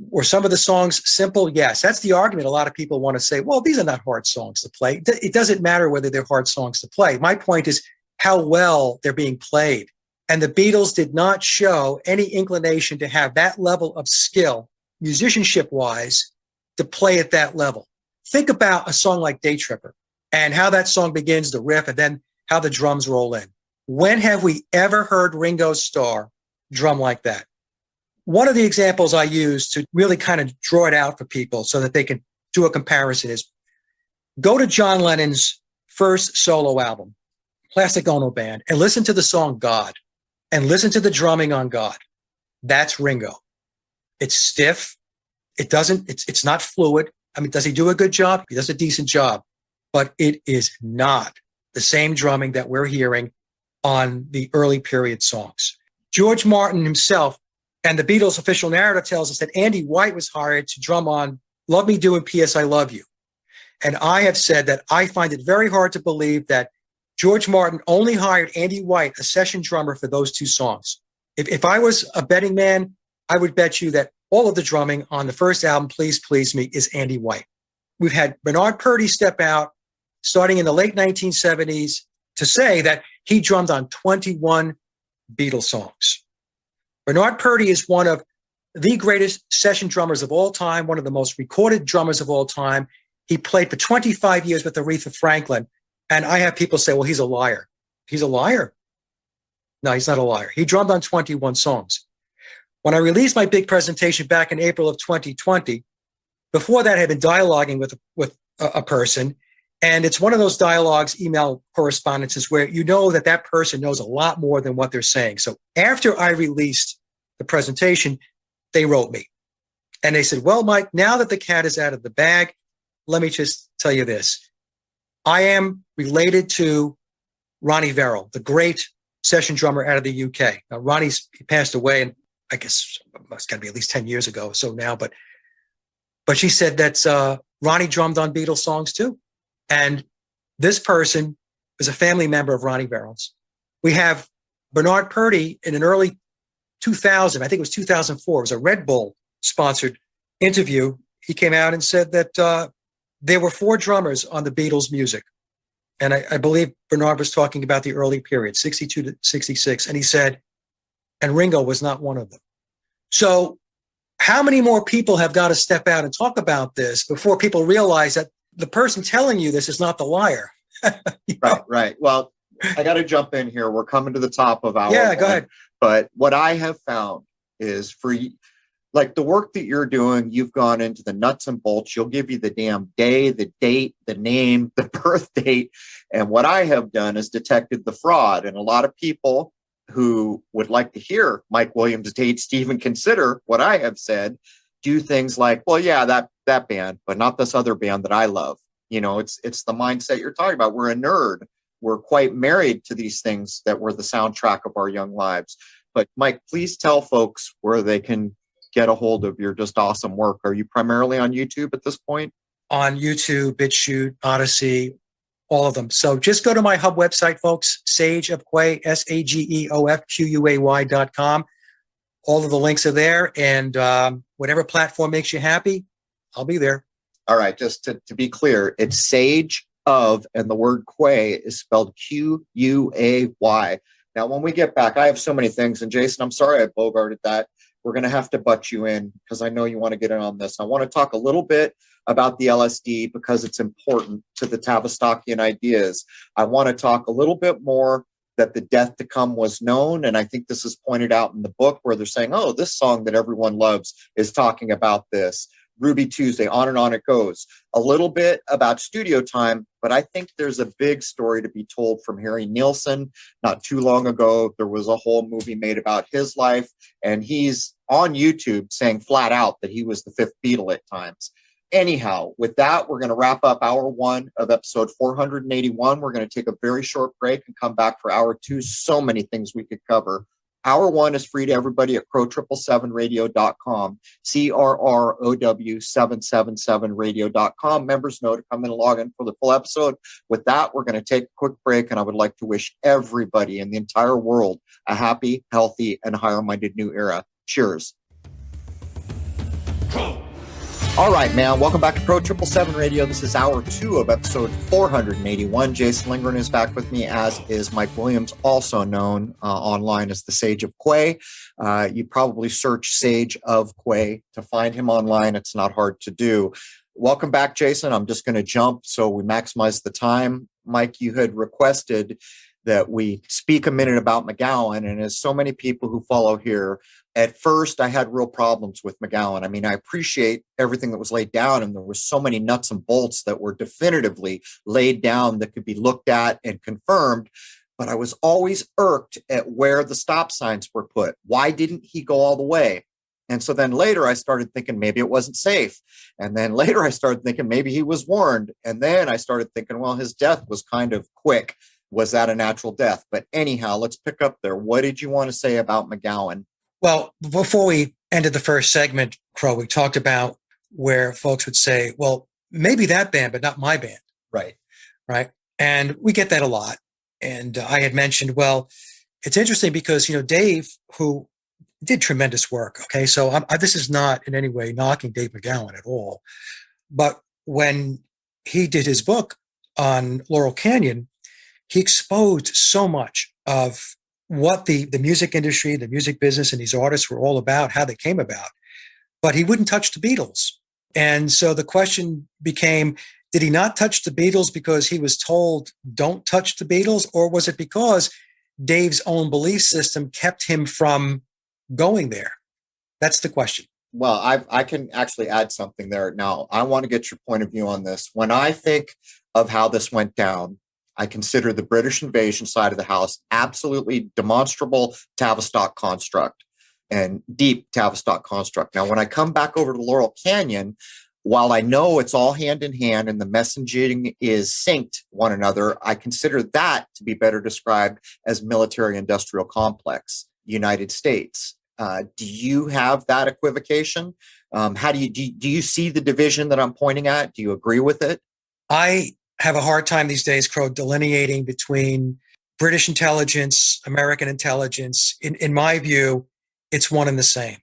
Were some of the songs simple? Yes. That's the argument. A lot of people want to say, well, these are not hard songs to play. It doesn't matter whether they're hard songs to play. My point is how well they're being played. And the Beatles did not show any inclination to have that level of skill, musicianship-wise, to play at that level. Think about a song like Day Tripper and how that song begins, the riff, and then how the drums roll in. When have we ever heard Ringo Starr drum like that? One of the examples I use to really kind of draw it out for people so that they can do a comparison is go to John Lennon's first solo album, Plastic Ono Band, and listen to the song God and listen to the drumming on God. That's Ringo. It's stiff. It's not fluid. I mean, does he do a good job? He does a decent job, but it is not the same drumming that we're hearing on the early period songs. George Martin himself, and the Beatles' official narrative tells us that Andy White was hired to drum on Love Me Do and P.S. I Love You. And I have said that I find it very hard to believe that George Martin only hired Andy White, a session drummer, for those two songs. If I was a betting man, I would bet you that all of the drumming on the first album, Please Please Me, is Andy White. We've had Bernard Purdie step out starting in the late 1970s to say that he drummed on 21 Beatles songs. Bernard Purdie is one of the greatest session drummers of all time, one of the most recorded drummers of all time. He played for 25 years with Aretha Franklin. And I have people say, well, he's a liar. He's a liar. No, he's not a liar. He drummed on 21 songs. When I released my big presentation back in April of 2020, before that I had been dialoguing with a person. And it's one of those dialogues, email correspondences, where you know that that person knows a lot more than what they're saying. So after I released the presentation, they wrote me. And they said, well, Mike, now that the cat is out of the bag, let me just tell you this. I am related to Ronnie Verrill, the great session drummer out of the UK. Now, he passed away, and I guess it's got to be at least 10 years ago or so now. But she said that Ronnie drummed on Beatles songs too. And this person is a family member of Ronnie Verrill's. We have Bernard Purdie in an early 2000, I think it was 2004, it was a Red Bull sponsored interview. He came out and said that there were 4 drummers on the Beatles' music. And I believe Bernard was talking about the early period, 62 to 66. And he said, and Ringo was not one of them. So how many more people have got to step out and talk about this before people realize that the person telling you this is not the liar? Right. Well, I got to jump in here. We're coming to the top of our go ahead. But what I have found is like the work that you're doing, you've gone into the nuts and bolts. You'll give you the damn day, the date, the name, the birth date. And what I have done is detected the fraud. And a lot of people who would like to hear Mike Williams' dates to even consider what I have said, do things like, well, yeah, that band, but not this other band that I love. You know, it's the mindset you're talking about. We're a nerd. We're quite married to these things that were the soundtrack of our young lives. But Mike, please tell folks where they can get a hold of your just awesome work. Are you primarily on YouTube at this point? On YouTube, BitChute, Odyssey, all of them. So just go to my hub website, folks, Sage of Quay, SAGEOFQUAY.com. All of the links are there. And whatever platform makes you happy, I'll be there. All right. Just to be clear, it's Sage of, and the word Quay is spelled QUAY. Now, when we get back, I have so many things. And Jason, I'm sorry I bogarted that. We're going to have to butt you in because I know you want to get in on this. I want to talk a little bit about the LSD because it's important to the Tavistokian ideas. I want to talk a little bit more that the death to come was known. And I think this is pointed out in the book where they're saying, oh, this song that everyone loves is talking about this. Ruby Tuesday, on it goes. A little bit about studio time, but I think there's a big story to be told from Harry Nilsson. Not too long ago, there was a whole movie made about his life, and he's on YouTube saying flat out that he was the 5th Beatle at times. Anyhow, with that, we're going to wrap up hour 1 of episode 481. We're going to take a very short break and come back for hour 2. So many things we could cover. Hour 1 is free to everybody at crow777radio.com, CRROW777radio.com. Members know to come in and log in for the full episode. With that, we're going to take a quick break, and I would like to wish everybody in the entire world a happy, healthy, and higher-minded new era. Cheers. All right, man. Welcome back to Pro 777 Radio. This is hour 2 of episode 481. Jason Lindgren is back with me, as is Mike Williams, also known online as the Sage of Quay. You probably search Sage of Quay to find him online. It's not hard to do. Welcome back, Jason. I'm just going to jump so we maximize the time. Mike, you had requested that we speak a minute about McGowan, and as so many people who follow here, at first I had real problems with McGowan. I mean, I appreciate everything that was laid down, and there were so many nuts and bolts that were definitively laid down that could be looked at and confirmed, but I was always irked at where the stop signs were put. Why didn't he go all the way? And so then later I started thinking maybe it wasn't safe. And then later I started thinking maybe he was warned. And then I started thinking, well, his death was kind of quick. Was that a natural death? But anyhow, let's pick up there. What did you want to say about McGowan? Well, before we ended the first segment, Crow, we talked about where folks would say, well, maybe that band, but not my band. Right. Right. And we get that a lot. And I had mentioned, well, it's interesting because, Dave, who did tremendous work. Okay. So this is not in any way knocking Dave McGowan at all. But when he did his book on Laurel Canyon, he exposed so much of what the music industry, the music business, and these artists were all about, how they came about. But he wouldn't touch the Beatles. And so the question became, did he not touch the Beatles because he was told, don't touch the Beatles? Or was it because Dave's own belief system kept him from going there? That's the question. Well, I can actually add something there. Now, I want to get your point of view on this. When I think of how this went down, I consider the British invasion side of the house absolutely demonstrable Tavistock construct and deep Tavistock construct. Now, when I come back over to Laurel Canyon, while I know it's all hand in hand and the messaging is synced one another, I consider that to be better described as military-industrial complex, United States. Do you have that equivocation? How do you see the division that I'm pointing at? Do you agree with it? I have a hard time these days, Crow, delineating between British intelligence, American intelligence. In my view, it's one and the same.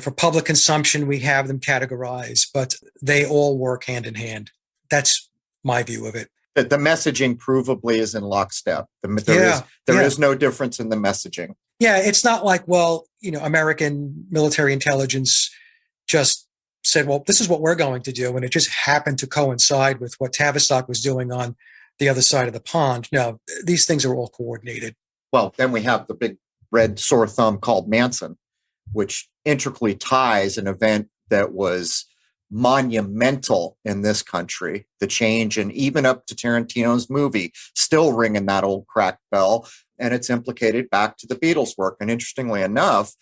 For public consumption, we have them categorized, but they all work hand in hand. That's my view of it. The messaging provably is in lockstep. There is no difference in the messaging. Yeah, it's not like, American military intelligence just said, well, this is what we're going to do. And it just happened to coincide with what Tavistock was doing on the other side of the pond. No, these things are all coordinated. Well, then we have the big red sore thumb called Manson, which intricately ties an event that was monumental in this country, the change, and even up to Tarantino's movie, still ringing that old cracked bell. And it's implicated back to the Beatles work. And interestingly enough,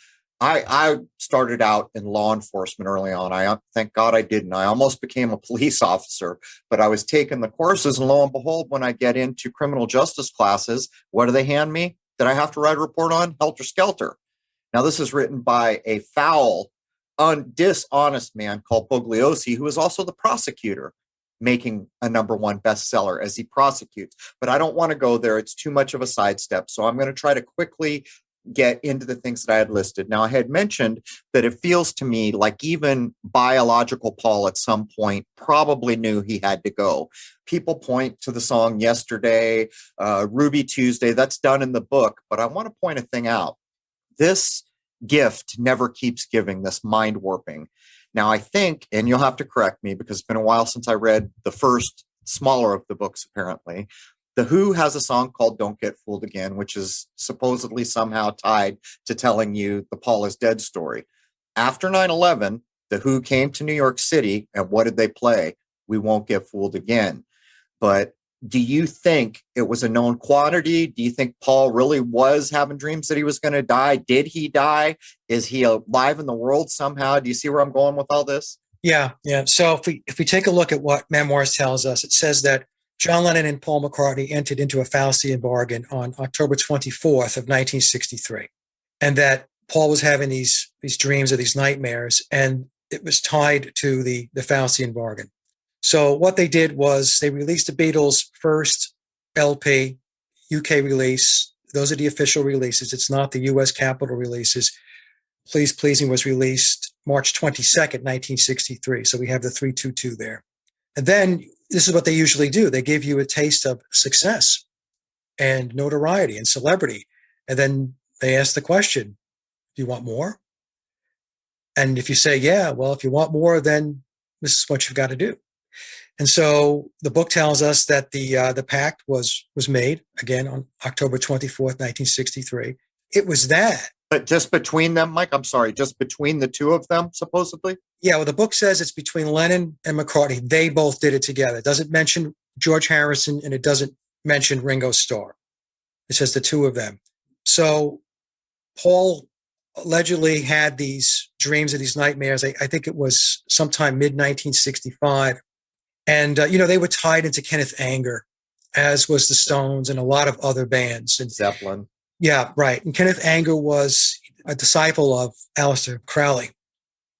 I started out in law enforcement early on. Thank God I didn't. I almost became a police officer, but I was taking the courses, and lo and behold, when I get into criminal justice classes, what do they hand me that I have to write a report on? Helter Skelter. Now, this is written by a foul, dishonest man called Bugliosi, who is also the prosecutor, making a #1 bestseller as he prosecutes. But I don't want to go there. It's too much of a sidestep. So I'm going to try to quickly get into the things that I had listed. Now, I had mentioned that it feels to me like even biological Paul at some point probably knew he had to go. People point to the song Yesterday, Ruby Tuesday. That's done in the book. But I want to point a thing out. This gift never keeps giving, this mind warping. Now, I think, and you'll have to correct me because it's been a while since I read the first smaller of the books, apparently. The Who has a song called Don't Get Fooled Again, which is supposedly somehow tied to telling you the Paul is dead story. After 9/11, the Who came to New York City, and what did they play? We Won't Get Fooled Again. But do you think it was a known quantity? Do you think Paul really was having dreams that he was going to die? Did he die? Is he alive in the world somehow? Do you see where I'm going with all this? Yeah. So if we take a look at what Memoirs tells us, it says that John Lennon and Paul McCartney entered into a Faustian bargain on October 24th of 1963, and that Paul was having these dreams or these nightmares, and it was tied to the Faustian bargain. So what they did was they released the Beatles' first LP, UK release. Those are the official releases. It's not the US Capitol releases. Please Pleasing was released March 22nd, 1963. So we have the 322 there. And then this is what they usually do. They give you a taste of success and notoriety and celebrity. And then they ask the question, do you want more? And if you say, yeah, well, if you want more, then this is what you've got to do. And so the book tells us that the pact was made again on October 24th, 1963. It was that. But just between them, Mike, I'm sorry, just between the two of them, supposedly? Yeah, well, the book says it's between Lennon and McCartney. They both did it together. It doesn't mention George Harrison, and it doesn't mention Ringo Starr. It says the two of them. So Paul allegedly had these dreams or these nightmares. I think it was sometime mid-1965. And, they were tied into Kenneth Anger, as was the Stones and a lot of other bands. And Zeppelin. Yeah, right. And Kenneth Anger was a disciple of Aleister Crowley.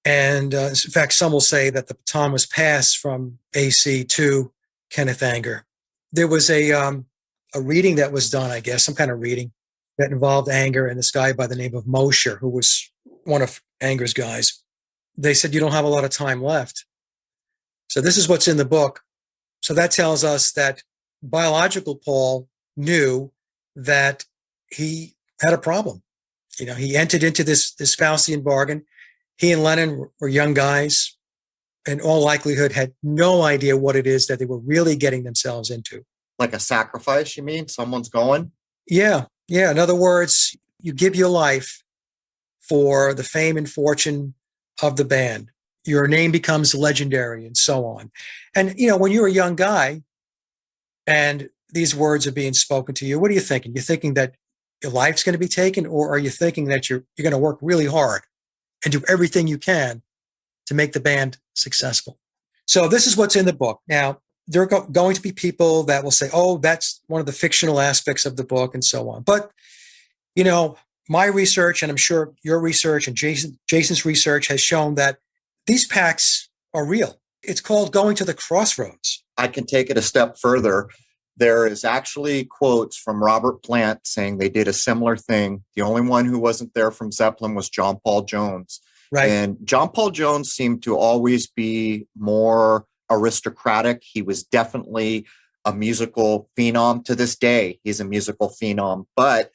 And in fact, some will say that the baton was passed from AC to Kenneth Anger. There was a reading that was done, I guess, some kind of reading that involved Anger and this guy by the name of Mosher, who was one of Anger's guys. They said, you don't have a lot of time left. So this is what's in the book. So that tells us that biological Paul knew that he had a problem. You know, he entered into this Faustian bargain. He and Lennon were young guys, in all likelihood had no idea what it is that they were really getting themselves into. Like a sacrifice, you mean? Someone's going? Yeah. In other words, you give your life for the fame and fortune of the band. Your name becomes legendary and so on. And, you know, when you're a young guy and these words are being spoken to you, what are you thinking? You're thinking that your life's going to be taken, or are you thinking that you're going to work really hard and do everything you can to make the band successful? So this is what's in the book. Now, there are going to be people that will say, oh, that's one of the fictional aspects of the book and so on. But, you know, my research, and I'm sure your research and Jason's research has shown that these pacts are real. It's called going to the crossroads. I can take it a step further. There is actually quotes from Robert Plant saying they did a similar thing. The only one who wasn't there from Zeppelin was John Paul Jones. Right. And John Paul Jones seemed to always be more aristocratic. He was definitely a musical phenom. To this day, he's a musical phenom. But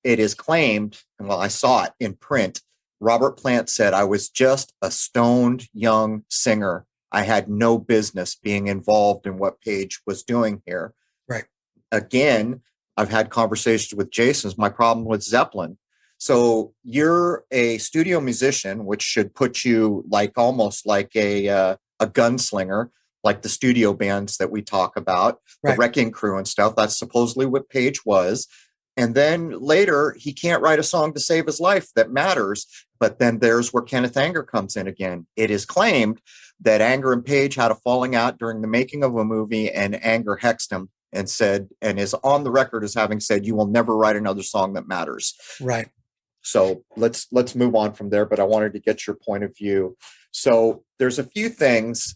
it is claimed, and well, I saw it in print, Robert Plant said, I was just a stoned young singer. I had no business being involved in what Page was doing here. Right. Again, I've had conversations with Jason's. My problem with Zeppelin. So you're a studio musician, which should put you like almost like a gunslinger, like the studio bands that we talk about, right. The Wrecking Crew and stuff. That's supposedly what Page was. And then later, he can't write a song to save his life that matters. But then there's where Kenneth Anger comes in again. It is claimed that Anger and Page had a falling out during the making of a movie, and Anger hexed him and said, and is on the record as having said, you will never write another song that matters. Right. So let's move on from there. But I wanted to get your point of view. So there's a few things.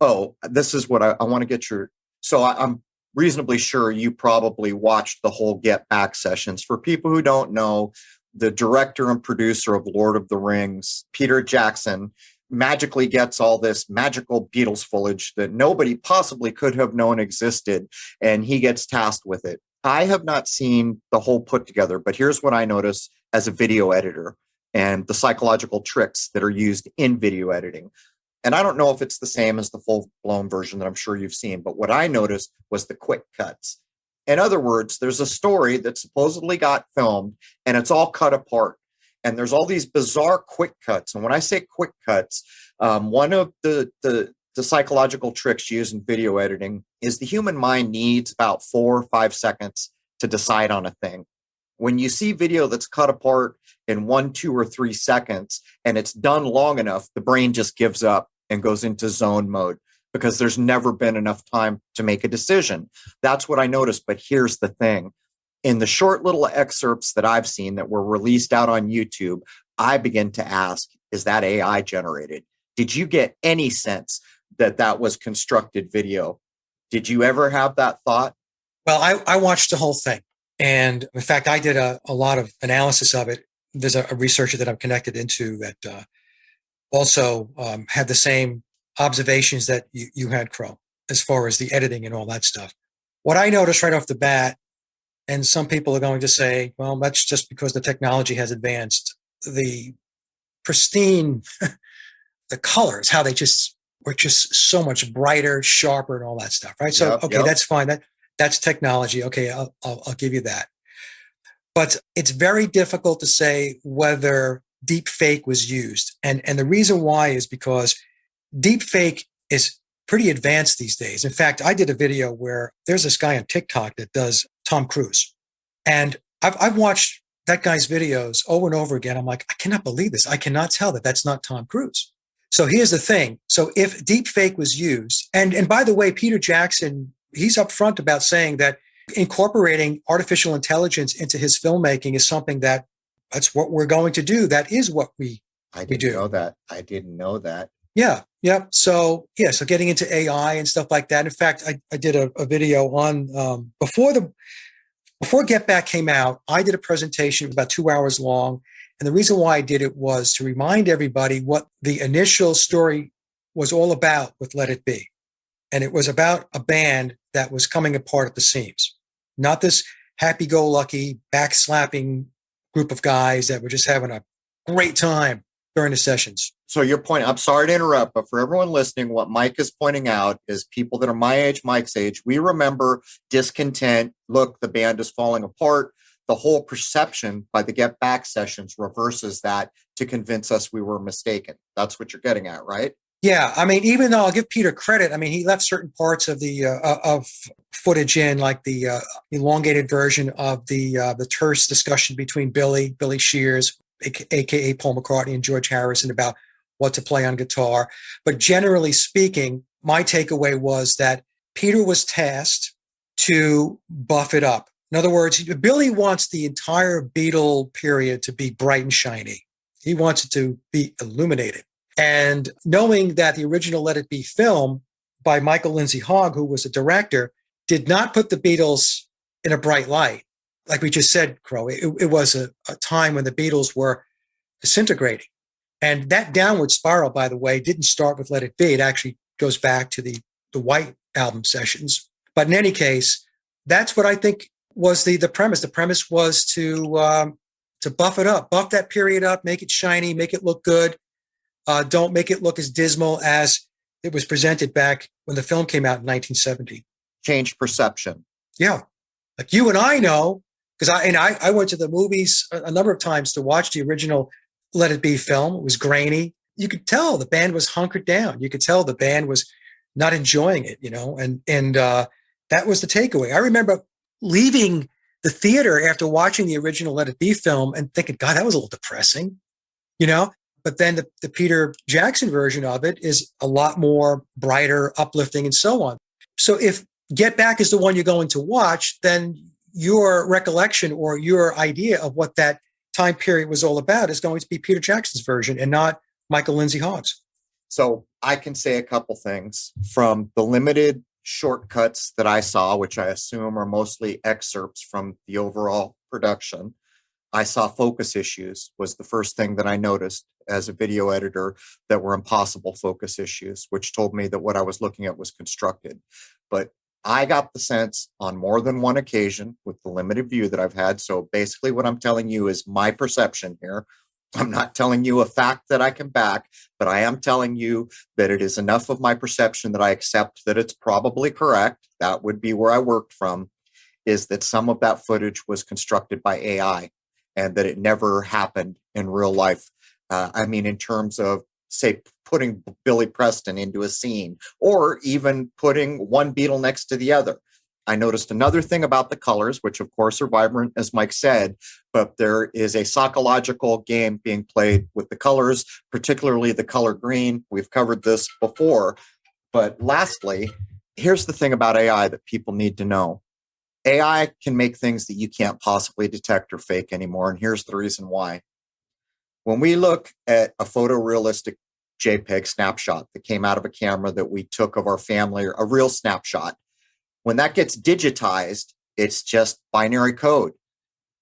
Oh, this is what I want to get your. So I'm reasonably sure you probably watched the whole Get Back sessions. For people who don't know, the director and producer of Lord of the Rings, Peter Jackson, magically gets all this magical Beatles footage that nobody possibly could have known existed, and he gets tasked with it. I have not seen the whole put together, but here's what I notice as a video editor and the psychological tricks that are used in video editing. And I don't know if it's the same as the full-blown version that I'm sure you've seen, but what I noticed was the quick cuts. In other words, there's a story that supposedly got filmed, and it's all cut apart. And there's all these bizarre quick cuts. And when I say quick cuts, one of the psychological tricks used in video editing is the human mind needs about 4 or 5 seconds to decide on a thing. When you see video that's cut apart in 1, 2, or 3 seconds, and it's done long enough, the brain just gives up and goes into zone mode because there's never been enough time to make a decision. That's what I noticed. But here's the thing. In the short little excerpts that I've seen that were released out on YouTube, I begin to ask, is that AI generated? Did you get any sense that that was constructed video? Did you ever have that thought? Well, I watched the whole thing. And in fact, I did a lot of analysis of it. There's a researcher that I'm connected into that also had the same observations that you had, Crow, as far as the editing and all that stuff. What I noticed right off the bat, and some people are going to say, well, that's just because the technology has advanced. The pristine, the colors, how they just were just so much brighter, sharper, and all that stuff, right? So, Yep, okay, yep. that's fine. That's technology. Okay, I'll give you that. But it's very difficult to say whether deep fake was used. And the reason why is because deep fake is pretty advanced these days. In fact, I did a video where there's this guy on TikTok that does Tom Cruise. And I've watched that guy's videos over and over again. I'm like, I cannot believe this. I cannot tell that that's not Tom Cruise. So here's the thing. So if deep fake was used, and by the way, Peter Jackson, he's upfront about saying that incorporating artificial intelligence into his filmmaking is something that's what we're going to do. That is what we I We didn't do. know that. I didn't know that. Yeah. Yeah. So getting into AI and stuff like that. In fact, I did a video on before Get Back came out. I did a presentation about 2 hours long. And the reason why I did it was to remind everybody what the initial story was all about with Let It Be. And it was about a band that was coming apart at the seams, not this happy-go-lucky, back-slapping group of guys that were just having a great time during the sessions. So your point, I'm sorry to interrupt, but for everyone listening, what Mike is pointing out is people that are my age, Mike's age, we remember discontent. Look, the band is falling apart. The whole perception by the Get Back sessions reverses that to convince us we were mistaken. That's what you're getting at, right? Yeah, I mean, even though I'll give Peter credit, I mean, he left certain parts of the of footage in, like the elongated version of the terse discussion between Billy Shears, aka Paul McCartney, and George Harrison about what to play on guitar. But generally speaking, my takeaway was that Peter was tasked to buff it up. In other words, Billy wants the entire Beatle period to be bright and shiny. He wants it to be illuminated. And knowing that the original Let It Be film by Michael Lindsay Hogg, who was the director, did not put the Beatles in a bright light. Like we just said, Crow, it was a time when the Beatles were disintegrating. And that downward spiral, by the way, didn't start with Let It Be. It actually goes back to the White album sessions. But in any case, that's what I think was the premise. The premise was to buff it up, buff that period up, make it shiny, make it look good. Don't make it look as dismal as it was presented back when the film came out in 1970. Change perception. Yeah. Like you and I know, because I went to the movies a number of times to watch the original Let It Be film. It was grainy. You could tell the band was hunkered down. You could tell the band was not enjoying it, and that was the takeaway. I remember leaving the theater after watching the original Let It Be film and thinking, God, that was a little depressing, But then the Peter Jackson version of it is a lot more brighter, uplifting, and so on. So if Get Back is the one you're going to watch, then your recollection or your idea of what that time period was all about is going to be Peter Jackson's version and not Michael Lindsay Hogg's. So I can say a couple things from the limited shortcuts that I saw, which I assume are mostly excerpts from the overall production. I saw focus issues was the first thing that I noticed as a video editor, that were impossible focus issues, which told me that what I was looking at was constructed. But I got the sense on more than one occasion with the limited view that I've had. So basically what I'm telling you is my perception here. I'm not telling you a fact that I can back, but I am telling you that it is enough of my perception that I accept that it's probably correct. That would be where I worked from, is that some of that footage was constructed by AI and that it never happened in real life. In terms of, say, putting Billy Preston into a scene or even putting one Beatle next to the other. I noticed another thing about the colors, which of course are vibrant, as Mike said, but there is a psychological game being played with the colors, particularly the color green. We've covered this before. But lastly, here's the thing about AI that people need to know. AI can make things that you can't possibly detect or fake anymore. And here's the reason why. When we look at a photorealistic JPEG snapshot that came out of a camera that we took of our family, or a real snapshot, when that gets digitized, it's just binary code.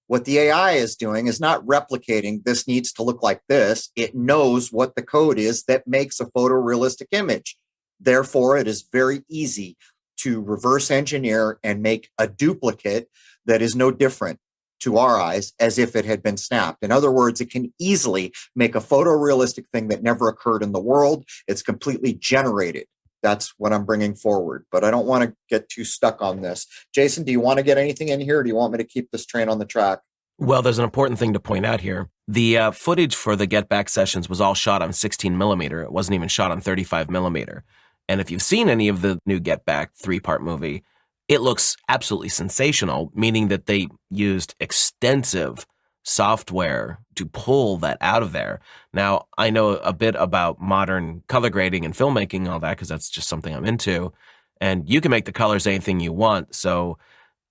What the AI is doing is not replicating this needs to look like this. It knows what the code is that makes a photorealistic image. Therefore, it is very easy to reverse engineer and make a duplicate that is no different to our eyes as if it had been snapped. In other words, it can easily make a photorealistic thing that never occurred in the world. It's completely generated. That's what I'm bringing forward, but I don't want to get too stuck on this. Jason, do you want to get anything in here, or do you want me to keep this train on the track? Well, there's an important thing to point out here. The footage for the Get Back sessions was all shot on 16 millimeter. It wasn't even shot on 35 millimeter. And if you've seen any of the new Get Back 3-part movie, it looks absolutely sensational, meaning that they used extensive software to pull that out of there. Now, I know a bit about modern color grading and filmmaking and all that, because that's just something I'm into. And you can make the colors anything you want. So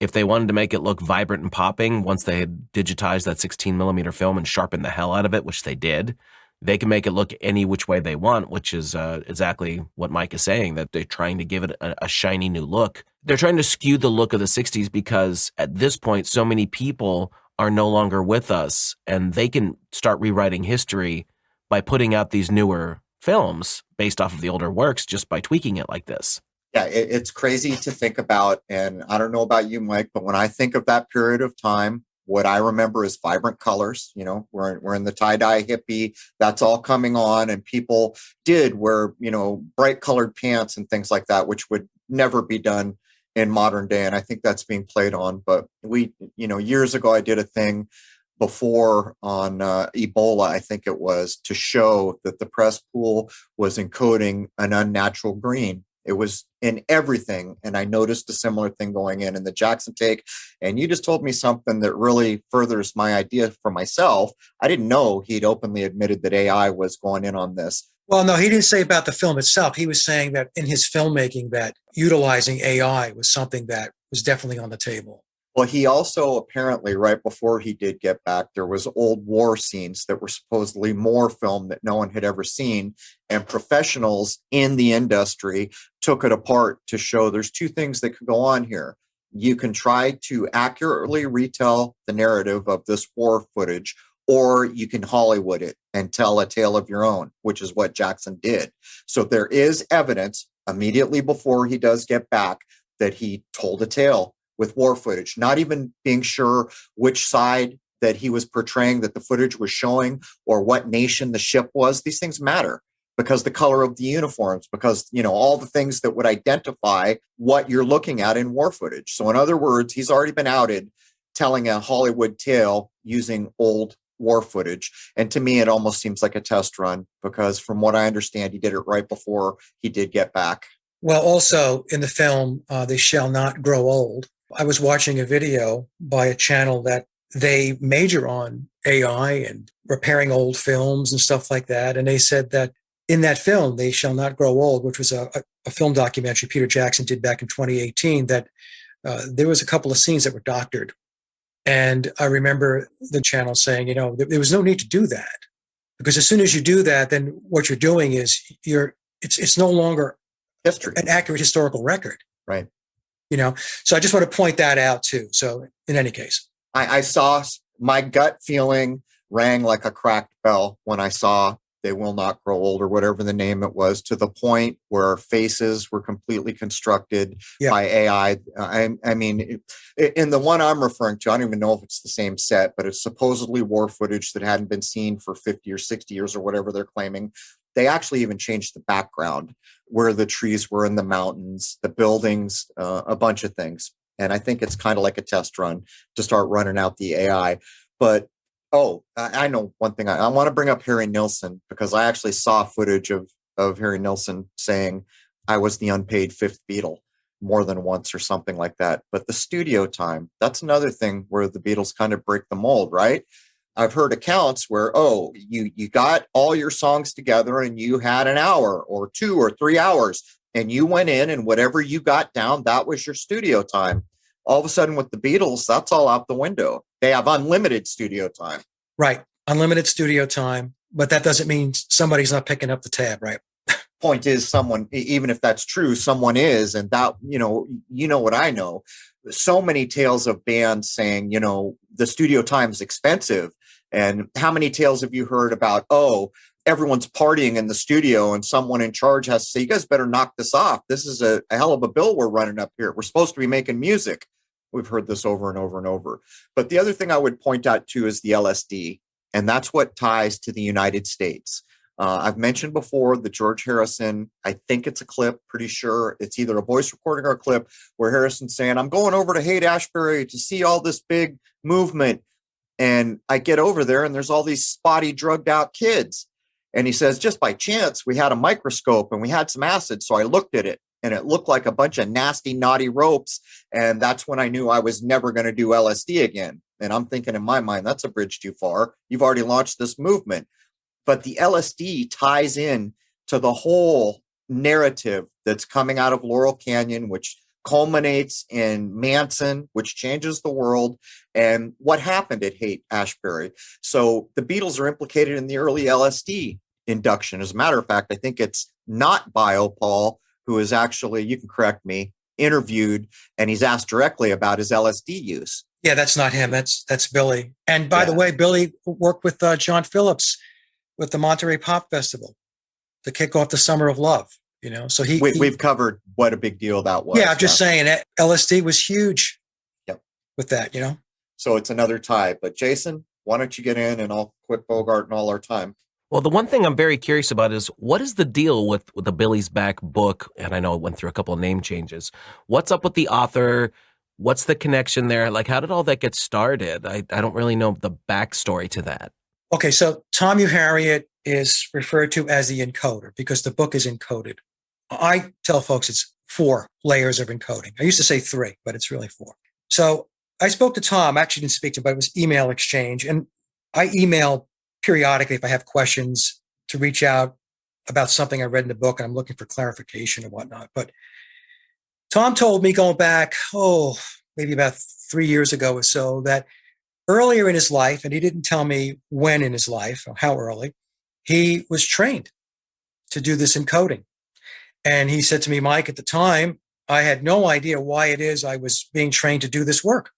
if they wanted to make it look vibrant and popping, once they had digitized that 16 millimeter film and sharpened the hell out of it, which they did, They can make it look any which way they want, which is exactly what Mike is saying, that they're trying to give it a shiny new look. They're trying to skew the look of the 60s because at this point, so many people are no longer with us, and they can start rewriting history by putting out these newer films based off of the older works just by tweaking it like this. Yeah, it's crazy to think about. And I don't know about you, Mike, but when I think of that period of time, what I remember is vibrant colors. You know, we're in the tie-dye hippie. That's all coming on. And people did wear, you know, bright colored pants and things like that, which would never be done in modern day. And I think that's being played on. But we, you know, years ago, I did a thing before on Ebola, I think it was, to show that the press pool was encoding an unnatural green. It was in everything. And I noticed a similar thing going in the Jackson take. And you just told me something that really furthers my idea for myself. I didn't know he'd openly admitted that AI was going in on this. Well, no, he didn't say about the film itself. He was saying that in his filmmaking that utilizing AI was something that was definitely on the table. Well, he also apparently, right before he did get back, there was old war scenes that were supposedly more filmed that no one had ever seen. And professionals in the industry took it apart to show there's two things that could go on here. You can try to accurately retell the narrative of this war footage, or you can Hollywood it and tell a tale of your own, which is what Jackson did. So there is evidence immediately before he does get back that he told a tale with war footage, not even being sure which side that he was portraying that the footage was showing or what nation the ship was. These things matter because the color of the uniforms, because, you know, all the things that would identify what you're looking at in war footage. So in other words, he's already been outed telling a Hollywood tale using old war footage. And to me, it almost seems like a test run because from what I understand, he did it right before he did get back. Well, also in the film, They Shall Not Grow Old. I was watching a video by a channel that they major on AI and repairing old films and stuff like that. And they said that in that film, They Shall Not Grow Old, which was a film documentary Peter Jackson did back in 2018, that there was a couple of scenes that were doctored. And I remember the channel saying, you know, there was no need to do that because as soon as you do that, then what you're doing is it's no longer History, an accurate historical record. Right. You know, so I just want to point that out too. So in any case, I saw my gut feeling rang like a cracked bell when I saw They Will Not Grow Old or whatever the name it was, to the point where faces were completely constructed by AI. I mean, in the one I'm referring to, I don't even know if it's the same set, but it's supposedly war footage that hadn't been seen for 50 or 60 years or whatever they're claiming. They actually even changed the background where the trees were in the mountains, the buildings, a bunch of things. And I think it's kind of like a test run to start running out the AI. But, I know one thing. I want to bring up Harry Nilsson because I actually saw footage of Harry Nilsson saying I was the unpaid fifth Beatle more than once or something like that. But the studio time, that's another thing where the Beatles kind of break the mold, right? I've heard accounts where, you got all your songs together and you had an hour or 2 or 3 hours and you went in and whatever you got down, that was your studio time. All of a sudden with the Beatles, that's all out the window. They have unlimited studio time. Right. Unlimited studio time. But that doesn't mean somebody's not picking up the tab, right? Point is someone, even if that's true, someone is. And that, you know what I know. So many tales of bands saying, you know, the studio time is expensive. And how many tales have you heard about, everyone's partying in the studio and someone in charge has to say, you guys better knock this off. This is a hell of a bill we're running up here. We're supposed to be making music. We've heard this over and over and over. But the other thing I would point out too is the LSD. And that's what ties to the United States. I've mentioned before the George Harrison, I think it's a clip, pretty sure it's either a voice recording or a clip where Harrison's saying, I'm going over to Haight-Ashbury to see all this big movement. And I get over there and there's all these spotty, drugged out kids. And he says, just by chance, we had a microscope and we had some acid. So I looked at it and it looked like a bunch of nasty, naughty ropes. And that's when I knew I was never going to do LSD again. And I'm thinking in my mind, that's a bridge too far. You've already launched this movement. But the LSD ties in to the whole narrative that's coming out of Laurel Canyon, which culminates in Manson, which changes the world, and what happened at Haight-Ashbury. So the Beatles are implicated in the early LSD induction. As a matter of fact, I think it's not Biopol who is actually, you can correct me, interviewed, and he's asked directly about his LSD use. Yeah, that's not him. That's Billy. And by the way, Billy worked with John Phillips with the Monterey Pop Festival to kick off the Summer of Love. So we've covered what a big deal that was. Yeah, I'm just saying LSD was huge. Yep. With that, So it's another tie. But Jason, why don't you get in and I'll quit Bogart and all our time. Well, the one thing I'm very curious about is what is the deal with the Billy's Back book? And I know it went through a couple of name changes. What's up with the author? What's the connection there? Like, how did all that get started? I don't really know the backstory to that. Okay, so Tom Harriet is referred to as the encoder because the book is encoded. I tell folks it's 4 layers of encoding. I used to say 3, but it's really 4. So I spoke to Tom. I actually didn't speak to him, but it was email exchange. And I email periodically if I have questions to reach out about something I read in the book and I'm looking for clarification and whatnot. But Tom told me going back, maybe about 3 years ago or so, that earlier in his life, and he didn't tell me when in his life or how early, he was trained to do this encoding. And he said to me, Mike, at the time, I had no idea why it is I was being trained to do this work.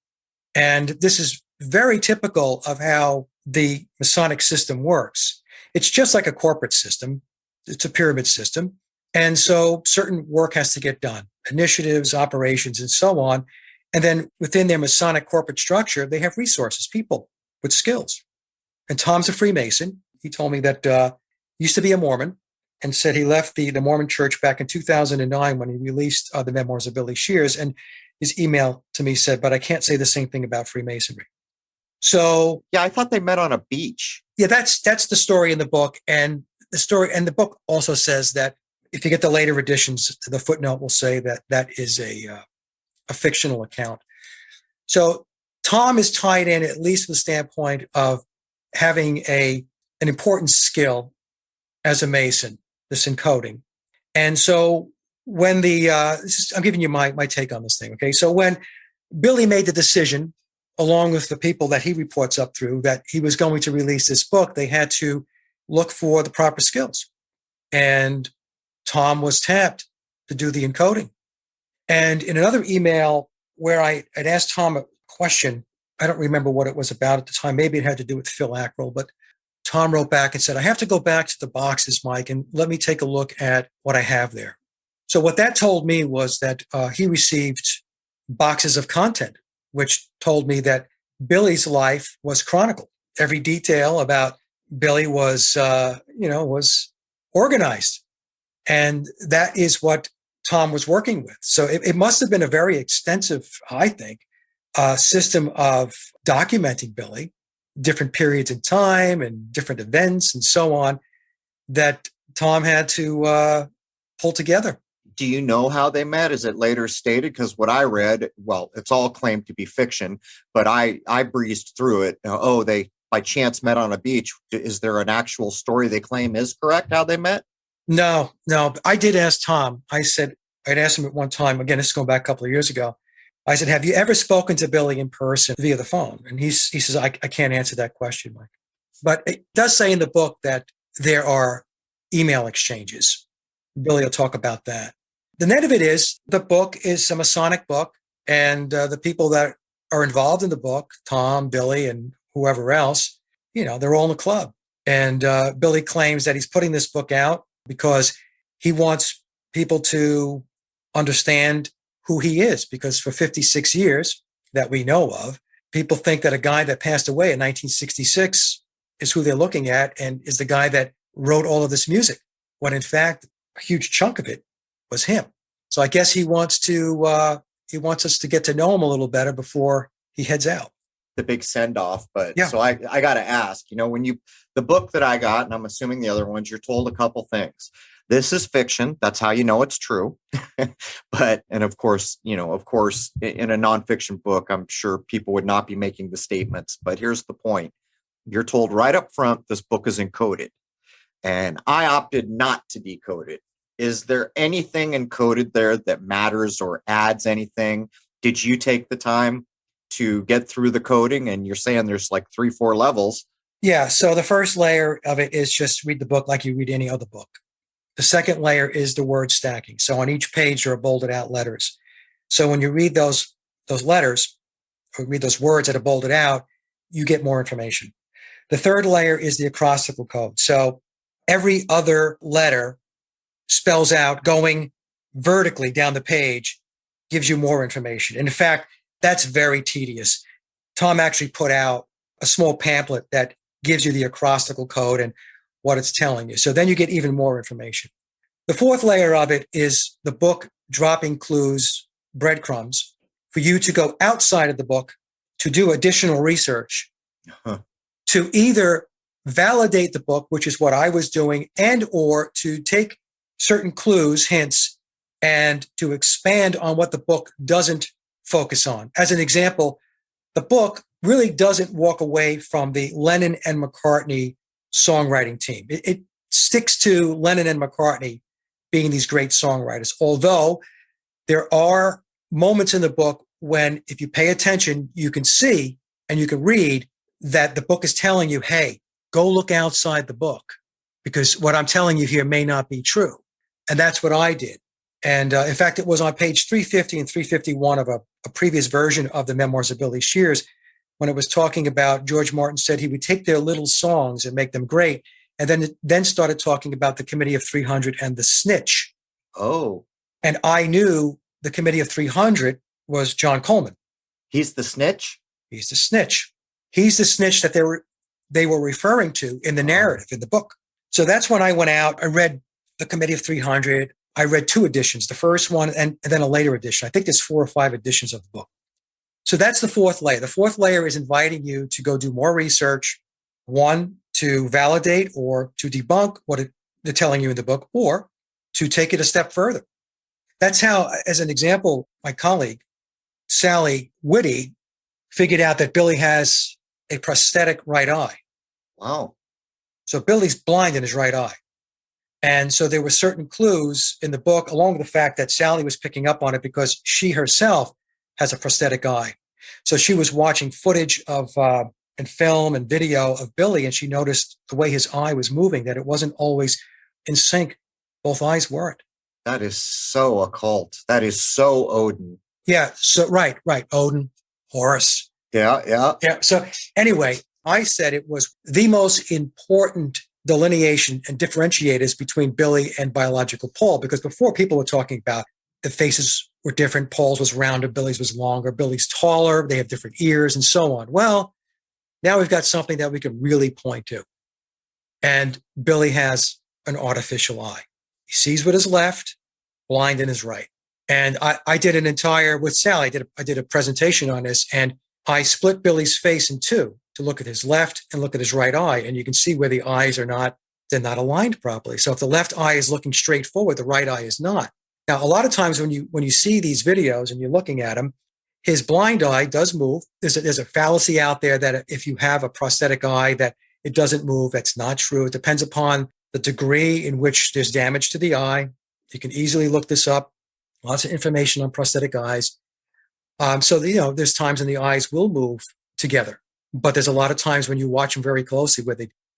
And this is very typical of how the Masonic system works. It's just like a corporate system. It's a pyramid system. And so certain work has to get done, initiatives, operations, and so on. And then within their Masonic corporate structure, they have resources, people with skills. And Tom's a Freemason. He told me that he used to be a Mormon and said he left the Mormon church back in 2009 when he released the memoirs of Billy Shears. And his email to me said, but I can't say the same thing about Freemasonry. So yeah, I thought they met on a beach. Yeah, that's the story in the book. And the book also says that if you get the later editions, the footnote will say that that is a fictional account. So Tom is tied in, at least from the standpoint of having an important skill as a Mason, this encoding. And so when I'm giving you my take on this thing, okay? So when Billy made the decision, along with the people that he reports up through, that he was going to release this book, they had to look for the proper skills. And Tom was tapped to do the encoding. And in another email where I had asked Tom a question, I don't remember what it was about at the time. Maybe it had to do with Phil Ackrell, but Tom wrote back and said, I have to go back to the boxes, Mike, and let me take a look at what I have there. So what that told me was that he received boxes of content, which told me that Billy's life was chronicled. Every detail about Billy was organized. And that is what Tom was working with. So it must have been a very extensive, I think, system of documenting Billy, different periods in time and different events and so on, that Tom had to pull together. Do you know how they met? Is it later stated? Because what I read, well, it's all claimed to be fiction, but I breezed through it. They by chance met on a beach. Is there an actual story they claim is correct how they met? No. I did ask Tom. I'd asked him at one time, again, this is going back a couple of years ago. I said, have you ever spoken to Billy in person via the phone? And he says, I can't answer that question, Mike. But it does say in the book that there are email exchanges. Billy will talk about that. The net of it is the book is a Masonic book, and the people that are involved in the book, Tom, Billy, and whoever else, they're all in the club. And Billy claims that he's putting this book out because he wants people to understand who he is, because for 56 years that we know of, people think that a guy that passed away in 1966 is who they're looking at and is the guy that wrote all of this music, when in fact, a huge chunk of it was him. So I guess he wants us to get to know him a little better before he heads out. The big send off. But yeah. So I got to ask, when the book that I got, and I'm assuming the other ones, you're told a couple things. This is fiction. That's how you know it's true. And of course, in a nonfiction book, I'm sure people would not be making the statements. But here's the point. You're told right up front, this book is encoded. And I opted not to decode it. Is there anything encoded there that matters or adds anything? Did you take the time to get through the coding? And you're saying there's like 3-4 levels. Yeah. So the first layer of it is just read the book like you read any other book. The second layer is the word stacking. So on each page, there are bolded out letters. So when you read those letters or read those words that are bolded out, you get more information. The third layer is the acrostical code. So every other letter spells out going vertically down the page, gives you more information. And in fact, that's very tedious. Tom actually put out a small pamphlet that gives you the acrostical code and what it's telling you. So then you get even more information. The fourth layer of it is the book dropping clues, breadcrumbs, for you to go outside of the book to do additional research, to either validate the book, which is what I was doing, and or to take certain clues, hints, and to expand on what the book doesn't focus on. As an example, the book really doesn't walk away from the Lennon and McCartney songwriting team. It sticks to Lennon and McCartney being these great songwriters, although there are moments in the book when, if you pay attention, you can see and you can read that the book is telling you, hey, go look outside the book, because what I'm telling you here may not be true. And that's what I did. And in fact, it was on page 350 and 351 of a previous version of the Memoirs of Billy Shears, when it was talking about George Martin said he would take their little songs and make them great. And then started talking about the Committee of 300 and the Snitch. Oh. And I knew the Committee of 300 was John Coleman. He's the snitch? He's the snitch. He's the snitch that they were referring to in the narrative, in the book. So that's when I went out. I read the Committee of 300. I read 2 editions, the first one and then a later edition. I think there's 4 or 5 editions of the book. So that's the fourth layer. The fourth layer is inviting you to go do more research, one, to validate or to debunk what they're telling you in the book, or to take it a step further. That's how, as an example, my colleague, Sally Whitty, figured out that Billy has a prosthetic right eye. Wow. So Billy's blind in his right eye. And so there were certain clues in the book, along with the fact that Sally was picking up on it because she herself has a prosthetic eye. So she was watching footage of and film and video of Billy, and she noticed the way his eye was moving, that it wasn't always in sync. Both eyes weren't. That is so occult. That is so Odin. Yeah. So right. Odin, Horus. Yeah. So anyway, I said it was the most important delineation and differentiators between Billy and biological Paul, because before people were talking about the faces were different. Paul's was rounder, Billy's was longer, Billy's taller, they have different ears and so on. Well, now we've got something that we can really point to. And Billy has an artificial eye. He sees with his left, blind in his right. And I did an entire, with Sally, I did a presentation on this, and I split Billy's face in 2 to look at his left and look at his right eye. And you can see where the eyes they're not aligned properly. So if the left eye is looking straight forward, the right eye is not. Now, a lot of times when you see these videos and you're looking at him, his blind eye does move. There's a fallacy out there that if you have a prosthetic eye that it doesn't move. That's not true. It depends upon the degree in which there's damage to the eye. You can easily look this up. Lots of information on prosthetic eyes. So there's times when the eyes will move together, but there's a lot of times when you watch them very closely where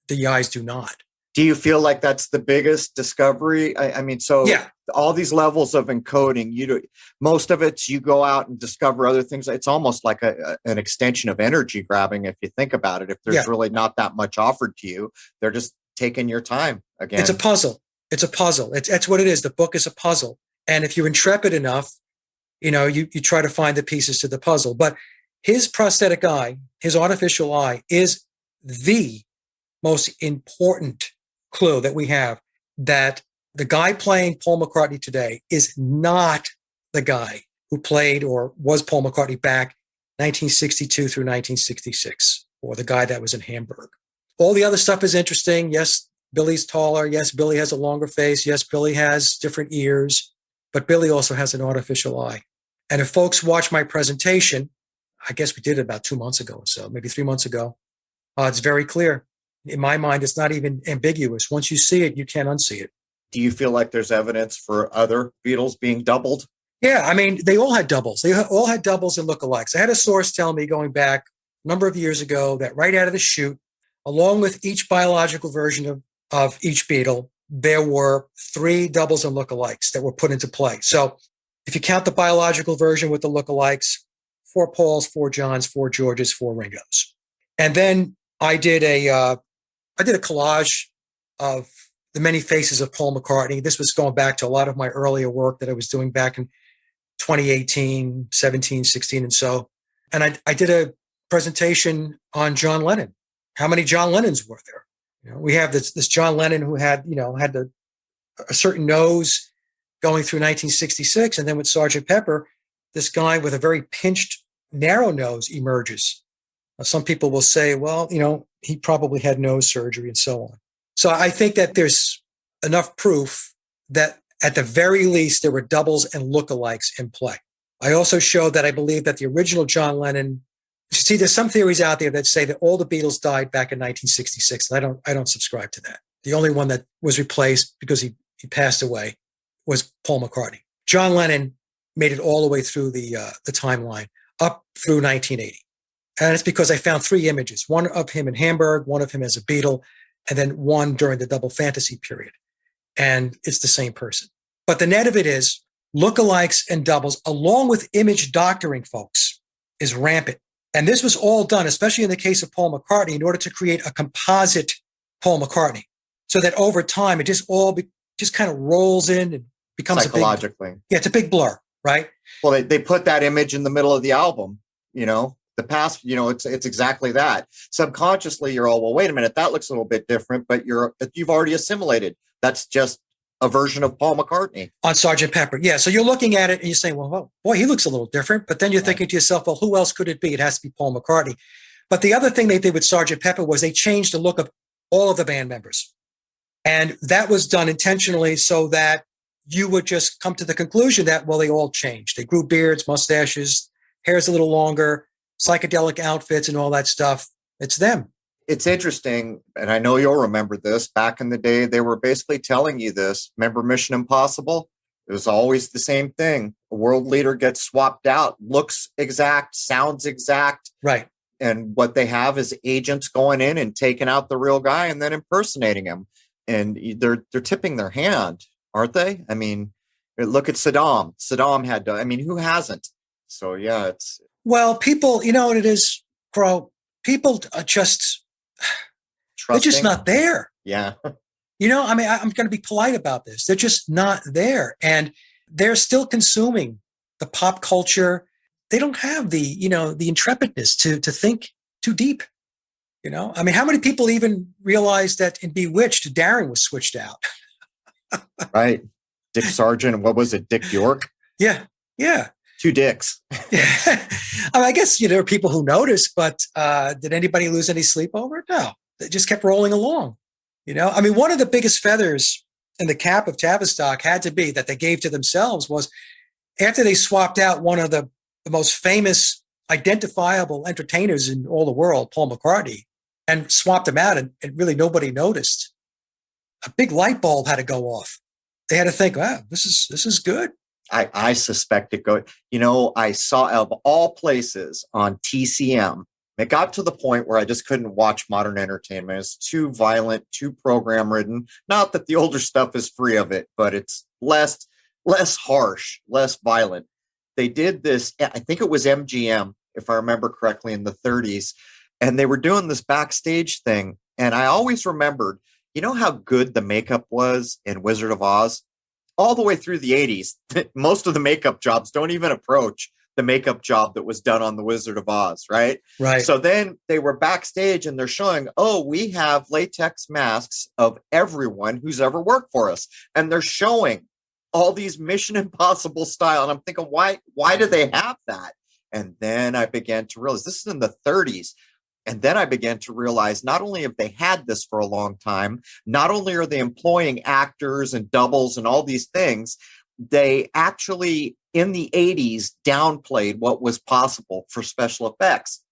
the eyes do not. Do you feel like that's the biggest discovery? I mean, so yeah. All these levels of encoding, most of it's you go out and discover other things. It's almost like an extension of energy grabbing, if you think about it. If there's really not that much offered to you, they're just taking your time again. It's a puzzle. That's what it is. The book is a puzzle. And if you're intrepid enough, you try to find the pieces to the puzzle. But his prosthetic eye, his artificial eye, is the most important clue that we have, that the guy playing Paul McCartney today is not the guy who played or was Paul McCartney back 1962 through 1966, or the guy that was in Hamburg. All the other stuff is interesting. Yes, Billy's taller. Yes, Billy has a longer face. Yes, Billy has different ears, but Billy also has an artificial eye. And if folks watch my presentation, I guess we did it about 2 months ago or so, maybe 3 months ago, it's very clear. In my mind, it's not even ambiguous. Once you see it, you can't unsee it. Do you feel like there's evidence for other Beatles being doubled? Yeah, I mean, they all had doubles. They all had doubles and lookalikes. I had a source tell me going back a number of years ago that right out of the chute, along with each biological version of each Beatle, there were 3 doubles and lookalikes that were put into play. So if you count the biological version with the lookalikes, 4 Pauls, 4 Johns, 4 Georges, 4 Ringos. And then I did a collage of the many faces of Paul McCartney. This was going back to a lot of my earlier work that I was doing back in 2018, 17, 16, and so. And I did a presentation on John Lennon. How many John Lennons were there? We have this John Lennon who had a certain nose going through 1966, and then with Sgt. Pepper, this guy with a very pinched, narrow nose emerges. Now, some people will say, well, he probably had nose surgery and so on. So I think that there's enough proof that at the very least there were doubles and lookalikes in play. I also showed that I believe that the original John Lennon. See, there's some theories out there that say that all the Beatles died back in 1966. And I don't subscribe to that. The only one that was replaced because he passed away was Paul McCartney. John Lennon made it all the way through the timeline up through 1980. And it's because I found 3 images, one of him in Hamburg, one of him as a Beatle, and then one during the double fantasy period. And it's the same person. But the net of it is lookalikes and doubles, along with image doctoring, folks, is rampant. And this was all done, especially in the case of Paul McCartney, in order to create a composite Paul McCartney, so that over time it just kind of rolls in and becomes psychologically. It's a big blur, right? Well, they put that image in the middle of the album. The past, it's exactly that. Subconsciously, you're all, well, wait a minute, that looks a little bit different, but you've already assimilated. That's just a version of Paul McCartney on Sgt. Pepper. Yeah. So you're looking at it and you're saying, well, boy, he looks a little different. But then you're thinking to yourself, well, who else could it be? It has to be Paul McCartney. But the other thing they did with Sgt. Pepper was they changed the look of all of the band members. And that was done intentionally so that you would just come to the conclusion that, well, they all changed. They grew beards, mustaches, hair's a little longer, psychedelic outfits and all that stuff. It's them. It's interesting, and I know you'll remember this. Back in the day, they were basically telling you this. Remember Mission Impossible? It was always the same thing. A world leader gets swapped out, looks exact, sounds exact. Right. And what they have is agents going in and taking out the real guy and then impersonating him. And they're tipping their hand, aren't they? I mean, look at Saddam. Saddam had to, who hasn't? So, yeah, it's... Well, people, you know what it is, Crow? People are just... Trusting. They're just not there. Yeah. I'm going to be polite about this. They're just not there. And they're still consuming the pop culture. They don't have the intrepidness to think too deep. How many people even realize that in Bewitched, Darren was switched out? Right. Dick Sargent. What was it? Dick York? Yeah. Yeah. 2 dicks. Yeah. I guess, there are people who notice, but did anybody lose any sleep over it? No. They just kept rolling along. One of the biggest feathers in the cap of Tavistock had to be that they gave to themselves was after they swapped out one of the most famous identifiable entertainers in all the world, Paul McCartney, and swapped him out and really nobody noticed. A big light bulb had to go off. They had to think, wow, this is good. I suspect it go. I saw, of all places, on TCM, it got to the point where I just couldn't watch modern entertainment. It's too violent, too program ridden. Not that the older stuff is free of it, but it's less harsh, less violent. They did this, I think it was MGM, if I remember correctly, in the 30s. And they were doing this backstage thing. And I always remembered, how good the makeup was in Wizard of Oz? All the way through the 80s, most of the makeup jobs don't even approach the makeup job that was done on the Wizard of Oz, right? Right. So then they were backstage and they're showing, we have latex masks of everyone who's ever worked for us. And they're showing all these Mission Impossible style. And I'm thinking, why do they have that? And then I began to realize this is in the 30s. And then I began to realize not only have they had this for a long time, not only are they employing actors and doubles and all these things, they actually, in the 80s, downplayed what was possible for special effects.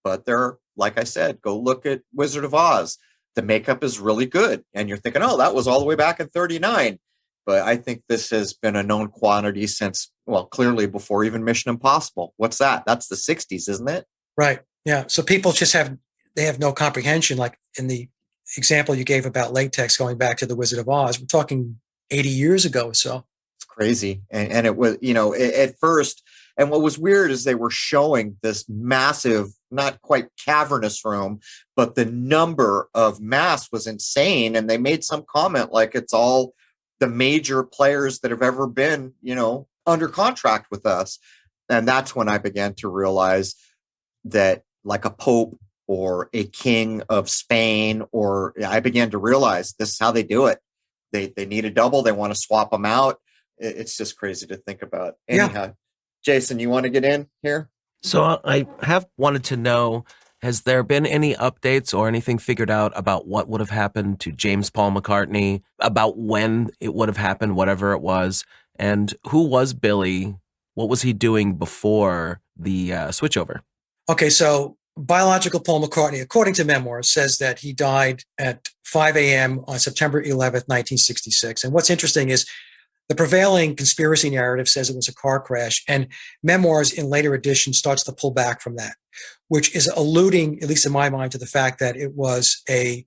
But they're, like I said, go look at Wizard of Oz. the makeup is really good. And you're thinking, oh, that was all the way back in 39. But I think this has been a known quantity since, well, clearly before even Mission Impossible. What's that? That's the 60s, isn't it? Right. Yeah. So people just have no comprehension. Like in the example you gave about latex going back to the Wizard of Oz, we're talking 80 years ago or so. It's crazy. And it was, at first, and what was weird is they were showing this massive, not quite cavernous room, but the number of masks was insane. And they made some comment like it's all the major players that have ever been, under contract with us. And that's when I began to realize that like a pope or a king of Spain, or I began to realize this is how they do it. They need a double. They want to swap them out. It's just crazy to think about. Anyhow, yeah. Jason, you want to get in here? So I have wanted to know, has there been any updates or anything figured out about what would have happened to James Paul McCartney, about when it would have happened, whatever it was, and who was Billy? What was he doing before the switchover? Okay, so biological Paul McCartney, according to memoirs, says that he died at 5 a.m. on September 11th, 1966. And what's interesting is the prevailing conspiracy narrative says it was a car crash, and memoirs in later editions starts to pull back from that, which is alluding, at least in my mind, to the fact that it was a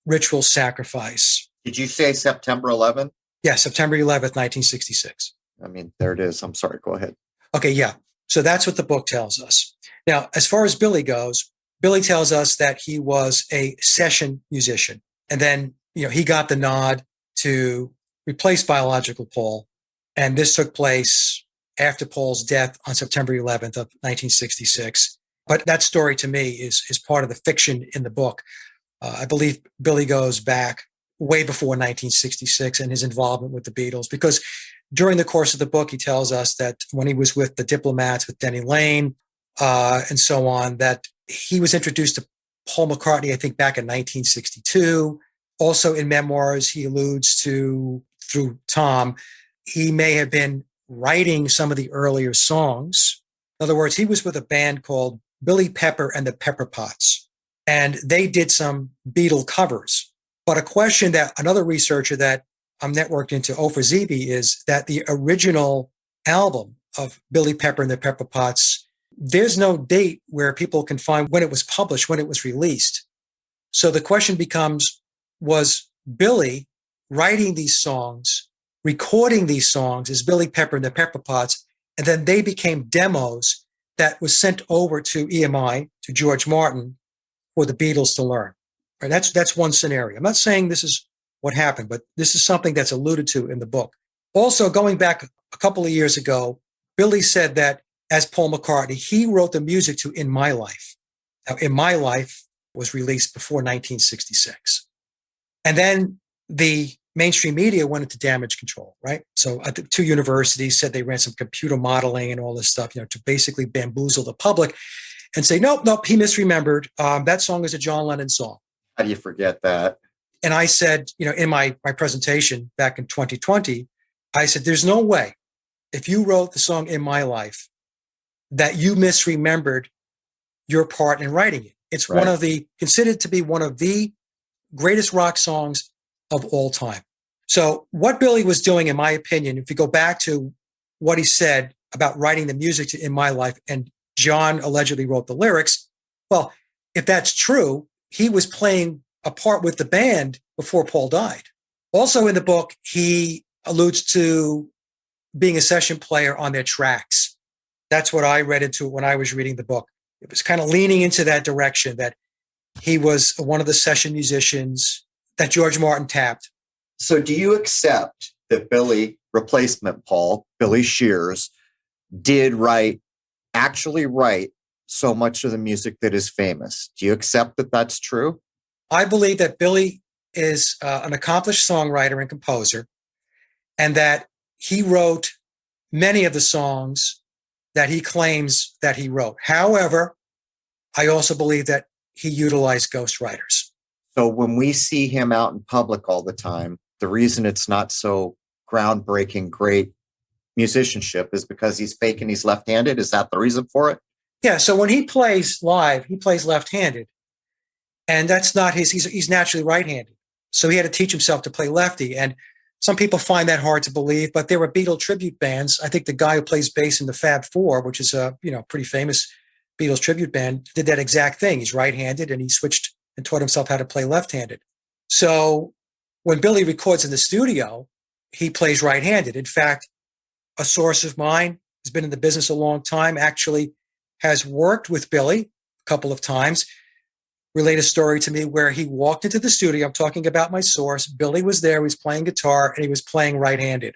ritual sacrifice. Did you say September 11th? Yeah, September 11th, 1966. I mean, there it is. I'm sorry. Go ahead. Okay, yeah. So that's what the book tells us. Now, as far as Billy goes, Billy tells us that he was a session musician. And then, he got the nod to replace biological Paul. And this took place after Paul's death on September 11th of 1966. But that story to me is part of the fiction in the book. I believe Billy goes back way before 1966 and his involvement with the Beatles, because during the course of the book, he tells us that when he was with the Diplomats, with Denny Lane, and so on, that he was introduced to Paul McCartney, I think, back in 1962. Also in memoirs, he alludes to, through Tom, he may have been writing some of the earlier songs. In other words, he was with a band called Billy Pepper and the Pepper Pots, and they did some Beatle covers. But a question that another researcher that I'm networked into, Ofer Zebi, is that the original album of Billy Pepper and the Pepper Pots, there's no date where people can find when it was published, when it was released. So the question becomes, was Billy writing these songs, recording these songs as Billy Pepper and the Pepper Pots, and then they became demos that was sent over to EMI, to George Martin, for the Beatles to learn? Right? That's one scenario. I'm not saying this is what happened, but this is something that's alluded to in the book. Also, going back a couple of years ago, Billy said that as Paul McCartney, he wrote the music to In My Life. Now, In My Life was released before 1966. And then the mainstream media went into damage control, right? So I think two universities said they ran some computer modeling and all this stuff, to basically bamboozle the public and say, nope, he misremembered. That song is a John Lennon song. How do you forget that? And I said, in my presentation back in 2020, I said, there's no way, if you wrote the song In My Life, that you misremembered your part in writing it. It's right. Considered to be one of the greatest rock songs of all time. So what Billy was doing, in my opinion, if you go back to what he said about writing the music to In My Life, and John allegedly wrote the lyrics, well, if that's true, he was playing a part with the band before Paul died. Also in the book, he alludes to being a session player on their tracks. That's what I read into when I was reading the book. It was kind of leaning into that direction, that he was one of the session musicians that George Martin tapped. So do you accept that Billy, replacement Paul, Billy Shears, did actually write so much of the music that is famous? Do you accept that that's true? I believe that Billy is an accomplished songwriter and composer, and that he wrote many of the songs that he claims that he wrote. However, I also believe that he utilized ghostwriters. So when we see him out in public all the time, the reason it's not so groundbreaking, great musicianship is because he's fake and he's left-handed. Is that the reason for it? Yeah. So when he plays live, he plays left-handed. And that's not he's naturally right-handed. So he had to teach himself to play lefty. And some people find that hard to believe, but there were Beatle tribute bands. I think the guy who plays bass in the Fab Four, which is a pretty famous Beatles tribute band, did that exact thing. He's right-handed and he switched and taught himself how to play left-handed. So when Billy records in the studio, he plays right-handed. In fact, a source of mine has been in the business a long time, actually has worked with Billy a couple of times, relate a story to me where he walked into the studio. I'm talking about my source. Billy was there. He was playing guitar and he was playing right-handed.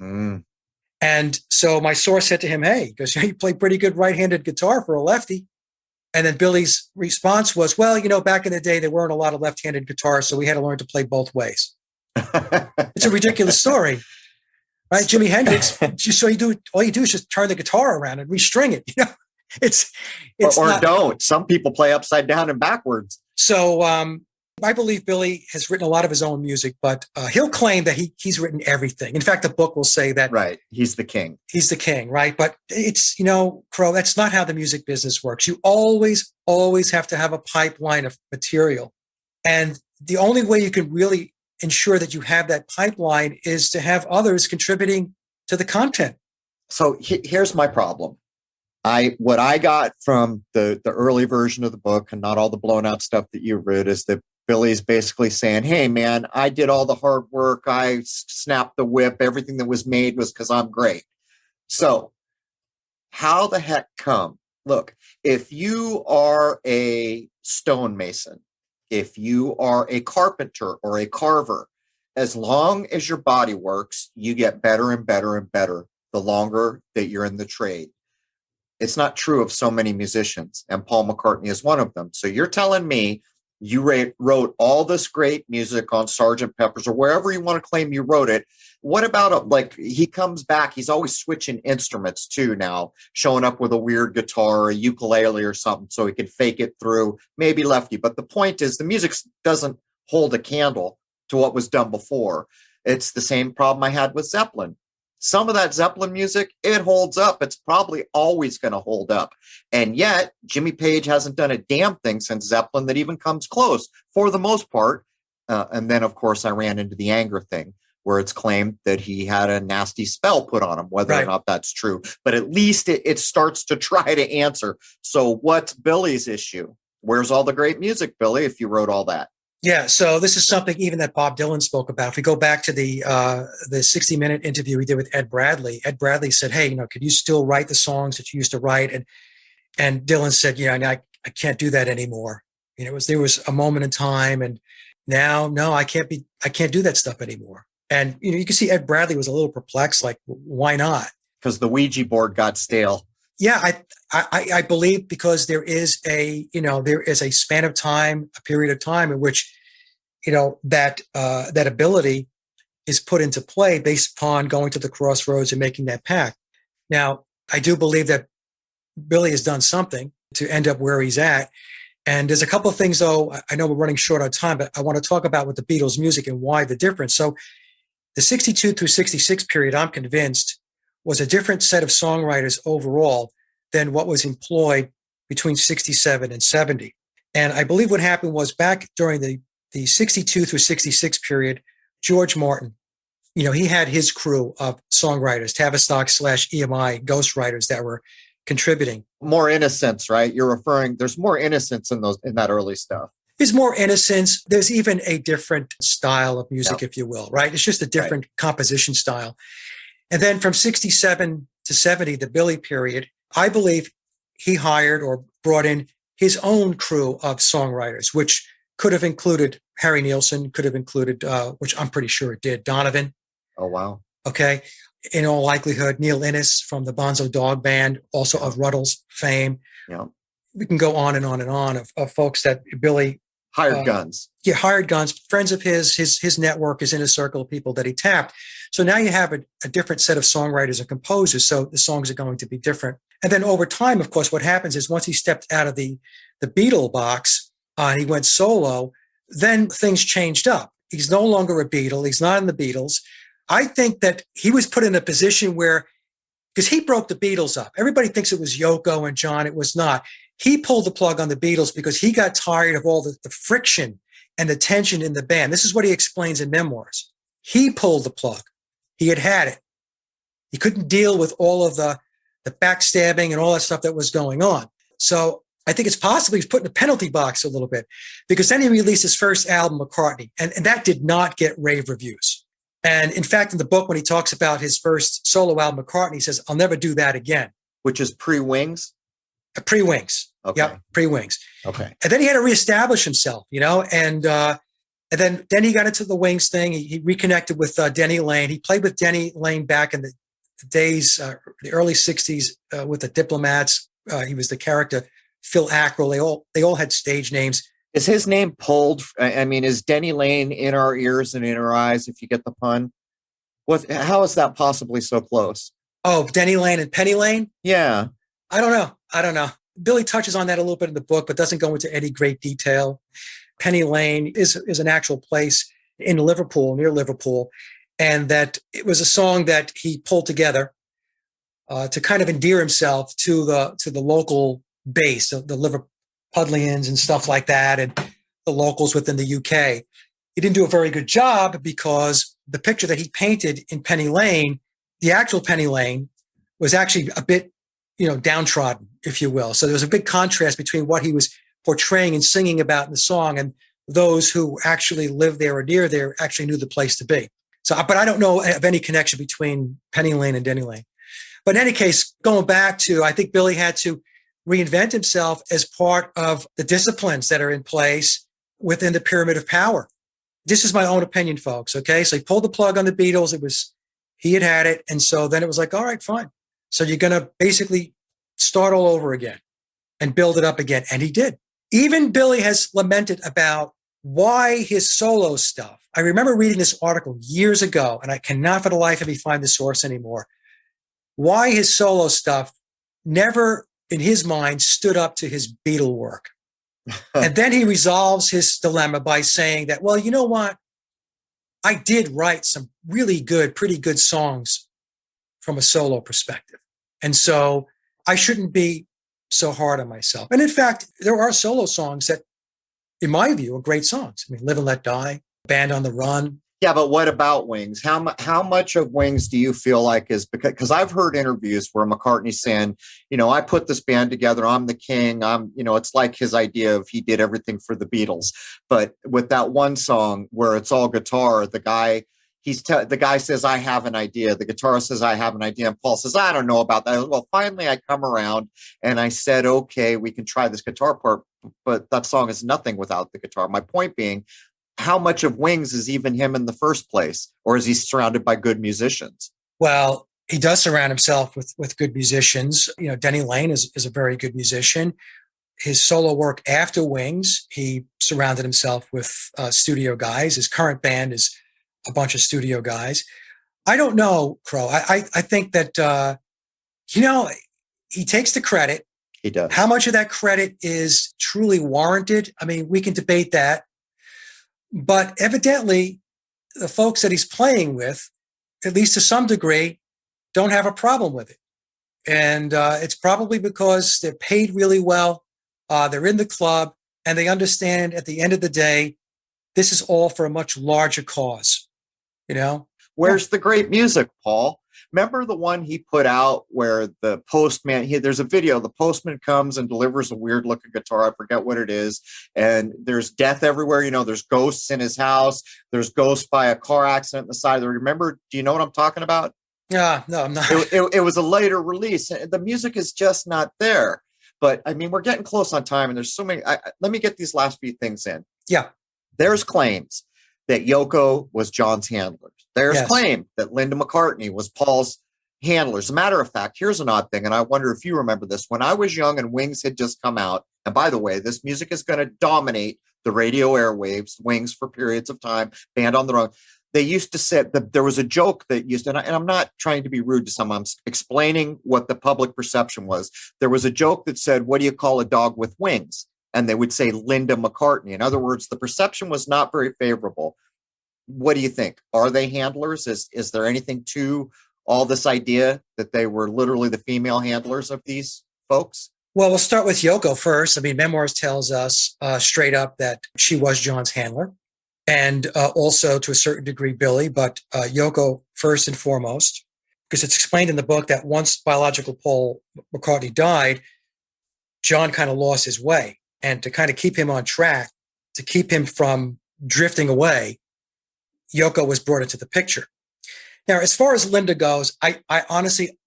Mm. And so my source said to him, hey, because you play pretty good right-handed guitar for a lefty. And then Billy's response was, well, back in the day, there weren't a lot of left-handed guitars, so we had to learn to play both ways. It's a ridiculous story, right? Jimi Hendrix, all you do is just turn the guitar around and restring it. It's or not, don't. Some people play upside down and backwards. So I believe Billy has written a lot of his own music, but he'll claim that he's written everything. In fact, the book will say that. Right. He's the king. He's the king, right? But it's, Crow, that's not how the music business works. You always have to have a pipeline of material. And the only way you can really ensure that you have that pipeline is to have others contributing to the content. So here's my problem. What I got from the early version of the book, and not all the blown out stuff that you read, is that Billy's basically saying, hey, man, I did all the hard work. I snapped the whip. Everything that was made was because I'm great. So how the heck come? Look, if you are a stonemason, if you are a carpenter or a carver, as long as your body works, you get better and better and better the longer that you're in the trade. It's not true of so many musicians, and Paul McCartney is one of them. So you're telling me you wrote all this great music on Sgt. Pepper's or wherever you want to claim you wrote it. What about he comes back, he's always switching instruments too now, showing up with a weird guitar or a ukulele or something so he can fake it through, maybe lefty. But the point is the music doesn't hold a candle to what was done before. It's the same problem I had with Zeppelin. Some of that Zeppelin music, it holds up. It's probably always going to hold up. And yet, Jimmy Page hasn't done a damn thing since Zeppelin that even comes close, for the most part. And then, of course, I ran into the anger thing, where it's claimed that he had a nasty spell put on him, whether or not that's true. But at least it starts to try to answer. So what's Billy's issue? Where's all the great music, Billy, if you wrote all that? Yeah, so this is something even that Bob Dylan spoke about. If we go back to the 60-minute interview he did with Ed Bradley said, hey, could you still write the songs that you used to write? And Dylan said, I can't do that anymore. There was a moment in time, and now, no, I can't do that stuff anymore. And, you can see Ed Bradley was a little perplexed, like, why not? Because the Ouija board got stale. Yeah, I believe because there is a span of time, a period of time in which, that ability is put into play based upon going to the crossroads and making that pact. Now, I do believe that Billy has done something to end up where he's at. And there's a couple of things, though, I know we're running short on time, but I want to talk about with the Beatles music and why the difference. So the 62 through 66 period, I'm convinced, was a different set of songwriters overall than what was employed between 67 and 70. And I believe what happened was back during the 62 through 66 period, George Martin, he had his crew of songwriters, Tavistock / EMI ghostwriters that were contributing. More innocence, right? You're referring, there's more innocence in that early stuff. There's more innocence. There's even a different style of music, if you will, right? It's just a different composition style. And then from 67 to 70, the Billy period, I believe he hired or brought in his own crew of songwriters, which could have included Harry Nilsson, could have included, which I'm pretty sure it did, Donovan. Oh, wow. Okay. In all likelihood, Neil Innes from the Bonzo Dog Band, also of Ruddle's fame. Yeah. We can go on and on and on of folks that Billy hired guns. Yeah, hired guns, friends of his network is in a circle of people that he tapped. So now you have a different set of songwriters and composers. So the songs are going to be different. And then over time, of course, what happens is once he stepped out of the Beatle box, he went solo, then things changed up. He's no longer a Beatle. He's not in the Beatles. I think that he was put in a position where, because he broke the Beatles up. Everybody thinks it was Yoko and John. It was not. He pulled the plug on the Beatles because he got tired of all the friction and the tension in the band. This is what he explains in memoirs. He pulled the plug. He had it. He couldn't deal with all of the backstabbing and all that stuff that was going on. So I think it's possible he's put in a penalty box a little bit, because then he released his first album, McCartney, and that did not get rave reviews. And in fact, in the book, when he talks about his first solo album, McCartney, he says, I'll never do that again. Which is pre-Wings? Pre-Wings. Okay. Yep, pre-Wings. Okay. And then he had to reestablish himself, and then he got into the Wings thing. He reconnected with Denny Laine. He played with Denny Laine back in the days, the early 60s, with the Diplomats. He was the character Phil Ackrell. They all had stage names. Is his name pulled? I mean, is Denny Laine in our ears and in our eyes, if you get the pun? How is that possibly so close? Oh, Denny Laine and Penny Lane? Yeah. I don't know. Billy touches on that a little bit in the book, but doesn't go into any great detail. Penny Lane is an actual place in Liverpool, near Liverpool, and that it was a song that he pulled together to kind of endear himself to the local base, the Liverpudlians and stuff like that, and the locals within the UK. He didn't do a very good job, because the picture that he painted in Penny Lane, the actual Penny Lane, was actually a bit, downtrodden, if you will. So there was a big contrast between what he was portraying and singing about in the song, and those who actually lived there or near there actually knew the place to be. So, but I don't know of any connection between Penny Lane and Denny Lane. But in any case, going back to, I think Billy had to reinvent himself as part of the disciplines that are in place within the pyramid of power. This is my own opinion, folks. Okay. So he pulled the plug on the Beatles. He had it. And so then it was like, all right, fine. So you're going to basically start all over again and build it up again. And he did. Even Billy has lamented about why his solo stuff. I remember reading this article years ago, and I cannot for the life of me find the source anymore. Why his solo stuff never, in his mind, stood up to his Beatle work. And then he resolves his dilemma by saying that, well, you know what? I did write some really good, pretty good songs from a solo perspective. And so I shouldn't be so hard on myself. And in fact, there are solo songs that, in my view, are great songs. I mean, Live and Let Die, Band on the Run. Yeah, but what about Wings? How much of Wings do you feel like is because I've heard interviews where McCartney's saying, I put this band together, I'm the king, it's like his idea of he did everything for the Beatles. But with that one song where it's all guitar, the guy says, I have an idea. The guitarist says, I have an idea. And Paul says, I don't know about that. Well, finally I come around and I said, okay, we can try this guitar part, but that song is nothing without the guitar. My point being, how much of Wings is even him in the first place? Or is he surrounded by good musicians? Well, he does surround himself with good musicians. Denny Laine is a very good musician. His solo work after Wings, he surrounded himself with studio guys. His current band is a bunch of studio guys. I don't know, Crow. I think that, he takes the credit. He does. How much of that credit is truly warranted? I mean, we can debate that. But evidently, the folks that he's playing with, at least to some degree, don't have a problem with it. And it's probably because they're paid really well, they're in the club, and they understand at the end of the day, this is all for a much larger cause. Where's the great music, Paul? Remember the one he put out where the postman, there's a video, the postman comes and delivers a weird looking guitar. I forget what it is. And there's death everywhere. There's ghosts in his house. There's ghosts by a car accident on the side of the road. Remember, do you know what I'm talking about? No, I'm not. It was a later release. The music is just not there. But I mean, we're getting close on time and there's so many. Let me get these last few things in. Yeah. There's claims that Yoko was John's handler. There's claim that Linda McCartney was Paul's handler. As a matter of fact, here's an odd thing, and I wonder if you remember this. When I was young and Wings had just come out, and by the way, this music is going to dominate the radio airwaves, Wings for periods of time, Band on the Run. They used to say that there was a joke that used, and I'm not trying to be rude to someone, I'm explaining what the public perception was. There was a joke that said, what do you call a dog with wings? And they would say Linda McCartney. In other words, the perception was not very favorable. What do you think? Are they handlers? Is there anything to all this idea that they were literally the female handlers of these folks? Well, we'll start with Yoko first. I mean, Memoirs tells us straight up that she was John's handler, and also to a certain degree Billy, but Yoko first and foremost, because it's explained in the book that once biological Paul McCartney died, John kind of lost his way. And to kind of keep him on track, to keep him from drifting away, Yoko was brought into the picture. Now, as far as Linda goes, I honestly,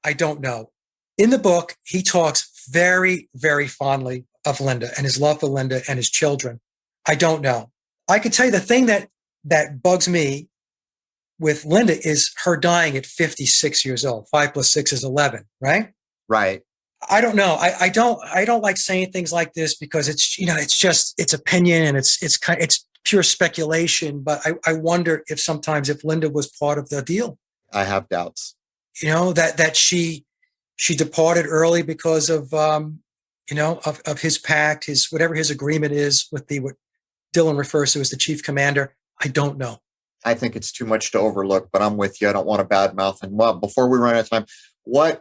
I don't know. In the book, he talks very, very fondly of Linda and his love for Linda and his children. I don't know. I could tell you the thing that bugs me with Linda is her dying at 56 years old. 5 + 6 is 11, right? Right. I don't know. I don't like saying things like this because it's opinion and it's pure speculation. But I wonder if sometimes if Linda was part of the deal. I have doubts. That she departed early because of of his pact, his whatever his agreement is with what Dylan refers to as the chief commander. I don't know. I think it's too much to overlook, but I'm with you. I don't want to badmouth. And well, before we run out of time,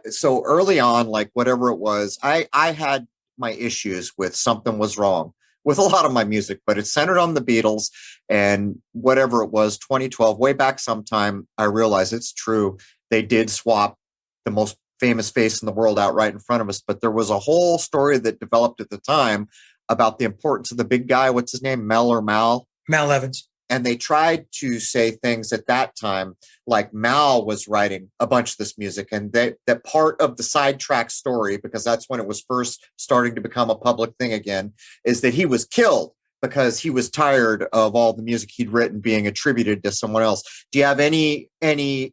so early on, like whatever it was, I had my issues with something was wrong with a lot of my music, but it's centered on the Beatles and whatever it was, 2012, way back sometime, I realized it's true. They did swap the most famous face in the world out right in front of us, but there was a whole story that developed at the time about the importance of the big guy. What's his name? Mel or Mal? Mal Evans. And they tried to say things at that time, like Mal was writing a bunch of this music, and that part of the sidetrack story, because that's when it was first starting to become a public thing again, is that he was killed because he was tired of all the music he'd written being attributed to someone else. Do you have any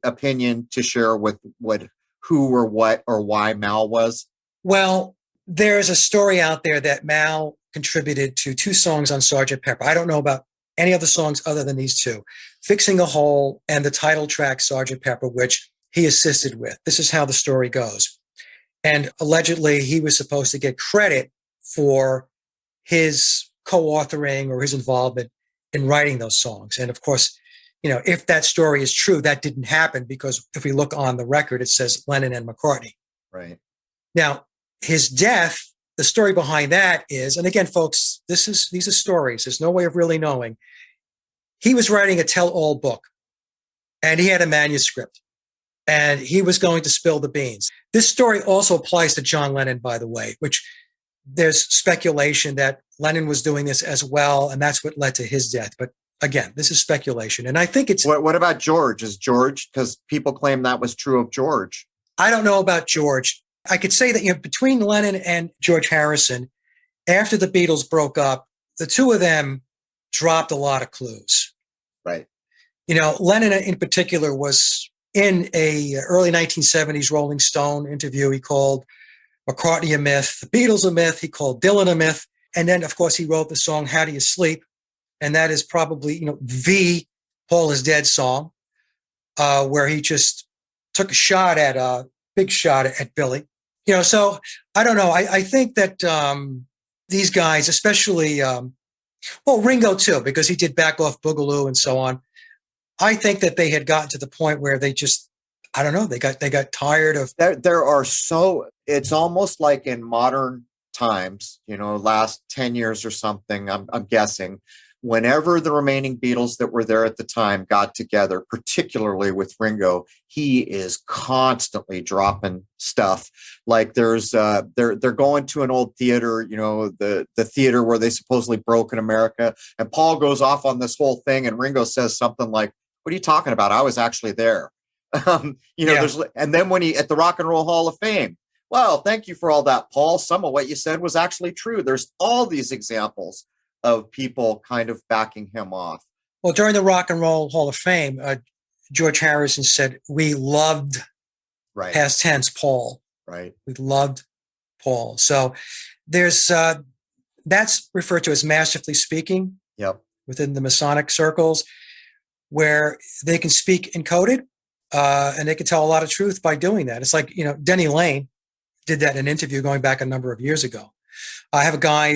opinion to share with who or what or why Mal was? Well, there's a story out there that Mal contributed to 2 songs on Sgt. Pepper. I don't know about any other songs other than these 2, Fixing a Hole and the title track Sgt. Pepper, which he assisted with. This is how the story goes. And allegedly, he was supposed to get credit for his co-authoring or his involvement in writing those songs. And of course, if that story is true, that didn't happen because if we look on the record, it says Lennon and McCartney. Right. Now, his death, the story behind that is, and again, folks, these are stories. There's no way of really knowing. He was writing a tell-all book, and he had a manuscript, and he was going to spill the beans. This story also applies to John Lennon, by the way, which there's speculation that Lennon was doing this as well, and that's what led to his death. But again, this is speculation, and I think it's... What about George? Is George, because people claim that was true of George. I don't know about George. I could say that between Lennon and George Harrison, after the Beatles broke up, the 2 of them dropped a lot of clues. Right. Lennon in particular was in a early 1970s Rolling Stone interview. He called McCartney a myth, the Beatles a myth. He called Dylan a myth. And then, of course, he wrote the song How Do You Sleep? And that is probably, the Paul is Dead song, where he just took a big shot at Billy. So I don't know. I think that these guys, especially, Ringo too, because he did Back Off Boogaloo and so on. I think that they had gotten to the point where they just, I don't know, they got tired of. There are it's almost like in modern times, last 10 years or something, I'm guessing, whenever the remaining Beatles that were there at the time got together, particularly with Ringo, he is constantly dropping stuff. Like they're going to an old theater, the theater where they supposedly broke in America. And Paul goes off on this whole thing and Ringo says something like, "What are you talking about? I was actually there." And then when he at the Rock and Roll Hall of Fame, well, thank you for all that, Paul. Some of what you said was actually true. There's all these examples of people kind of backing him off. Well, during the Rock and Roll Hall of Fame, George Harrison said, "We loved," right, past tense, Paul. Right. We loved Paul. So there's that's referred to as masterfully speaking. Yep. Within the Masonic circles, where they can speak encoded and they can tell a lot of truth by doing that. It's like, Denny Lane did that in an interview going back a number of years ago. I have a guy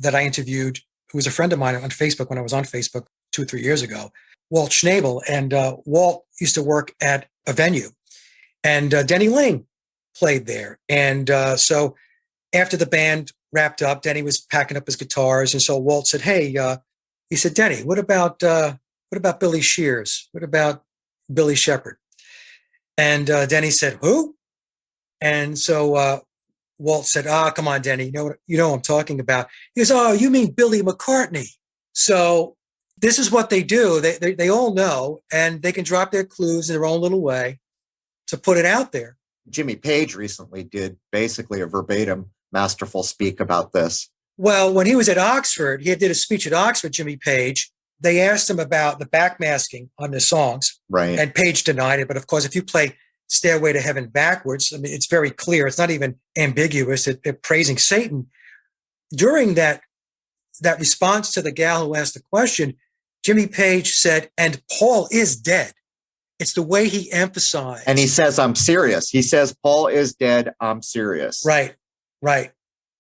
that I interviewed who was a friend of mine on Facebook when I was on Facebook 2 or 3 years ago, Walt Schnabel. And Walt used to work at a venue, and Denny Lane played there. And so after the band wrapped up, Denny was packing up his guitars. And so Walt said, hey, he said, Denny, what about Billy Shears? What about Billy Shepherd? And Denny said, who? And so Walt said, come on, Denny, you know what I'm talking about. He goes, oh, you mean Billy McCartney. So this is what they do. They all know, and they can drop their clues in their own little way to put it out there. Jimmy Page recently did basically a verbatim masterful speak about this. Well, when he was at Oxford, he did a speech at Oxford, Jimmy Page. They asked him about the backmasking on the songs. Right. And Page denied it. But of course, if you play Stairway to Heaven backwards, I mean, it's very clear. It's not even ambiguous. They're praising Satan. During that response to the gal who asked the question, Jimmy Page said, and Paul is dead. It's the way he emphasized. And he says, I'm serious. He says, Paul is dead. I'm serious. Right.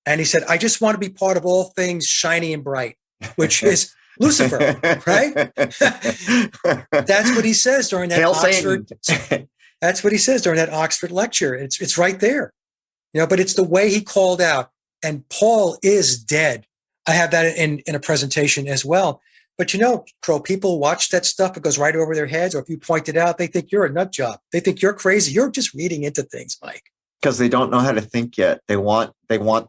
And he said, I just want to be part of all things shiny and bright, which is Lucifer, right? That's what he says during that Oxford. That's what he says during that Oxford lecture. It's right there, but it's the way he called out, and Paul is dead. I have that in a presentation as well. But Crow, people watch that stuff. It goes right over their heads. Or if you point it out, they think you're a nut job. They think you're crazy. You're just reading into things, Mike. Because they don't know how to think yet. They want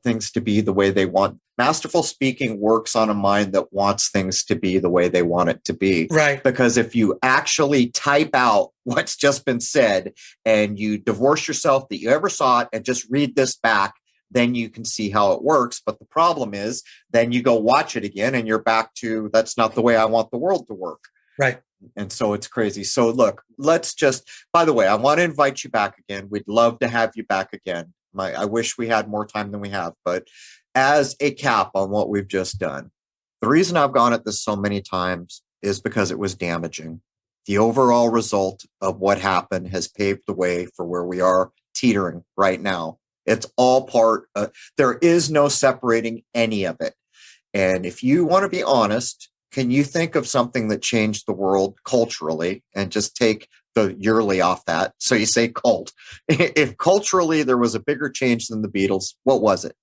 things to be the way they want. Masterful speaking works on a mind that wants things to be the way they want it to be. Right. Because if you actually type out what's just been said and you divorce yourself that you ever saw it and just read this back, then you can see how it works. But the problem is then you go watch it again and you're back to, that's not the way I want the world to work. Right. And so it's crazy. So look, by the way, I want to invite you back again. We'd love to have you back again. I wish we had more time than we have, but as a cap on what we've just done, the reason I've gone at this so many times is because it was damaging. The overall result of what happened has paved the way for where we are teetering right now. It's all there is no separating any of it. And if you want to be honest, can you think of something that changed the world culturally and just take the yearly off that? So you say cult. If culturally there was a bigger change than the Beatles, what was it?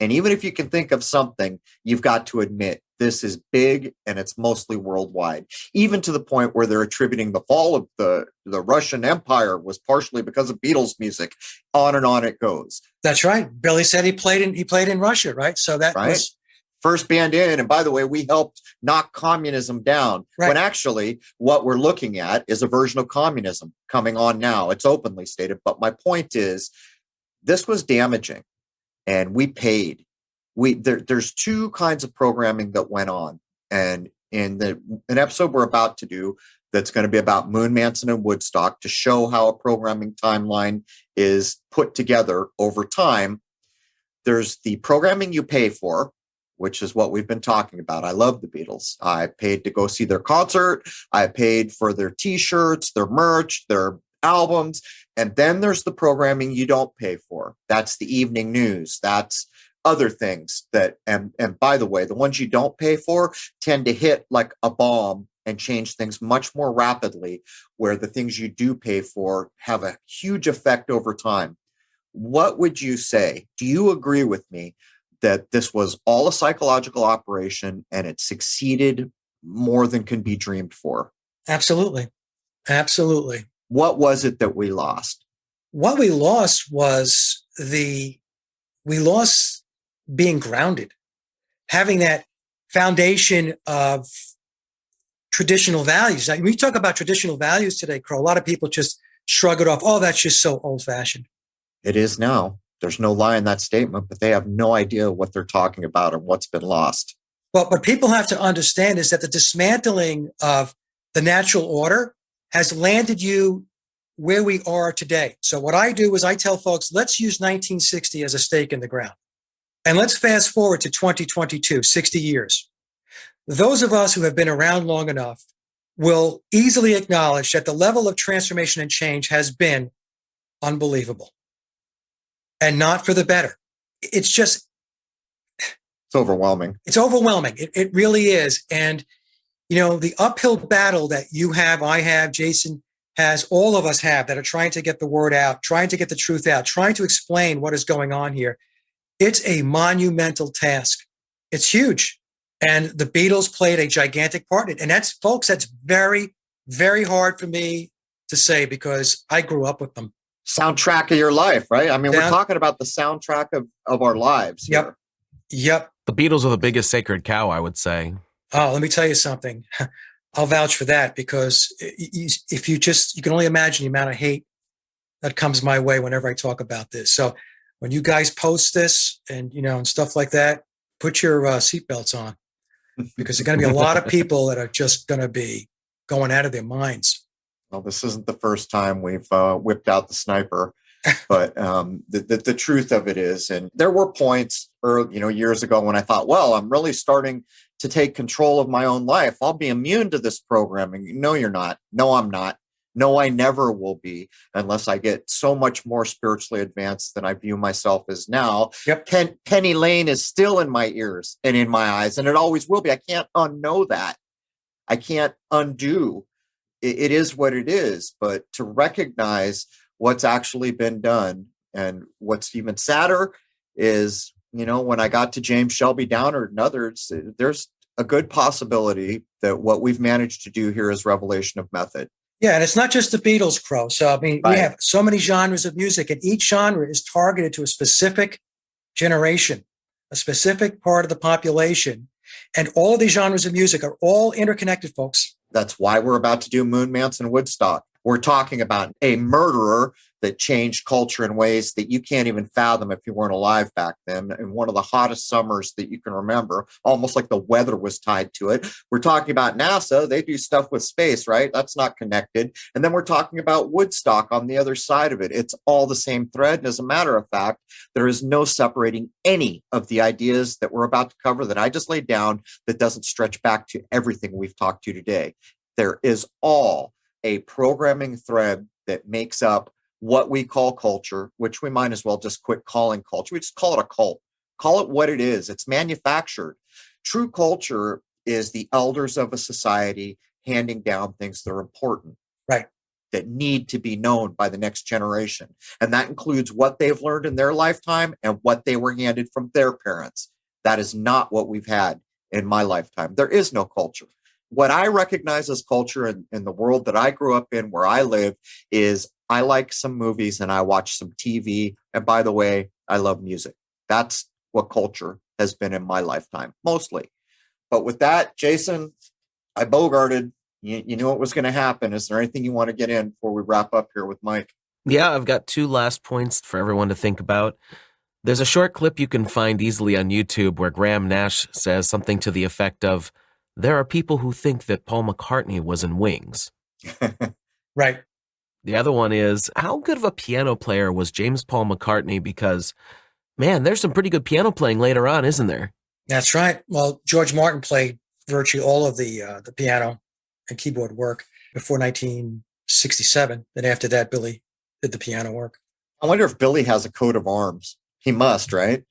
And even if you can think of something, you've got to admit this is big and it's mostly worldwide, even to the point where they're attributing the fall of the Russian Empire was partially because of Beatles music. On and on it goes. That's right. Billy said he played in Russia, right? So that was first band in. And by the way, we helped knock communism down. Right. When actually what we're looking at is a version of communism coming on now. It's openly stated. But my point is, this was damaging. And we paid. There's two kinds of programming that went on. And in an episode we're about to do that's going to be about Moon Manson and Woodstock to show how a programming timeline is put together over time, there's the programming you pay for, which is what we've been talking about. I love the Beatles. I paid to go see their concert. I paid for their T-shirts, their merch, their albums. And then there's the programming you don't pay for. That's the evening news. That's other things that, and by the way, the ones you don't pay for tend to hit like a bomb and change things much more rapidly, where the things you do pay for have a huge effect over time. What would you say? Do you agree with me that this was all a psychological operation and it succeeded more than can be dreamed for? Absolutely. Absolutely. What was it that we lost? What we lost was we lost being grounded, having that foundation of traditional values. When we talk about traditional values today, Crow, a lot of people just shrug it off. Oh, that's just so old fashioned. It is now. There's no lie in that statement, but they have no idea what they're talking about and what's been lost. But what people have to understand is that the dismantling of the natural order has landed you where we are today. So what I do is I tell folks, let's use 1960 as a stake in the ground. And let's fast forward to 2022, 60 years. Those of us who have been around long enough will easily acknowledge that the level of transformation and change has been unbelievable and not for the better. It's overwhelming. It's overwhelming. It really is. And, the uphill battle that you have, I have, Jason has, all of us have, that are trying to get the word out, trying to get the truth out, trying to explain what is going on here. It's a monumental task. It's huge. And the Beatles played a gigantic part in it. And that's, folks, that's very, very hard for me to say because I grew up with them. Soundtrack of your life, right? I mean, we're talking about the soundtrack of our lives here. Yep. The Beatles are the biggest sacred cow, I would say. Oh, let me tell you something. I'll vouch for that because if you can only imagine the amount of hate that comes my way whenever I talk about this. So when you guys post this and, and stuff like that, put your seatbelts on because there's going to be a lot of people that are just going to be going out of their minds. Well, this isn't the first time we've whipped out the sniper, but the truth of it is, and there were points, years ago when I thought, well, I'm really starting to take control of my own life. I'll be immune to this programming. No, you're not. No, I'm not. No, I never will be unless I get so much more spiritually advanced than I view myself as now. Yep. Penny Lane is still in my ears and in my eyes, and it always will be. I can't unknow that. I can't undo. It is what it is. But to recognize what's actually been done, and what's even sadder is, when I got to James Shelby Downard and others, there's a good possibility that what we've managed to do here is revelation of method. Yeah, and it's not just the Beatles, Crow. So, I mean, Right. We have so many genres of music, and each genre is targeted to a specific generation, a specific part of the population. And all of these genres of music are all interconnected, folks. That's why we're about to do Moon Manson Woodstock. We're talking about a murderer that changed culture in ways that you can't even fathom if you weren't alive back then. In one of the hottest summers that you can remember, almost like the weather was tied to it. We're talking about NASA. They do stuff with space, right? That's not connected. And then we're talking about Woodstock on the other side of it. It's all the same thread. And as a matter of fact, there is no separating any of the ideas that we're about to cover that I just laid down that doesn't stretch back to everything we've talked to today. There is all a programming thread that makes up what we call culture, which we might as well just quit calling culture. We just call it a cult. Call it what it is. It's manufactured. True culture is the elders of a society handing down things that are important, right, that need to be known by the next generation. And that includes what they've learned in their lifetime and what they were handed from their parents. That is not what we've had in my lifetime. There is no culture. What I recognize as culture in the world that I grew up in, where I live, is I like some movies and I watch some TV. And by the way, I love music. That's what culture has been in my lifetime, mostly. But with that, Jason, I bogarted. You knew what was going to happen. Is there anything you want to get in before we wrap up here with Mike? Yeah, I've got two last points for everyone to think about. There's a short clip you can find easily on YouTube where Graham Nash says something to the effect of, "There are people who think that Paul McCartney was in Wings." Right. The other one is, how good of a piano player was James Paul McCartney? Because, man, there's some pretty good piano playing later on, isn't there? That's right. Well, George Martin played virtually all of the piano and keyboard work before 1967. Then after that, Billy did the piano work. I wonder if Billy has a coat of arms. He must, right?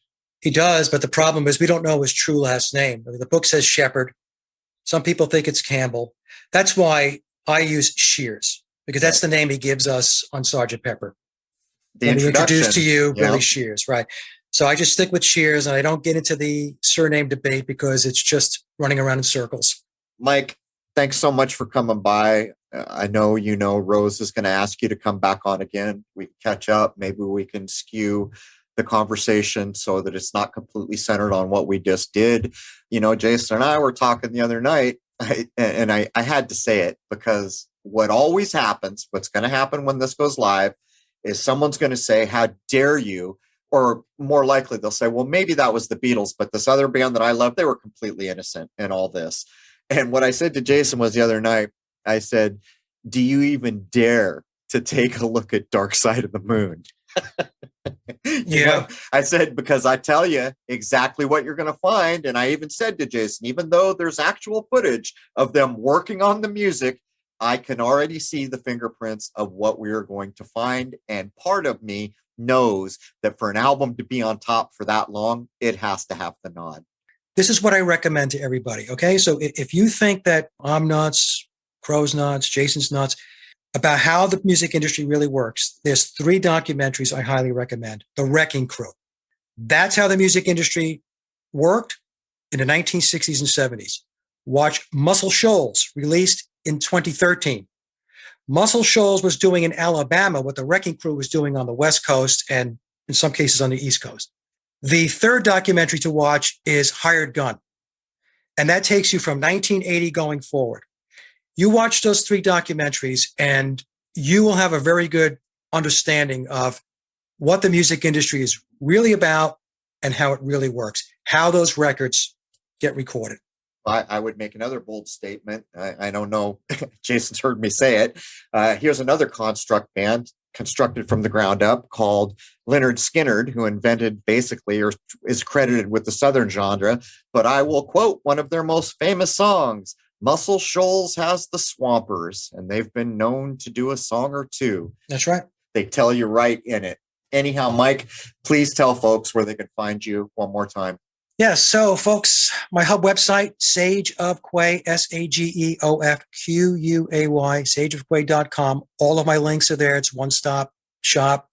He does, but the problem is we don't know his true last name. The book says Shepherd. Some people think it's Campbell. That's why I use Shears, because that's the name he gives us on Sgt. Pepper. When he introduced to you, Billy Shears, right? So I just stick with Shears, and I don't get into the surname debate because it's just running around in circles. Mike, thanks so much for coming by. I know Rose is going to ask you to come back on again. We can catch up. Maybe we can skew the conversation so that it's not completely centered on what we just did. Jason and I were talking the other night, and I had to say it because what always happens, what's going to happen when this goes live, is someone's going to say, "How dare you?" Or more likely, they'll say, "Well, maybe that was the Beatles, but this other band that I love, they were completely innocent in all this." And what I said to Jason was the other night, I said, "Do you even dare to take a look at Dark Side of the Moon?" I said, because I tell you exactly what you're going to find. And I even said to Jason, even though there's actual footage of them working on the music, I can already see the fingerprints of what we are going to find. And part of me knows that for an album to be on top for that long, it has to have the nod. This is what I recommend to everybody. Okay. So if you think that I'm nuts, Crow's nuts, Jason's nuts, about how the music industry really works, there's 3 documentaries I highly recommend. The Wrecking Crew. That's how the music industry worked in the 1960s and 70s. Watch Muscle Shoals, released in 2013. Muscle Shoals was doing in Alabama what the Wrecking Crew was doing on the West Coast and in some cases on the East Coast. The third documentary to watch is Hired Gun, and that takes you from 1980 going forward. You watch those three documentaries and you will have a very good understanding of what the music industry is really about and how it really works, how those records get recorded. I would make another bold statement. I don't know. Jason's heard me say it. Here's another construct band constructed from the ground up called Lynyrd Skynyrd, who invented basically or is credited with the Southern genre. But I will quote one of their most famous songs. Muscle Shoals has the Swampers, and they've been known to do a song or two. That's right. They tell you right in it. Anyhow, Mike, please tell folks where they can find you one more time. Yes. So, folks, my hub website, Sage of Quay, SAGEOFQUAY, sageofquay.com. All of my links are there. It's one-stop shop.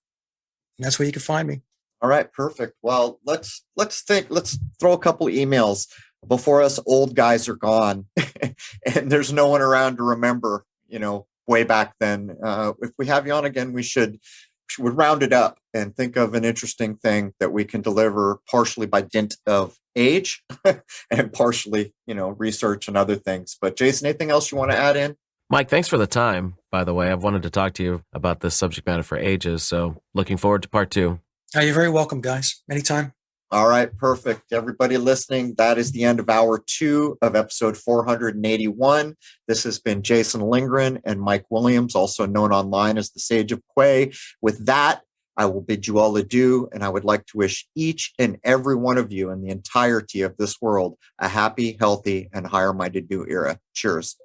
And that's where you can find me. All right, perfect. Well, let's throw a couple emails before us old guys are gone and there's no one around to remember, way back then. If we have you on again, we should round it up and think of an interesting thing that we can deliver partially by dint of age and partially, research and other things. But Jason, anything else you want to add in? Mike, thanks for the time, by the way. I've wanted to talk to you about this subject matter for ages, so looking forward to part 2. You're very welcome, guys. Anytime. All right, perfect. Everybody listening, that is the end of hour 2 of episode 481. This has been Jason Lindgren and Mike Williams, also known online as the Sage of Quay. With that, I will bid you all adieu, and I would like to wish each and every one of you in the entirety of this world a happy, healthy, and higher-minded new era. Cheers.